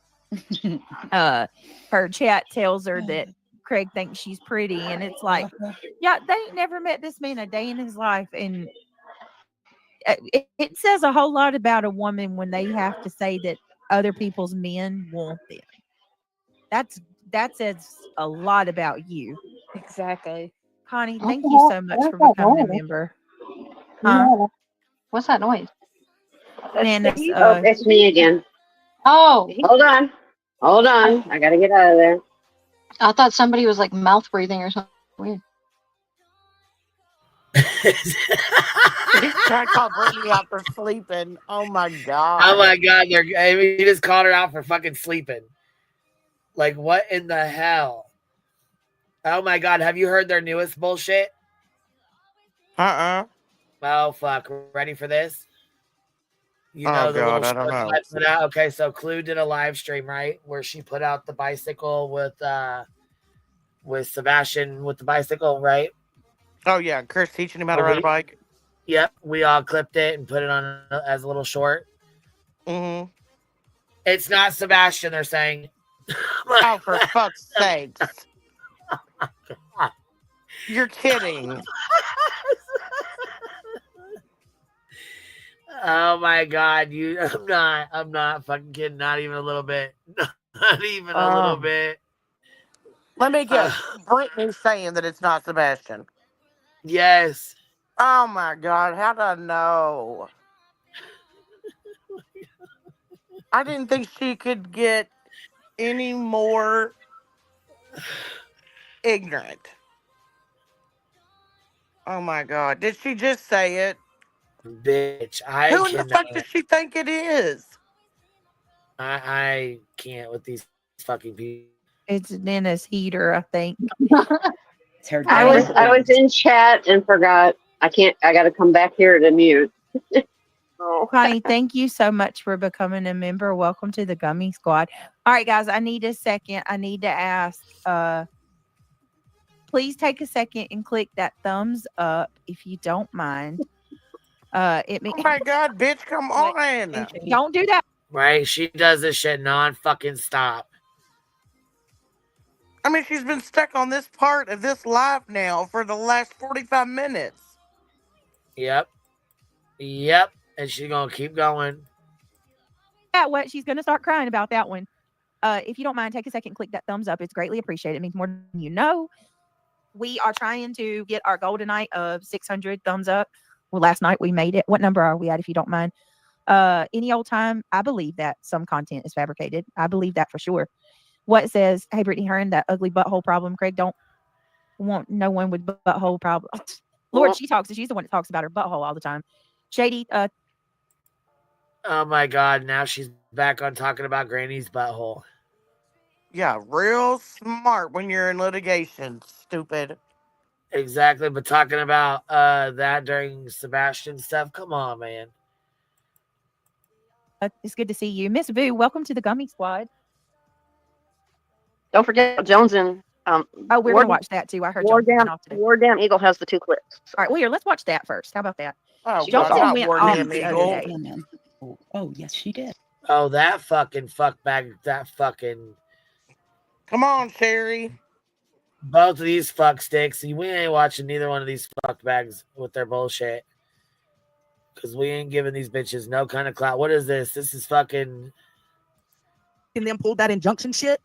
Her chat tells her that Craig thinks she's pretty, and it's like, yeah, they ain't never met this man a day in his life, and it says a whole lot about a woman when they have to say that other people's men want them. That says a lot about you. Exactly. Connie, What thank the you hell? so much What's for that becoming a noise? member. Yeah. What's that noise? Man, that's Oh, it's me again. Oh, Hold on. Hold on. I gotta get out of there. I thought somebody was like mouth breathing or something weird. He's trying to call Brittany out for sleeping. Oh my God. Oh my God, he just called her out for fucking sleeping. Like, what in the hell? Oh my God, have you heard their newest bullshit? Oh fuck, ready for this? You know the God, little I don't shorts know. I put out? Okay, so Clue did a live stream, right? Where she put out the bicycle with Sebastian with the bicycle, right? Oh yeah, Chris teaching him how to ride a bike. Yep, we all clipped it and put it on as a little short. Mm-hmm. It's not Sebastian, they're saying. Oh, for fuck's sakes. You're kidding. Oh my God, I'm not fucking kidding, not even a little bit. Not even a little bit. Let me guess. Brittany's saying that it's not Sebastian. Yes. Oh my God. How did I know? I didn't think she could get any more ignorant. Oh my God. Did she just say it? Bitch, Who in the fuck does she think it is? I can't with these fucking people. It's Dennis Heater, I think. It's her I was in chat and forgot. I got to come back here to mute. Connie, thank you so much for becoming a member. Welcome to the Gummy Squad. All right, guys, I need a second. I need to ask, please take a second and click that thumbs up if you don't mind. It means Oh my God, bitch, come on. Don't do that. Right? She does this shit non-fucking stop. I mean, she's been stuck on this part of this live now for the last 45 minutes. Yep. Yep. And she's going to keep going. What she's going to start crying about that one. If you don't mind, take a second, click that thumbs up. It's greatly appreciated. It means more than you know. We are trying to get our goal tonight of 600 thumbs up. Well, last night we made it. What number are we at, if you don't mind? Any old time, I believe that some content is fabricated. I believe that for sure. What says, hey, Brittany Hearn, that ugly butthole problem. Craig, don't want no one with butthole problems. Lord, she's the one that talks about her butthole all the time. Shady, oh my God, now she's back on talking about Granny's butthole. Yeah, real smart when you're in litigation, stupid. Exactly, but talking about that during Sebastian stuff, come on, man. It's good to see you. Miss Boo, welcome to the Gummy Squad. Don't forget Jones and oh, we're going to watch that too. I heard War Jones went Down, off today. War Down Eagle has the 2 clips. All right, well, here, let's watch that first. How about that? Oh, Jones God, not went War off Damn the other Eagle. day. Oh, yes, she did. Oh, that fucking fuckbag, that fucking... Come on, Sherry. Both of these fuck sticks. We ain't watching neither one of these fuckbags with their bullshit. Because we ain't giving these bitches no kind of clout. What is this? This is fucking... And then pulled that injunction shit.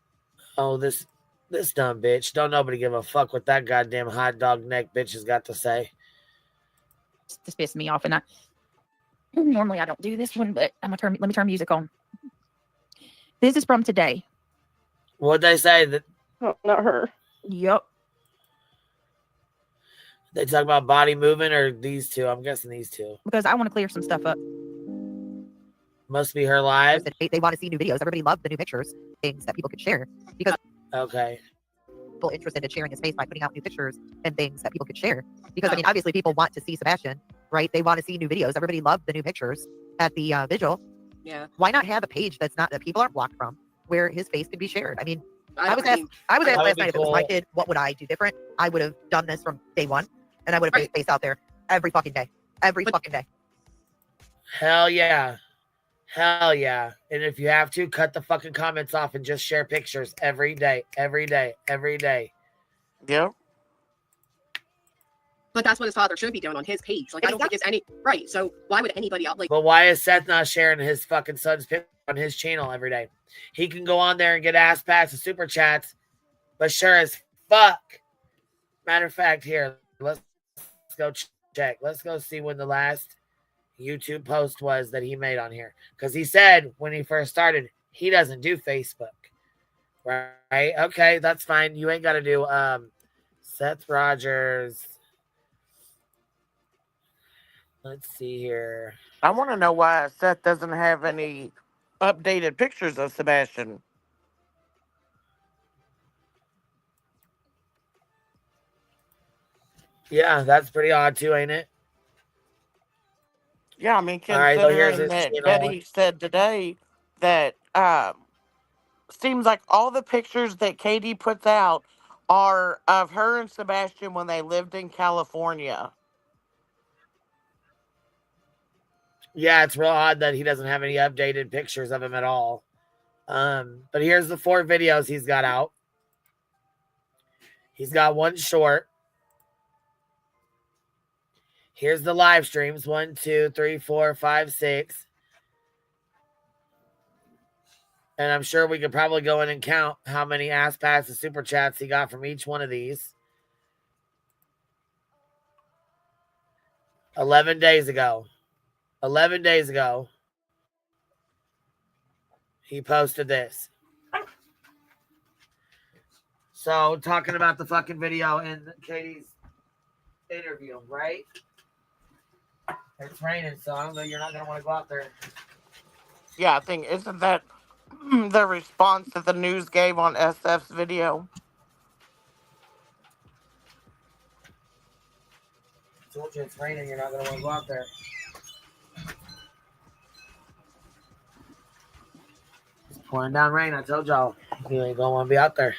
Oh, this dumb bitch. Don't nobody give a fuck what that goddamn hot dog neck bitch has got to say. This pissed me off, and normally I don't do this one, but let me turn music on. This is from today. What'd they say? That oh, not her. Yep. They talk about body movement or these two? I'm guessing these two. Because I want to clear some stuff up. Must be her live. They want to see new videos. Everybody loved the new pictures, things that people could share. Because okay, people interested in sharing his face by putting out new pictures and things that people could share. Because I mean, obviously, people want to see Sebastian, right? They want to see new videos. Everybody loved the new pictures at the vigil. Yeah. Why not have a page that people aren't blocked from, where his face could be shared? I mean, I was asked last night if it was my kid, what would I do different? I would have done this from day one, and I would have put his face out there every fucking day, fucking day. Hell yeah. Hell yeah. And if you have to, cut the fucking comments off and just share pictures every day. Yep. But that's what his father should be doing on his page. Like, I don't think it's any right. So why would anybody else? Like, but why is Seth not sharing his fucking son's picture on his channel every day? He can go on there and get ass packs and super chats, but sure as fuck. Matter of fact, here, let's go check. Let's go see when the last YouTube post was that he made on here. Because he said when he first started, he doesn't do Facebook. Right? Okay, that's fine. You ain't got to do Seth Rogers. Let's see here. I want to know why Seth doesn't have any updated pictures of Sebastian. Yeah, that's pretty odd too, ain't it? Yeah, I mean, Right, considering so that Betty said today that seems like all the pictures that Katie puts out are of her and Sebastian when they lived in California. Yeah, it's real odd that he doesn't have any updated pictures of him at all. But here's the 4 videos he's got out. He's got one short. Here's the live streams. 1, 2, 3, 4, 5, 6. And I'm sure we could probably go in and count how many ass pats and super chats he got from each one of these. 11 days ago. 11 days ago, he posted this. So, talking about the fucking video in Katie's interview, right? It's raining, so I don't know. You're not going to want to go out there. Yeah, I think, isn't that the response that the news gave on SF's video? I told you it's raining. You're not going to want to go out there. It's pouring down rain. I told y'all. You ain't going to want to be out there.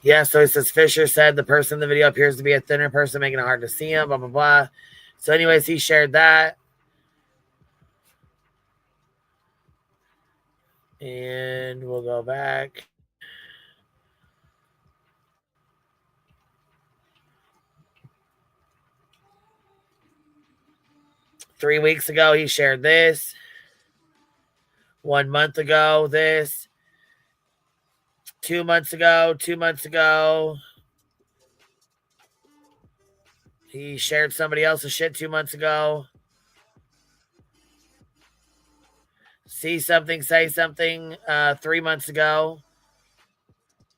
Yeah, so it says Fisher said the person in the video appears to be a thinner person, making it hard to see him, blah, blah, blah. So anyways, he shared that. And we'll go back. Three weeks ago, he shared this. 1 month ago, this. 2 months ago, 2 months ago. He shared somebody else's shit 2 months ago. See something, say something 3 months ago.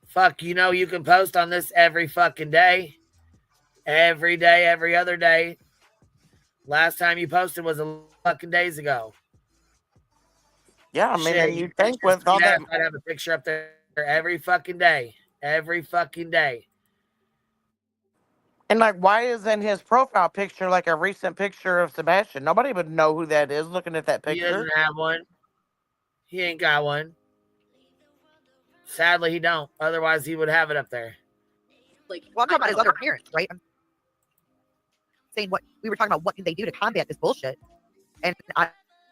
Fuck, you know you can post on this every fucking day. Every day, every other day. Last time you posted was 11 fucking days ago. Yeah, I mean, and you think with all that... I'd have a picture up there every fucking day. Every fucking day. And like, why isn't his profile picture like a recent picture of Sebastian? Nobody would know who that is looking at that picture. He doesn't have one. He ain't got one. Sadly, he don't. Otherwise, he would have it up there. Like, well, I'm talking about his other appearance, right? I'm saying what we were talking about. What can they do to combat this bullshit? And I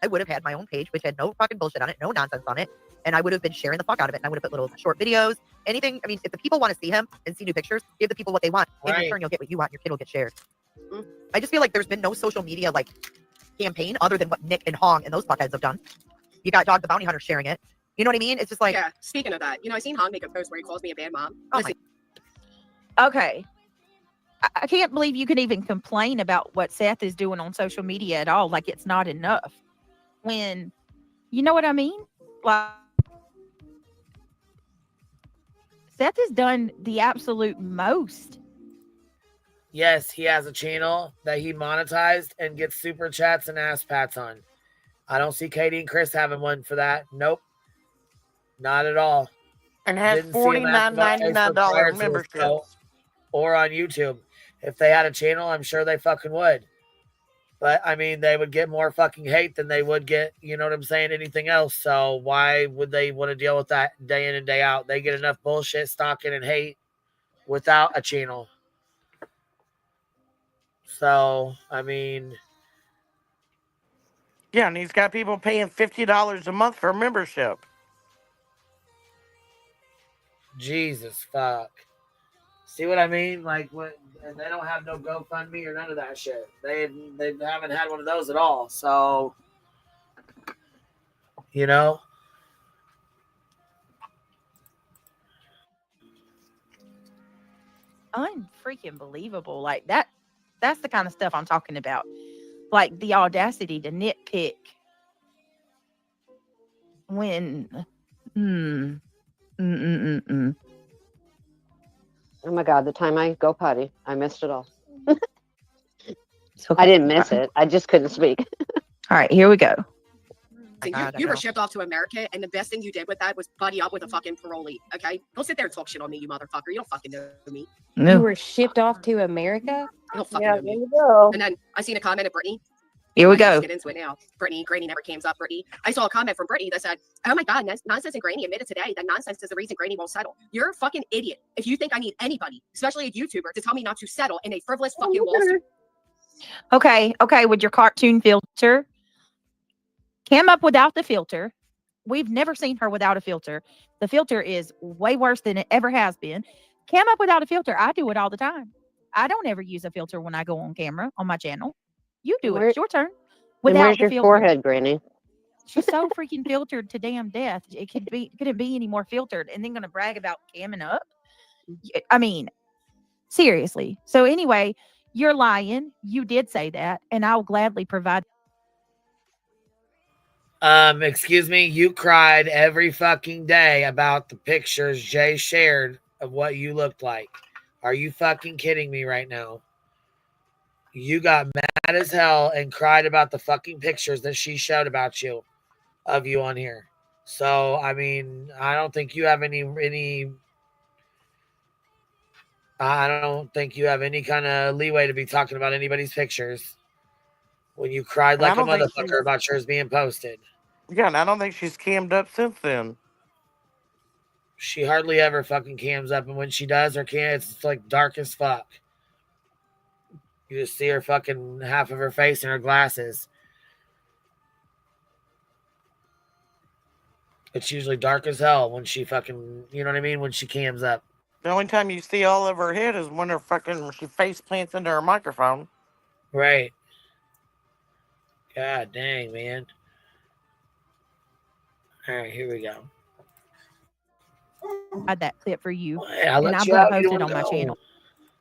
would have had my own page, which had no fucking bullshit on it, no nonsense on it, and I would have been sharing the fuck out of it. And I would have put little short videos, anything. I mean, if the people want to see him and see new pictures, give the people what they want. In return, you'll get what you want. Your kid will get shared. I just feel like there's been no social media like campaign other than what Nick and Hong and those fuckheads have done. You got Dog the Bounty Hunter sharing it. You know what I mean? It's just like, yeah. Speaking of that, I seen Hong make a post where he calls me a bad mom. Oh my. Okay. I can't believe you can even complain about what Seth is doing on social media at all. Like it's not enough. When, you know what I mean? Like Seth has done the absolute most. Yes, he has a channel that he monetized and gets super chats and ass pats on. I don't see Katie and Chris having one for that. Nope. Not at all. And has $49.99 memberships. Or on YouTube. If they had a channel, I'm sure they fucking would. But, I mean, they would get more fucking hate than they would get, you know what I'm saying, anything else. So why would they want to deal with that day in and day out? They get enough bullshit, stalking, and hate without a channel. So, I mean... Yeah, and he's got people paying $50 a month for a membership. Jesus fuck. See what I mean? Like, and they don't have no GoFundMe or none of that shit. They haven't had one of those at all. So, you know. Unfreaking believable. Like that's the kind of stuff I'm talking about. Like the audacity to nitpick when Oh my God, the time I go potty, I missed it all. I didn't miss it. I just couldn't speak. All right, here we go. You were shipped off to America, and the best thing you did with that was buddy up with a fucking parolee, okay? Don't sit there and talk shit on me, you motherfucker. You don't fucking know me. No. You were shipped off to America? You don't fucking know me. You go. And then I seen a comment of Brittany. Here we go. Let's get into it now. Brittany, Granny never came up, Brittany. I saw a comment from Brittany that said, oh my God, Nonsense and Granny admitted today that nonsense is the reason Granny won't settle. You're a fucking idiot if you think I need anybody, especially a YouTuber, to tell me not to settle in a frivolous fucking lawsuit. Okay, with your cartoon filter. Came up without the filter. We've never seen her without a filter. The filter is way worse than it ever has been. Came up without a filter. I do it all the time. I don't ever use a filter when I go on camera on my channel. You do it. It's your turn. Where's your forehead, Granny? She's so freaking filtered to damn death. It couldn't be any more filtered. And then gonna brag about camming up. I mean, seriously. So anyway, you're lying. You did say that, and I'll gladly provide. Excuse me, you cried every fucking day about the pictures Jay shared of what you looked like. Are you fucking kidding me right now? You got mad as hell and cried about the fucking pictures that she showed about you, of you on here. So, I mean, I don't think you have any I don't think you have any kind of leeway to be talking about anybody's pictures when you cried And I like a don't think she's, motherfucker about yours being posted. yeah, and I don't think she's cammed up since then. She hardly ever fucking cams up, and when she does or can, it's like dark as fuck. You just see her fucking half of her face and her glasses. It's usually dark as hell when she fucking, you know what I mean, when she cams up. The only time you see all of her head is when she face plants into her microphone. Right. God dang, man. All right, here we go. That clip for you, I'll and let I'm you going to out. You post it don't on my know. channel.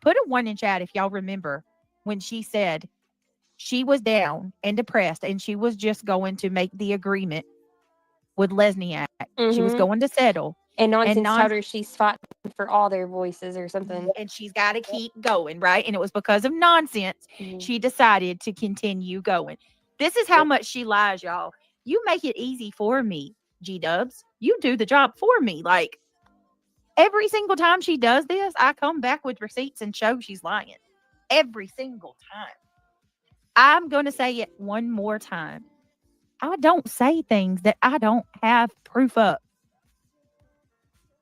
Put a 1 in chat if y'all remember when she said she was down and depressed, and she was just going to make the agreement with Lesniak. She was going to settle. And Nonsense told her she's fighting for all their voices or something. And she's got to keep going, right? And it was because of Nonsense she decided to continue going. This is how much she lies, y'all. You make it easy for me, G-dubs. You do the job for me. Like, every single time she does this, I come back with receipts and show she's lying. Every single time. I'm going to say it one more time. I don't say things that I don't have proof of.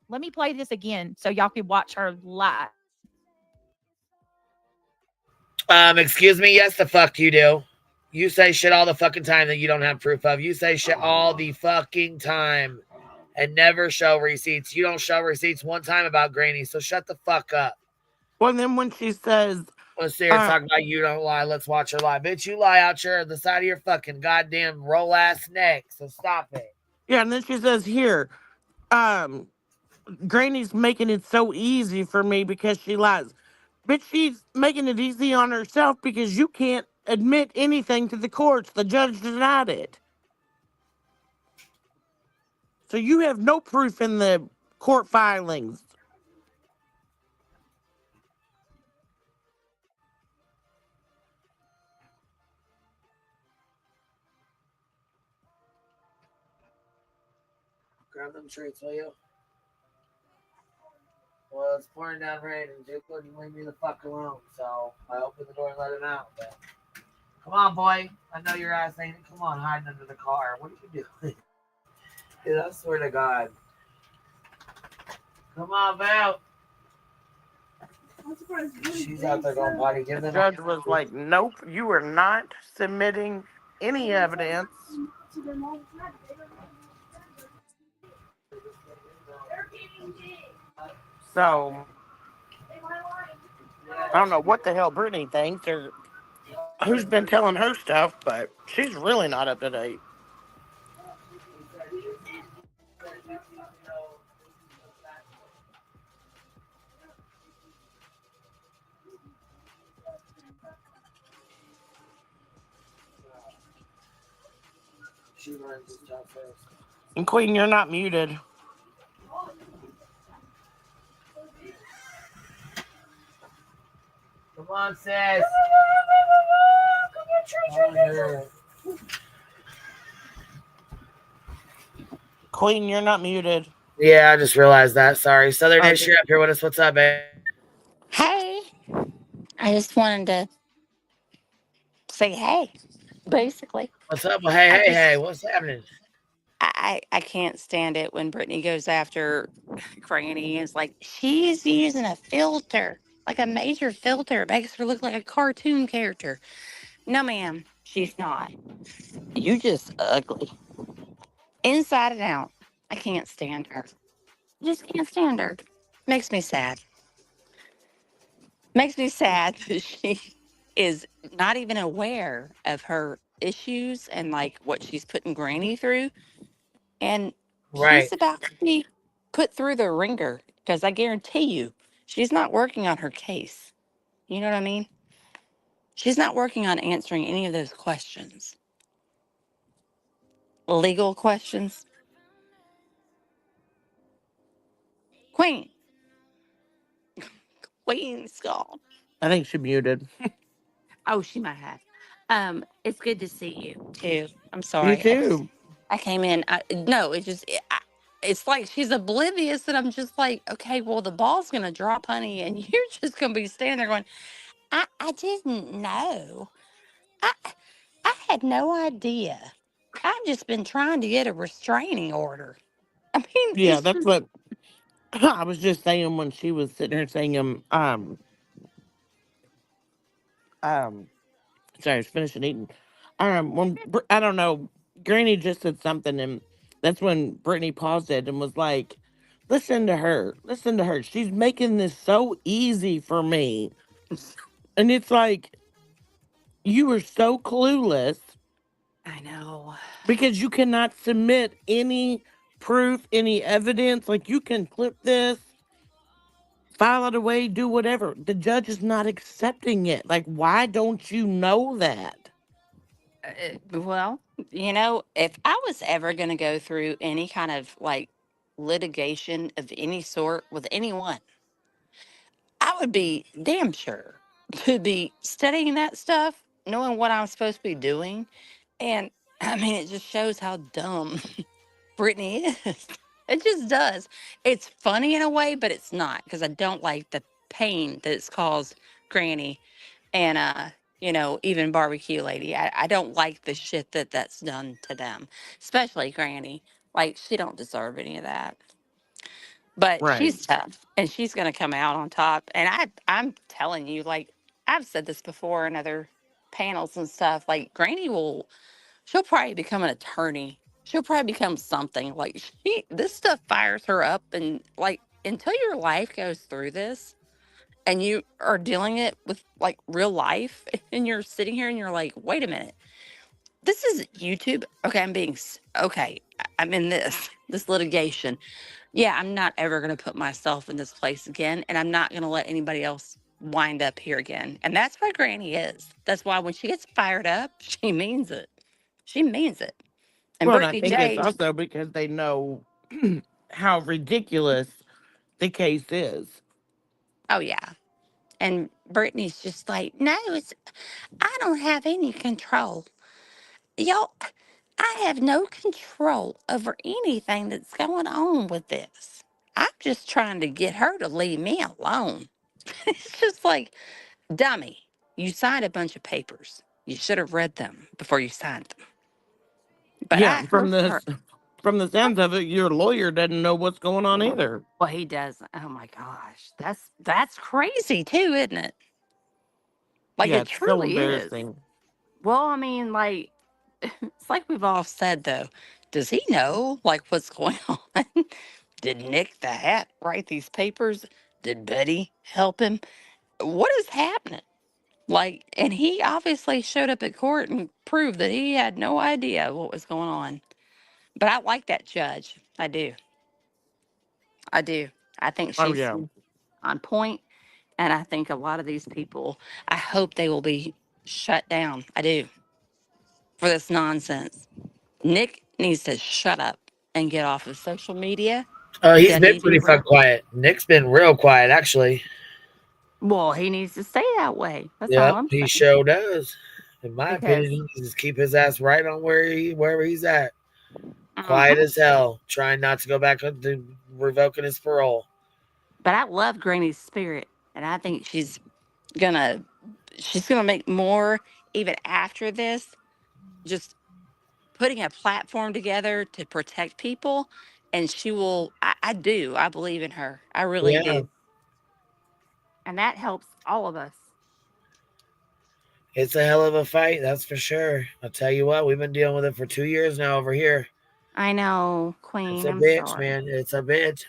Let me play this again so y'all can watch her lie. Excuse me? Yes, the fuck you do. You say shit all the fucking time that you don't have proof of. You say shit all the fucking time and never show receipts. You don't show receipts one time about Granny, so shut the fuck up. Well, then when she says, let's see her talk about you don't lie, let's watch her lie. Bitch, you lie out the side of your fucking goddamn roll ass neck, so stop it. Yeah, and then she says, here, Granny's making it so easy for me because she lies. Bitch, she's making it easy on herself because you can't admit anything to the courts. The judge denied it. So you have no proof in the court filings. Grab them treats, will you? Well, it's pouring down rain, and Duke wouldn't leave me the fuck alone, so I opened the door and let him out. But come on, boy. I know your ass ain't. Come on, hiding under the car. What are you doing? Dude, I swear to God. Come on, Val. She's out there going potty. Give The them judge was like, nope, you are not submitting any evidence. So, I don't know what the hell Brittany thinks or who's been telling her stuff, but she's really not up to date. She runs this job first. And Queen, you're not muted. Come on, sis. Queen, you're not muted. Yeah, I just realized that. Sorry. Southern Ish, you're up here with us. What's up, babe? Hey, I just wanted to say hey, basically. What's up? Well, hey, what's happening? I can't stand it when Brittany goes after Granny. It's like she's using a filter, like a major filter. It makes her look like a cartoon character. No, ma'am, she's not. You just ugly. Inside and out. I can't stand her. I just can't stand her. Makes me sad. Makes me sad that she is not even aware of her issues and like what she's putting Granny through. And Right. she's about to be put through the ringer because I guarantee you, she's not working on her case. You know what I mean? She's not working on answering any of those questions. Legal questions. Queen. Queen's gone. I think she muted. Oh, she might have. It's good to see you too. I'm You sorry. too. I came in. No, it's like she's oblivious that I'm just like, okay, well, the ball's gonna drop, honey, and you're just gonna be standing there going, I didn't know. I I had no idea. I've just been trying to get a restraining order. I mean, Yeah, it's that's just what I was just saying when she was sitting there saying sorry, I was finishing eating. I don't know, Granny just said something, and that's when Brittany paused it and was like, "Listen to her, listen to her. She's making this so easy for me," and it's like you are so clueless I know. because you cannot submit any proof, any evidence. Like you can clip this, file it away, do whatever. The judge is not accepting it. Like, why don't you know that? Well, if I was ever going to go through any kind of like litigation of any sort with anyone, I would be damn sure to be studying that stuff, knowing what I'm supposed to be doing. And I mean, it just shows how dumb Brittany is. It just does. It's funny in a way, but it's not because I don't like the pain that it's caused Granny and even Barbecue Lady. I don't like the shit that's done to them, especially Granny. Like she don't deserve any of that. But Right. she's tough and she's gonna come out on top. And I'm telling you, like I've said this before in other panels and stuff, like she'll probably become an attorney. She'll probably become something. Like this stuff fires her up and like until your life goes through this and you are dealing it with like real life and you're sitting here and you're like, wait a minute, this is YouTube. Okay, I'm in this litigation. Yeah, I'm not ever going to put myself in this place again, and I'm not going to let anybody else wind up here again. And that's why Granny is. That's why when she gets fired up, she means it. She means it. And Well, and I Brittany think it's J, also because they know how ridiculous the case is. oh yeah. And Brittany's just like, no, I don't have any control. Y'all, I have no control over anything that's going on with this. I'm just trying to get her to leave me alone. It's just like, dummy, you signed a bunch of papers. You should have read them before you signed them. But Yeah, I heard her. from the sounds of it, your lawyer doesn't know what's going on either. Well, he does. Oh my gosh, that's crazy too, isn't it? Like Yeah, it it's so truly is. embarrassing. Well, I mean, like it's like we've all said though. Does he know like what's going on? Did Nick the Hat write these papers? Did Betty help him? What is happening? Like, and he obviously showed up at court and proved that he had no idea what was going on. But I like that judge. I do. I do. I think Oh she's yeah. on point, and I think a lot of these people, I hope they will be shut down. I do. For this nonsense. Nick needs to shut up and get off of social media. He He's doesn't been need to be pretty fucking around. quiet. Nick's been real quiet, actually. Well, he needs to stay that way. That's all Yep, I'm he saying. sure does. In my opinion, Because, he needs to keep his ass right on wherever he's at. Quiet mhm. as hell, trying not to go back to revoking his parole. But I love Granny's spirit, and I think gonna she's gonna make more even after this. Just putting a platform together to protect people, and she will. I do. I believe in her. I really Yeah, do, and that helps all of us. it's a hell of a fight, that's for sure. I'll tell you what, we've been dealing with it for 2 years now over here. I know, It's Queen. a I'm bitch, sorry. man. It's a bitch.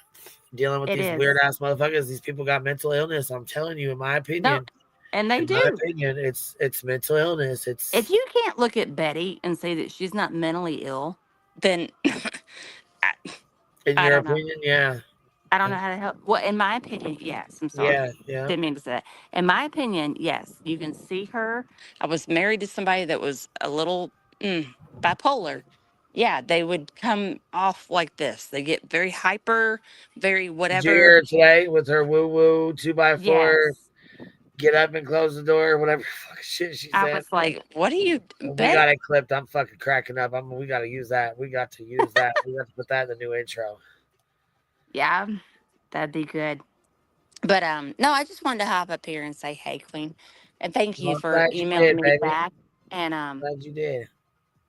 Dealing with It these is. weird ass motherfuckers. These people got mental illness. I'm telling you, in my No, opinion. And they In my do. opinion, it's mental illness. It's If you can't look at Betty and say that she's not mentally ill, then in I your don't know. opinion, yeah. I don't know how to help. Well, in my opinion, yes. I'm sorry. Yeah. Didn't mean to say that. In my opinion, yes. You can see her. I was married to somebody that was a little bipolar. Yeah, they would come off like this. They get very hyper, very Did you whatever. hear her today with her woo 2x4? Yes. Get up and close the door, whatever fucking shit she I said. was like, what are you, We Betty? got it clipped. I'm fucking cracking up. We got to use that. We got to use that. We got to put that in the new intro. Yeah, that'd be good. But no, I just wanted to hop up here and say, hey, Queen, and thank you Well, I'm for glad you emailing did, me baby. back. And Glad you did.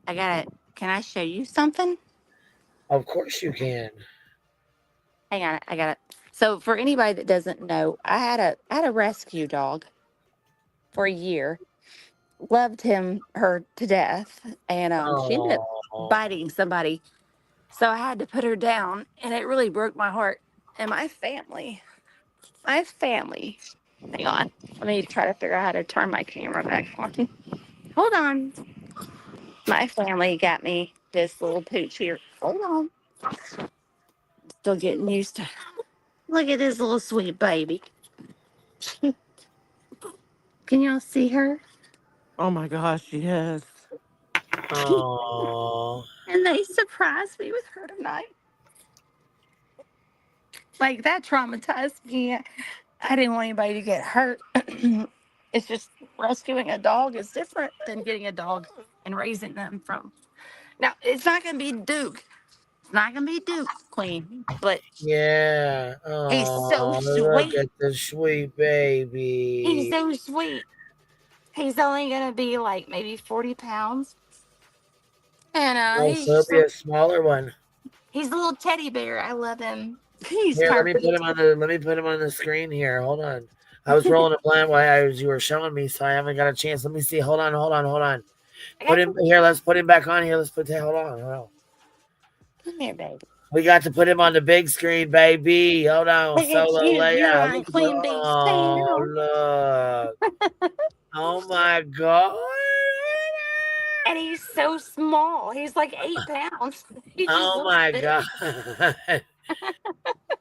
I got it. Can I show you something? Of course you can. Hang on, I got it. So for anybody that doesn't know, I had a rescue dog for a year. Loved her to death, and she ended up biting somebody. So I had to put her down, and it really broke my heart. And my family. Hang on, let me try to figure out how to turn my camera back on. Hold on. My family got me this little pooch here. Hold on. Still getting used to. Look at this little sweet baby. Can y'all see her? Oh my gosh, yes. Oh. And they surprised me with her tonight. Like, that traumatized me. I didn't want anybody to get hurt. It's just rescuing a dog is different than getting a dog and raising them from. Now, it's not going to be Duke. It's not going to be Duke, Queen. But Yeah. he's so Oh, look sweet. at the sweet baby. He's so sweet. He's only going to be like maybe 40 pounds. And Oh, so it'll be a smaller one. he's a little teddy bear. I love him. He's Here, let me perfect. put him on the screen here. Hold on. I was rolling a blind while you were showing me, so I haven't got a chance. Let me see. Hold on. Put him here. Let's put him back on here. Hold on. Come here, baby. We got to put him on the big screen, baby. Hold on. Look at Solo you. You're layout. on Queen Bee's Oh, channel. look. Oh my God. And he's so small. He's like 8 pounds. He just Oh looks my big. God.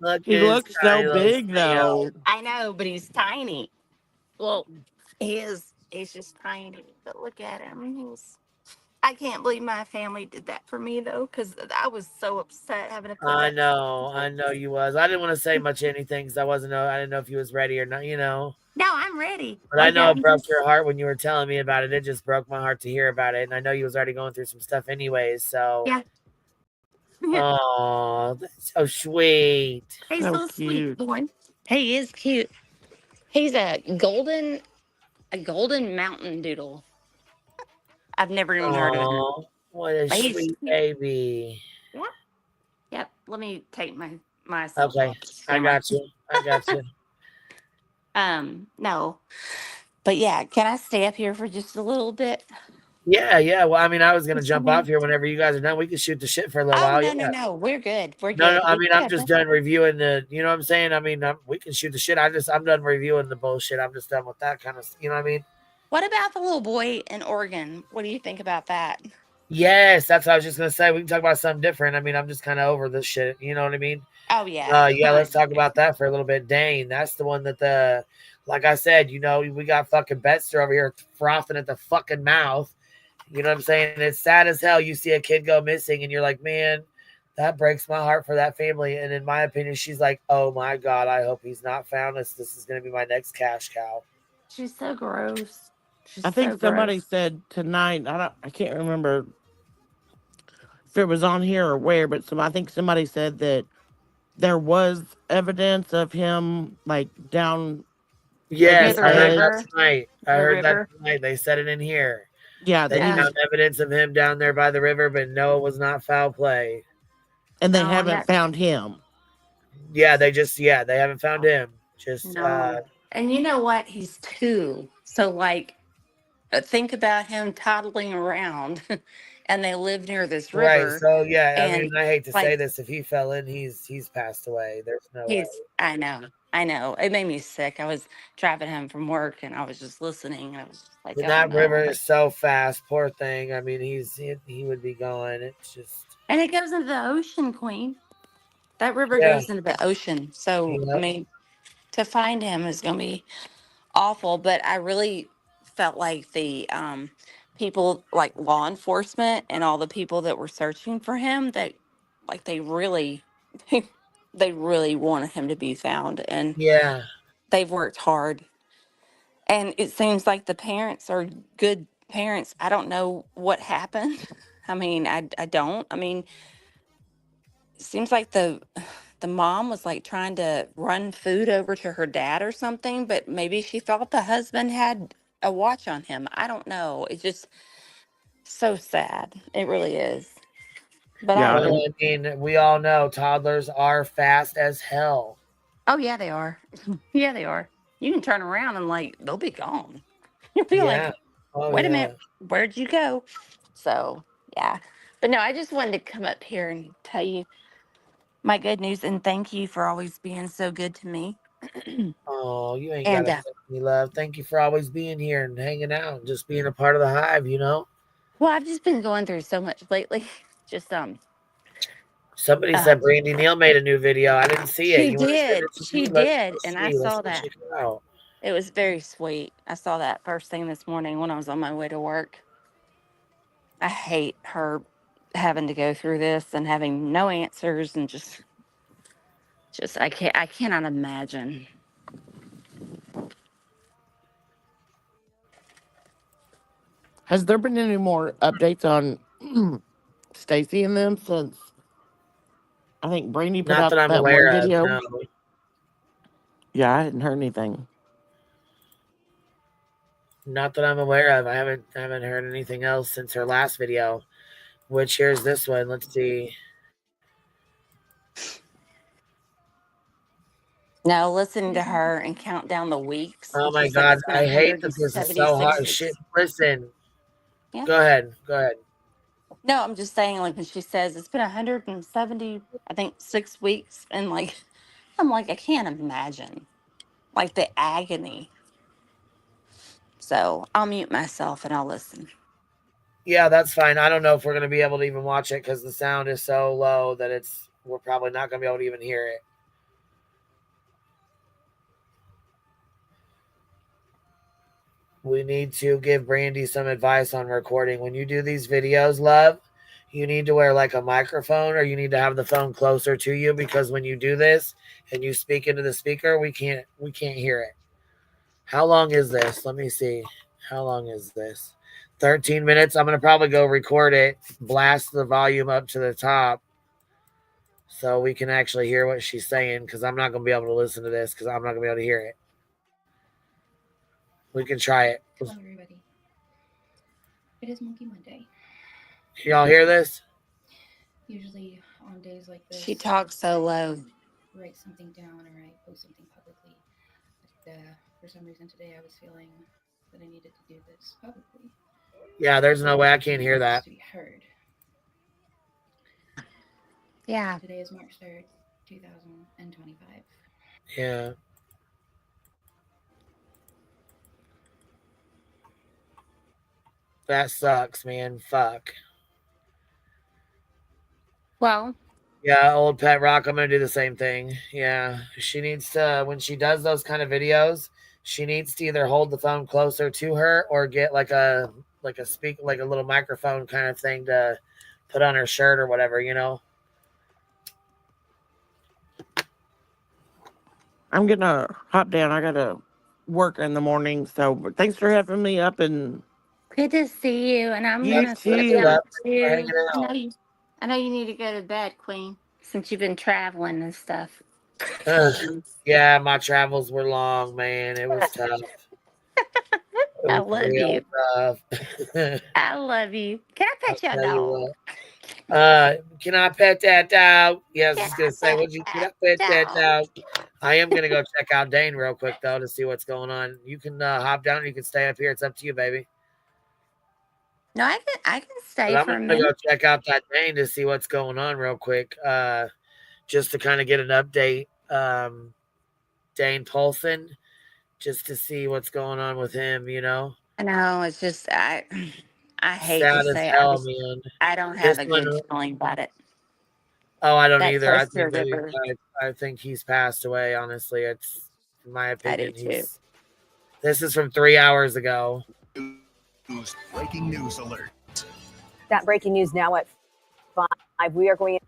Look He at his looks so tiny little big though. snail. I know, but he's tiny. Well, he is. He's just tiny. But look at him. I can't believe my family did that for me though, because I was so upset having to put I that. know you was. I didn't want to say much anything because I didn't know if you was ready or not, No, I'm ready. But I know it broke your heart when you were telling me about it. It just broke my heart to hear about it. And I know you was already going through some stuff anyways, so. Yeah. Oh, that's so sweet. He's so sweet boy. He is cute. He's a golden mountain doodle. I've never even heard of him. Oh, what a But he's sweet cute. baby. Yeah. Yep. Let me take my Okay, I got you. No. But yeah, can I stay up here for just a little bit? Yeah. Well, I mean, I was gonna jump off here whenever you guys are done. We can shoot the shit for a little while. No. We're good. We're No, good. I mean, I'm just done reviewing the. You know what I'm saying? I mean, we can shoot the shit. I'm done reviewing the bullshit. I'm just done with that kind of. You know what I mean? What about the little boy in Oregon? What do you think about that? Yes, that's what I was just gonna say. We can talk about something different. I mean, I'm just kind of over this shit. You know what I mean? Oh yeah. Yeah. Let's talk about that for a little bit. Dane, that's the one that like I said, we got fucking Betster over here frothing at the fucking mouth. You know what I'm saying? And it's sad as hell. You see a kid go missing, and you're like, man, that breaks my heart for that family. And in my opinion, she's like, oh my God, I hope he's not found. This is gonna be my next cash cow. She's so gross. I think somebody said tonight, I can't remember if it was on here or where, but I think somebody said that there was evidence of him like down. Yes, I heard that tonight. They said it in here. Yeah, they found evidence of him down there by the river, but no, it was not foul play. And they haven't found him. Yeah, they haven't found him. Just and you know what? He's 2. So like think about him toddling around and they live near this river. Right. So yeah, I and, mean, I hate to like, say this. If he fell in, he's passed away. There's no way. I know. I know. It made me sick. I was driving home from work and I was just listening and I was just like, And oh that river no. is so fast. Poor thing. I mean, he would be gone. It's just. And it goes into the ocean, Queen. That river Yeah. goes into the ocean. So, I Yep. mean, to find him is going to be awful. But I really felt like the people, like law enforcement and all the people that were searching for him, that like they really, they really wanted him to be found. And Yeah. they've worked hard. And it seems like the parents are good parents. I don't know what happened. I mean, I don't. I mean, it seems like the mom was like trying to run food over to her dad or something, but maybe she thought the husband had a watch on him. I don't know. It's just so sad. It really is. But I Well, really, I mean, we all know toddlers are fast as hell. oh yeah, they are. Yeah, they are. You can turn around and like they'll be gone. You'll be like, Yeah. Oh wait a yeah. minute, where'd you go? So yeah. But no, I just wanted to come up here and tell you my good news and thank you for always being so good to me. Oh, you ain't And gotta thank me, love. Thank you for always being here and hanging out and just being a part of the hive, you know? well, I've just been going through so much lately. Just Somebody uh said Brandy Neal made a new video. I didn't see it. she You want to send did. it to She me? Let's did. go And I see. Let's saw go that. check it out. It was very sweet. I saw that first thing this morning when I was on my way to work. I hate her having to go through this and having no answers and just I cannot imagine. Has there been any more updates on Stacy and them since I think Brandy put Not out that I'm that one aware of. video? No. Yeah, I hadn't heard anything. Not that I'm aware of. I haven't heard anything else since her last video. Which here's this one. Let's see. Now listening to her and count down the weeks, Oh and she my said God, it's been I hate that this is so 176 hard. Shit, weeks. listen. Yeah. Go ahead. Go ahead. No, I'm just saying, like when she says it's been 170, I think 6 weeks, and like I'm like I can't imagine like the agony. So I'll mute myself and I'll listen. Yeah, that's fine. I don't know if we're gonna be able to even watch it because the sound is so low that we're probably not gonna be able to even hear it. We need to give Brandy some advice on recording. When you do these videos, love, you need to wear like a microphone or you need to have the phone closer to you because when you do this and you speak into the speaker, we can't hear it. How long is this? Let me see. How long is this? 13 minutes. I'm going to probably go record it, blast the volume up to the top so we can actually hear what she's saying because I'm not going to be able to listen to this because I'm not going to be able to hear it. We can try it. Hello, everybody. It is Monkey Monday. Can y'all hear this? Usually on days like this, She talks so low. write something down or I post something publicly. But for some reason today, I was feeling that I needed to do this publicly. Yeah, there's no way I can't hear that. To be heard. Yeah. Today is March 3rd, 2025. Yeah. That sucks, man. Fuck. Well, yeah, old pet rock. I'm gonna do the same thing. Yeah, she needs to when she does those kind of videos. She needs to either hold the phone closer to her or get like a little microphone kind of thing to put on her shirt or whatever. You know. I'm gonna hop down. I gotta work in the morning. So but thanks for having me up and good to see you. And I'm you gonna sit Absolutely, down too. love. Thanks for hanging too. out. I know you need to go to bed, Queen, since you've been traveling and stuff. Yeah, my travels were long, man. It was tough. It I was love real you. tough. I love you. Can I I'll pet your tell you dog? what. Can I pet that dog? Yes, I was gonna say, can I pet that dog? I am gonna go check out Dane real quick though to see what's going on. You can hop down, you can stay up here. It's up to you, baby. No, I can stay But I'm for a gonna go minute. check out that Dane to see what's going on real quick. Just to kind of get an update. Dane Paulson, just to see what's going on with him, you know? I know, it's just I hate to Sad as say hell, man. I don't This have a one, good feeling about it. oh, I don't That either. I Chester think that River. I think he's passed away. Honestly, it's in my I do opinion. too. This is from 3 hours ago. Breaking news alert. That breaking news now at 5. We are going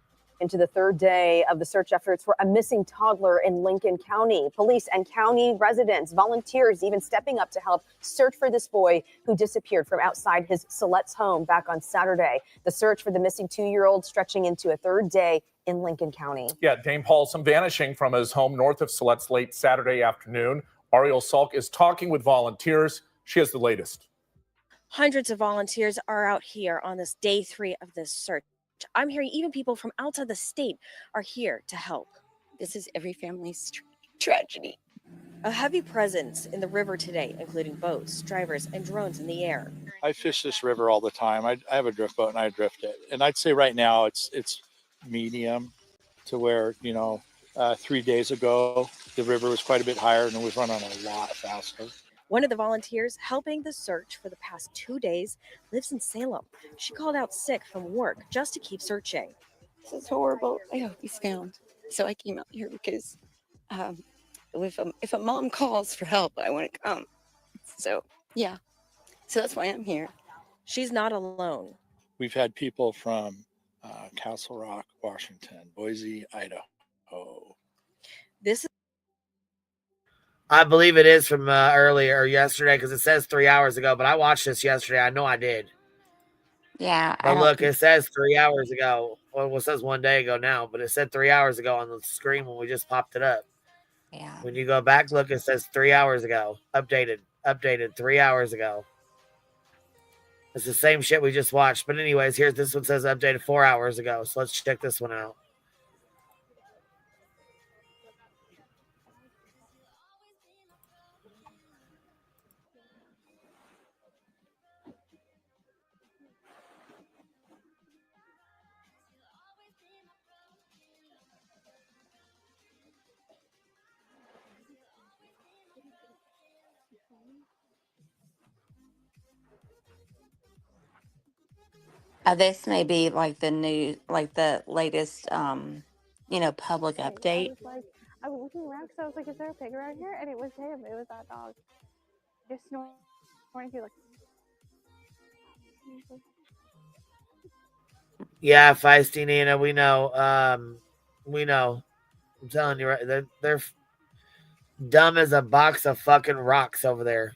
into the third day of the search efforts for a missing toddler in Lincoln County. Police and county residents, volunteers even stepping up to help search for this boy who disappeared from outside his Silet's home back on Saturday. The search for the missing 2-year-old stretching into a third day in Lincoln County. Yeah, Dane Paulson vanishing from his home north of Silet's late Saturday afternoon. Ariel Salk is talking with volunteers. She has the latest. Hundreds of volunteers are out here on this day 3 of this search. I'm hearing even people from outside the state are here to help. This is every family's tragedy. A heavy presence in the river today, including boats, drivers, and drones in the air. I fish this river all the time. I have a drift boat and I drift it. And I'd say right now it's medium to where, 3 days ago, the river was quite a bit higher and it was running a lot faster. One of the volunteers helping the search for the past 2 days lives in Salem. She called out sick from work just to keep searching. This is horrible. I hope he's found. So I came out here because if a mom calls for help, I want to come. So, yeah. So that's why I'm here. She's not alone. We've had people from Castle Rock, Washington, Boise, Idaho. This is I believe it is from earlier or yesterday because it says 3 hours ago, but I watched this yesterday. I know I did. Yeah. But look, it says 3 hours ago. Well, it says 1 day ago now, but it said 3 hours ago on the screen when we just popped it up. Yeah. When you go back, look, it says 3 hours ago. Updated 3 hours ago. It's the same shit we just watched. But anyways, here's this one says updated 4 hours ago. So let's check this one out. This may be like the new, like the latest, public update. I was looking around because I was like, is there a pig around here? And it was him. It was that dog. Just snoring through like. Yeah, Feisty Nina, we know. We know. I'm telling you, right? They're dumb as a box of fucking rocks over there.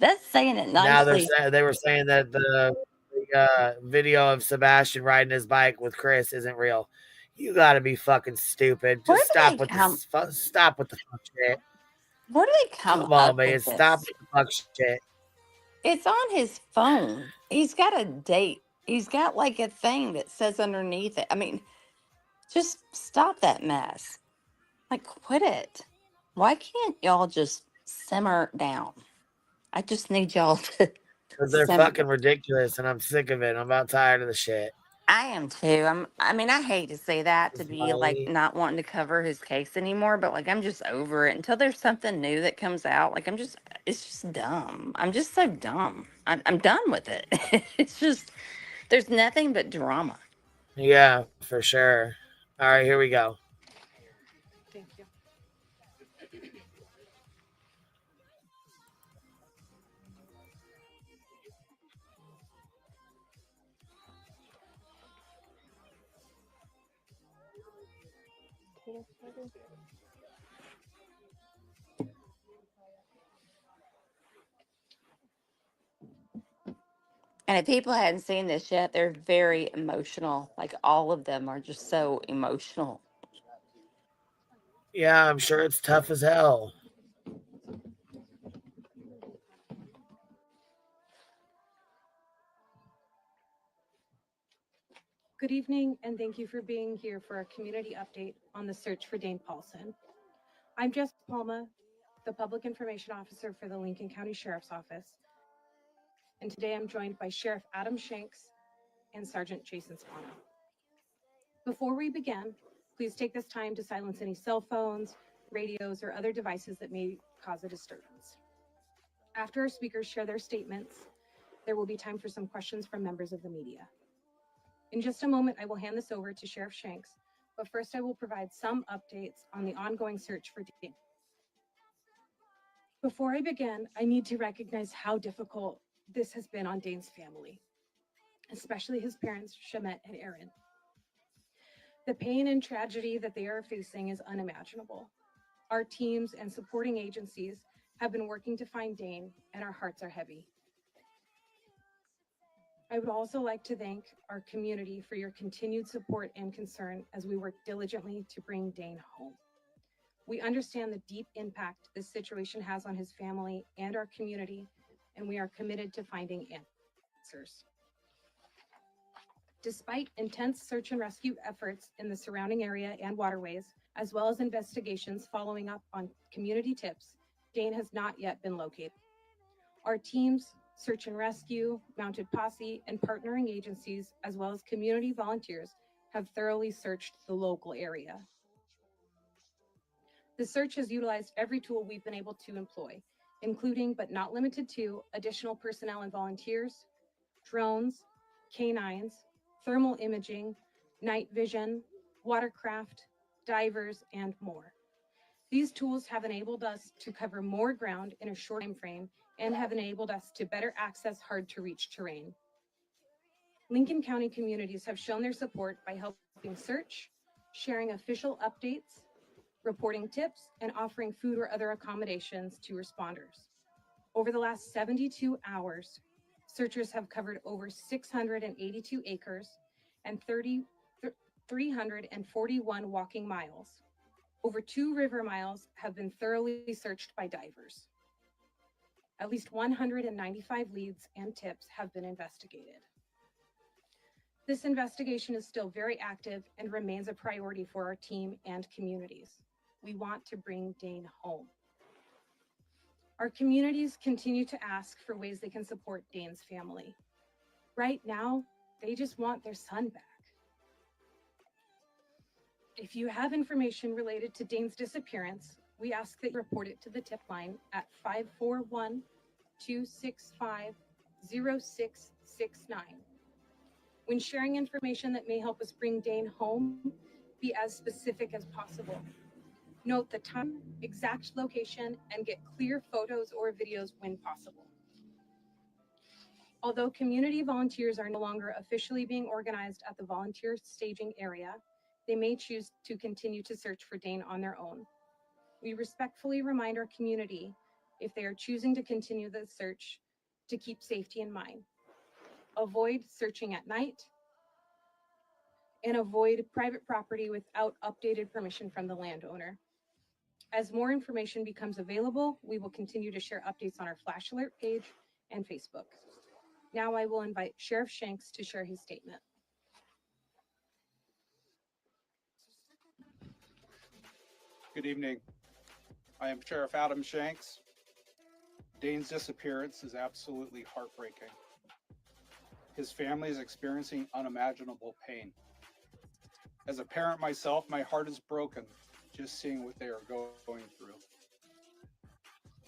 That's saying it Now nicely. they were saying that the video of Sebastian riding his bike with Chris isn't real. You got to be fucking stupid. Where Just do stop they with come- stop with the fuck shit. Where do they come Come on, up man. with Stop this? with the fuck shit. It's on his phone. He's got a date. He's got like a thing that says underneath it. I mean, just stop that mess. Like, quit it. Why can't y'all just simmer down? I just need y'all to. Because they're simmer. fucking ridiculous, and I'm sick of it. I'm about tired of the shit. I am too. I mean, I hate to say that to be like not wanting to cover his case anymore, but like I'm just over it until there's something new that comes out. Like it's just dumb. I'm just so dumb. I'm done with it. It's just there's nothing but drama. Yeah, for sure. All right, here we go. Thank you. And if people hadn't seen this yet, they're very emotional. Like all of them are just so emotional. Yeah, I'm sure it's tough as hell. Good evening, and thank you for being here for a community update on the search for Dane Paulson. I'm Jess Palma, the Public Information Officer for the Lincoln County Sheriff's Office. And today I'm joined by Sheriff Adam Shanks and Sergeant Jason Spano. Before we begin, Please take this time to silence any cell phones, radios, or other devices that may cause a disturbance. After our speakers share their statements, there will be time for some questions from members of the media. In just a moment, I will hand this over to Sheriff Shanks, but first I will provide some updates on the ongoing search for Dane. Before I begin, I need to recognize how difficult this has been on Dane's family, especially his parents, Shamet and Aaron. The pain and tragedy that they are facing is unimaginable. Our teams and supporting agencies have been working to find Dane, and our hearts are heavy. I would also like to thank our community for your continued support and concern as we work diligently to bring Dane home. We understand the deep impact this situation has on his family and our community, and we are committed to finding answers. Despite intense search and rescue efforts in the surrounding area and waterways, as well as investigations following up on community tips, Dane has not yet been located. Our teams, search and rescue, mounted posse, and partnering agencies, as well as community volunteers, have thoroughly searched the local area. The search has utilized every tool we've been able to employ, including but not limited to additional personnel and volunteers, drones, canines, thermal imaging, night vision, watercraft, divers, and more. These tools have enabled us to cover more ground in a short time frame and have enabled us to better access hard-to-reach terrain. Lincoln County communities have shown their support by helping search, sharing official updates, reporting tips, and offering food or other accommodations to responders. Over the last 72 hours, searchers have covered over 682 acres and 341 walking miles. Over 2 river miles have been thoroughly searched by divers. At least 195 leads and tips have been investigated. This investigation is still very active and remains a priority for our team and communities. We want to bring Dane home. Our communities continue to ask for ways they can support Dane's family. Right now, they just want their son back. If you have information related to Dane's disappearance, we ask that you report it to the tip line at 541-265-0669. When sharing information that may help us bring Dane home, be as specific as possible. Note the time, exact location, and get clear photos or videos when possible. Although community volunteers are no longer officially being organized at the volunteer staging area, they may choose to continue to search for Dane on their own. We respectfully remind our community, if they are choosing to continue the search, to keep safety in mind. Avoid searching at night, and avoid private property without updated permission from the landowner. As more information becomes available, we will continue to share updates on our Flash Alert page and Facebook. Now I will invite Sheriff Shanks to share his statement. Good evening. I am Sheriff Adam Shanks. Dane's disappearance is absolutely heartbreaking. His family is experiencing unimaginable pain. As a parent myself, my heart is broken just seeing what they are going through.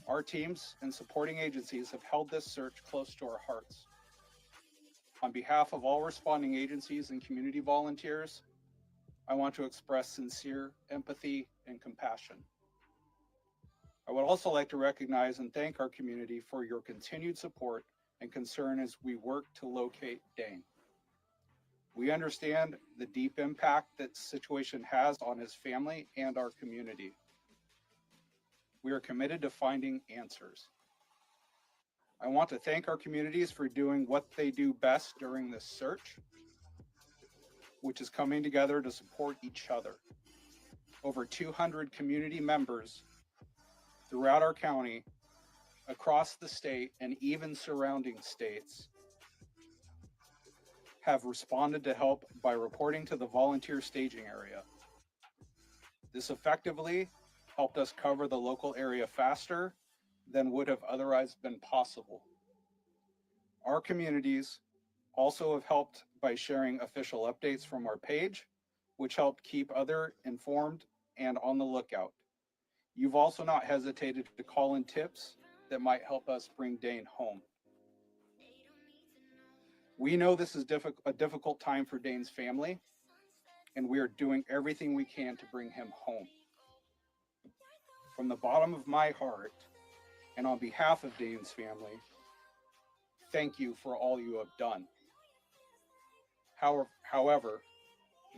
Our teams and supporting agencies have held this search close to our hearts. On behalf of all responding agencies and community volunteers, I want to express sincere empathy and compassion. I would also like to recognize and thank our community for your continued support and concern as we work to locate Dane. We understand the deep impact that situation has on his family and our community. We are committed to finding answers. I want to thank our communities for doing what they do best during this search, which is coming together to support each other. Over 200 community members throughout our county, across the state, and even surrounding states have responded to help by reporting to the volunteer staging area. This effectively helped us cover the local area faster than would have otherwise been possible. Our communities also have helped by sharing official updates from our page, which helped keep others informed and on the lookout. You've also not hesitated to call in tips that might help us bring Dane home. We know this is a difficult time for Dane's family, and we are doing everything we can to bring him home. From the bottom of my heart, and on behalf of Dane's family, thank you for all you have done. However,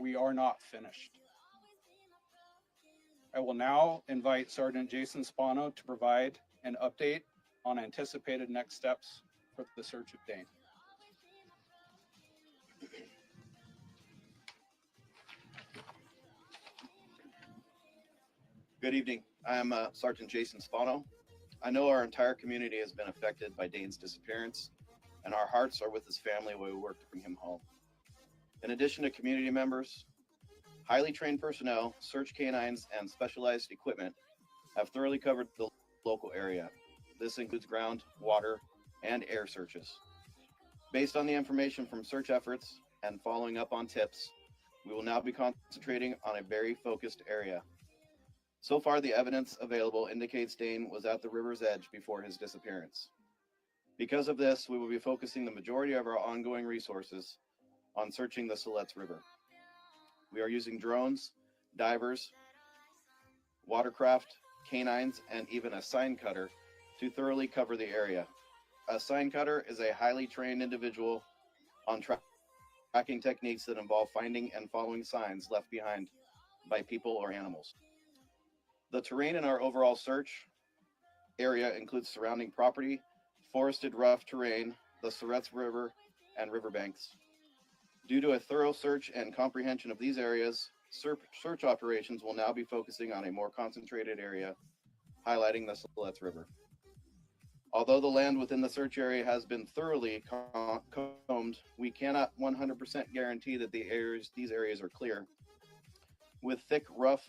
we are not finished. I will now invite Sergeant Jason Spano to provide an update on anticipated next steps for the search of Dane. Good evening. I am Sergeant Jason Spano. I know our entire community has been affected by Dane's disappearance, and our hearts are with his family while we work to bring him home. In addition to community members, highly trained personnel, search canines, and specialized equipment have thoroughly covered the local area. This includes ground, water, and air searches. Based on the information from search efforts and following up on tips, we will now be concentrating on a very focused area. So far, the evidence available indicates Dane was at the river's edge before his disappearance. Because of this, we will be focusing the majority of our ongoing resources on searching the Siletz River. We are using drones, divers, watercraft, canines, and even a sign cutter to thoroughly cover the area. A sign cutter is a highly trained individual on tracking techniques that involve finding and following signs left behind by people or animals. The terrain in our overall search area includes surrounding property, forested rough terrain, the Siletz River, and riverbanks. Due to a thorough search and comprehension of these areas, search operations will now be focusing on a more concentrated area, highlighting the Siletz River. Although the land within the search area has been thoroughly combed, we cannot 100% guarantee that these areas are clear. With thick, rough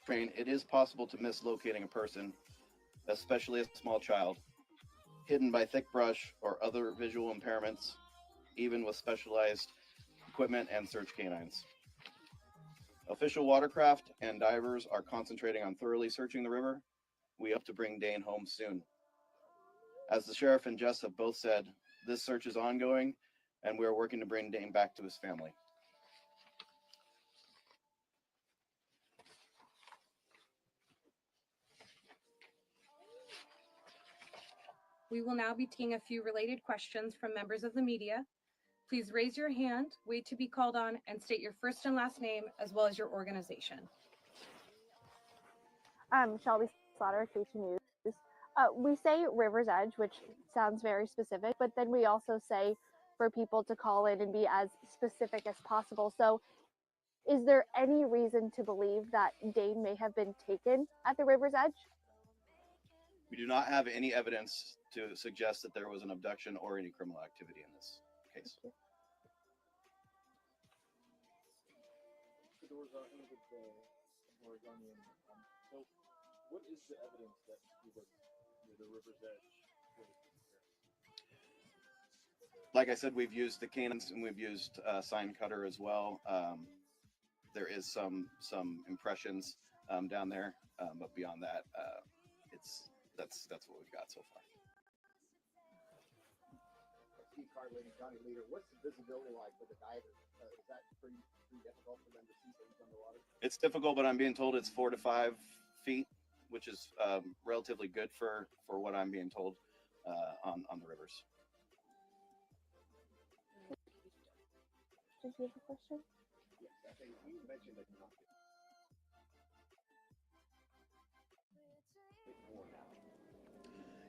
terrain, it is possible to miss locating a person, especially a small child, hidden by thick brush or other visual impairments, even with specialized equipment and search canines. Official watercraft and divers are concentrating on thoroughly searching the river. We hope to bring Dane home soon. As the sheriff and Jess have both said, this search is ongoing, and we are working to bring Dane back to his family. We will now be taking a few related questions from members of the media. Please raise your hand, wait to be called on, and state your first and last name as well as your organization. Shelby Slaughter, Station News. We say River's Edge, which sounds very specific, but then we also say for people to call in and be as specific as possible. So is there any reason to believe that Dane may have been taken at the River's Edge? We do not have any evidence to suggest that there was an abduction or any criminal activity in this case. So what is the evidence that he was near the river's edge? Like I said, we've used the canines and we've used sign cutter as well. There is some impressions down there, but beyond that, that's what we've got so far. County leader, what's the visibility like for the divers? Is that pretty difficult for them to see things underwater? It's difficult, but I'm being told it's 4 to 5 feet, which is relatively good for what I'm being told on the rivers. Did you have a question? Yes, I think you mentioned that you're not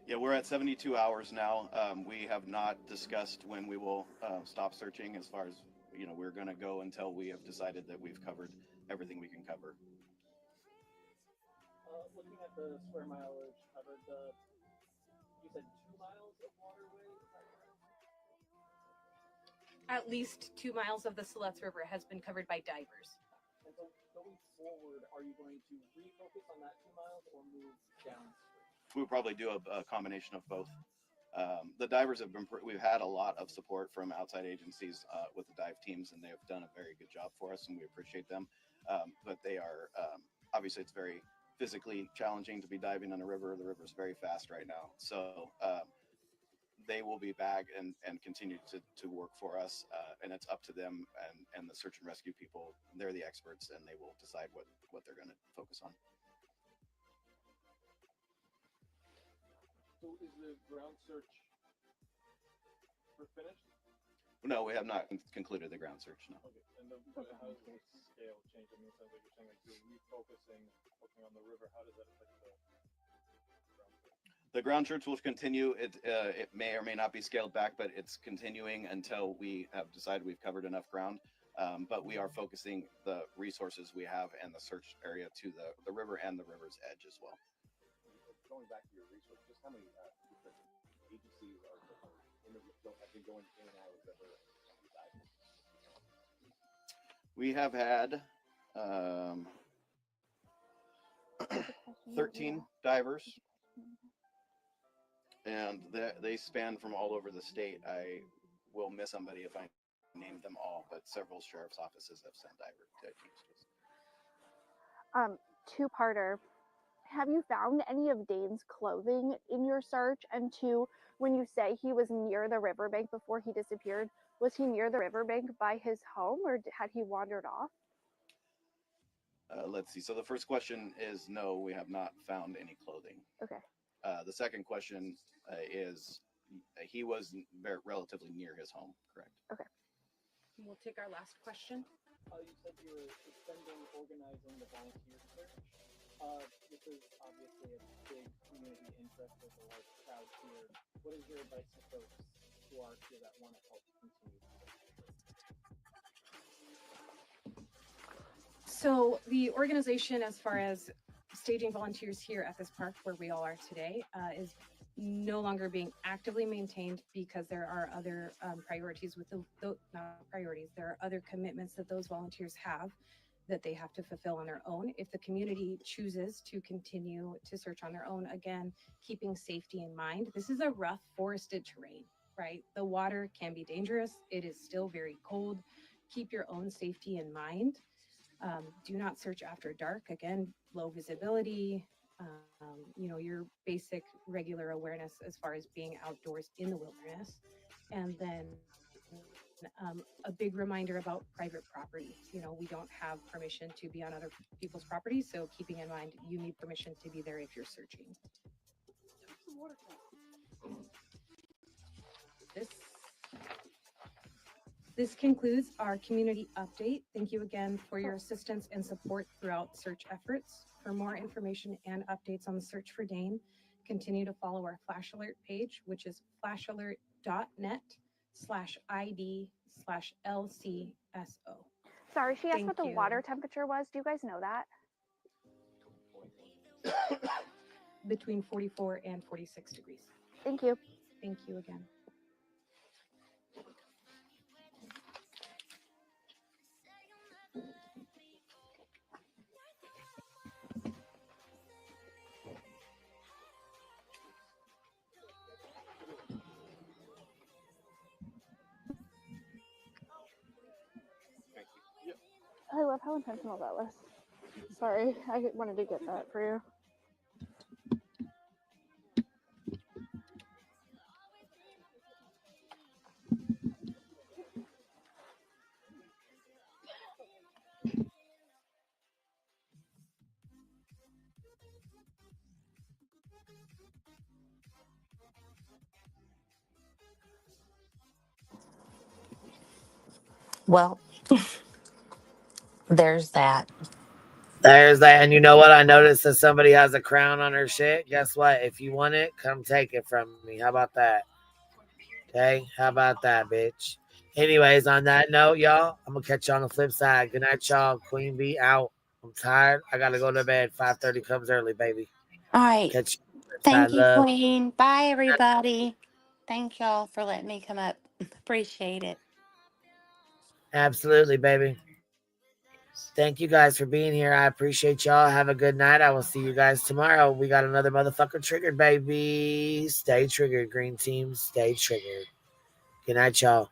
Yeah, we're at 72 hours now. We have not discussed when we will stop searching. As far as, we're going to go until we have decided that we've covered everything we can cover. Looking at the square mileage covered, you said 2 miles of waterway, is that correct? At least 2 miles of the Siletz River has been covered by divers. And so going forward, are you going to refocus on that 2 miles or move downstream? We'll probably do a combination of both. The divers have been, we've had a lot of support from outside agencies with the dive teams, and they have done a very good job for us, and we appreciate them. But they are, obviously, it's very physically challenging to be diving in a river. The river is very fast right now. So they will be back and continue to work for us. And it's up to them and the search and rescue people. They're the experts, and they will decide what they're going to focus on. So is the ground search finished? No, we have not concluded the ground search, no. Okay. And how does the scale change? I mean, it sounds like you're saying like you're refocusing on the river. How does that affect the ground search? The ground search will continue. It may or may not be scaled back, but it's continuing until we have decided we've covered enough ground. But we are focusing the resources we have and the search area to the river and the river's edge as well. Going back to your research, just how many different agencies have been going in and out of the river? We have had 13 divers, and they span from all over the state. I will miss somebody if I name them all, but several sheriff's offices have sent diver teams to us. Two-parter. Have you found any of Dane's clothing in your search? And two, when you say he was near the riverbank before he disappeared, was he near the riverbank by his home, or had he wandered off? Let's see. So the first question is no, we have not found any clothing. Okay. The second question is he was relatively near his home, correct? Okay. We'll take our last question. You said you were extending organizing the volunteer search. This is obviously a big community interest. There's a large crowd here. What is your advice to folks who are here that want to help continue the search? So the organization, as far as staging volunteers here at this park where we all are today, is no longer being actively maintained because there are other priorities with not priorities. There are other commitments that those volunteers have that they have to fulfill on their own. If the community chooses to continue to search on their own, again, keeping safety in mind. This is a rough forested terrain, right? The water can be dangerous. It is still very cold. Keep your own safety in mind. Do not search after dark. Again, low visibility, your basic regular awareness as far as being outdoors in the wilderness. And then a big reminder about private property. We don't have permission to be on other people's property, so keeping in mind you need permission to be there if you're searching. This concludes our community update. Thank you again for your assistance and support throughout search efforts. For more information and updates on the search for Dane, continue to follow our Flash Alert page, which is flashalert.net/ID/LCSO. Sorry, she asked what the water temperature was. Do you guys know that? Between 44 and 46 degrees. Thank you. Thank you again. I love how intentional that was. Sorry, I wanted to get that for you. Well, there's that. There's that. And you know what? I noticed that somebody has a crown on her shit. Guess what? If you want it, come take it from me. How about that? Okay? How about that, bitch? Anyways, on that note, y'all, I'm going to catch you on the flip side. Good night, y'all. Queen Bee out. I'm tired. I got to go to bed. 5:30 comes early, baby. All right. Catch you on the flip Thank side. you, Love. Queen. Bye, everybody. Thank y'all for letting me come up. Appreciate it. Absolutely, baby. Thank you guys for being here. I appreciate y'all. Have a good night. I will see you guys tomorrow. We got another motherfucker triggered, baby. Stay triggered, green team. Stay triggered. Good night, y'all.